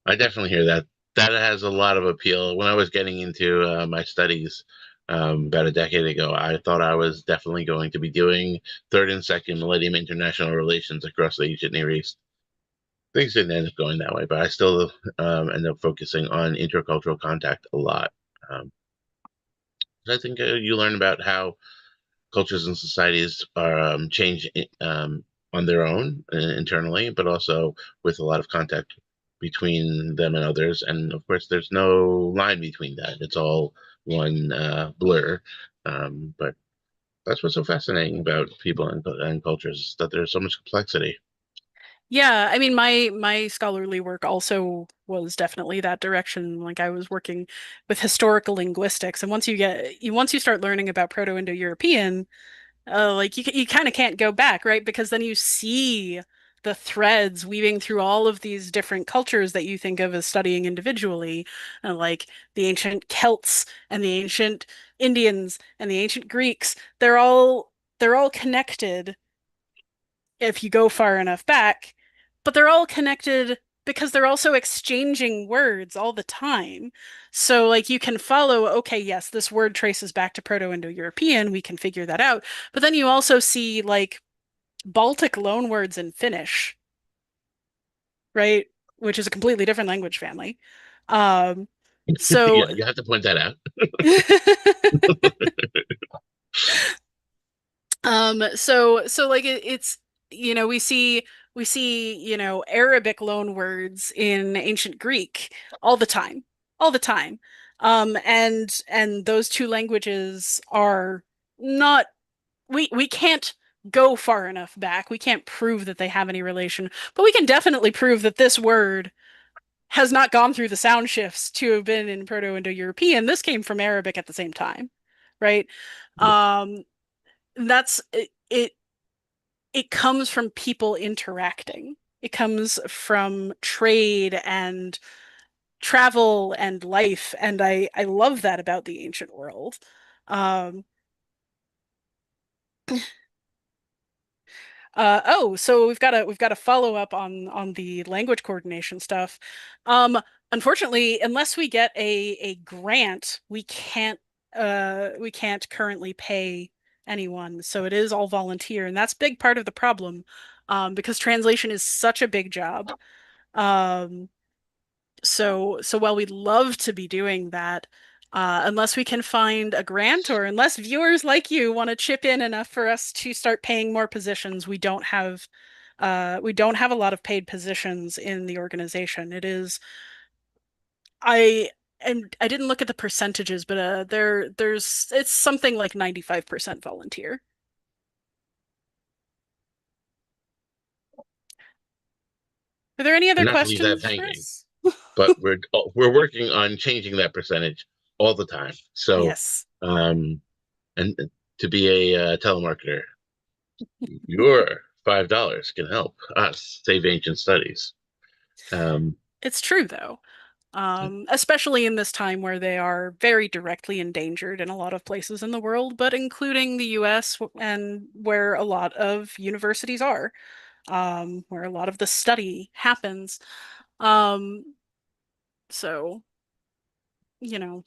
I definitely hear that. That has a lot of appeal. When I was getting into my studies about a decade ago, I thought I was definitely going to be doing third and second millennium international relations across the ancient Near East. Things didn't end up going that way, but I still end up focusing on intercultural contact a lot. I think you learn about how cultures and societies are change on their own internally, but also with a lot of contact between them and others. And of course, there's no line between that. It's all one blur. But that's what's so fascinating about people and cultures, that there's so much complexity. Yeah, I mean, my scholarly work also was definitely that direction. Like I was working with historical linguistics, and once you start learning about Proto-Indo-European, like you kind of can't go back, right? Because then you see the threads weaving through all of these different cultures that you think of as studying individually, like the ancient Celts and the ancient Indians and the ancient Greeks. They're all connected if you go far enough back, but they're all connected because they're also exchanging words all the time. So, like, you can follow, okay, yes, this word traces back to Proto-Indo-European, we can figure that out. But then you also see, like, Baltic loanwords in Finnish, right? Which is a completely different language family. So Yeah, you have to point that out. so like it's we see Arabic loan words in ancient Greek all the time, all the time. And those two languages are not we can't go far enough back. We can't prove that they have any relation, but we can definitely prove that this word has not gone through the sound shifts to have been in Proto-Indo-European. This came from Arabic at the same time, right? Um, that's it comes from people interacting. It comes from trade and travel and life, and I love that about the ancient world. Um, so we've got a follow up on the language coordination stuff. Unfortunately, unless we get a grant, we can't currently pay anyone. So it is all volunteer, and that's a big part of the problem, because translation is such a big job. Um, so while we'd love to be doing that, unless we can find a grant or unless viewers like you want to chip in enough for us to start paying more positions, we don't have a lot of paid positions in the organization. It is I and I didn't look at the percentages, but there's it's something like 95% volunteer. Are there any other And not to leave that questions for hanging, us? but we're working on changing that percentage all the time. So, Yes. and to be a telemarketer, your $5 can help us save ancient studies. It's true, though. Especially in this time where they are very directly endangered in a lot of places in the world, but including the US and where a lot of universities are, where a lot of the study happens. Um, so, you know,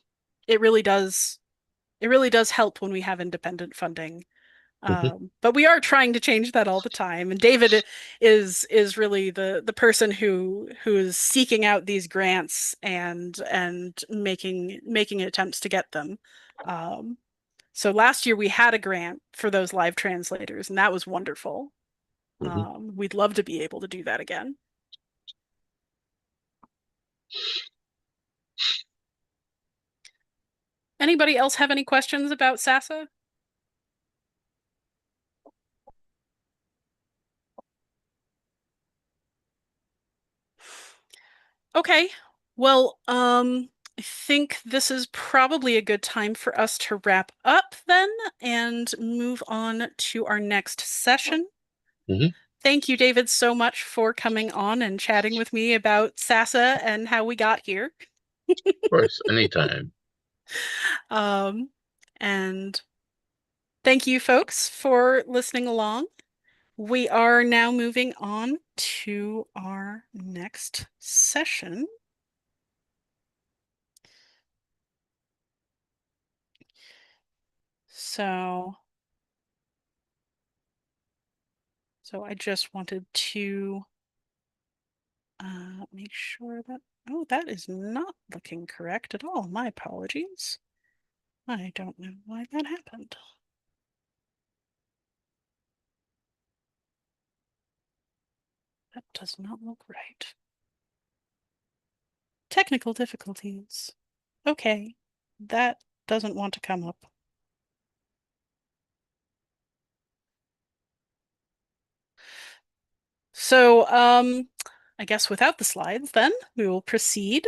it really does help when we have independent funding. But we are trying to change that all the time. And David is really the person who is seeking out these grants and making attempts to get them. So last year we had a grant for those live translators, and that was wonderful. We'd love to be able to do that again. Anybody else have any questions about SASA? Okay. Well, think this is probably a good time for us to wrap up then and move on to our next session. Thank you, David, so much for coming on and chatting with me about SASA and how we got here. Of course, anytime. And thank you, folks, for listening along. We are now moving on to our next session. So I just wanted to make sure that, oh, that is not looking correct at all. My apologies. I don't know why that happened. That does not look right. Technical difficulties. Okay, that doesn't want to come up. So, I guess without the slides, then we will proceed.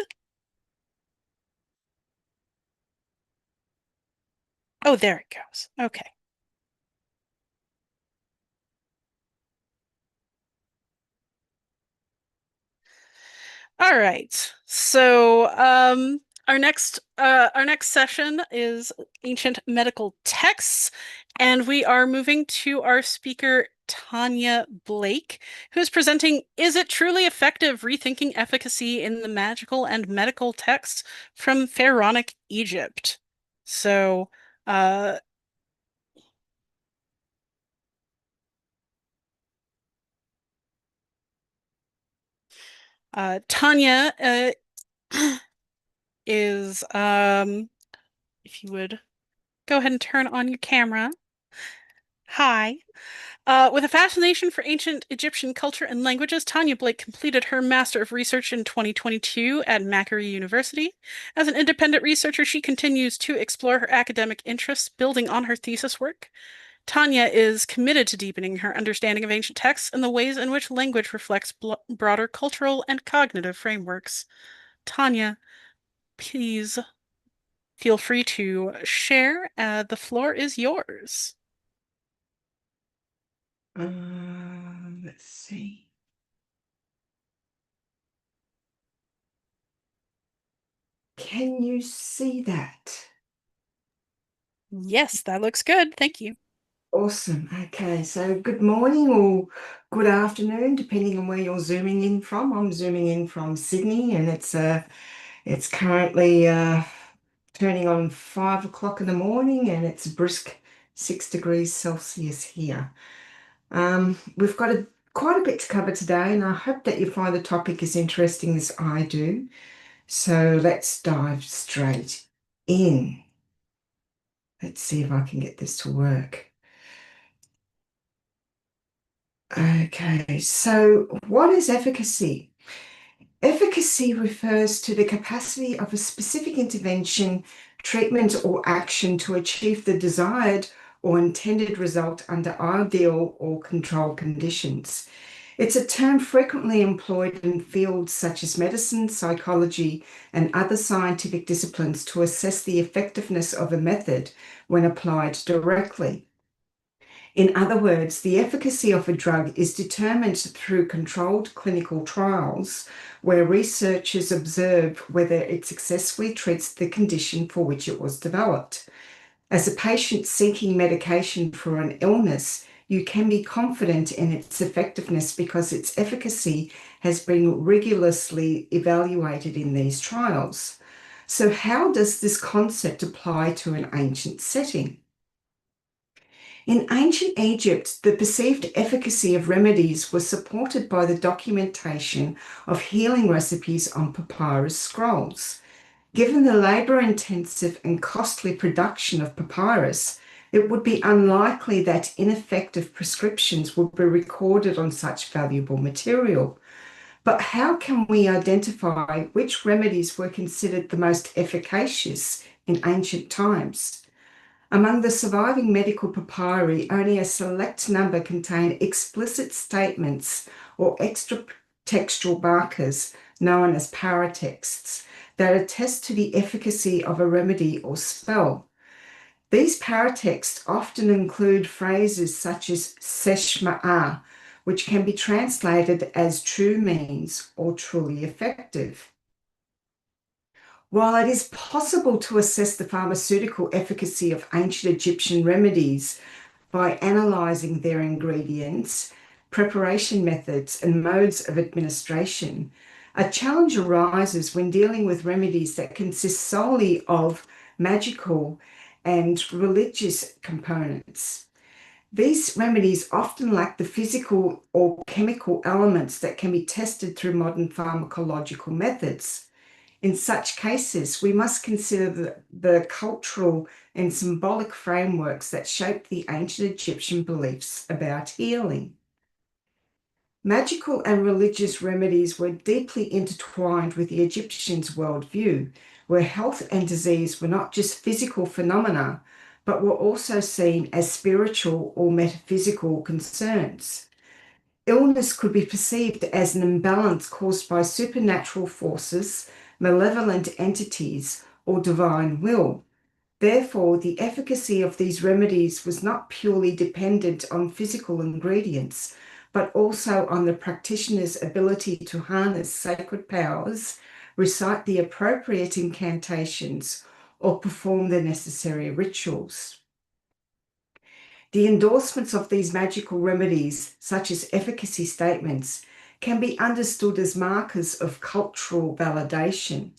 Oh, there it goes. Okay. All right. So, our next session is ancient medical texts, and we are moving to our speaker Tanya Blake, who is presenting "Is It Truly Effective? Rethinking Efficacy in the Magical and Medical Texts from Pharaonic Egypt." So, Tanya is, if you would go ahead and turn on your camera. Hi. With a fascination for ancient Egyptian culture and languages, Tanya Blake completed her Master of Research in 2022 at Quackery University. As an independent researcher, she continues to explore her academic interests, building on her thesis work. Tanya is committed to deepening her understanding of ancient texts and the ways in which language reflects broader cultural and cognitive frameworks. Tanya, please feel free to share. The floor is yours. Let's see. Can you see that? Yes, that looks good. Thank you. Awesome. Okay, so good morning or good afternoon, depending on where you're zooming in from. I'm zooming in from Sydney, and it's currently turning on 5 o'clock in the morning, and it's a brisk 6 degrees Celsius here. We've got quite a bit to cover today, and I hope that you find the topic as interesting as I do. So let's dive straight in. Let's see if I can get this to work. Okay, so what is efficacy? Efficacy refers to the capacity of a specific intervention, treatment, or action to achieve the desired or intended result under ideal or controlled conditions. It's a term frequently employed in fields such as medicine, psychology, and other scientific disciplines to assess the effectiveness of a method when applied directly. In other words, the efficacy of a drug is determined through controlled clinical trials where researchers observe whether it successfully treats the condition for which it was developed. As a patient seeking medication for an illness, you can be confident in its effectiveness because its efficacy has been rigorously evaluated in these trials. So how does this concept apply to an ancient setting? In ancient Egypt, the perceived efficacy of remedies was supported by the documentation of healing recipes on papyrus scrolls. Given the labor-intensive and costly production of papyrus, it would be unlikely that ineffective prescriptions would be recorded on such valuable material. But how can we identify which remedies were considered the most efficacious in ancient times? Among the surviving medical papyri, only a select number contain explicit statements or extra textual markers known as paratexts that attest to the efficacy of a remedy or spell. These paratexts often include phrases such as seshma'a, which can be translated as true means or truly effective. While it is possible to assess the pharmaceutical efficacy of ancient Egyptian remedies by analysing their ingredients, preparation methods, and modes of administration, a challenge arises when dealing with remedies that consist solely of magical and religious components. These remedies often lack the physical or chemical elements that can be tested through modern pharmacological methods. In such cases, we must consider the cultural and symbolic frameworks that shaped the ancient Egyptian beliefs about healing. Magical and religious remedies were deeply intertwined with the Egyptians' worldview, where health and disease were not just physical phenomena, but were also seen as spiritual or metaphysical concerns. Illness could be perceived as an imbalance caused by supernatural forces, malevolent entities, or divine will. Therefore, the efficacy of these remedies was not purely dependent on physical ingredients, but also on the practitioner's ability to harness sacred powers, recite the appropriate incantations, or perform the necessary rituals. The endorsements of these magical remedies, such as efficacy statements, can be understood as markers of cultural validation.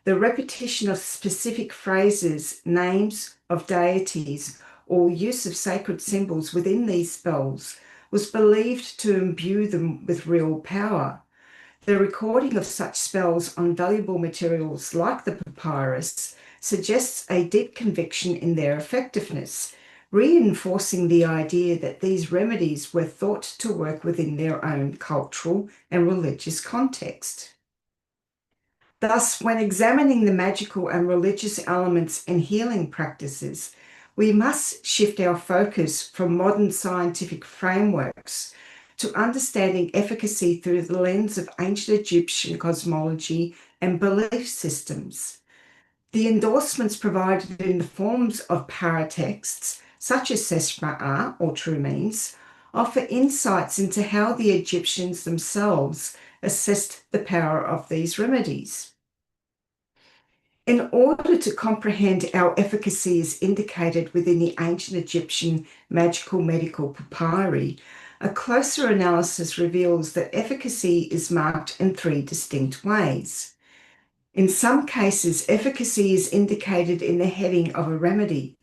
The repetition of specific phrases, names of deities, or use of sacred symbols within these spells was believed to imbue them with real power. The recording of such spells on valuable materials like the papyrus suggests a deep conviction in their effectiveness, reinforcing the idea that these remedies were thought to work within their own cultural and religious context. Thus, when examining the magical and religious elements in healing practices, we must shift our focus from modern scientific frameworks to understanding efficacy through the lens of ancient Egyptian cosmology and belief systems. The endorsements provided in the forms of paratexts, such as seshma'a or true means, offer insights into how the Egyptians themselves assessed the power of these remedies. In order to comprehend how efficacy is indicated within the ancient Egyptian magical medical papyri, a closer analysis reveals that efficacy is marked in three distinct ways. In some cases, efficacy is indicated in the heading of a remedy.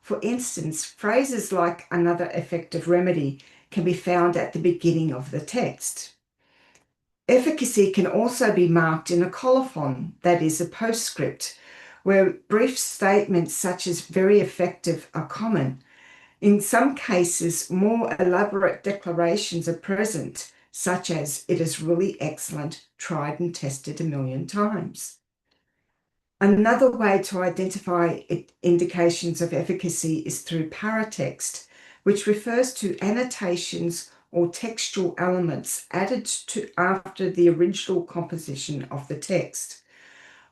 For instance, phrases like "another effective remedy" can be found at the beginning of the text. Efficacy can also be marked in a colophon, that is, a postscript, where brief statements such as "very effective" are common. In some cases, more elaborate declarations are present, such as "it is really excellent, tried and tested 1,000,000 times." Another way to identify indications of efficacy is through paratext, which refers to annotations or textual elements added to after the original composition of the text.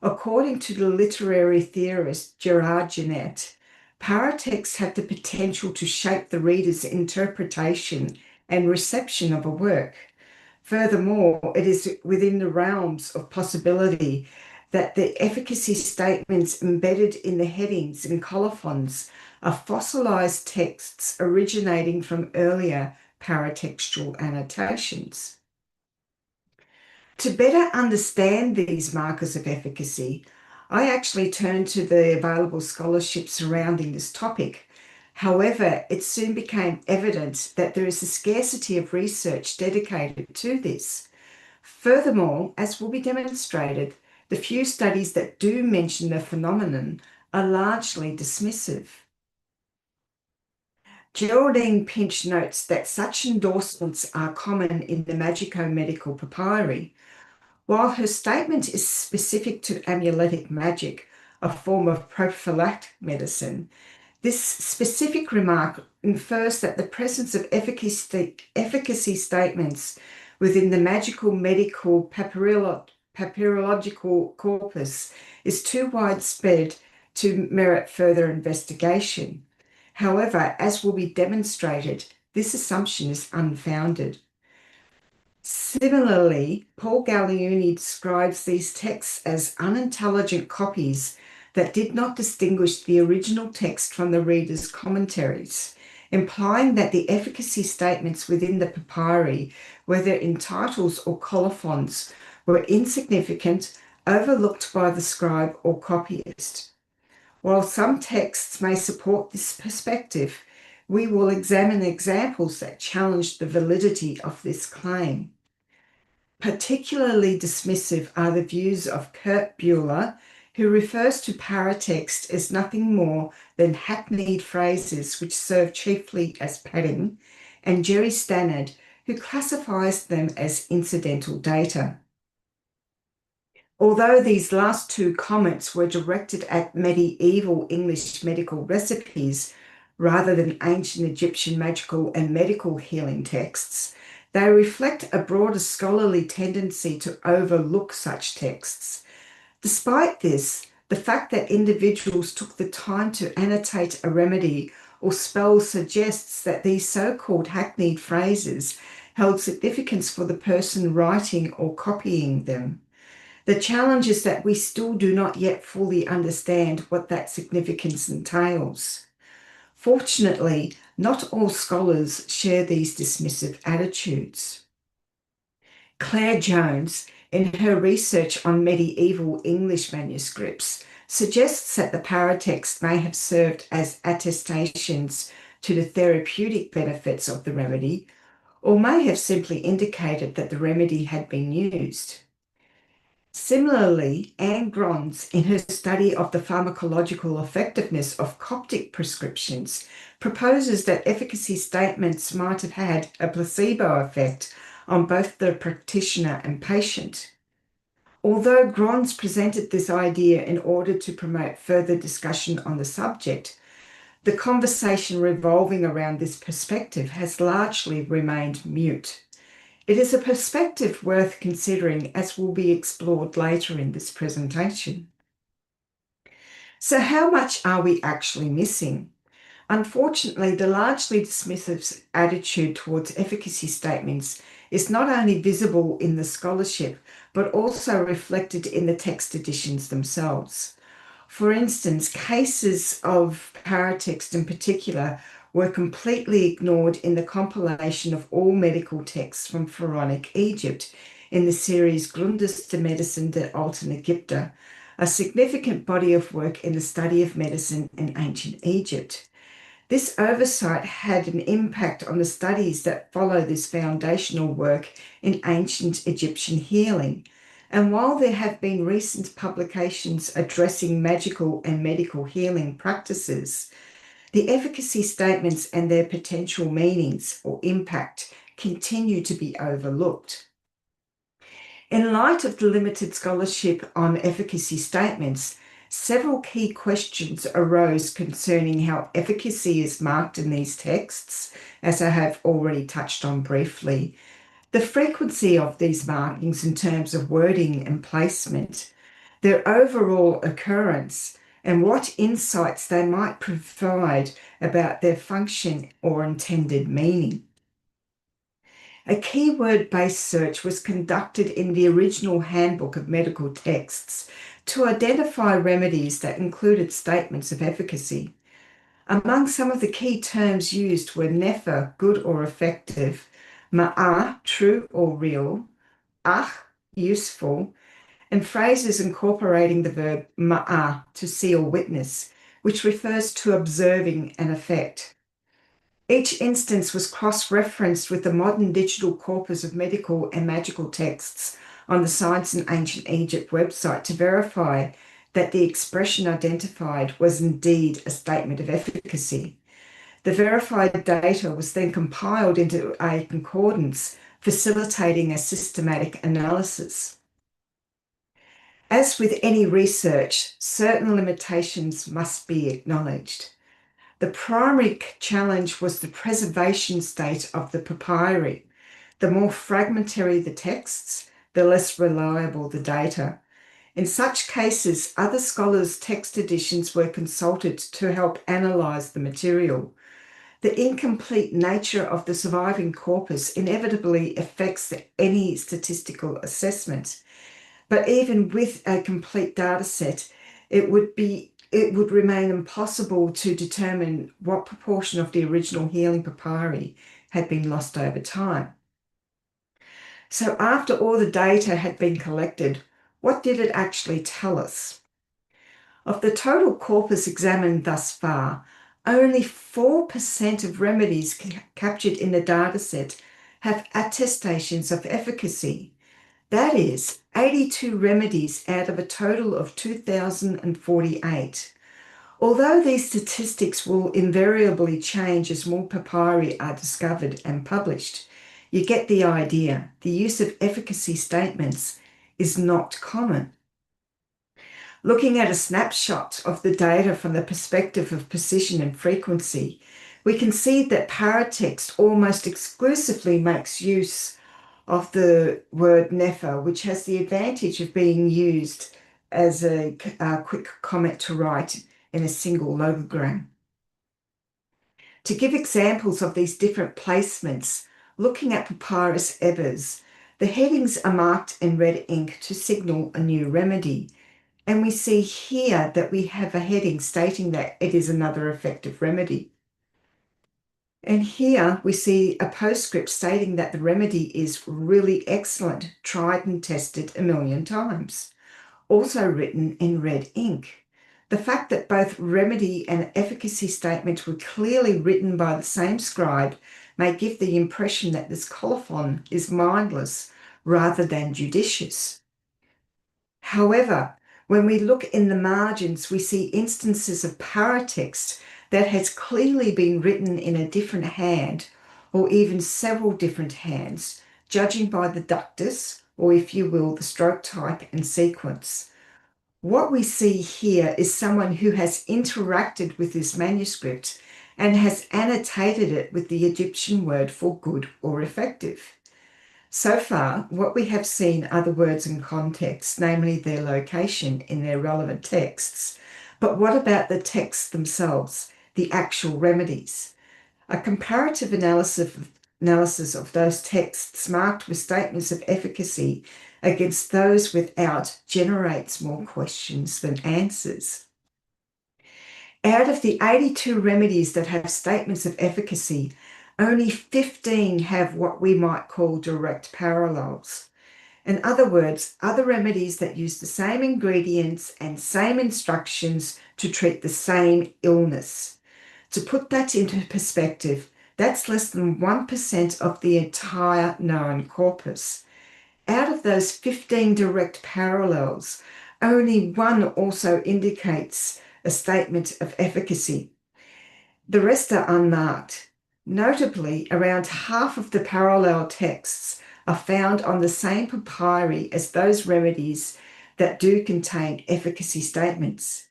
According to the literary theorist Gerard Genette, paratexts have the potential to shape the reader's interpretation and reception of a work. Furthermore, it is within the realms of possibility that the efficacy statements embedded in the headings and colophons are fossilized texts originating from earlier paratextual annotations. To better understand these markers of efficacy, I actually turned to the available scholarship surrounding this topic. However, it soon became evident that there is a scarcity of research dedicated to this. Furthermore, as will be demonstrated, the few studies that do mention the phenomenon are largely dismissive. Geraldine Pinch notes that such endorsements are common in the magico-medical papyri. While her statement is specific to amuletic magic, a form of prophylactic medicine, this specific remark infers that the presence of efficacy statements within the magical medical papyrological corpus is too widespread to merit further investigation. However, as will be demonstrated, this assumption is unfounded. Similarly, Paul Gallioni describes these texts as unintelligent copies that did not distinguish the original text from the reader's commentaries, implying that the efficacy statements within the papyri, whether in titles or colophons, were insignificant, overlooked by the scribe or copyist. While some texts may support this perspective, we will examine examples that challenge the validity of this claim. Particularly dismissive are the views of Kurt Buehler, who refers to paratext as nothing more than hackneyed phrases which serve chiefly as padding, and Jerry Stannard, who classifies them as incidental data. Although these last two comments were directed at medieval English medical recipes rather than ancient Egyptian magical and medical healing texts, they reflect a broader scholarly tendency to overlook such texts. Despite this, the fact that individuals took the time to annotate a remedy or spell suggests that these so-called hackneyed phrases held significance for the person writing or copying them. The challenge is that we still do not yet fully understand what that significance entails. Fortunately, not all scholars share these dismissive attitudes. Claire Jones, in her research on medieval English manuscripts, suggests that the paratext may have served as attestations to the therapeutic benefits of the remedy, or may have simply indicated that the remedy had been used. Similarly, Anne Grons, in her study of the pharmacological effectiveness of Coptic prescriptions, proposes that efficacy statements might have had a placebo effect on both the practitioner and patient. Although Grons presented this idea in order to promote further discussion on the subject, the conversation revolving around this perspective has largely remained mute. It is a perspective worth considering, as will be explored later in this presentation. So how much are we actually missing? Unfortunately, the largely dismissive attitude towards efficacy statements is not only visible in the scholarship, but also reflected in the text editions themselves. For instance, cases of paratext in particular were completely ignored in the compilation of all medical texts from Pharaonic Egypt in the series Grundes de Medicin der Alten Ägypter, a significant body of work in the study of medicine in ancient Egypt. This oversight had an impact on the studies that follow this foundational work in ancient Egyptian healing. And while there have been recent publications addressing magical and medical healing practices, the efficacy statements and their potential meanings or impact continue to be overlooked. In light of the limited scholarship on efficacy statements, several key questions arose concerning how efficacy is marked in these texts, as I have already touched on briefly, the frequency of these markings in terms of wording and placement, their overall occurrence, and what insights they might provide about their function or intended meaning. A keyword-based search was conducted in the original Handbook of Medical Texts to identify remedies that included statements of efficacy. Among some of the key terms used were nefer, good or effective, ma'ah, true or real, ach, useful, and phrases incorporating the verb ma'ah, to see or witness, which refers to observing an effect. Each instance was cross-referenced with the modern digital corpus of medical and magical texts on the Science in Ancient Egypt website to verify that the expression identified was indeed a statement of efficacy. The verified data was then compiled into a concordance, facilitating a systematic analysis. As with any research, certain limitations must be acknowledged. The primary challenge was the preservation state of the papyri. The more fragmentary the texts, the less reliable the data. In such cases, other scholars' text editions were consulted to help analyze the material. The incomplete nature of the surviving corpus inevitably affects any statistical assessment. But even with a complete data set, it would remain impossible to determine what proportion of the original healing papyri had been lost over time. So after all the data had been collected, what did it actually tell us? Of the total corpus examined thus far, only 4% of remedies captured in the dataset have attestations of efficacy. That is, 82 remedies out of a total of 2,048. Although these statistics will invariably change as more papyri are discovered and published, you get the idea. The use of efficacy statements is not common. Looking at a snapshot of the data from the perspective of precision and frequency, we can see that paratext almost exclusively makes use of the word nefer, which has the advantage of being used as a quick comment to write in a single logogram. To give examples of these different placements, looking at Papyrus Ebers, the headings are marked in red ink to signal a new remedy. And we see here that we have a heading stating that it is another effective remedy. And here we see a postscript stating that the remedy is really excellent, tried and tested a million times, also written in red ink. The fact that both remedy and efficacy statement were clearly written by the same scribe may give the impression that this colophon is mindless rather than judicious. However, when we look in the margins, we see instances of paratext that has clearly been written in a different hand, or even several different hands, judging by the ductus, or if you will, the stroke type and sequence. What we see here is someone who has interacted with this manuscript and has annotated it with the Egyptian word for good or effective. So far, what we have seen are the words and context, namely their location in their relevant texts. But what about the texts themselves, the actual remedies? A comparative analysis of those texts marked with statements of efficacy against those without generates more questions than answers. Out of the 82 remedies that have statements of efficacy, only 15 have what we might call direct parallels. In other words, other remedies that use the same ingredients and same instructions to treat the same illness. To put that into perspective, that's less than 1% of the entire known corpus. Out of those 15 direct parallels, only one also indicates a statement of efficacy. The rest are unmarked. Notably, around half of the parallel texts are found on the same papyri as those remedies that do contain efficacy statements.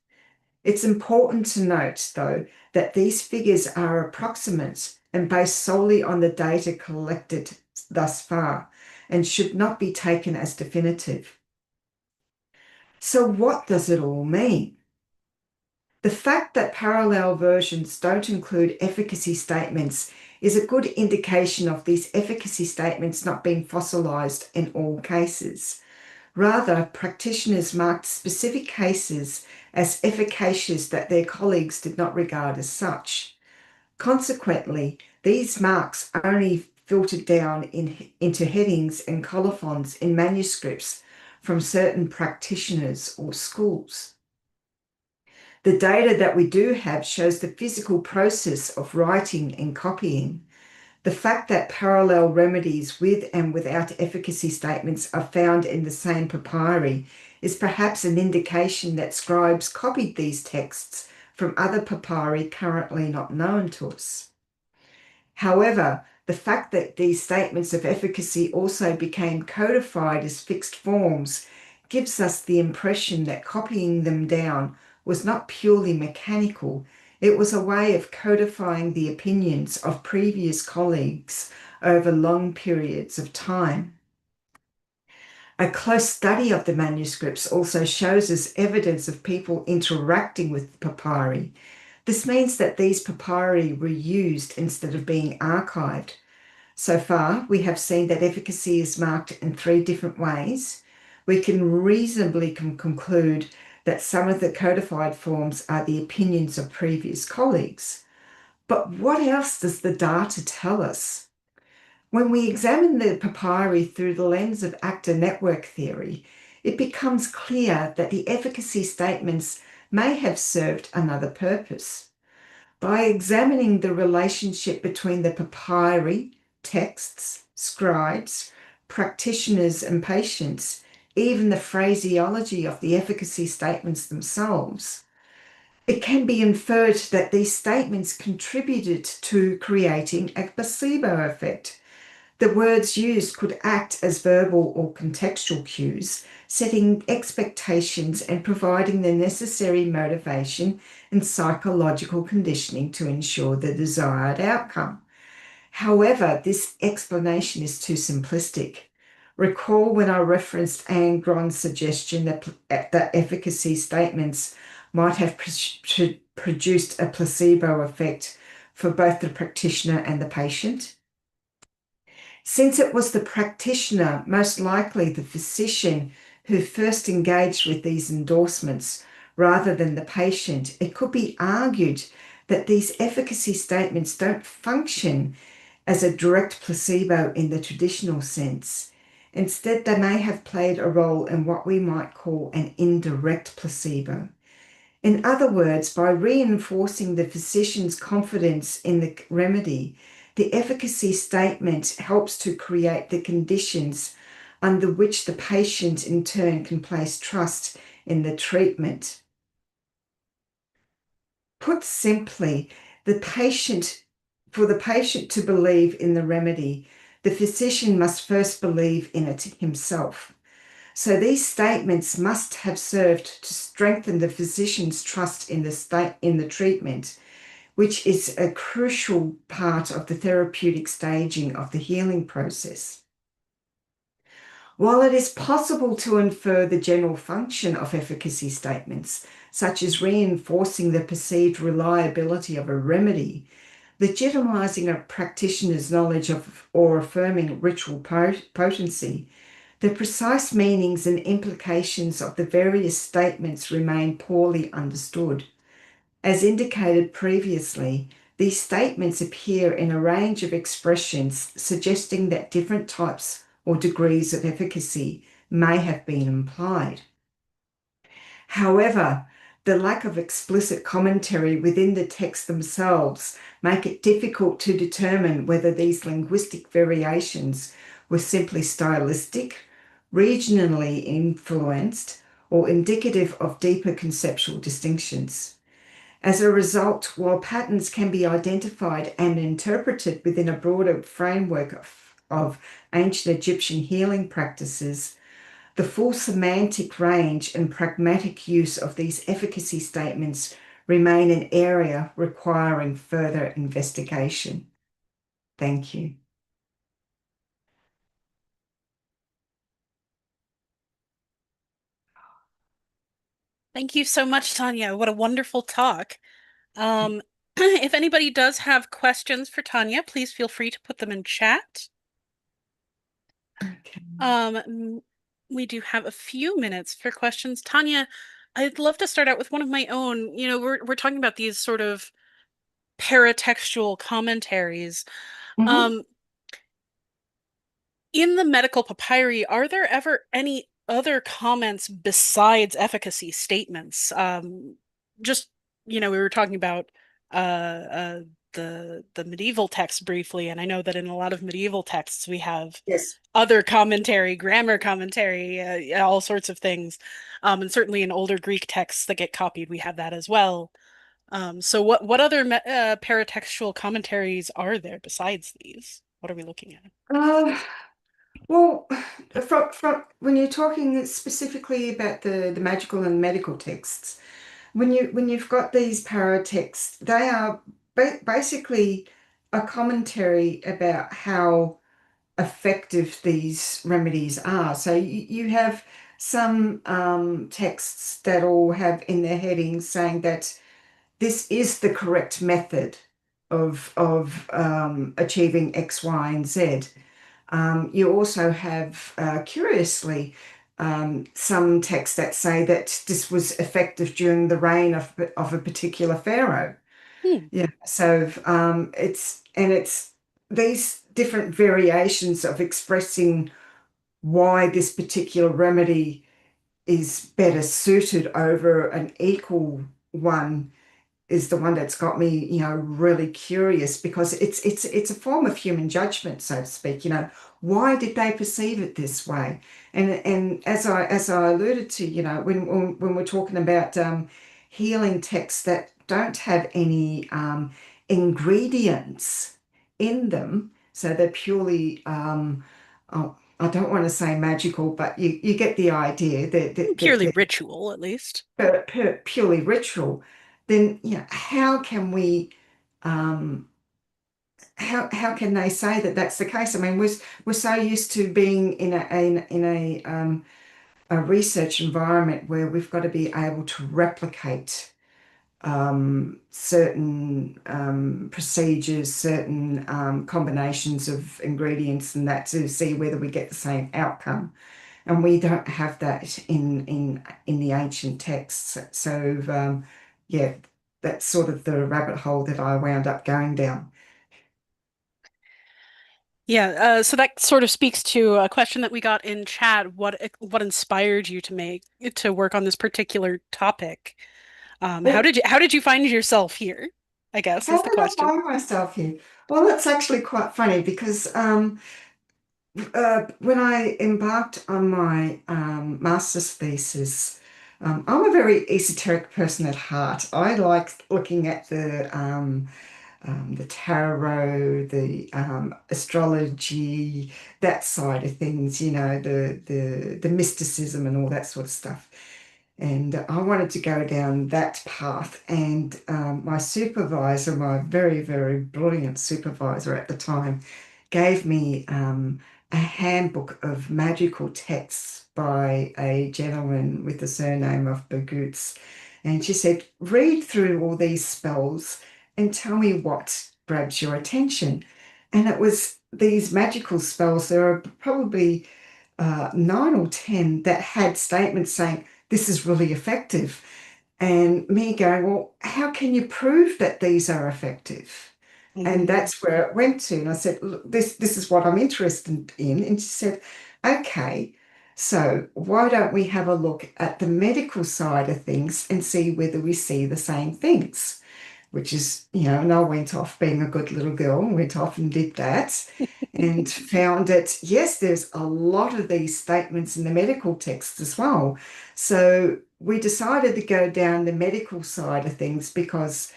It's important to note, though, that these figures are approximate and based solely on the data collected thus far and should not be taken as definitive. So what does it all mean? The fact that parallel versions don't include efficacy statements is a good indication of these efficacy statements not being fossilized in all cases. Rather, practitioners marked specific cases as efficacious that their colleagues did not regard as such. Consequently, these marks only filtered down into headings and colophons in manuscripts from certain practitioners or schools. The data that we do have shows the physical process of writing and copying. The fact that parallel remedies with and without efficacy statements are found in the same papyri is perhaps an indication that scribes copied these texts from other papyri currently not known to us. However, the fact that these statements of efficacy also became codified as fixed forms gives us the impression that copying them down was not purely mechanical. It was a way of codifying the opinions of previous colleagues over long periods of time. A close study of the manuscripts also shows us evidence of people interacting with papyri. This means that these papyri were used instead of being archived. So far, we have seen that efficacy is marked in 3 different ways. We can reasonably conclude that some of the codified forms are the opinions of previous colleagues. But what else does the data tell us? When we examine the papyri through the lens of actor network theory, it becomes clear that the efficacy statements may have served another purpose. By examining the relationship between the papyri, texts, scribes, practitioners, and patients, even the phraseology of the efficacy statements themselves, it can be inferred that these statements contributed to creating a placebo effect. The words used could act as verbal or contextual cues, setting expectations and providing the necessary motivation and psychological conditioning to ensure the desired outcome. However, this explanation is too simplistic. Recall when I referenced Anne Gron's suggestion that efficacy statements might have produced a placebo effect for both the practitioner and the patient? Since it was the practitioner, most likely the physician, who first engaged with these endorsements rather than the patient, it could be argued that these efficacy statements don't function as a direct placebo in the traditional sense. Instead, they may have played a role in what we might call an indirect placebo. In other words, by reinforcing the physician's confidence in the remedy, the efficacy statement helps to create the conditions under which the patient in turn can place trust in the treatment. Put simply, for the patient to believe in the remedy, the physician must first believe in it himself. So these statements must have served to strengthen the physician's trust in the treatment, which is a crucial part of the therapeutic staging of the healing process. While it is possible to infer the general function of efficacy statements, such as reinforcing the perceived reliability of a remedy, legitimizing a practitioner's knowledge of or affirming ritual potency, the precise meanings and implications of the various statements remain poorly understood. As indicated previously, these statements appear in a range of expressions suggesting that different types or degrees of efficacy may have been implied. However, the lack of explicit commentary within the text themselves make it difficult to determine whether these linguistic variations were simply stylistic, regionally influenced, or indicative of deeper conceptual distinctions. As a result, while patterns can be identified and interpreted within a broader framework of ancient Egyptian healing practices, the full semantic range and pragmatic use of these efficacy statements remain an area requiring further investigation. Thank you. Thank you so much, Tanya. What a wonderful talk. If anybody does have questions for Tanya, please feel free to put them in chat. Okay. We do have a few minutes for questions. Tanya, I'd love to start out with one of my own. You know, we're talking about these sort of paratextual commentaries. In the medical papyri, are there ever any other comments besides efficacy statements? Just, you know, we were talking about the medieval texts briefly, and I know that in a lot of medieval texts we have other commentary, grammar commentary, all sorts of things. And certainly in older Greek texts that get copied, we have that as well. So what other paratextual commentaries are there besides these? What are we looking at? Well, from when you're talking specifically about the magical and medical texts, when you've got these paratexts, they are basically a commentary about how effective these remedies are. So you have some texts that all have in their headings saying that this is the correct method of achieving X, Y, and Z. You also have, curiously, some texts that say that this was effective during the reign of a particular pharaoh. Yeah, so it's these different variations of expressing why this particular remedy is better suited over an equal one is the one that's got me, really curious, because it's a form of human judgment, so to speak. Why did they perceive it this way? And as I alluded to, when we're talking about healing texts that don't have any ingredients in them, so they're purely I don't want to say magical, but you get the idea that Purely ritual, at least. Purely ritual. Then how can we how can they say that that's the case? I mean, we're so used to being in a research environment where we've got to be able to replicate certain procedures, certain combinations of ingredients, and that to see whether we get the same outcome. And we don't have that in the ancient texts. So yeah, that's sort of the rabbit hole that I wound up going down. Yeah, so that sort of speaks to a question that we got in chat. What inspired you to work on this particular topic? How did you find yourself here? I guess is the question. How did I find myself here? Well, that's actually quite funny because when I embarked on my master's thesis, I'm a very esoteric person at heart. I like looking at the tarot, the astrology, that side of things, the mysticism and all that sort of stuff. And I wanted to go down that path. And my supervisor, my very, very brilliant supervisor at the time, gave me a handbook of magical texts by a gentleman with the surname of Bergutz. And she said, read through all these spells and tell me what grabs your attention. And it was these magical spells. There are probably 9 or 10 that had statements saying, this is really effective. And me going, well, how can you prove that these are effective? And that's where it went to. And I said, look, this is what I'm interested in. And she said, okay, so why don't we have a look at the medical side of things and see whether we see the same things? Which is, and I went off being a good little girl and went off and did that and found that, yes, there's a lot of these statements in the medical texts as well. So we decided to go down the medical side of things because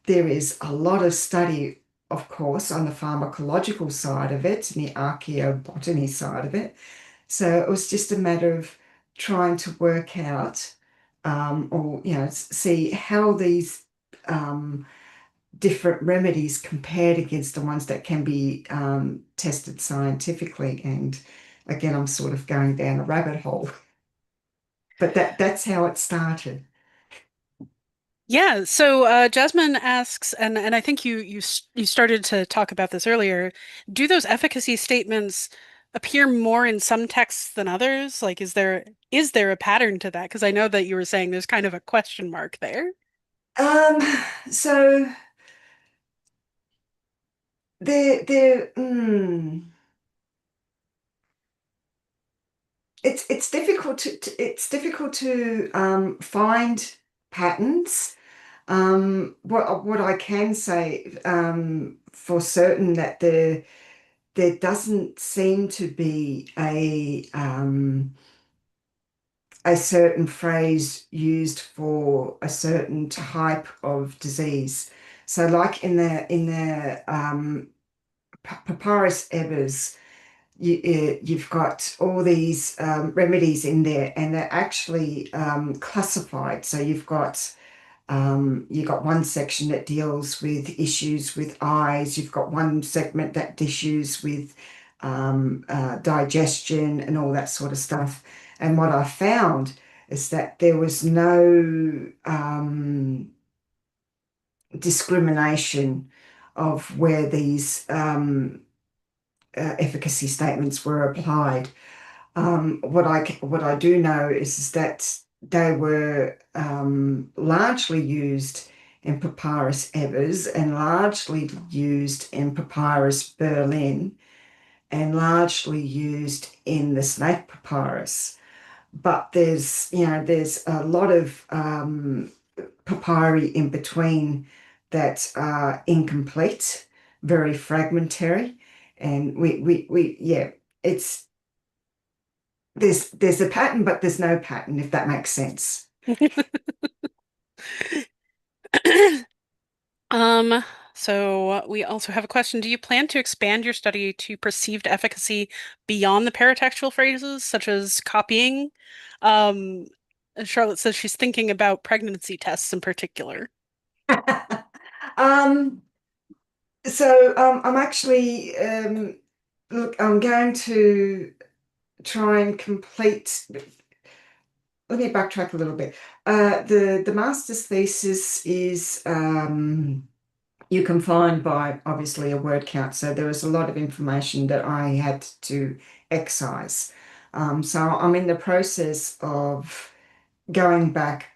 there is a lot of study, of course, on the pharmacological side of it and the archaeobotany side of it. So it was just a matter of trying to work out or, see how these different remedies compared against the ones that can be tested scientifically. And again, I'm sort of going down a rabbit hole. But that's how it started. Yeah, so Jasmine asks, and I think you started to talk about this earlier, do those efficacy statements appear more in some texts than others? Like, is there a pattern to that? Because I know that you were saying there's kind of a question mark there. So it's difficult to find patterns. What I can say for certain that there doesn't seem to be a certain phrase used for a certain type of disease. So like in the Papyrus Ebers, you've got all these remedies in there, and they're actually classified. So you've got one section that deals with issues with eyes. You've got one segment that issues with digestion and all that sort of stuff. And what I found is that there was no discrimination of where these efficacy statements were applied. What I do know is that they were largely used in Papyrus Evers and largely used in Papyrus Berlin and largely used in the Snake Papyrus. But there's a lot of papyri in between that are incomplete, very fragmentary, and it's there's a pattern, but there's no pattern, if that makes sense. So we also have a question. Do you plan to expand your study to perceived efficacy beyond the paratextual phrases, such as copying? Charlotte says she's thinking about pregnancy tests in particular. I'm actually look, I'm going to try and complete. Let me backtrack a little bit. The master's thesis is you can find by obviously a word count. So there was a lot of information that I had to excise. So I'm in the process of going back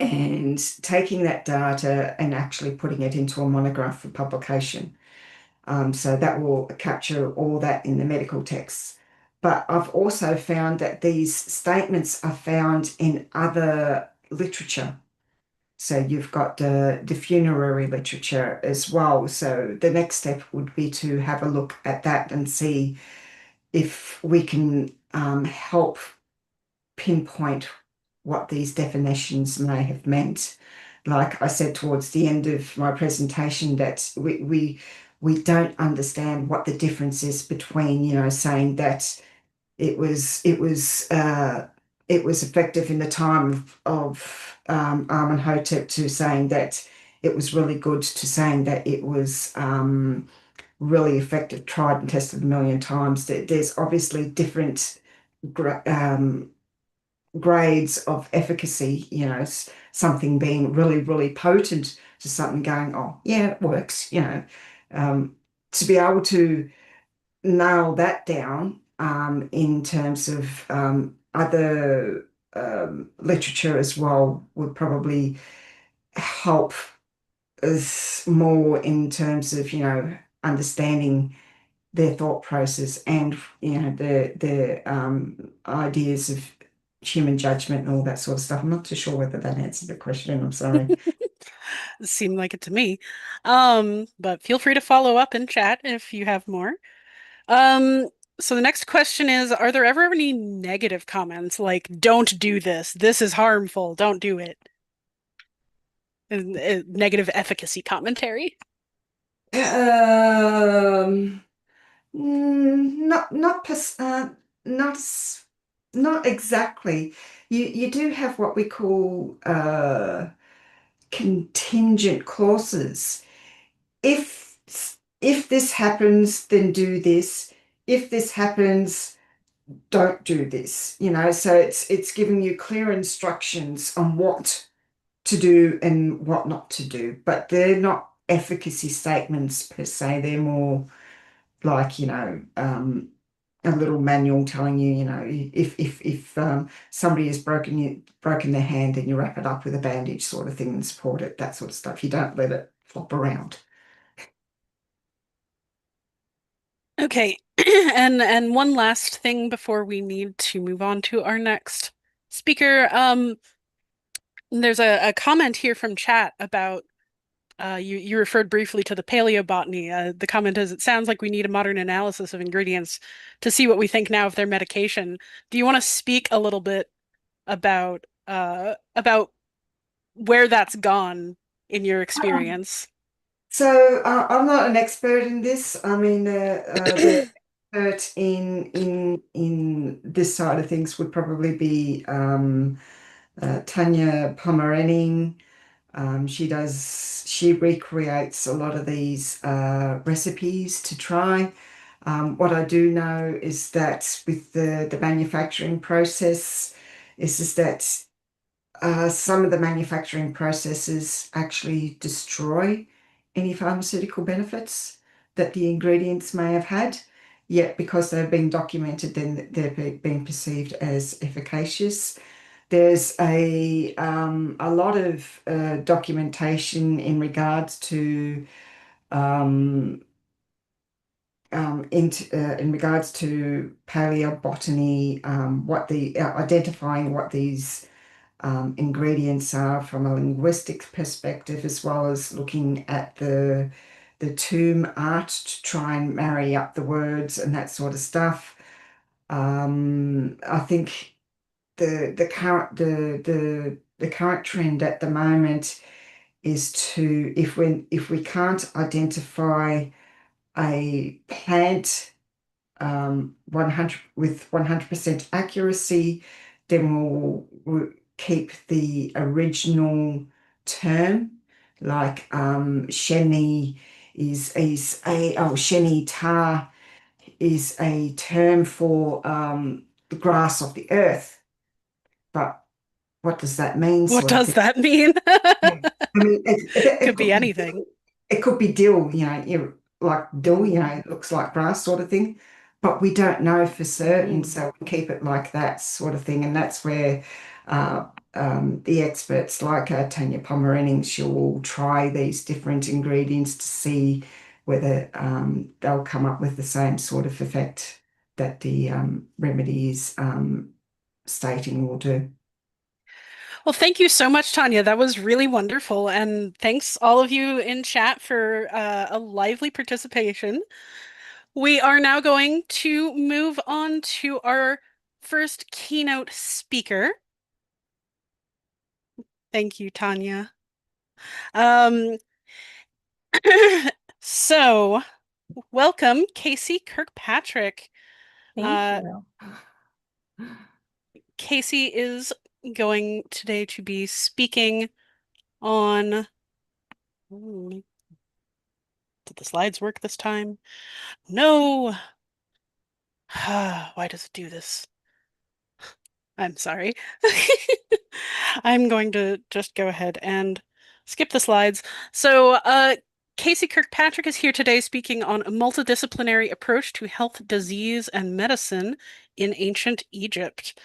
and taking that data and actually putting it into a monograph for publication. So that will capture all that in the medical texts. But I've also found that these statements are found in other literature. So you've got the funerary literature as well. So the next step would be to have a look at that and see if we can help pinpoint what these definitions may have meant. Like I said towards the end of my presentation, that we don't understand what the difference is between, saying that it was effective in the time of Amenhotep to saying that it was really good to saying that it was really effective, tried and tested a million times. There's obviously different grades of efficacy, something being really, really potent to something going, oh, yeah, it works, to be able to nail that down in terms of other literature as well would probably help us more in terms of, understanding their thought process and, their ideas of human judgment and all that sort of stuff. I'm not too sure whether that answered the question. I'm sorry. It seemed like it to me. But feel free to follow up in chat if you have more. So the next question is, are there ever any negative comments like, don't do this, this is harmful, don't do it? Negative efficacy commentary? Not exactly. You do have what we call contingent clauses. If this happens, then do this. If this happens, don't do this. So it's giving you clear instructions on what to do and what not to do. But they're not efficacy statements per se. They're more like, a little manual telling you, if somebody has broken their hand, then you wrap it up with a bandage sort of thing and support it, that sort of stuff. You don't let it flop around. Okay, and one last thing before we need to move on to our next speaker. There's a comment here from chat about you referred briefly to the paleobotany. The comment is, it sounds like we need a modern analysis of ingredients to see what we think now of their medication. Do you want to speak a little bit about where that's gone in your experience? So I'm not an expert in this. I mean, the expert in this side of things would probably be Tanya Pomerening. She recreates a lot of these recipes to try. What I do know is that with the manufacturing process is that some of the manufacturing processes actually destroy any pharmaceutical benefits that the ingredients may have had, yet because they've been documented, then they're being perceived as efficacious. There's a lot of documentation in regards to in regards to paleobotany, identifying what these ingredients are from a linguistic perspective, as well as looking at the tomb art to try and marry up the words and that sort of stuff. I think the current trend at the moment is to, if we can't identify a plant 100 with 100% accuracy, then we'll keep the original term, like sheni sheni tar is a term for the grass of the earth. But what does that mean? What does that mean? I mean, it Could be anything. It could be dill, like dill, it looks like grass sort of thing. But we don't know for certain, so we keep it like that sort of thing. And that's where the experts like Tanya Pomeranian, she'll try these different ingredients to see whether they'll come up with the same sort of effect that the remedy is stating will do. Well, thank you so much, Tanya. That was really wonderful. And thanks all of you in chat for a lively participation. We are now going to move on to our first keynote speaker. Thank you, Tanya. So, welcome, Casey Kirkpatrick. Thank you. Casey is going today to be speaking on... Did the slides work this time? No. Why does it do this? I'm sorry. I'm going to just go ahead and skip the slides. So, Casey Kirkpatrick is here today speaking on a multidisciplinary approach to health, disease, and medicine in ancient Egypt.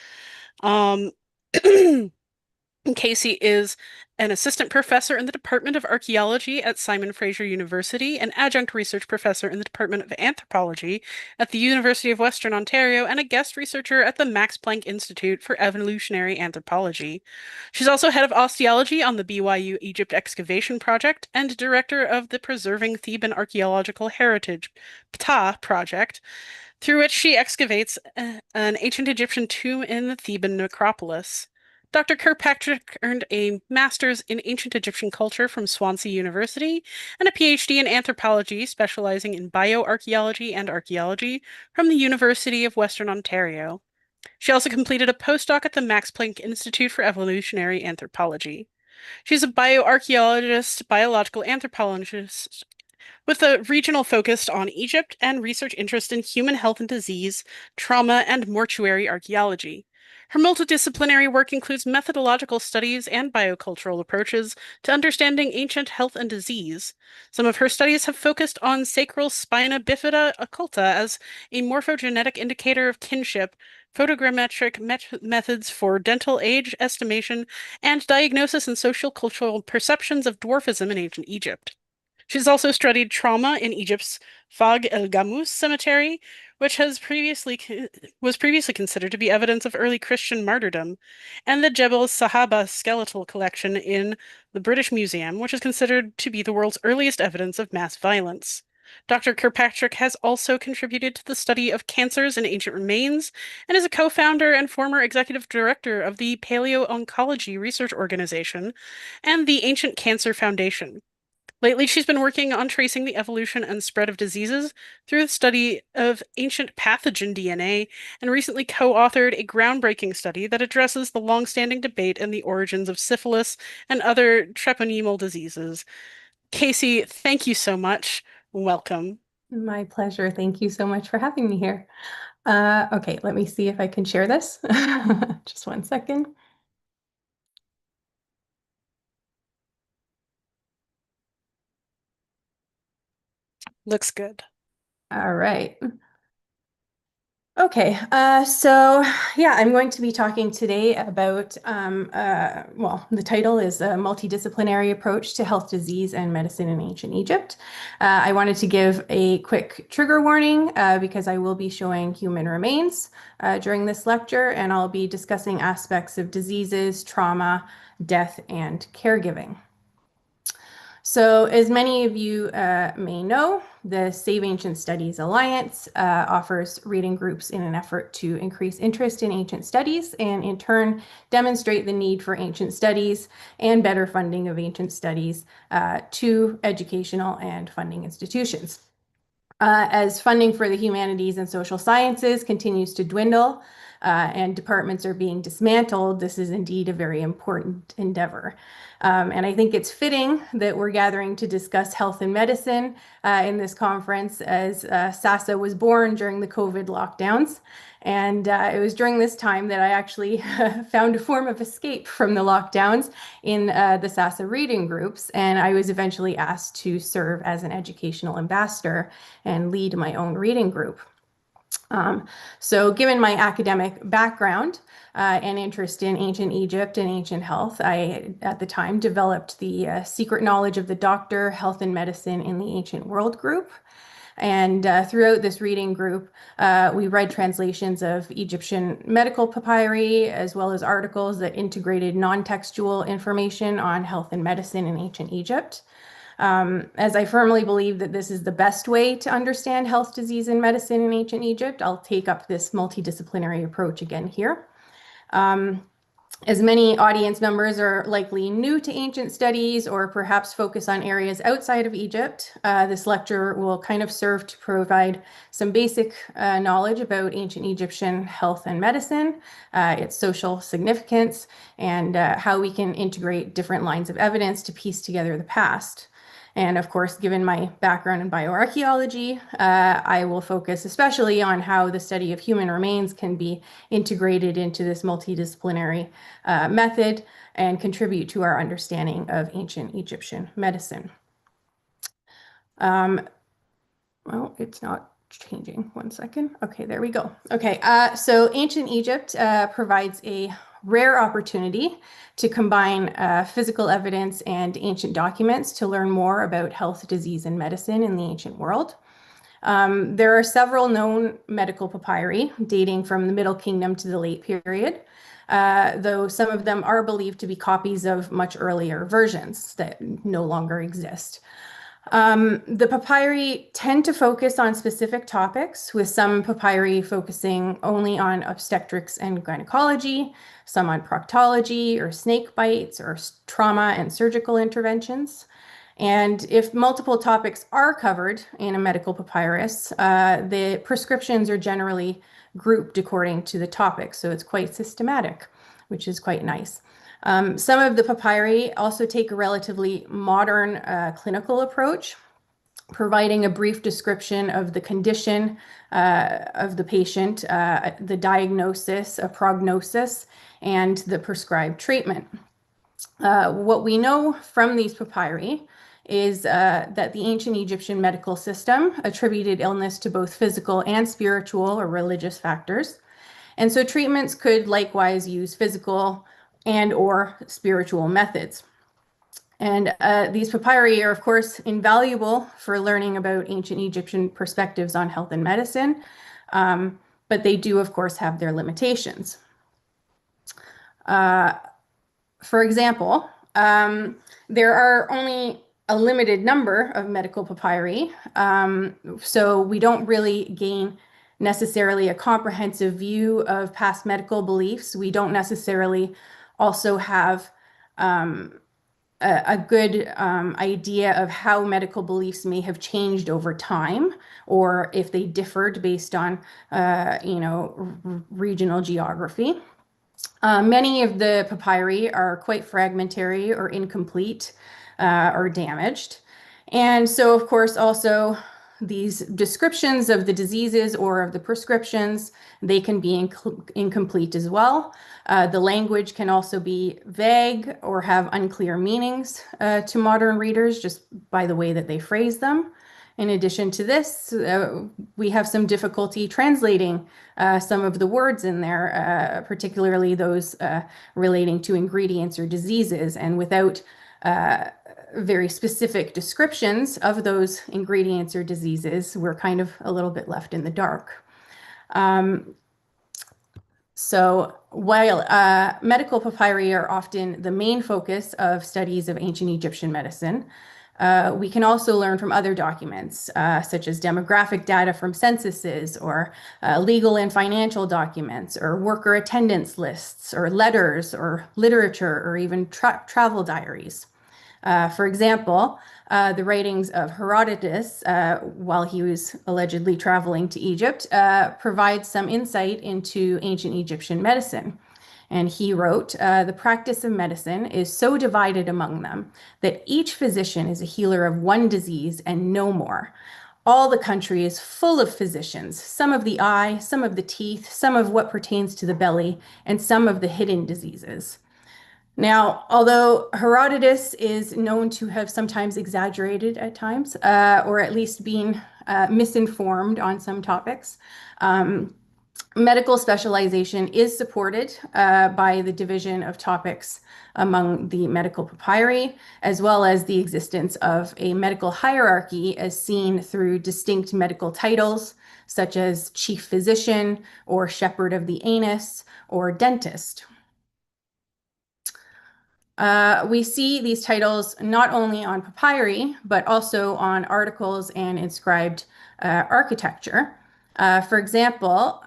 Casey is an assistant professor in the Department of Archaeology at Simon Fraser University, an adjunct research professor in the Department of Anthropology at the University of Western Ontario, and a guest researcher at the Max Planck Institute for Evolutionary Anthropology. She's also head of osteology on the BYU Egypt Excavation Project and director of the Preserving Theban Archaeological Heritage (PTA) project, through which she excavates an ancient Egyptian tomb in the Theban necropolis. Dr. Kirkpatrick earned a master's in ancient Egyptian culture from Swansea University and a PhD in anthropology, specializing in bioarchaeology and archaeology, from the University of Western Ontario. She also completed a postdoc at the Max Planck Institute for Evolutionary Anthropology. She's a bioarchaeologist, biological anthropologist, with a regional focus on Egypt and research interest in human health and disease, trauma, and mortuary archaeology. Her multidisciplinary work includes methodological studies and biocultural approaches to understanding ancient health and disease. Some of her studies have focused on sacral spina bifida occulta as a morphogenetic indicator of kinship, photogrammetric methods for dental age estimation, and diagnosis and social cultural perceptions of dwarfism in ancient Egypt. She's also studied trauma in Egypt's Fag el Gamus cemetery, which was previously considered to be evidence of early Christian martyrdom, and the Jebel Sahaba skeletal collection in the British Museum, which is considered to be the world's earliest evidence of mass violence. Dr. Kirkpatrick has also contributed to the study of cancers in ancient remains and is a co-founder and former executive director of the Paleo-Oncology Research Organization and the Ancient Cancer Foundation. Lately, she's been working on tracing the evolution and spread of diseases through the study of ancient pathogen DNA, and recently co-authored a groundbreaking study that addresses the long-standing debate and the origins of syphilis and other treponemal diseases. Casey, thank you so much. Welcome. My pleasure. Thank you so much for having me here. Okay, let me see if I can share this. Just one second. Looks good. All right. Okay, so yeah, I'm going to be talking today about, well, the title is a multidisciplinary approach to health, disease, and medicine in ancient Egypt. I wanted to give a quick trigger warning because I will be showing human remains during this lecture, and I'll be discussing aspects of diseases, trauma, death, and caregiving. So as many of you may know, the Save Ancient Studies Alliance offers reading groups in an effort to increase interest in ancient studies and in turn demonstrate the need for ancient studies and better funding of ancient studies to educational and funding institutions. As funding for the humanities and social sciences continues to dwindle and departments are being dismantled, this is indeed a very important endeavor. And I think it's fitting that we're gathering to discuss health and medicine in this conference as SASA was born during the COVID lockdowns. And it was during this time that I actually found a form of escape from the lockdowns in the SASA reading groups. And I was eventually asked to serve as an educational ambassador and lead my own reading group. So given my academic background and interest in ancient Egypt and ancient health, I, at the time, developed the Secret Knowledge of the Doctor, Health and Medicine in the Ancient World group. And throughout this reading group, we read translations of Egyptian medical papyri, as well as articles that integrated non-textual information on health and medicine in ancient Egypt. As I firmly believe that this is the best way to understand health, disease, and medicine in ancient Egypt, I'll take up this multidisciplinary approach again here. As many audience members are likely new to ancient studies or perhaps focus on areas outside of Egypt, this lecture will kind of serve to provide some basic knowledge about ancient Egyptian health and medicine, its social significance, and how we can integrate different lines of evidence to piece together the past. And of course, given my background in bioarchaeology, I will focus especially on how the study of human remains can be integrated into this multidisciplinary method and contribute to our understanding of ancient Egyptian medicine. Well, it's not changing. One second. Okay, there we go. Okay, so ancient Egypt provides a rare opportunity to combine physical evidence and ancient documents to learn more about health, disease, and medicine in the ancient world. There are several known medical papyri dating from the Middle Kingdom to the Late Period, though some of them are believed to be copies of much earlier versions that no longer exist. The papyri tend to focus on specific topics, with some papyri focusing only on obstetrics and gynecology, some on proctology or snake bites or trauma and surgical interventions. And if multiple topics are covered in a medical papyrus, the prescriptions are generally grouped according to the topic, so it's quite systematic, which is quite nice. Some of the papyri also take a relatively modern clinical approach, providing a brief description of the condition of the patient, the diagnosis, a prognosis, and the prescribed treatment. What we know from these papyri is that the ancient Egyptian medical system attributed illness to both physical and spiritual or religious factors. And so treatments could likewise use physical and or spiritual methods. And these papyri are, of course, invaluable for learning about ancient Egyptian perspectives on health and medicine, but they do, of course, have their limitations. For example, there are only a limited number of medical papyri, so we don't really gain necessarily a comprehensive view of past medical beliefs. We don't necessarily also have a good idea of how medical beliefs may have changed over time, or if they differed based on, regional geography. Many of the papyri are quite fragmentary or incomplete or damaged. And so, of course, also these descriptions of the diseases or of the prescriptions, they can be incomplete as well. The language can also be vague or have unclear meanings to modern readers just by the way that they phrase them. In addition to this, we have some difficulty translating some of the words in there, particularly those relating to ingredients or diseases. And without very specific descriptions of those ingredients or diseases, we're kind of a little bit left in the dark. So while medical papyri are often the main focus of studies of ancient Egyptian medicine, we can also learn from other documents, such as demographic data from censuses, or legal and financial documents, or worker attendance lists, or letters, or literature, or even travel diaries. For example, the writings of Herodotus, while he was allegedly traveling to Egypt, provide some insight into ancient Egyptian medicine. And he wrote, the practice of medicine is so divided among them that each physician is a healer of one disease and no more. All the country is full of physicians, some of the eye, some of the teeth, some of what pertains to the belly, and some of the hidden diseases. Now, although Herodotus is known to have sometimes exaggerated at times, or at least been misinformed on some topics, medical specialization is supported by the division of topics among the medical papyri, as well as the existence of a medical hierarchy as seen through distinct medical titles, such as chief physician, or shepherd of the anus, or dentist. We see these titles not only on papyri, but also on articles and inscribed architecture. For example,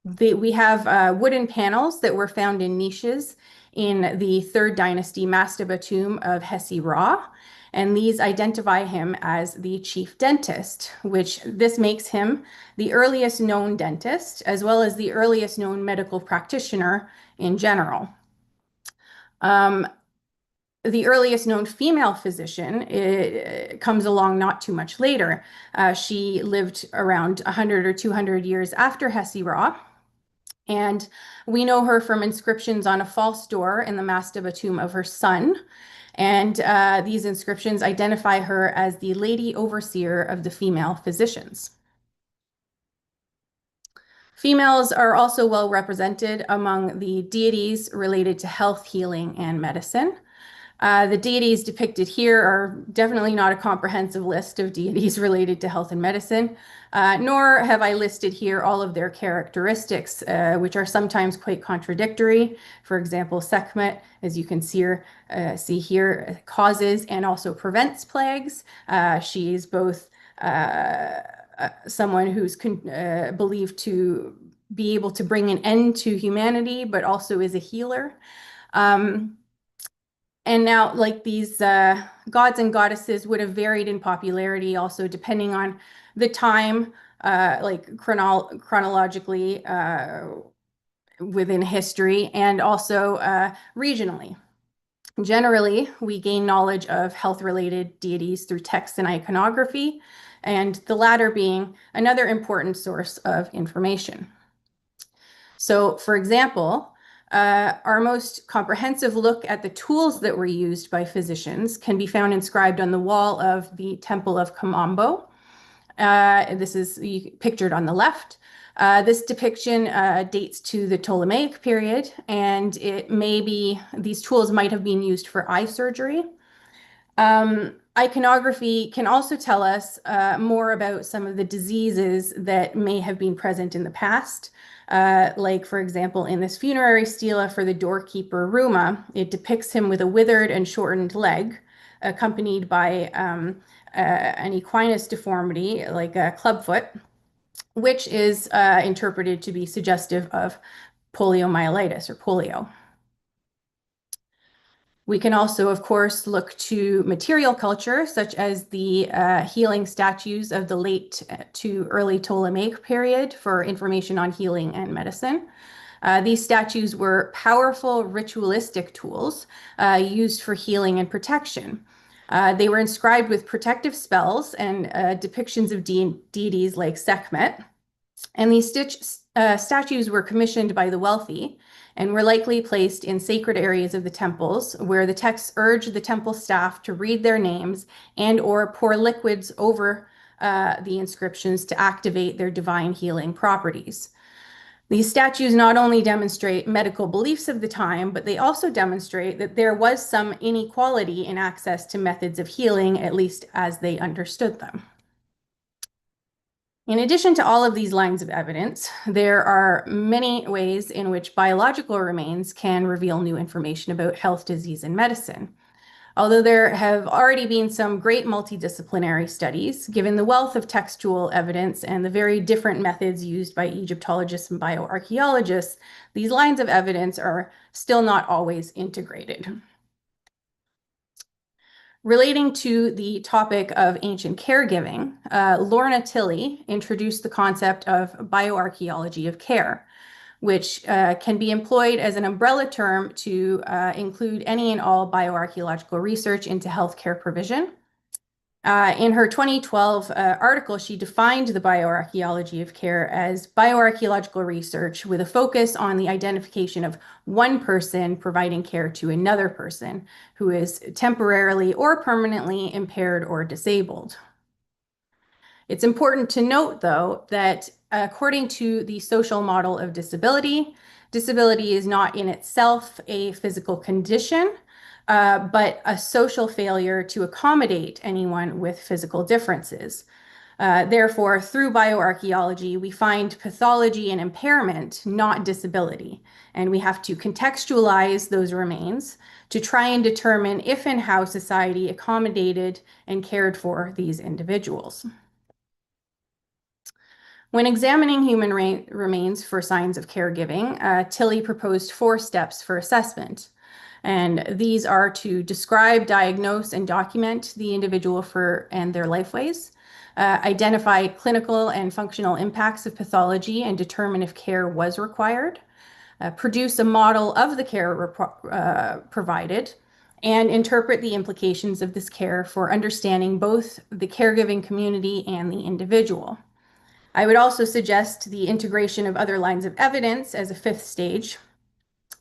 we have wooden panels that were found in niches in the 3rd dynasty mastaba tomb of Hesi-Ra, and these identify him as the chief dentist, which this makes him the earliest known dentist, as well as the earliest known medical practitioner in general. The earliest known female physician comes along not too much later. She lived around 100 or 200 years after Hesi-Ra, and we know her from inscriptions on a false door in the mastaba tomb of her son. And these inscriptions identify her as the lady overseer of the female physicians. Females are also well represented among the deities related to health, healing, and medicine. The deities depicted here are definitely not a comprehensive list of deities related to health and medicine, nor have I listed here all of their characteristics, which are sometimes quite contradictory. For example, Sekhmet, as you can see here, causes and also prevents plagues. She is both someone who's believed to be able to bring an end to humanity, but also is a healer. And now, like, these gods and goddesses would have varied in popularity also depending on the time, like chronologically within history, and also regionally. Generally, we gain knowledge of health-related deities through texts and iconography, and the latter being another important source of information. So, for example, our most comprehensive look at the tools that were used by physicians can be found inscribed on the wall of the Temple of Kamambo. This is pictured on the left. This depiction dates to the Ptolemaic period, and these tools might have been used for eye surgery. Iconography can also tell us more about some of the diseases that may have been present in the past. Like, for example, in this funerary stela for the doorkeeper Ruma, it depicts him with a withered and shortened leg, accompanied by an equinus deformity, like a clubfoot, which is interpreted to be suggestive of poliomyelitis or polio. We can also, of course, look to material culture, such as the healing statues of the late to early Ptolemaic period for information on healing and medicine. These statues were powerful ritualistic tools used for healing and protection. They were inscribed with protective spells and depictions of deities like Sekhmet. And these statues were commissioned by the wealthy and were likely placed in sacred areas of the temples where the texts urged the temple staff to read their names and or pour liquids over the inscriptions to activate their divine healing properties. These statues not only demonstrate medical beliefs of the time, but they also demonstrate that there was some inequality in access to methods of healing, at least as they understood them. In addition to all of these lines of evidence, there are many ways in which biological remains can reveal new information about health, disease, and medicine. Although there have already been some great multidisciplinary studies, given the wealth of textual evidence and the very different methods used by Egyptologists and bioarchaeologists, these lines of evidence are still not always integrated. Relating to the topic of ancient caregiving, Lorna Tilley introduced the concept of bioarchaeology of care, which can be employed as an umbrella term to include any and all bioarchaeological research into healthcare provision. In her 2012 article, she defined the bioarchaeology of care as bioarchaeological research with a focus on the identification of one person providing care to another person who is temporarily or permanently impaired or disabled. It's important to note, though, that according to the social model of disability, disability is not in itself a physical condition, but a social failure to accommodate anyone with physical differences. Therefore, through bioarchaeology, we find pathology and impairment, not disability. And we have to contextualize those remains to try and determine if and how society accommodated and cared for these individuals. When examining human remains for signs of caregiving, Tilley proposed 4 steps for assessment. And these are to describe, diagnose, and document the individual and their lifeways, identify clinical and functional impacts of pathology and determine if care was required, produce a model of the care provided, and interpret the implications of this care for understanding both the caregiving community and the individual. I would also suggest the integration of other lines of evidence as a 5th stage.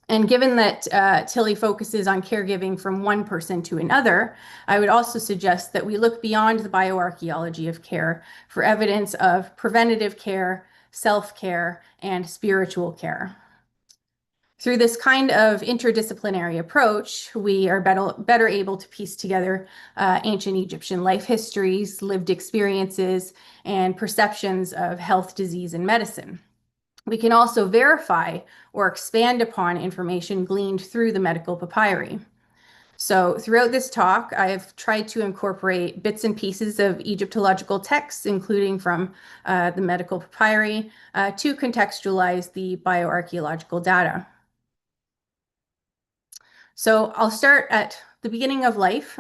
And given that Tilley focuses on caregiving from one person to another, I would also suggest that we look beyond the bioarchaeology of care for evidence of preventative care, self-care, and spiritual care. Through this kind of interdisciplinary approach, we are better able to piece together ancient Egyptian life histories, lived experiences, and perceptions of health, disease, and medicine. We can also verify or expand upon information gleaned through the medical papyri. So throughout this talk, I have tried to incorporate bits and pieces of Egyptological texts, including from the medical papyri, to contextualize the bioarchaeological data. So I'll start at the beginning of life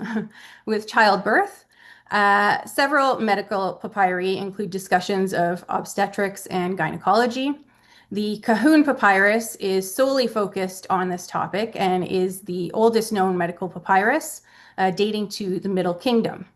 with childbirth. Several medical papyri include discussions of obstetrics and gynecology. The Kahun papyrus is solely focused on this topic and is the oldest known medical papyrus, dating to the Middle Kingdom.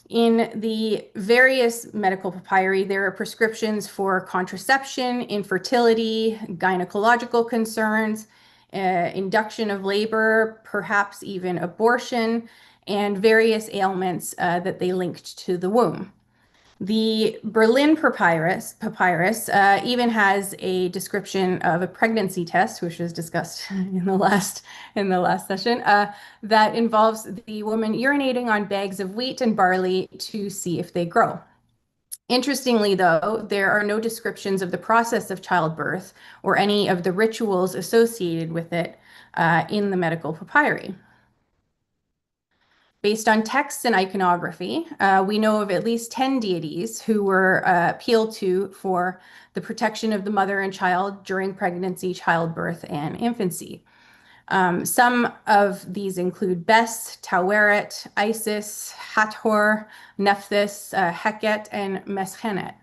In the various medical papyri, there are prescriptions for contraception, infertility, gynecological concerns, induction of labor, perhaps even abortion, and various ailments that they linked to the womb. The Berlin papyrus even has a description of a pregnancy test, which was discussed in the last session, that involves the woman urinating on bags of wheat and barley to see if they grow. Interestingly, though, there are no descriptions of the process of childbirth or any of the rituals associated with it in the medical papyri. Based on texts and iconography, we know of at least 10 deities who were appealed to for the protection of the mother and child during pregnancy, childbirth, and infancy. Some of these include Bes, Taweret, Isis, Hathor, Nephthys, Heket, and Meshenet.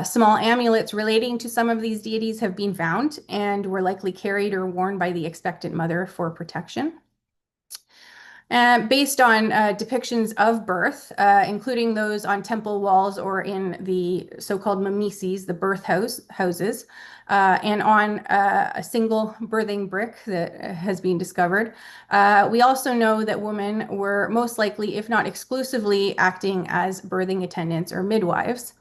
Small amulets relating to some of these deities have been found and were likely carried or worn by the expectant mother for protection. based on depictions of birth, including those on temple walls or in the so-called mamises, the birth houses, and on a single birthing brick that has been discovered. We also know that women were most likely, if not exclusively, acting as birthing attendants or midwives,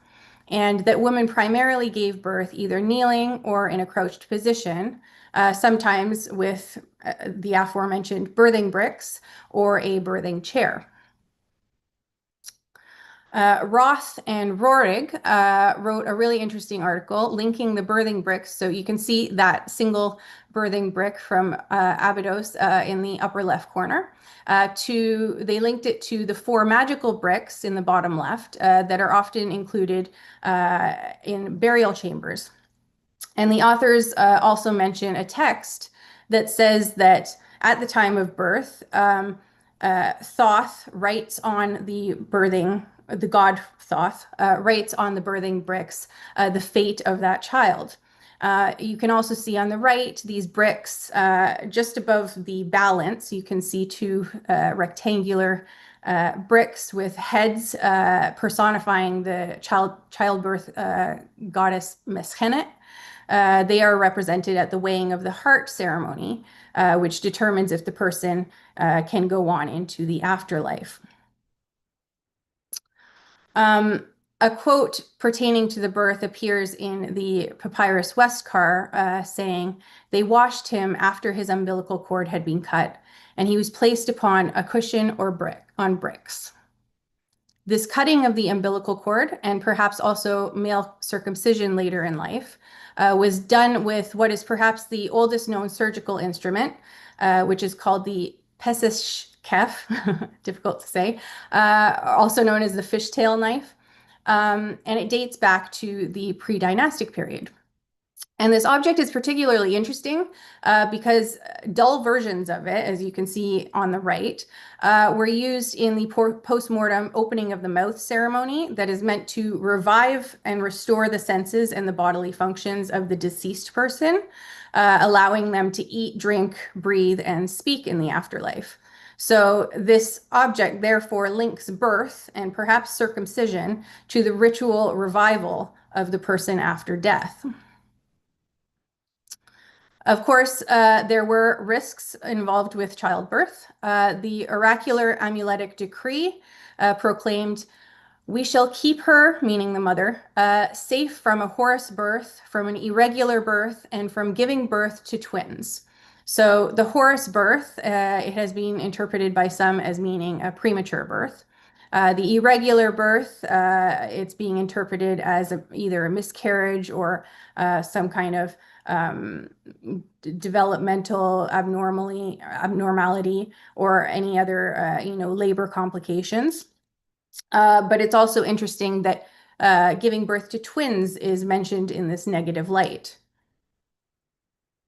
and that women primarily gave birth either kneeling or in a crouched position, sometimes with the aforementioned birthing bricks or a birthing chair. Roth and Rohrig wrote a really interesting article linking the birthing bricks. So you can see that single birthing brick from Abydos in the upper left corner. They linked it to the 4 magical bricks in the bottom left that are often included in burial chambers. And the authors also mention a text that says that at the time of birth, Thoth writes on the god Thoth writes on the birthing bricks the fate of that child. You can also see on the right these bricks just above the balance. You can see 2 rectangular bricks with heads personifying the childbirth goddess Meshenet. They are represented at the weighing of the heart ceremony, which determines if the person can go on into the afterlife. A quote pertaining to the birth appears in the Papyrus Westcar saying, "They washed him after his umbilical cord had been cut, and he was placed upon a cushion or on bricks." This cutting of the umbilical cord, and perhaps also male circumcision later in life, was done with what is perhaps the oldest known surgical instrument, which is called the pesishkef, difficult to say, also known as the fishtail knife. And it dates back to the pre-dynastic period. And this object is particularly interesting because dull versions of it, as you can see on the right, were used in the post-mortem opening of the mouth ceremony that is meant to revive and restore the senses and the bodily functions of the deceased person, allowing them to eat, drink, breathe, and speak in the afterlife. So this object therefore links birth and perhaps circumcision to the ritual revival of the person after death. Of course, there were risks involved with childbirth. The oracular amuletic decree proclaimed, "We shall keep her," meaning the mother, "safe from a Horus birth, from an irregular birth, and from giving birth to twins." So the Horus birth, it has been interpreted by some as meaning a premature birth. The irregular birth, it's being interpreted as either a miscarriage or some kind of developmental abnormality or any other labor complications. But it's also interesting that giving birth to twins is mentioned in this negative light.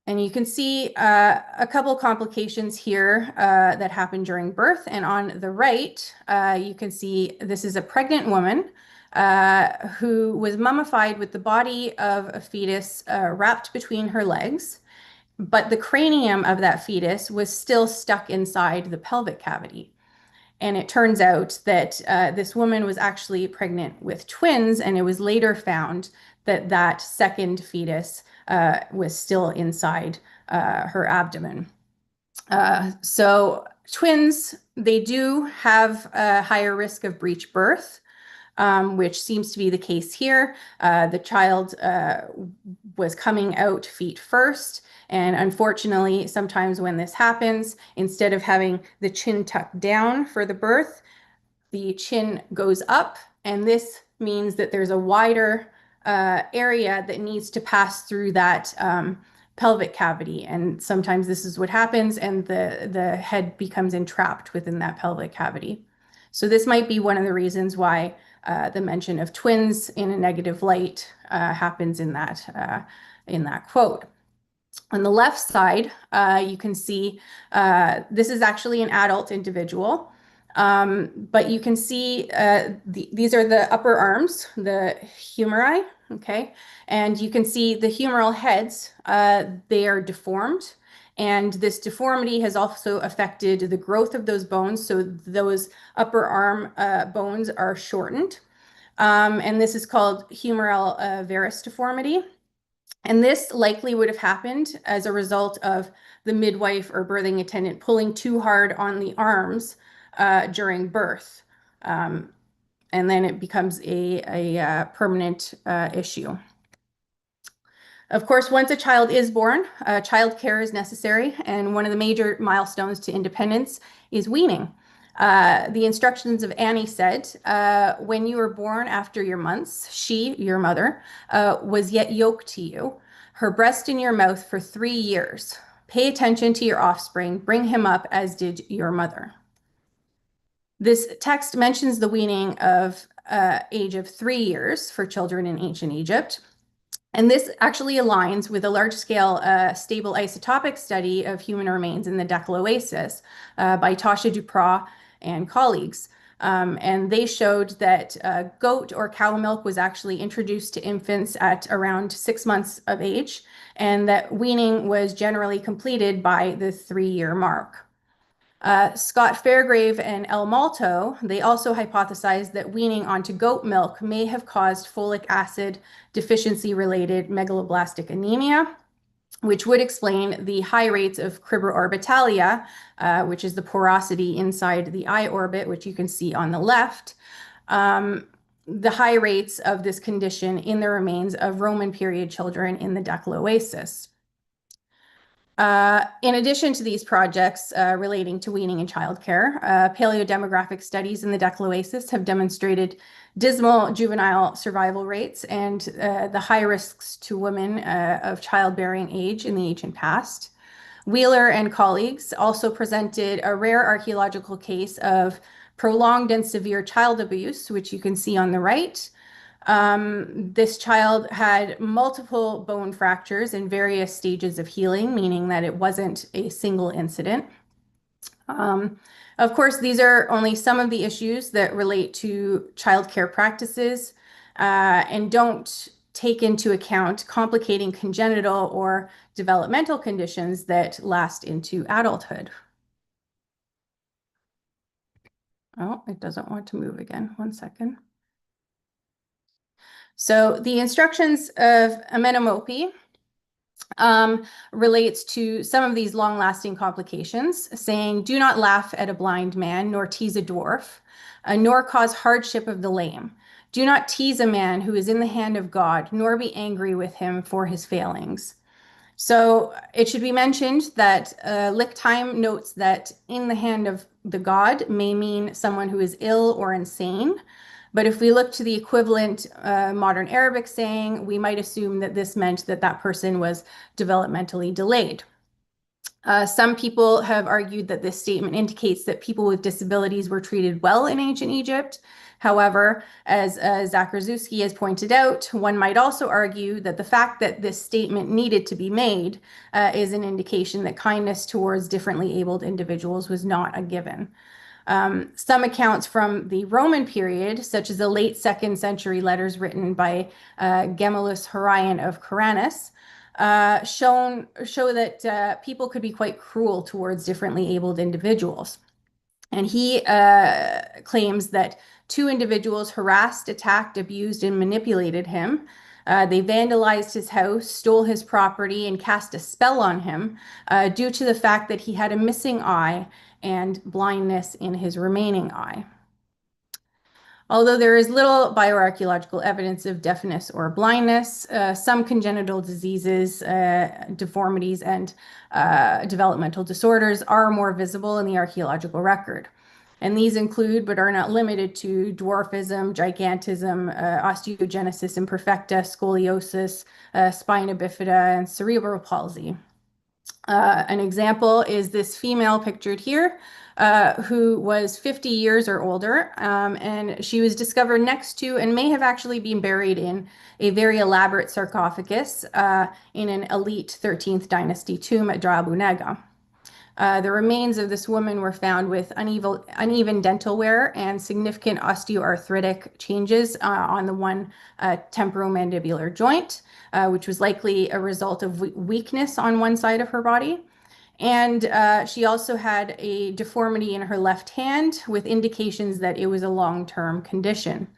And you can see a couple complications here that happen during birth. And on the right, you can see this is a pregnant woman who was mummified with the body of a fetus wrapped between her legs, but the cranium of that fetus was still stuck inside the pelvic cavity. And it turns out that this woman was actually pregnant with twins, and it was later found that that second fetus was still inside her abdomen. So twins, they do have a higher risk of breech birth, which seems to be the case here. The child was coming out feet first. And unfortunately, sometimes when this happens, instead of having the chin tucked down for the birth, the chin goes up. And this means that there's a wider area that needs to pass through that pelvic cavity. And sometimes this is what happens, and the head becomes entrapped within that pelvic cavity. So this might be one of the reasons why the mention of twins in a negative light happens in that quote. On the left side, you can see this is actually an adult individual, but you can see these are the upper arms, the humeri, okay? And you can see the humeral heads, they are deformed, And this deformity has also affected the growth of those bones. So those upper arm bones are shortened. And this is called humeral varus deformity. And this likely would have happened as a result of the midwife or birthing attendant pulling too hard on the arms during birth. And then it becomes a permanent issue. Of course, once a child is born, child care is necessary, and one of the major milestones to independence is weaning. The instructions of Annie said, when you were born after your months, she, your mother, was yet yoked to you, her breast in your mouth for 3 years. Pay attention to your offspring, bring him up as did your mother. This text mentions the weaning of age of 3 years for children in ancient Egypt. And this actually aligns with a large-scale stable isotopic study of human remains in the Decca Oasis by Tasha Duprat and colleagues. And they showed that goat or cow milk was actually introduced to infants at around 6 months of age, and that weaning was generally completed by the 3-year mark. Scott Fairgrave and El Malto, they also hypothesized that weaning onto goat milk may have caused folic acid deficiency-related megaloblastic anemia, which would explain the high rates of cribororbitalia, which is the porosity inside the eye orbit, which you can see on the left, the high rates of this condition in the remains of Roman period children in the Decca Oasis. In addition to these projects relating to weaning and childcare, paleodemographic studies in the Decca Oasis have demonstrated dismal juvenile survival rates and the high risks to women of childbearing age in the ancient past. Wheeler and colleagues also presented a rare archaeological case of prolonged and severe child abuse, which you can see on the right. This child had multiple bone fractures in various stages of healing, meaning that it wasn't a single incident. Of course, these are only some of the issues that relate to childcare practices and don't take into account complicating congenital or developmental conditions that last into adulthood. Oh, it doesn't want to move again. 1 second. So the instructions of Amenemope relates to some of these long-lasting complications, saying, do not laugh at a blind man, nor tease a dwarf, nor cause hardship of the lame. Do not tease a man who is in the hand of God, nor be angry with him for his failings. So it should be mentioned that Lichtheim notes that in the hand of the god may mean someone who is ill or insane. But if we look to the equivalent modern Arabic saying, we might assume that this meant that that person was developmentally delayed. Some people have argued that this statement indicates that people with disabilities were treated well in ancient Egypt. However, as Zakraszewski has pointed out, one might also argue that the fact that this statement needed to be made is an indication that kindness towards differently abled individuals was not a given. Some accounts from the Roman period, such as the late 2nd century letters written by Gemellus Horion of Coranus, show that people could be quite cruel towards differently abled individuals. And he claims that 2 individuals harassed, attacked, abused, and manipulated him. They vandalized his house, stole his property, and cast a spell on him due to the fact that he had a missing eye and blindness in his remaining eye. Although there is little bioarchaeological evidence of deafness or blindness, some congenital diseases, deformities, and developmental disorders are more visible in the archaeological record. And these include, but are not limited to, dwarfism, gigantism, osteogenesis imperfecta, scoliosis, spina bifida, and cerebral palsy. An example is this female pictured here, who was 50 years or older, and she was discovered next to and may have actually been buried in a very elaborate sarcophagus in an elite 13th dynasty tomb at Dra Abu Nega. The remains of this woman were found with uneven dental wear and significant osteoarthritic changes on the one temporomandibular joint, which was likely a result of weakness on one side of her body. And she also had a deformity in her left hand with indications that it was a long-term condition.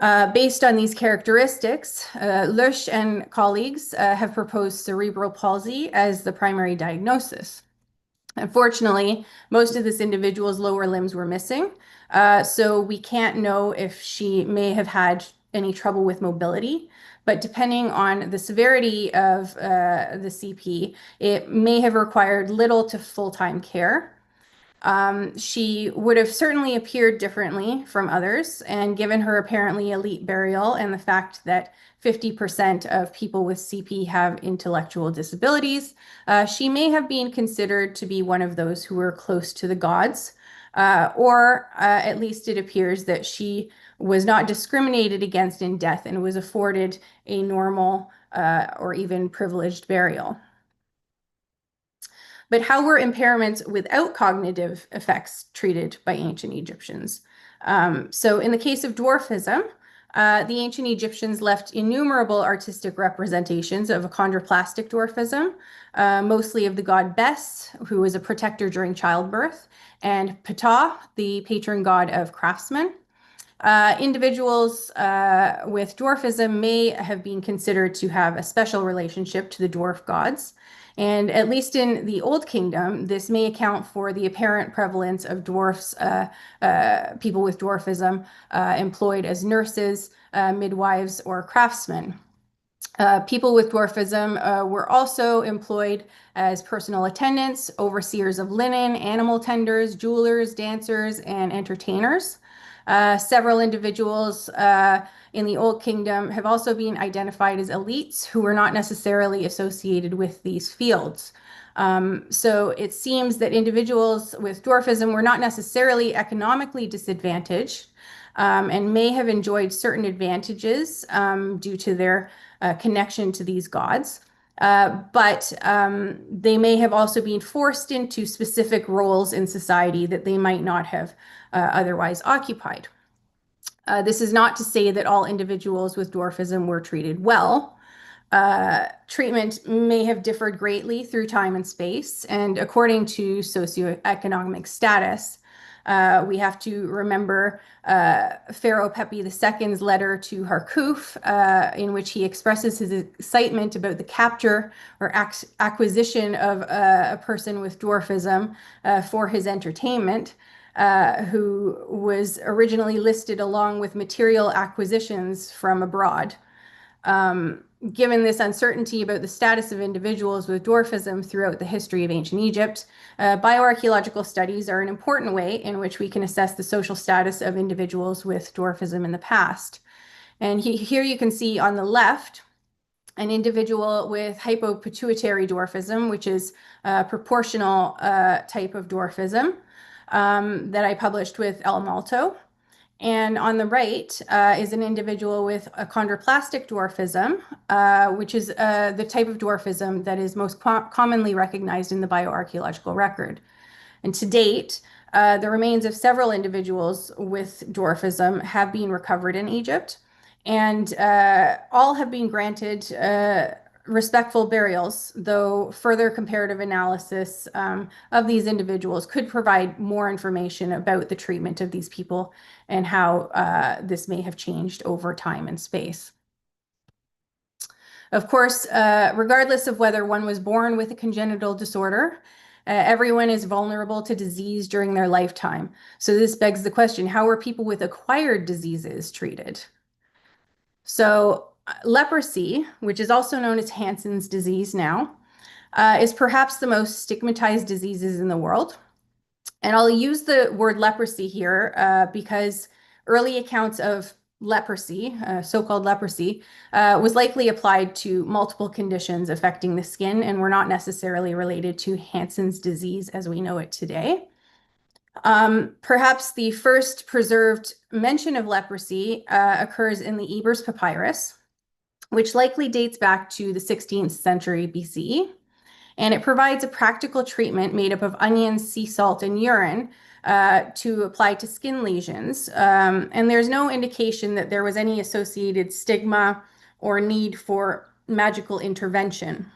Based on these characteristics, Lösch and colleagues have proposed cerebral palsy as the primary diagnosis. Unfortunately, most of this individual's lower limbs were missing, so we can't know if she may have had any trouble with mobility. But depending on the severity of the CP, it may have required little to full-time care. She would have certainly appeared differently from others, and given her apparently elite burial and the fact that 50% of people with CP have intellectual disabilities, she may have been considered to be one of those who were close to the gods, or at least it appears that she was not discriminated against in death and was afforded a normal or even privileged burial. But how were impairments without cognitive effects treated by ancient Egyptians? So in the case of dwarfism, the ancient Egyptians left innumerable artistic representations of achondroplastic dwarfism, mostly of the god Bes, who was a protector during childbirth, and Ptah, the patron god of craftsmen. Individuals with dwarfism may have been considered to have a special relationship to the dwarf gods. And at least in the Old Kingdom, this may account for the apparent prevalence of dwarfs, people with dwarfism employed as nurses, midwives, or craftsmen. People with dwarfism were also employed as personal attendants, overseers of linen, animal tenders, jewelers, dancers, and entertainers. Several individuals in the Old Kingdom have also been identified as elites who were not necessarily associated with these fields. So it seems that individuals with dwarfism were not necessarily economically disadvantaged and may have enjoyed certain advantages due to their connection to these gods. But they may have also been forced into specific roles in society that they might not have otherwise occupied. This is not to say that all individuals with dwarfism were treated well. Treatment may have differed greatly through time and space, and according to socioeconomic status. We have to remember Pharaoh Pepi II's letter to Harkuf, in which he expresses his excitement about the capture or acquisition of a person with dwarfism for his entertainment, who was originally listed along with material acquisitions from abroad. Given this uncertainty about the status of individuals with dwarfism throughout the history of ancient Egypt, bioarchaeological studies are an important way in which we can assess the social status of individuals with dwarfism in the past. And here you can see on the left an individual with hypopituitary dwarfism, which is a proportional type of dwarfism that I published with El Malto. And on the right is an individual with achondroplastic dwarfism, which is the type of dwarfism that is most commonly recognized in the bioarchaeological record. And to date, the remains of several individuals with dwarfism have been recovered in Egypt, and all have been granted respectful burials, though further comparative analysis of these individuals could provide more information about the treatment of these people and how this may have changed over time and space. Of course, regardless of whether one was born with a congenital disorder, everyone is vulnerable to disease during their lifetime. So this begs the question, how are people with acquired diseases treated? So leprosy, which is also known as Hansen's disease now, is perhaps the most stigmatized diseases in the world. And I'll use the word leprosy here because early accounts of leprosy, so-called leprosy, was likely applied to multiple conditions affecting the skin and were not necessarily related to Hansen's disease as we know it today. Perhaps the first preserved mention of leprosy occurs in the Ebers Papyrus, which likely dates back to the 16th century BCE. And it provides a practical treatment made up of onions, sea salt, and urine to apply to skin lesions. And there's no indication that there was any associated stigma or need for magical intervention.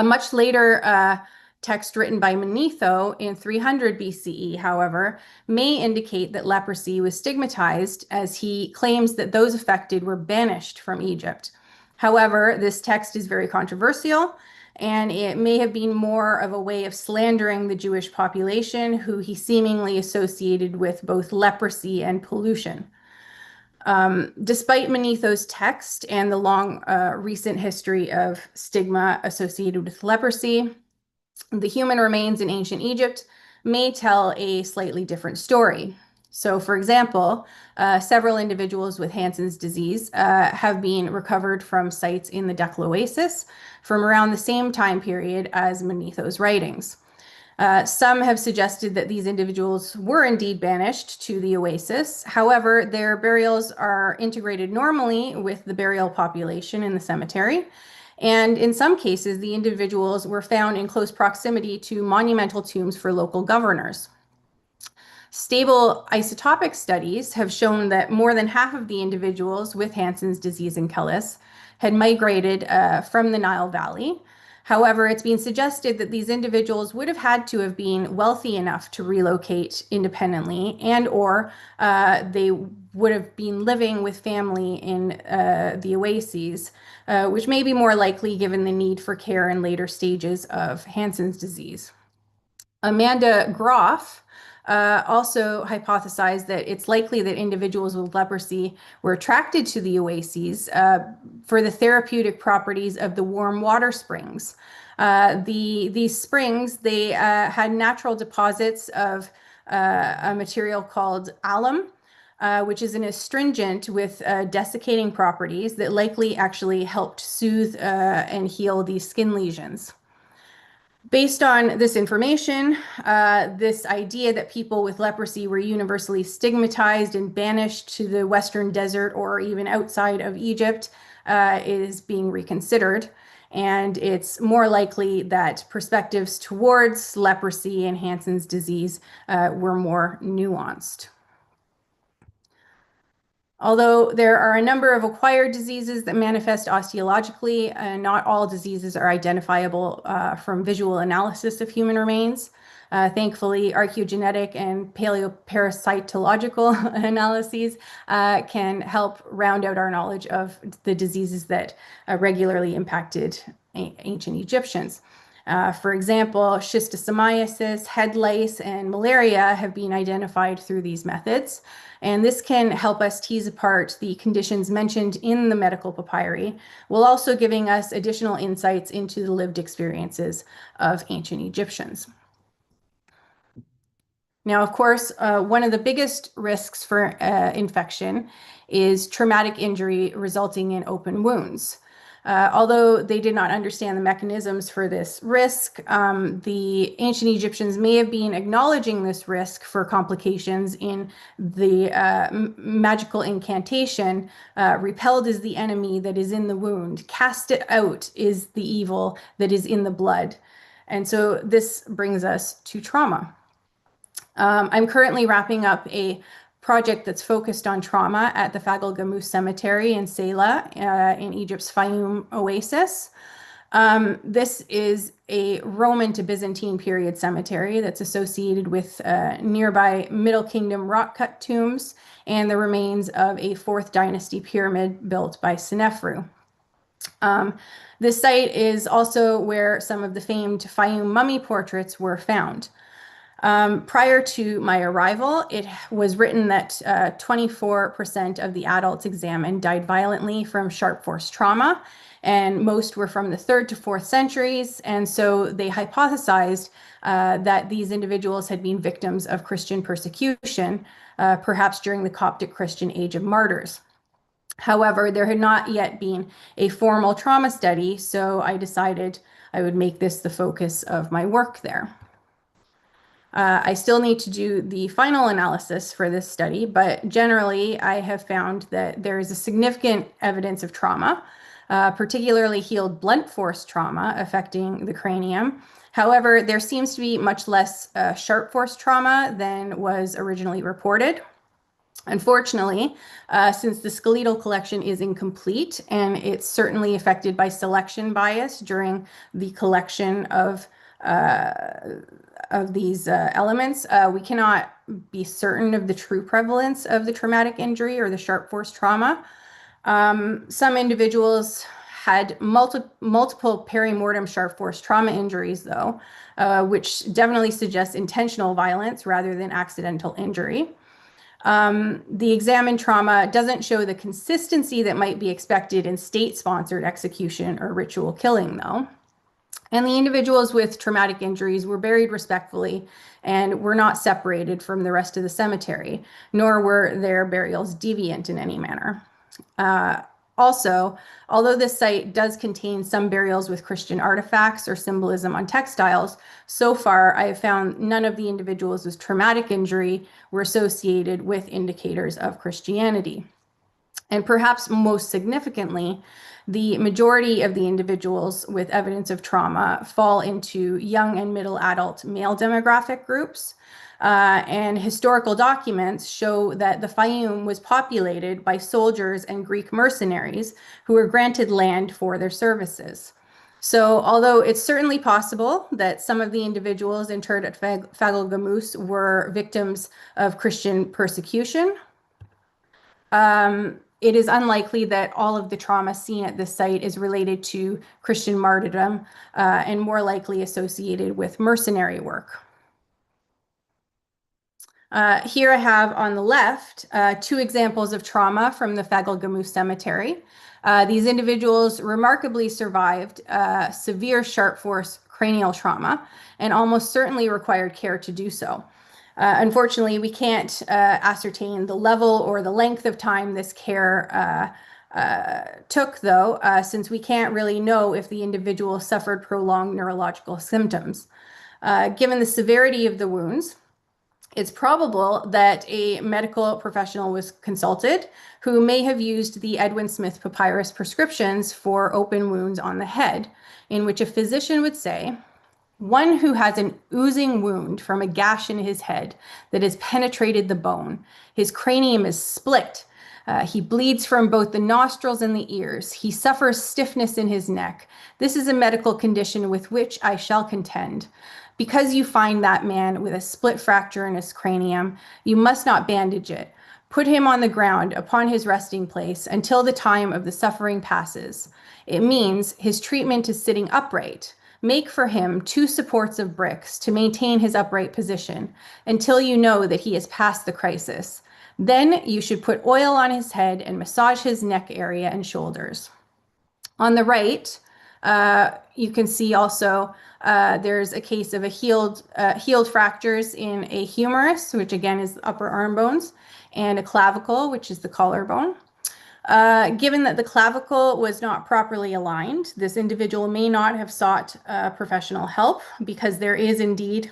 Much later text written by Manetho in 300 BCE, however, may indicate that leprosy was stigmatized, as he claims that those affected were banished from Egypt. However, this text is very controversial, and it may have been more of a way of slandering the Jewish population, who he seemingly associated with both leprosy and pollution. Despite Manetho's text and the long recent history of stigma associated with leprosy, the human remains in ancient Egypt may tell a slightly different story. So, for example, several individuals with Hansen's disease have been recovered from sites in the Dekla Oasis from around the same time period as Manetho's writings. Some have suggested that these individuals were indeed banished to the oasis. However, their burials are integrated normally with the burial population in the cemetery. And in some cases, the individuals were found in close proximity to monumental tombs for local governors. Stable isotopic studies have shown that more than half of the individuals with Hansen's disease in Keyleigh had migrated from the Nile Valley. However, it's been suggested that these individuals would have had to have been wealthy enough to relocate independently, and/or they would have been living with family in the oases, which may be more likely given the need for care in later stages of Hansen's disease. Amanda Groff also hypothesized that it's likely that individuals with leprosy were attracted to the oases for the therapeutic properties of the warm water springs. These springs, they had natural deposits of a material called alum, which is an astringent with desiccating properties that likely actually helped soothe and heal these skin lesions. Based on this information, this idea that people with leprosy were universally stigmatized and banished to the Western Desert or even outside of Egypt is being reconsidered. And it's more likely that perspectives towards leprosy and Hansen's disease were more nuanced. Although there are a number of acquired diseases that manifest osteologically, not all diseases are identifiable from visual analysis of human remains. Thankfully, archaeogenetic and paleoparasitological analyses can help round out our knowledge of the diseases that regularly impacted ancient Egyptians. For example, schistosomiasis, head lice, and malaria have been identified through these methods. And this can help us tease apart the conditions mentioned in the medical papyri, while also giving us additional insights into the lived experiences of ancient Egyptians. Now, of course, one of the biggest risks for infection is traumatic injury resulting in open wounds. Although they did not understand the mechanisms for this risk, the ancient Egyptians may have been acknowledging this risk for complications in the magical incantation, repelled is the enemy that is in the wound, cast it out is the evil that is in the blood. And so this brings us to trauma. I'm currently wrapping up a project that's focused on trauma at the Fagel Gamoos Cemetery in Sela in Egypt's Fayum Oasis. This is a Roman to Byzantine period cemetery that's associated with nearby Middle Kingdom rock-cut tombs and the remains of a 4th dynasty pyramid built by Senefru. This site is also where some of the famed Fayum mummy portraits were found. Prior to my arrival, it was written that 24% of the adults examined died violently from sharp force trauma, and most were from the 3rd to 4th centuries. And so they hypothesized that these individuals had been victims of Christian persecution, perhaps during the Coptic Christian Age of Martyrs. However, there had not yet been a formal trauma study, so I decided I would make this the focus of my work there. I still need to do the final analysis for this study, but generally I have found that there is a significant evidence of trauma, particularly healed blunt force trauma affecting the cranium. However, there seems to be much less sharp force trauma than was originally reported. Unfortunately, since the skeletal collection is incomplete and it's certainly affected by selection bias during the collection of elements. We cannot be certain of the true prevalence of the traumatic injury or the sharp force trauma. Some individuals had multiple perimortem sharp force trauma injuries, though, which definitely suggests intentional violence rather than accidental injury. The examined trauma doesn't show the consistency that might be expected in state-sponsored execution or ritual killing, though. And the individuals with traumatic injuries were buried respectfully and were not separated from the rest of the cemetery, nor were their burials deviant in any manner. Also, although this site does contain some burials with Christian artifacts or symbolism on textiles, so far I have found none of the individuals with traumatic injury were associated with indicators of Christianity. And perhaps most significantly, the majority of the individuals with evidence of trauma fall into young and middle adult male demographic groups. And historical documents show that the Fayum was populated by soldiers and Greek mercenaries who were granted land for their services. So although it's certainly possible that some of the individuals interred at Fagel Gamoos were victims of Christian persecution, it is unlikely that all of the trauma seen at this site is related to Christian martyrdom and more likely associated with mercenary work. Here I have on the left 2 examples of trauma from the Fagel Gamoos Cemetery. These individuals remarkably survived severe sharp force cranial trauma and almost certainly required care to do so. Unfortunately, we can't ascertain the level or the length of time this care took, though, since we can't really know if the individual suffered prolonged neurological symptoms. Given the severity of the wounds, it's probable that a medical professional was consulted who may have used the Edwin Smith papyrus prescriptions for open wounds on the head, in which a physician would say, "One who has an oozing wound from a gash in his head that has penetrated the bone. His cranium is split. He bleeds from both the nostrils and the ears. He suffers stiffness in his neck. This is a medical condition with which I shall contend. Because you find that man with a split fracture in his cranium, you must not bandage it. Put him on the ground upon his resting place until the time of the suffering passes. It means his treatment is sitting upright. Make for him 2 supports of bricks to maintain his upright position until you know that he has passed the crisis. Then you should put oil on his head and massage his neck area and shoulders." On the right, you can see also there's a case of a healed fractures in a humerus, which again is the upper arm bones, and a clavicle, which is the collarbone. Given that the clavicle was not properly aligned, this individual may not have sought professional help because there is indeed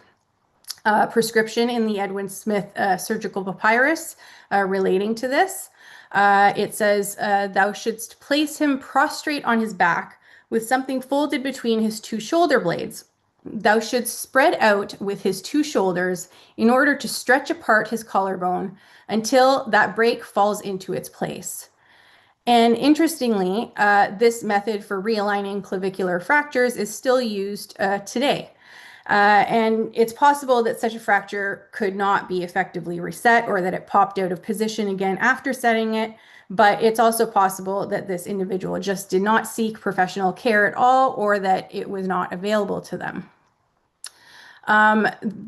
a prescription in the Edwin Smith surgical papyrus relating to this. It says, "Thou shouldst place him prostrate on his back with something folded between his 2 shoulder blades. Thou shouldst spread out with his 2 shoulders in order to stretch apart his collarbone until that break falls into its place." And interestingly, this method for realigning clavicular fractures is still used today. And it's possible that such a fracture could not be effectively reset or that it popped out of position again after setting it, but it's also possible that this individual just did not seek professional care at all or that it was not available to them.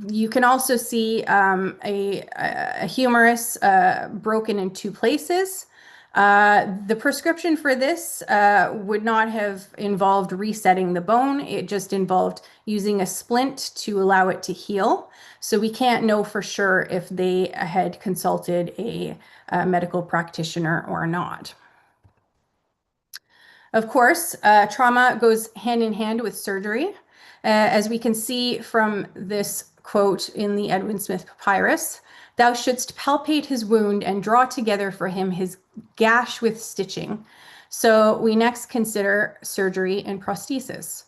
You can also see a humerus broken in 2 places. The prescription for this would not have involved resetting the bone. It just involved using a splint to allow it to heal. So we can't know for sure if they had consulted a medical practitioner or not. Of course, trauma goes hand in hand with surgery. As we can see from this quote in the Edwin Smith papyrus, "Thou shouldst palpate his wound and draw together for him his gash with stitching." So we next consider surgery and prosthesis.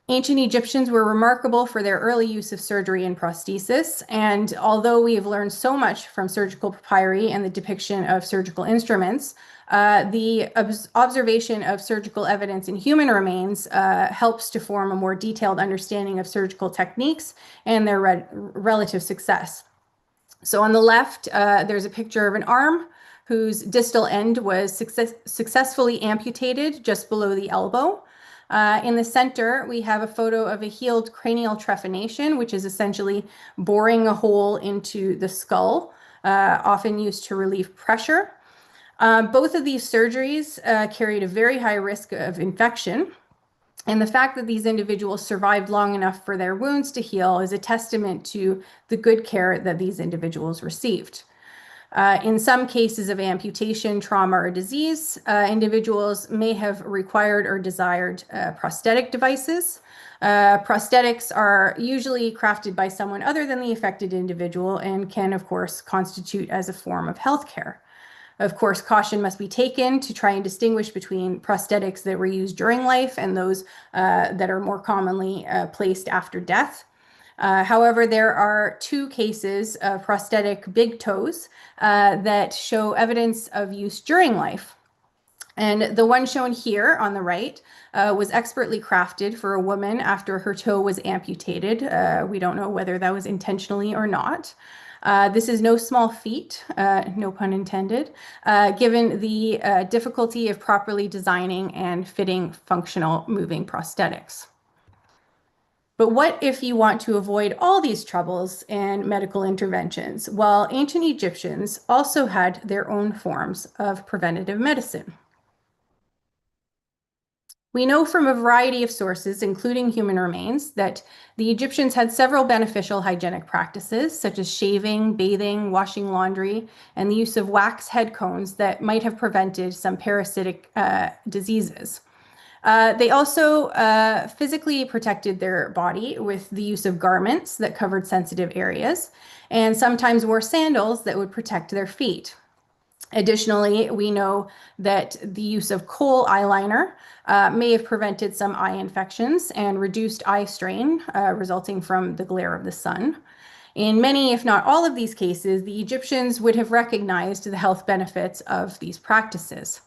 Ancient Egyptians were remarkable for their early use of surgery and prosthesis, and although we have learned so much from surgical papyri and the depiction of surgical instruments, the observation of surgical evidence in human remains helps to form a more detailed understanding of surgical techniques and their relative success. So on the left, there's a picture of an arm whose distal end was successfully amputated just below the elbow. In the center, we have a photo of a healed cranial trephination, which is essentially boring a hole into the skull, often used to relieve pressure. Both of these surgeries carried a very high risk of infection. And the fact that these individuals survived long enough for their wounds to heal is a testament to the good care that these individuals received. In some cases of amputation, trauma, or disease, individuals may have required or desired prosthetic devices. Prosthetics are usually crafted by someone other than the affected individual and can, of course, constitute as a form of healthcare. Of course, caution must be taken to try and distinguish between prosthetics that were used during life and those that are more commonly placed after death. However, there are 2 cases of prosthetic big toes that show evidence of use during life. And the one shown here on the right was expertly crafted for a woman after her toe was amputated. We don't know whether that was intentionally or not. This is no small feat, no pun intended, given the difficulty of properly designing and fitting functional moving prosthetics. But what if you want to avoid all these troubles and medical interventions? Well, ancient Egyptians also had their own forms of preventative medicine. We know from a variety of sources, including human remains, that the Egyptians had several beneficial hygienic practices, such as shaving, bathing, washing laundry, and the use of wax head cones that might have prevented some parasitic diseases. They also physically protected their body with the use of garments that covered sensitive areas, and sometimes wore sandals that would protect their feet. Additionally, we know that the use of kohl eyeliner may have prevented some eye infections and reduced eye strain resulting from the glare of the sun. In many, if not all of these cases, the Egyptians would have recognized the health benefits of these practices.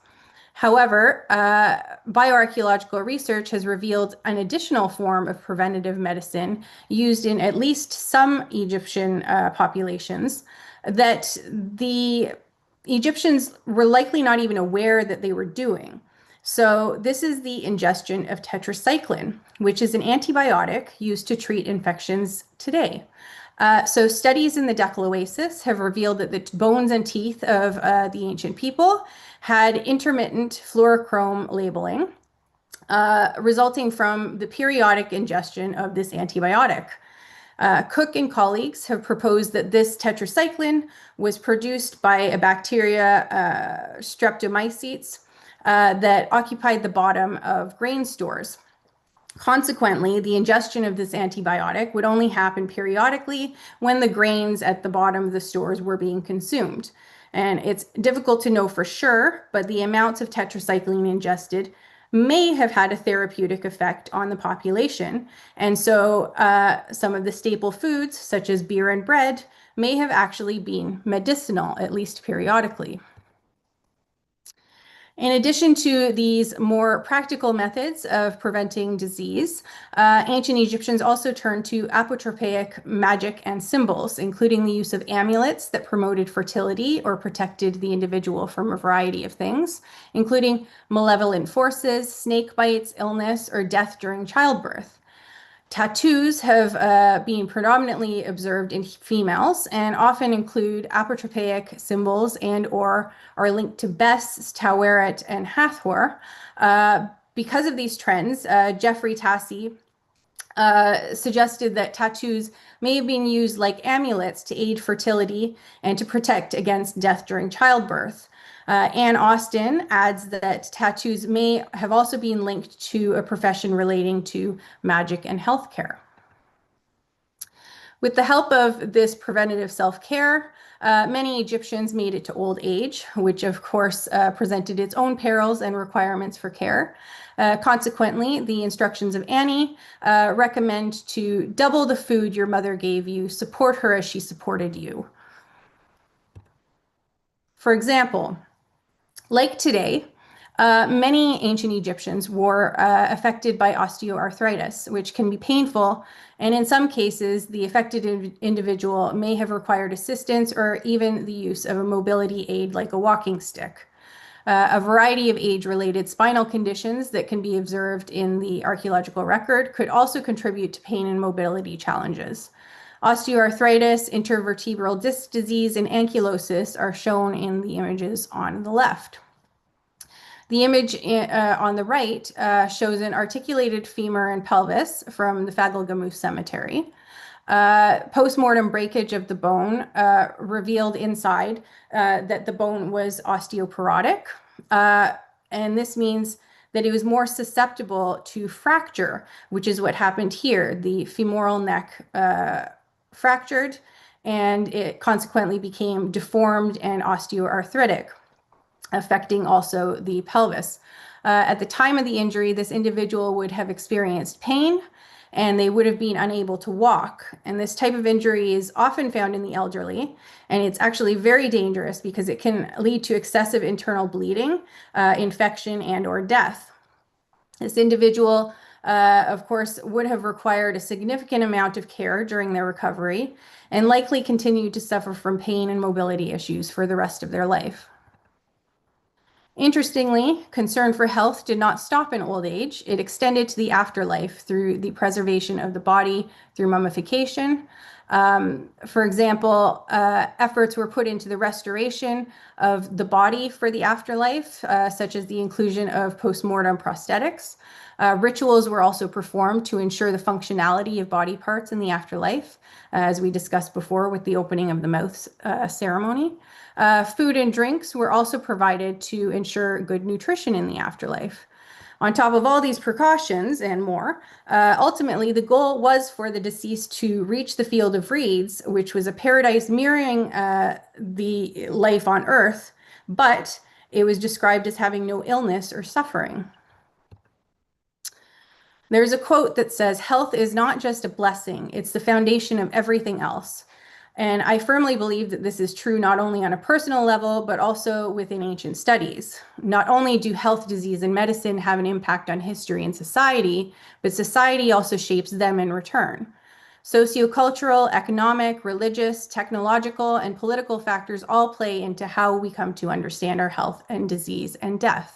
However, bioarchaeological research has revealed an additional form of preventative medicine used in at least some Egyptian populations that the Egyptians were likely not even aware that they were doing. So this is the ingestion of tetracycline, which is an antibiotic used to treat infections today. So studies in the Decaloasis have revealed that the bones and teeth of the ancient people had intermittent fluorochrome labeling, resulting from the periodic ingestion of this antibiotic. Cook and colleagues have proposed that this tetracycline was produced by a bacteria, Streptomycetes, that occupied the bottom of grain stores. Consequently, the ingestion of this antibiotic would only happen periodically when the grains at the bottom of the stores were being consumed. And it's difficult to know for sure, but the amounts of tetracycline ingested may have had a therapeutic effect on the population. And so some of the staple foods, such as beer and bread, may have actually been medicinal, at least periodically. In addition to these more practical methods of preventing disease, ancient Egyptians also turned to apotropaic magic and symbols, including the use of amulets that promoted fertility or protected the individual from a variety of things, including malevolent forces, snake bites, illness, or death during childbirth. Tattoos have been predominantly observed in females and often include apotropaic symbols and or are linked to Bes, Taweret, and Hathor. Because of these trends, Jeffrey Tassi suggested that tattoos may have been used like amulets to aid fertility and to protect against death during childbirth. Anne Austin adds that tattoos may have also been linked to a profession relating to magic and healthcare. With the help of this preventative self-care, many Egyptians made it to old age, which of course presented its own perils and requirements for care. Consequently, the instructions of Annie recommend to double the food your mother gave you, support her as she supported you. For example, like today, many ancient Egyptians were affected by osteoarthritis, which can be painful, and in some cases, the affected individual may have required assistance or even the use of a mobility aid like a walking stick. A variety of age-related spinal conditions that can be observed in the archaeological record could also contribute to pain and mobility challenges. Osteoarthritis, intervertebral disc disease, and ankylosis are shown in the images on the left. The image on the right shows an articulated femur and pelvis from the Fagel-Gamoos Cemetery. Post-mortem breakage of the bone revealed inside that the bone was osteoporotic, and this means that it was more susceptible to fracture, which is what happened here. The femoral neck fractured, and it consequently became deformed and osteoarthritic, affecting also the pelvis. At the time of the injury, this individual would have experienced pain, and they would have been unable to walk. And this type of injury is often found in the elderly, and it's actually very dangerous because it can lead to excessive internal bleeding, infection, and/or death. This individual, of course, would have required a significant amount of care during their recovery and likely continued to suffer from pain and mobility issues for the rest of their life. Interestingly, concern for health did not stop in old age. It extended to the afterlife through the preservation of the body through mummification. For example, efforts were put into the restoration of the body for the afterlife, such as the inclusion of post-mortem prosthetics. Rituals were also performed to ensure the functionality of body parts in the afterlife, as we discussed before with the opening of the mouth ceremony. Food and drinks were also provided to ensure good nutrition in the afterlife. On top of all these precautions and more, ultimately the goal was for the deceased to reach the field of reeds, which was a paradise mirroring the life on earth, but it was described as having no illness or suffering. There's a quote that says, "Health is not just a blessing, it's the foundation of everything else." And I firmly believe that this is true not only on a personal level, but also within ancient studies. Not only do health, disease, and medicine have an impact on history and society, but society also shapes them in return. Sociocultural, economic, religious, technological, and political factors all play into how we come to understand our health and disease and death.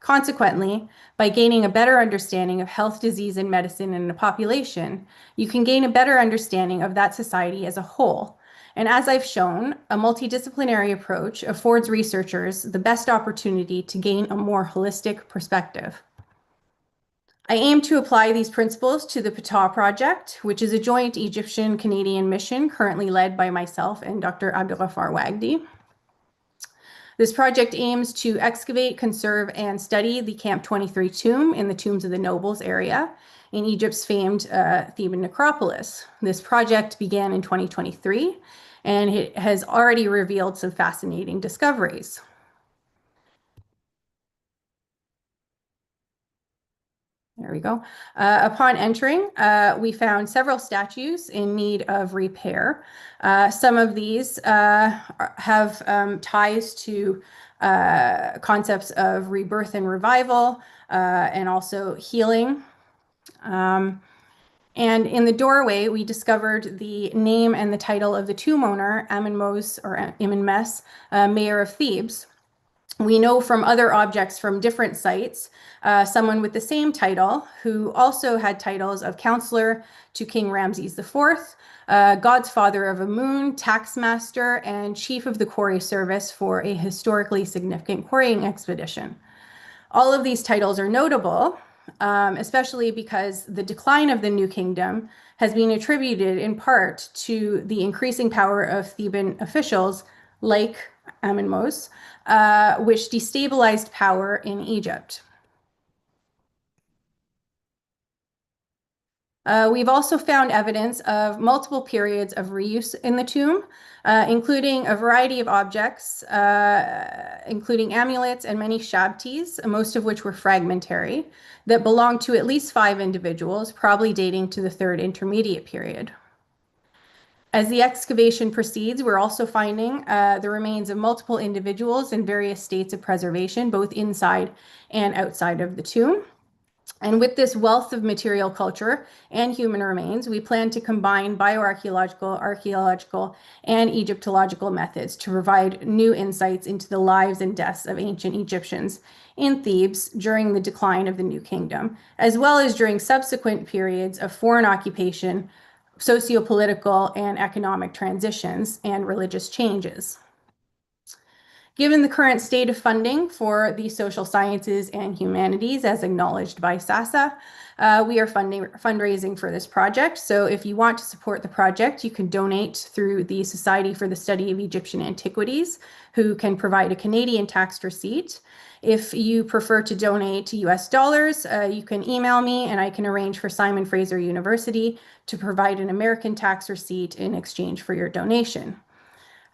Consequently, by gaining a better understanding of health, disease, and medicine in a population, you can gain a better understanding of that society as a whole. And as I've shown, a multidisciplinary approach affords researchers the best opportunity to gain a more holistic perspective. I aim to apply these principles to the Ptah Project, which is a joint Egyptian-Canadian mission currently led by myself and Dr. Abdulghafar Wagdi. This project aims to excavate, conserve, and study the Camp 23 tomb in the Tombs of the Nobles area in Egypt's famed Theban necropolis. This project began in 2023, and it has already revealed some fascinating discoveries. There we go. Upon entering, we found several statues in need of repair. Some of these have ties to concepts of rebirth and revival, and also healing. And in the doorway, we discovered the name and the title of the tomb owner, Amenmos, or Amenmes, mayor of Thebes. We know from other objects from different sites, someone with the same title who also had titles of counselor to King Ramses IV, God's father of Amun, taxmaster, and chief of the quarry service for a historically significant quarrying expedition. All of these titles are notable, especially because the decline of the New Kingdom has been attributed in part to the increasing power of Theban officials like Amenmos, which destabilized power in Egypt. We've also found evidence of multiple periods of reuse in the tomb, including a variety of objects, including amulets and many shabtis, most of which were fragmentary, that belonged to at least 5 individuals, probably dating to the 3rd Intermediate period. As the excavation proceeds, we're also finding the remains of multiple individuals in various states of preservation, both inside and outside of the tomb. And with this wealth of material culture and human remains, we plan to combine bioarchaeological, archaeological, and Egyptological methods to provide new insights into the lives and deaths of ancient Egyptians in Thebes during the decline of the New Kingdom, as well as during subsequent periods of foreign occupation, socio-political and economic transitions, and religious changes. Given the current state of funding for the social sciences and humanities, as acknowledged by SASA, we are fundraising for this project. So if you want to support the project, you can donate through the Society for the Study of Egyptian Antiquities, who can provide a Canadian tax receipt. If you prefer to donate to US dollars, you can email me and I can arrange for Simon Fraser University to provide an American tax receipt in exchange for your donation.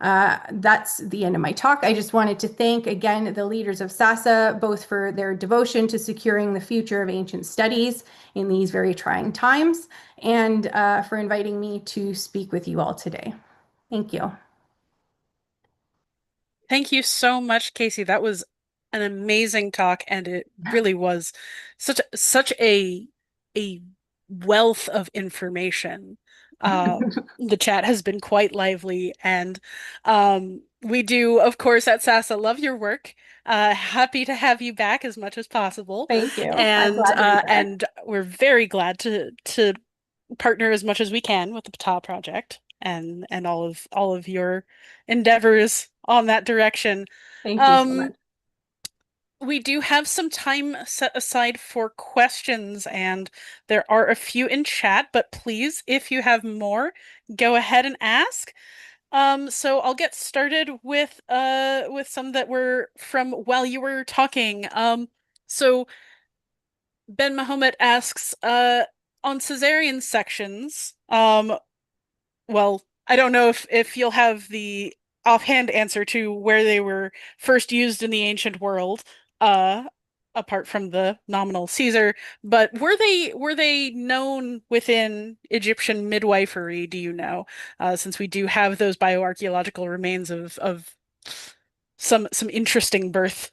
That's the end of my talk. I just wanted to thank again the leaders of SASA, both for their devotion to securing the future of ancient studies in these very trying times, and for inviting me to speak with you all today. Thank you. Thank you so much, Casey. That was an amazing talk, and it really was such a wealth of information. The chat has been quite lively, and we do, of course, at SASA love your work. Happy to have you back as much as possible. Thank you. And we're very glad to partner as much as we can with the Ptah project and all of your endeavors on that direction. Thank you so much. We do have some time set aside for questions, and there are a few in chat, but please, if you have more, go ahead and ask. So I'll get started with some that were from while you were talking. So Ben Mahomet asks, on Caesarean sections, well, I don't know if you'll have the offhand answer to where they were first used in the ancient world, apart from the nominal Caesar, but were they known within Egyptian midwifery, do you know? Since we do have those bioarchaeological remains of some interesting birth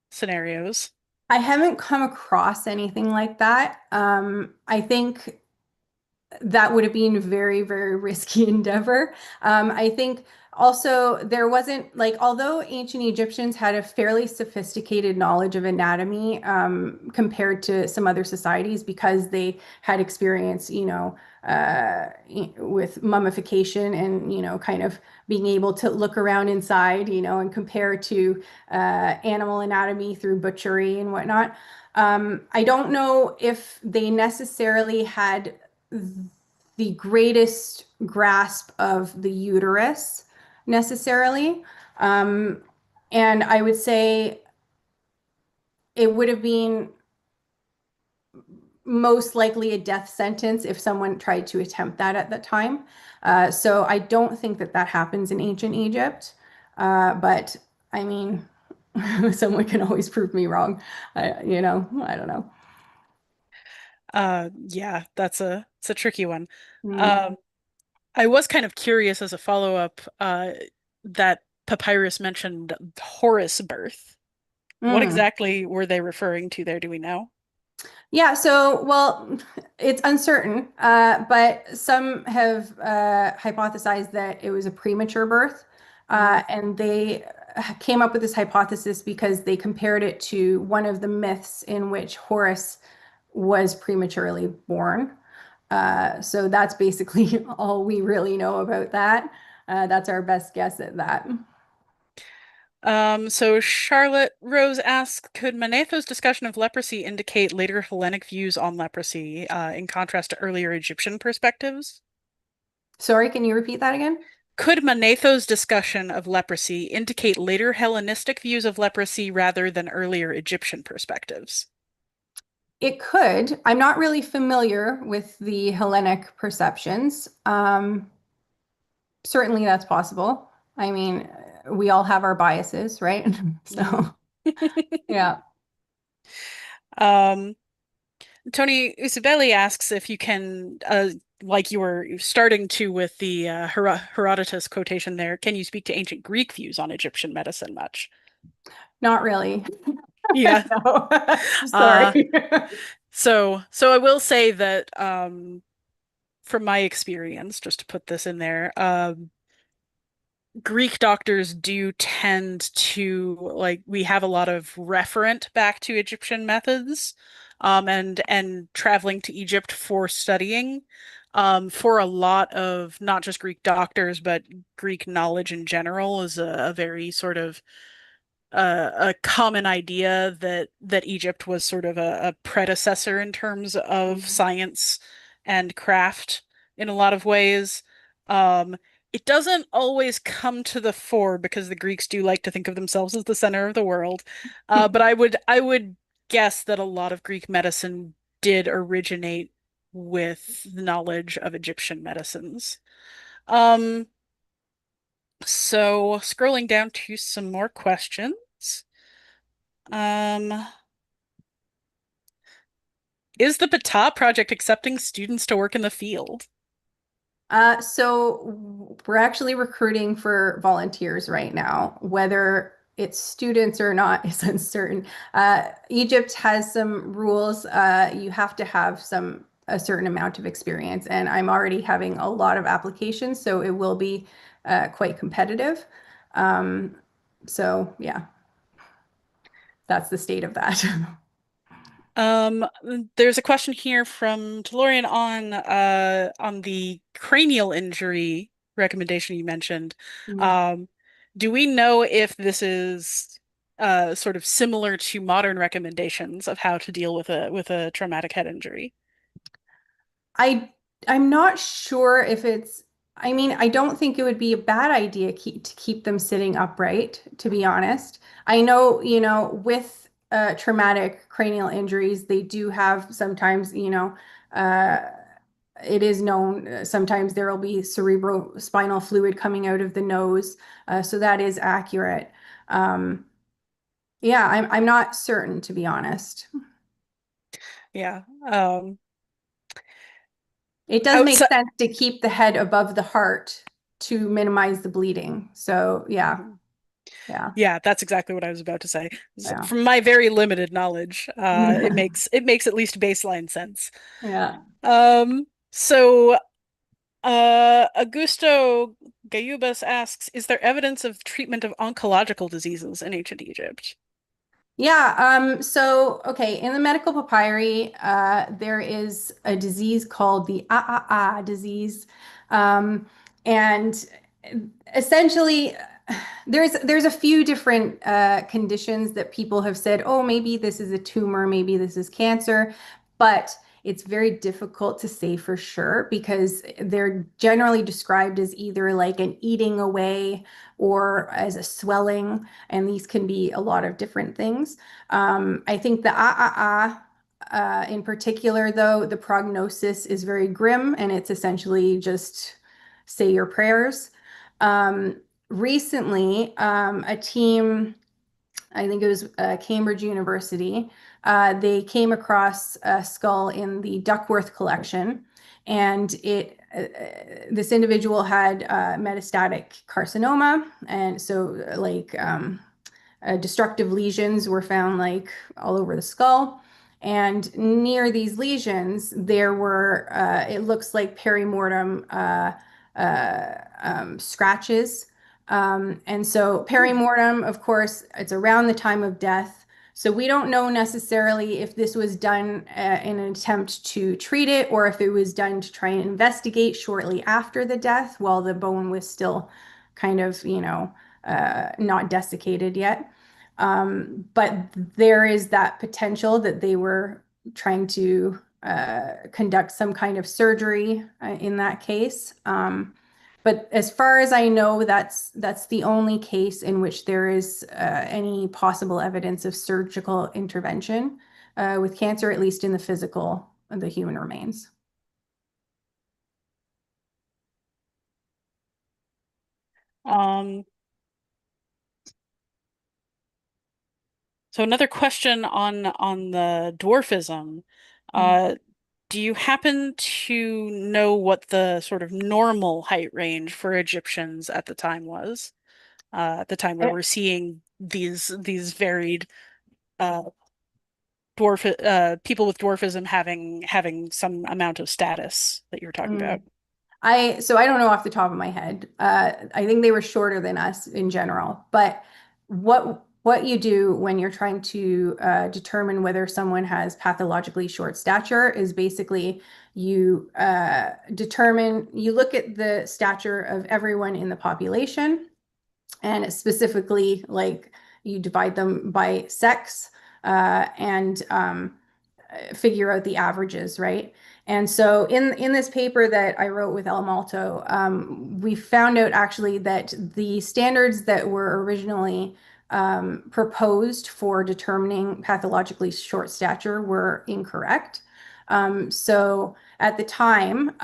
scenarios. I haven't come across anything like that. I think that would have been a very, very risky endeavor. I think also there wasn't, like, although ancient Egyptians had a fairly sophisticated knowledge of anatomy compared to some other societies, because they had experience, with mummification and, kind of being able to look around inside, and compare to animal anatomy through butchery and whatnot. I don't know if they necessarily had the greatest grasp of the uterus necessarily. And I would say it would have been most likely a death sentence if someone tried to attempt that at the time. So I don't think that happens in ancient Egypt. But I mean, someone can always prove me wrong. I don't know. Yeah, it's a tricky one. I was kind of curious as a follow-up that papyrus mentioned Horus birth. What exactly were they referring to there? Do we know? Yeah, so, well, it's uncertain, but some have hypothesized that it was a premature birth, and they came up with this hypothesis because they compared it to one of the myths in which Horus was prematurely born. So that's basically all we really know about that. That's our best guess at that. So Charlotte Rose asks, could Manetho's discussion of leprosy indicate later Hellenic views on leprosy, in contrast to earlier Egyptian perspectives? Sorry, can you repeat that again? Could Manetho's discussion of leprosy indicate later Hellenistic views of leprosy rather than earlier Egyptian perspectives? It could. I'm not really familiar with the Hellenic perceptions. Certainly that's possible. I mean, we all have our biases, right? So, yeah. Tony Usabelli asks if you can, like you were starting to with the Herodotus quotation there, can you speak to ancient Greek views on Egyptian medicine much? Not really. Yeah. No. Sorry. So I will say that from my experience, just to put this in there, Greek doctors do tend to, like, we have a lot of referent back to Egyptian methods, and traveling to Egypt for studying, for a lot of not just Greek doctors, but Greek knowledge in general is a very sort of a common idea that Egypt was sort of a predecessor in terms of science and craft in a lot of ways. It doesn't always come to the fore because the Greeks do like to think of themselves as the center of the world. But I would guess that a lot of Greek medicine did originate with the knowledge of Egyptian medicines. So scrolling down to some more questions. Is the Ptah project accepting students to work in the field? So we're actually recruiting for volunteers right now. Whether it's students or not is uncertain. Egypt has some rules. You have to have a certain amount of experience, and I'm already having a lot of applications, so it will be quite competitive. So yeah, that's the state of that. There's a question here from Telorian on the cranial injury recommendation you mentioned. Do we know if this is sort of similar to modern recommendations of how to deal with a traumatic head injury? I'm not sure if it's, I mean, I don't think it would be a bad idea to keep them sitting upright, to be honest. I know, with traumatic cranial injuries, they do have sometimes, it is known sometimes there will be cerebrospinal fluid coming out of the nose. So that is accurate. Yeah, I'm not certain, to be honest. Yeah. It does make sense to keep the head above the heart to minimize the bleeding. So yeah. Yeah, that's exactly what I was about to say. From my very limited knowledge, it makes at least baseline sense. Yeah. So Augusto Gayubas asks, is there evidence of treatment of oncological diseases in ancient Egypt? Yeah, so okay, in the medical papyri, there is a disease called the disease. And essentially there's a few different conditions that people have said, oh, maybe this is a tumor, maybe this is cancer, but it's very difficult to say for sure because they're generally described as either like an eating away or as a swelling, and these can be a lot of different things. I think the in particular, though, the prognosis is very grim, and it's essentially just say your prayers. Recently, a team, I think it was Cambridge University, they came across a skull in the Duckworth collection, and this individual had metastatic carcinoma, and so like destructive lesions were found like all over the skull. And near these lesions, there were, it looks like perimortem scratches. And so perimortem, of course, it's around the time of death. So we don't know necessarily if this was done in an attempt to treat it or if it was done to try and investigate shortly after the death while the bone was still kind of, not desiccated yet. But there is that potential that they were trying to conduct some kind of surgery in that case. But as far as I know, that's the only case in which there is any possible evidence of surgical intervention. with cancer, at least in the physical of the human remains. So another question on the dwarfism. Do you happen to know what the sort of normal height range for Egyptians at the time was? At the time where we're seeing these varied people with dwarfism having some amount of status that you were talking about. So I don't know off the top of my head. I think they were shorter than us in general. But what you do when you're trying to determine whether someone has pathologically short stature is basically you look at the stature of everyone in the population, and specifically like you divide them by sex and figure out the averages, right? And so in this paper that I wrote with El Malto, we found out actually that the standards that were originally proposed for determining pathologically short stature were incorrect. So at the time,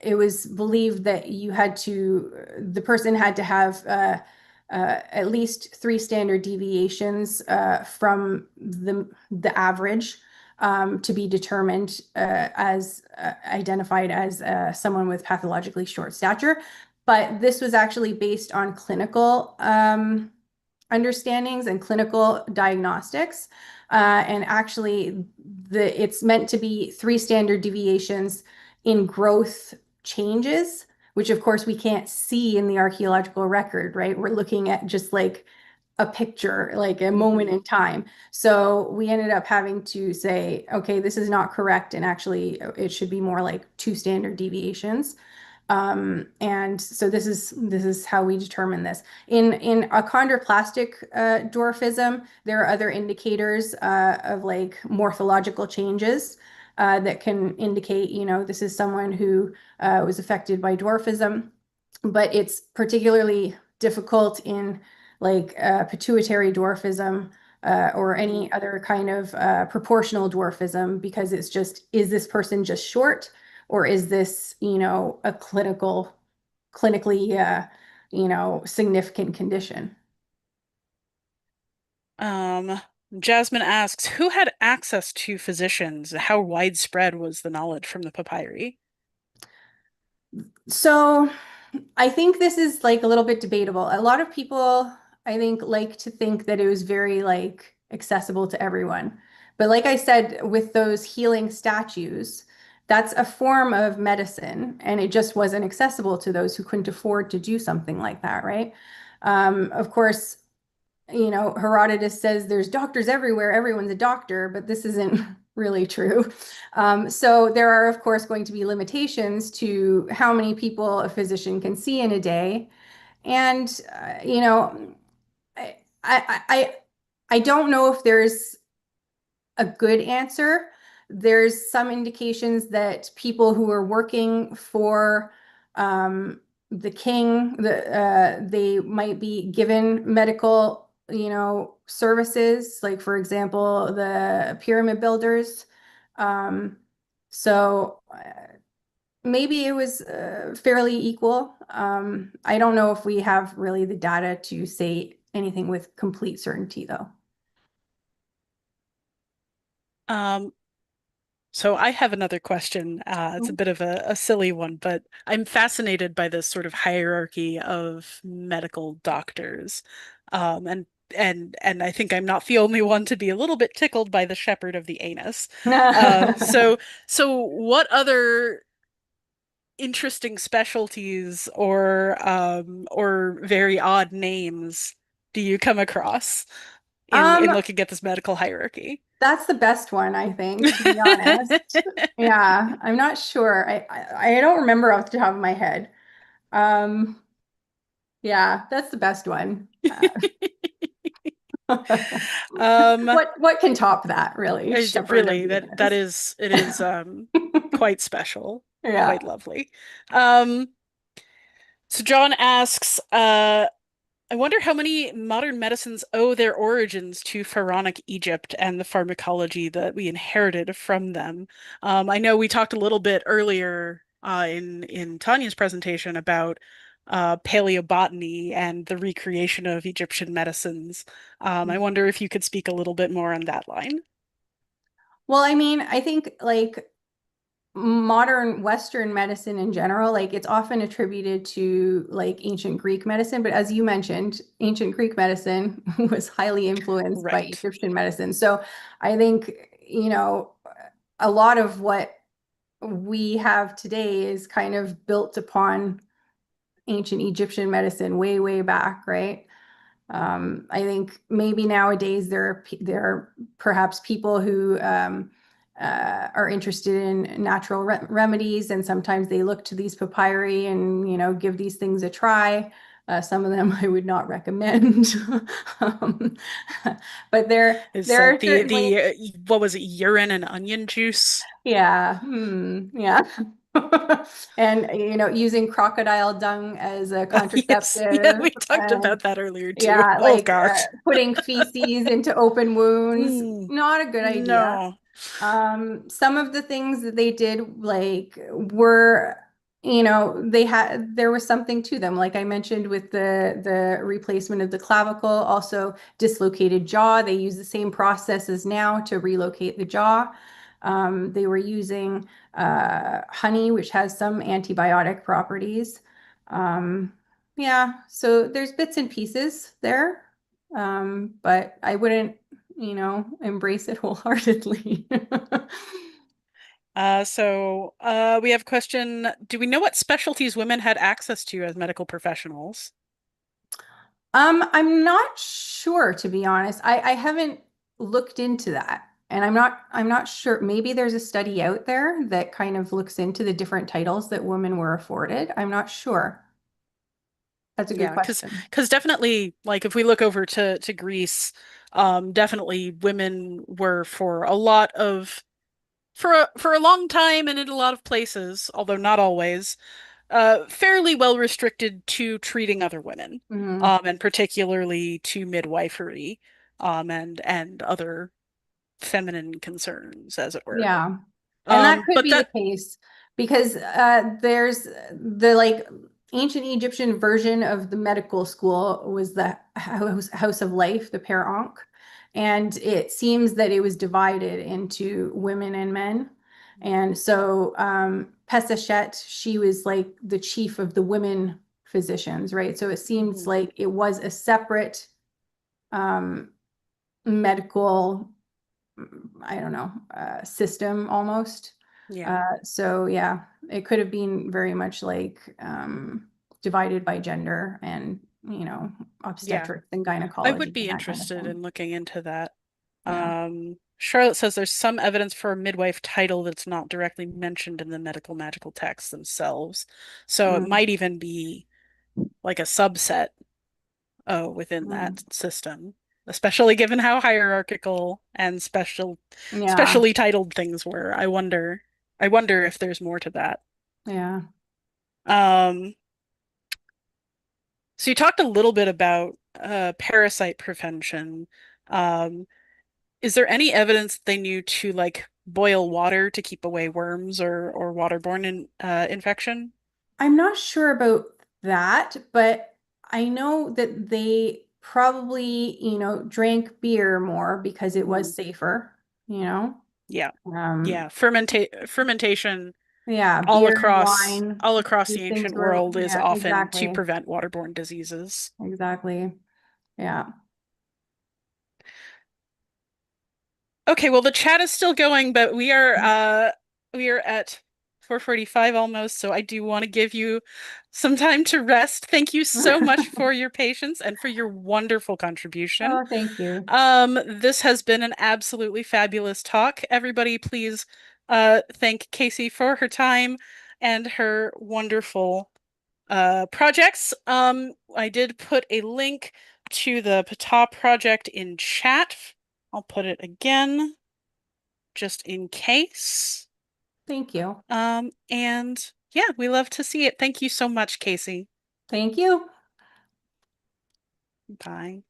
it was believed that the person had to have at least 3 standard deviations from the average to be determined as identified as someone with pathologically short stature. But this was actually based on clinical understandings and clinical diagnostics. And actually, it's meant to be 3 standard deviations in growth changes, which of course we can't see in the archaeological record, right? We're looking at just like a picture, like a moment in time. So we ended up having to say, okay, this is not correct. And actually it should be more like 2 standard deviations. And so this is how we determine this. In achondroplastic dwarfism, there are other indicators of like morphological changes that can indicate, this is someone who was affected by dwarfism, but it's particularly difficult in like pituitary dwarfism or any other kind of proportional dwarfism, because it's just, is this person just short, or is this, a clinically, significant condition? Jasmine asks, who had access to physicians? How widespread was the knowledge from the papyri? So I think this is like a little bit debatable. A lot of people, I think, like to think that it was very like accessible to everyone. But like I said, with those healing statues, that's a form of medicine, and it just wasn't accessible to those who couldn't afford to do something like that, right? Of course, Herodotus says there's doctors everywhere, everyone's a doctor, but this isn't really true. So there are, of course, going to be limitations to how many people a physician can see in a day. And, I don't know if there's a good answer. There's some indications that people who are working for the king, they might be given medical services, like for example, the pyramid builders. So maybe it was fairly equal. I don't know if we have really the data to say anything with complete certainty, though. So I have another question. It's a bit of a silly one, but I'm fascinated by this sort of hierarchy of medical doctors. And I think I'm not the only one to be a little bit tickled by the shepherd of the anus. So what other interesting specialties or very odd names do you come across in looking at this medical hierarchy? That's the best one, I think, to be honest. Yeah, I'm not sure. I don't remember off the top of my head. Yeah, that's the best one. What can top that, really? Really, it is quite special. Yeah. Quite lovely. So John asks, I wonder how many modern medicines owe their origins to pharaonic Egypt and the pharmacology that we inherited from them. I know we talked a little bit earlier in Tanya's presentation about paleobotany and the recreation of Egyptian medicines. I wonder if you could speak a little bit more on that line. Well, I mean, I think like modern Western medicine in general, like it's often attributed to like ancient Greek medicine, but as you mentioned, ancient Greek medicine was highly influenced by Right. Egyptian medicine. So I think, you know, a lot of what we have today is kind of built upon ancient Egyptian medicine way, way back, right? I think maybe nowadays there are perhaps people who are interested in natural remedies, and sometimes they look to these papyri and, you know, give these things a try. Some of them I would not recommend. But there are certainly what was it, urine and onion juice? Yeah. Yeah. And, you know, using crocodile dung as a contraceptive. Yes. Yeah, we talked about that earlier too. Yeah, Oh like gosh. putting feces into open wounds, not a good idea. No. Some of the things that they did, like, were, you know, there was something to them. Like I mentioned with the replacement of the clavicle, also dislocated jaw. They use the same process as now to relocate the jaw. They were using honey, which has some antibiotic properties. Yeah, so there's bits and pieces there, but I wouldn't, you know, embrace it wholeheartedly. We have a question. Do we know what specialties women had access to as medical professionals? I'm not sure, to be honest. I haven't looked into that. And I'm not sure. Maybe there's a study out there that kind of looks into the different titles that women were afforded. I'm not sure. That's a good question. Because definitely, like if we look over to Greece, definitely women were for a long time and in a lot of places, although not always, fairly well restricted to treating other women, and particularly to midwifery, and other feminine concerns, as it were. Yeah. And that could be the case because there's the like ancient Egyptian version of the medical school was the House of Life, the Père Ankh. And it seems that it was divided into women and men. And so Pesachet, she was like the chief of the women physicians, right? So it seems like it was a separate medical, I don't know, system almost. Yeah. So yeah, it could have been very much like divided by gender and, you know, obstetrics and gynecology. I would be interested in looking into that. Yeah. Charlotte says there's some evidence for a midwife title that's not directly mentioned in the magical texts themselves. So it might even be like a subset within that system, especially given how hierarchical and specially titled things were. I wonder if there's more to that. Yeah. So you talked a little bit about parasite prevention. Is there any evidence they knew to like boil water to keep away worms or waterborne infection? I'm not sure about that, but I know that they probably, you know, drank beer more because it was safer, you know? Yeah. Yeah. Fermentation. Yeah, all beer, across wine, the ancient world is often to exactly. prevent waterborne diseases. Exactly. Yeah. Okay, well the chat is still going, but we are at 4:45 almost, so I do want to give you some time to rest. Thank you so much for your patience and for your wonderful contribution. Oh, thank you. This has been an absolutely fabulous talk. Everybody, please thank Casey for her time and her wonderful projects. I did put a link to the Ptah project in chat. I'll put it again, just in case. Thank you. And yeah, we love to see it. Thank you so much, Casey. Thank you. Bye.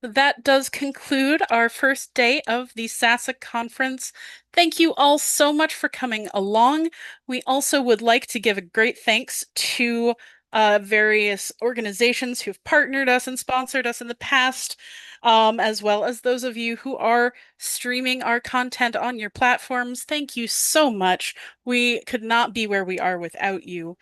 That does conclude our first day of the SASA conference. Thank you all so much for coming along. We also would like to give a great thanks to various organizations who've partnered us and sponsored us in the past, as well as those of you who are streaming our content on your platforms. Thank you so much. We could not be where we are without you.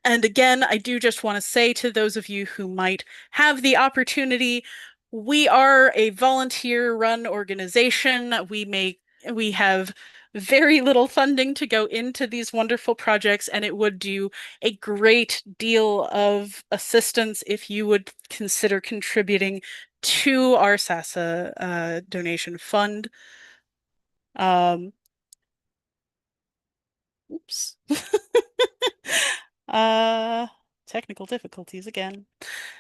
And again, I do just want to say to those of you who might have the opportunity, we are a volunteer-run organization. We have very little funding to go into these wonderful projects, and it would do a great deal of assistance if you would consider contributing to our SASA donation fund. Oops. Technical difficulties again.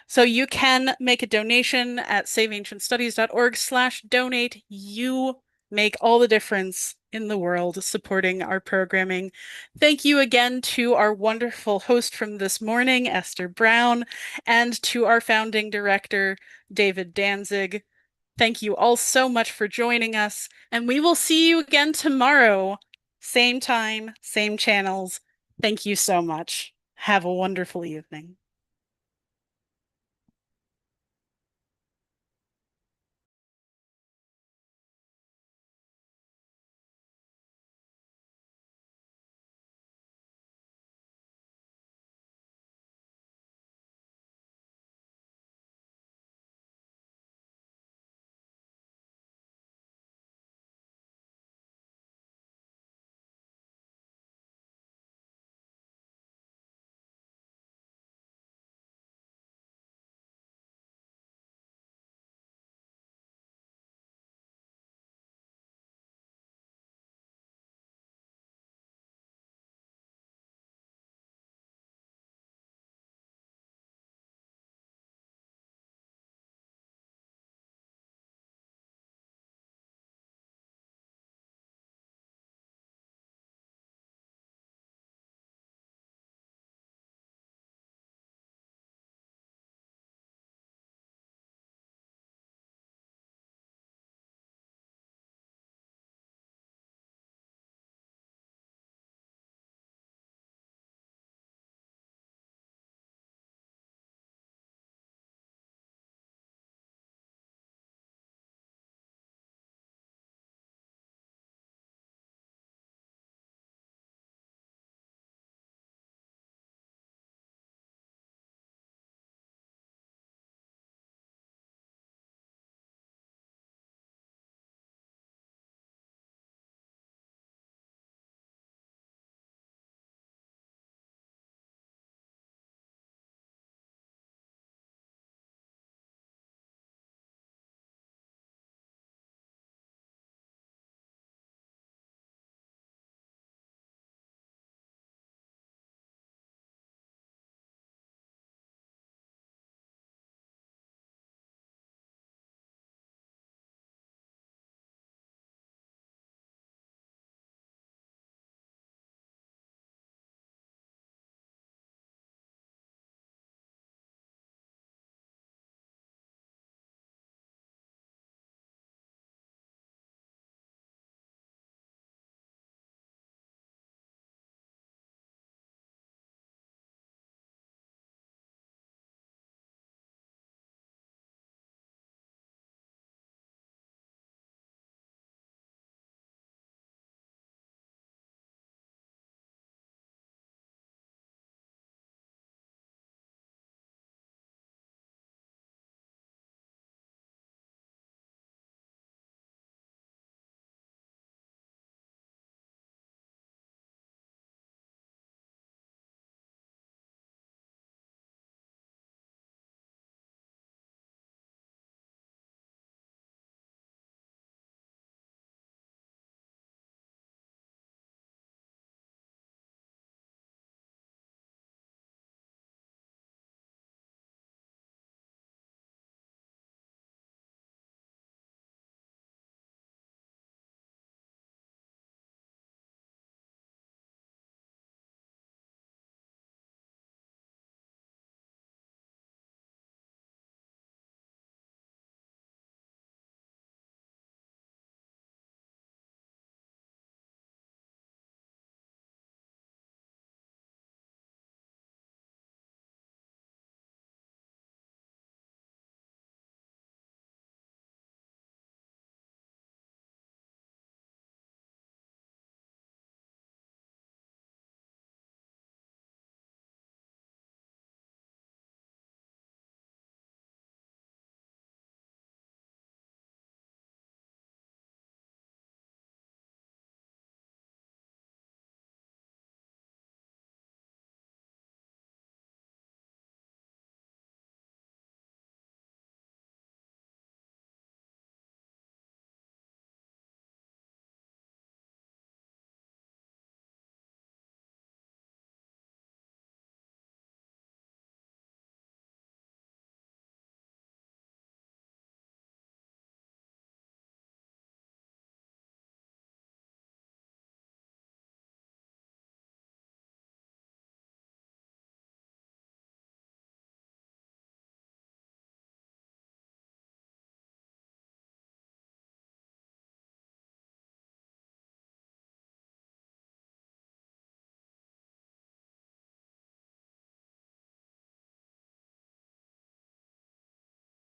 So you can make a donation at saveancientstudies.org/donate. You make all the difference in the world supporting our programming. Thank you again to our wonderful host from this morning, Esther Brown, and to our founding director, David Danzig. Thank you all so much for joining us, and we will see you again tomorrow. Same time, same channels. Thank you so much. Have a wonderful evening.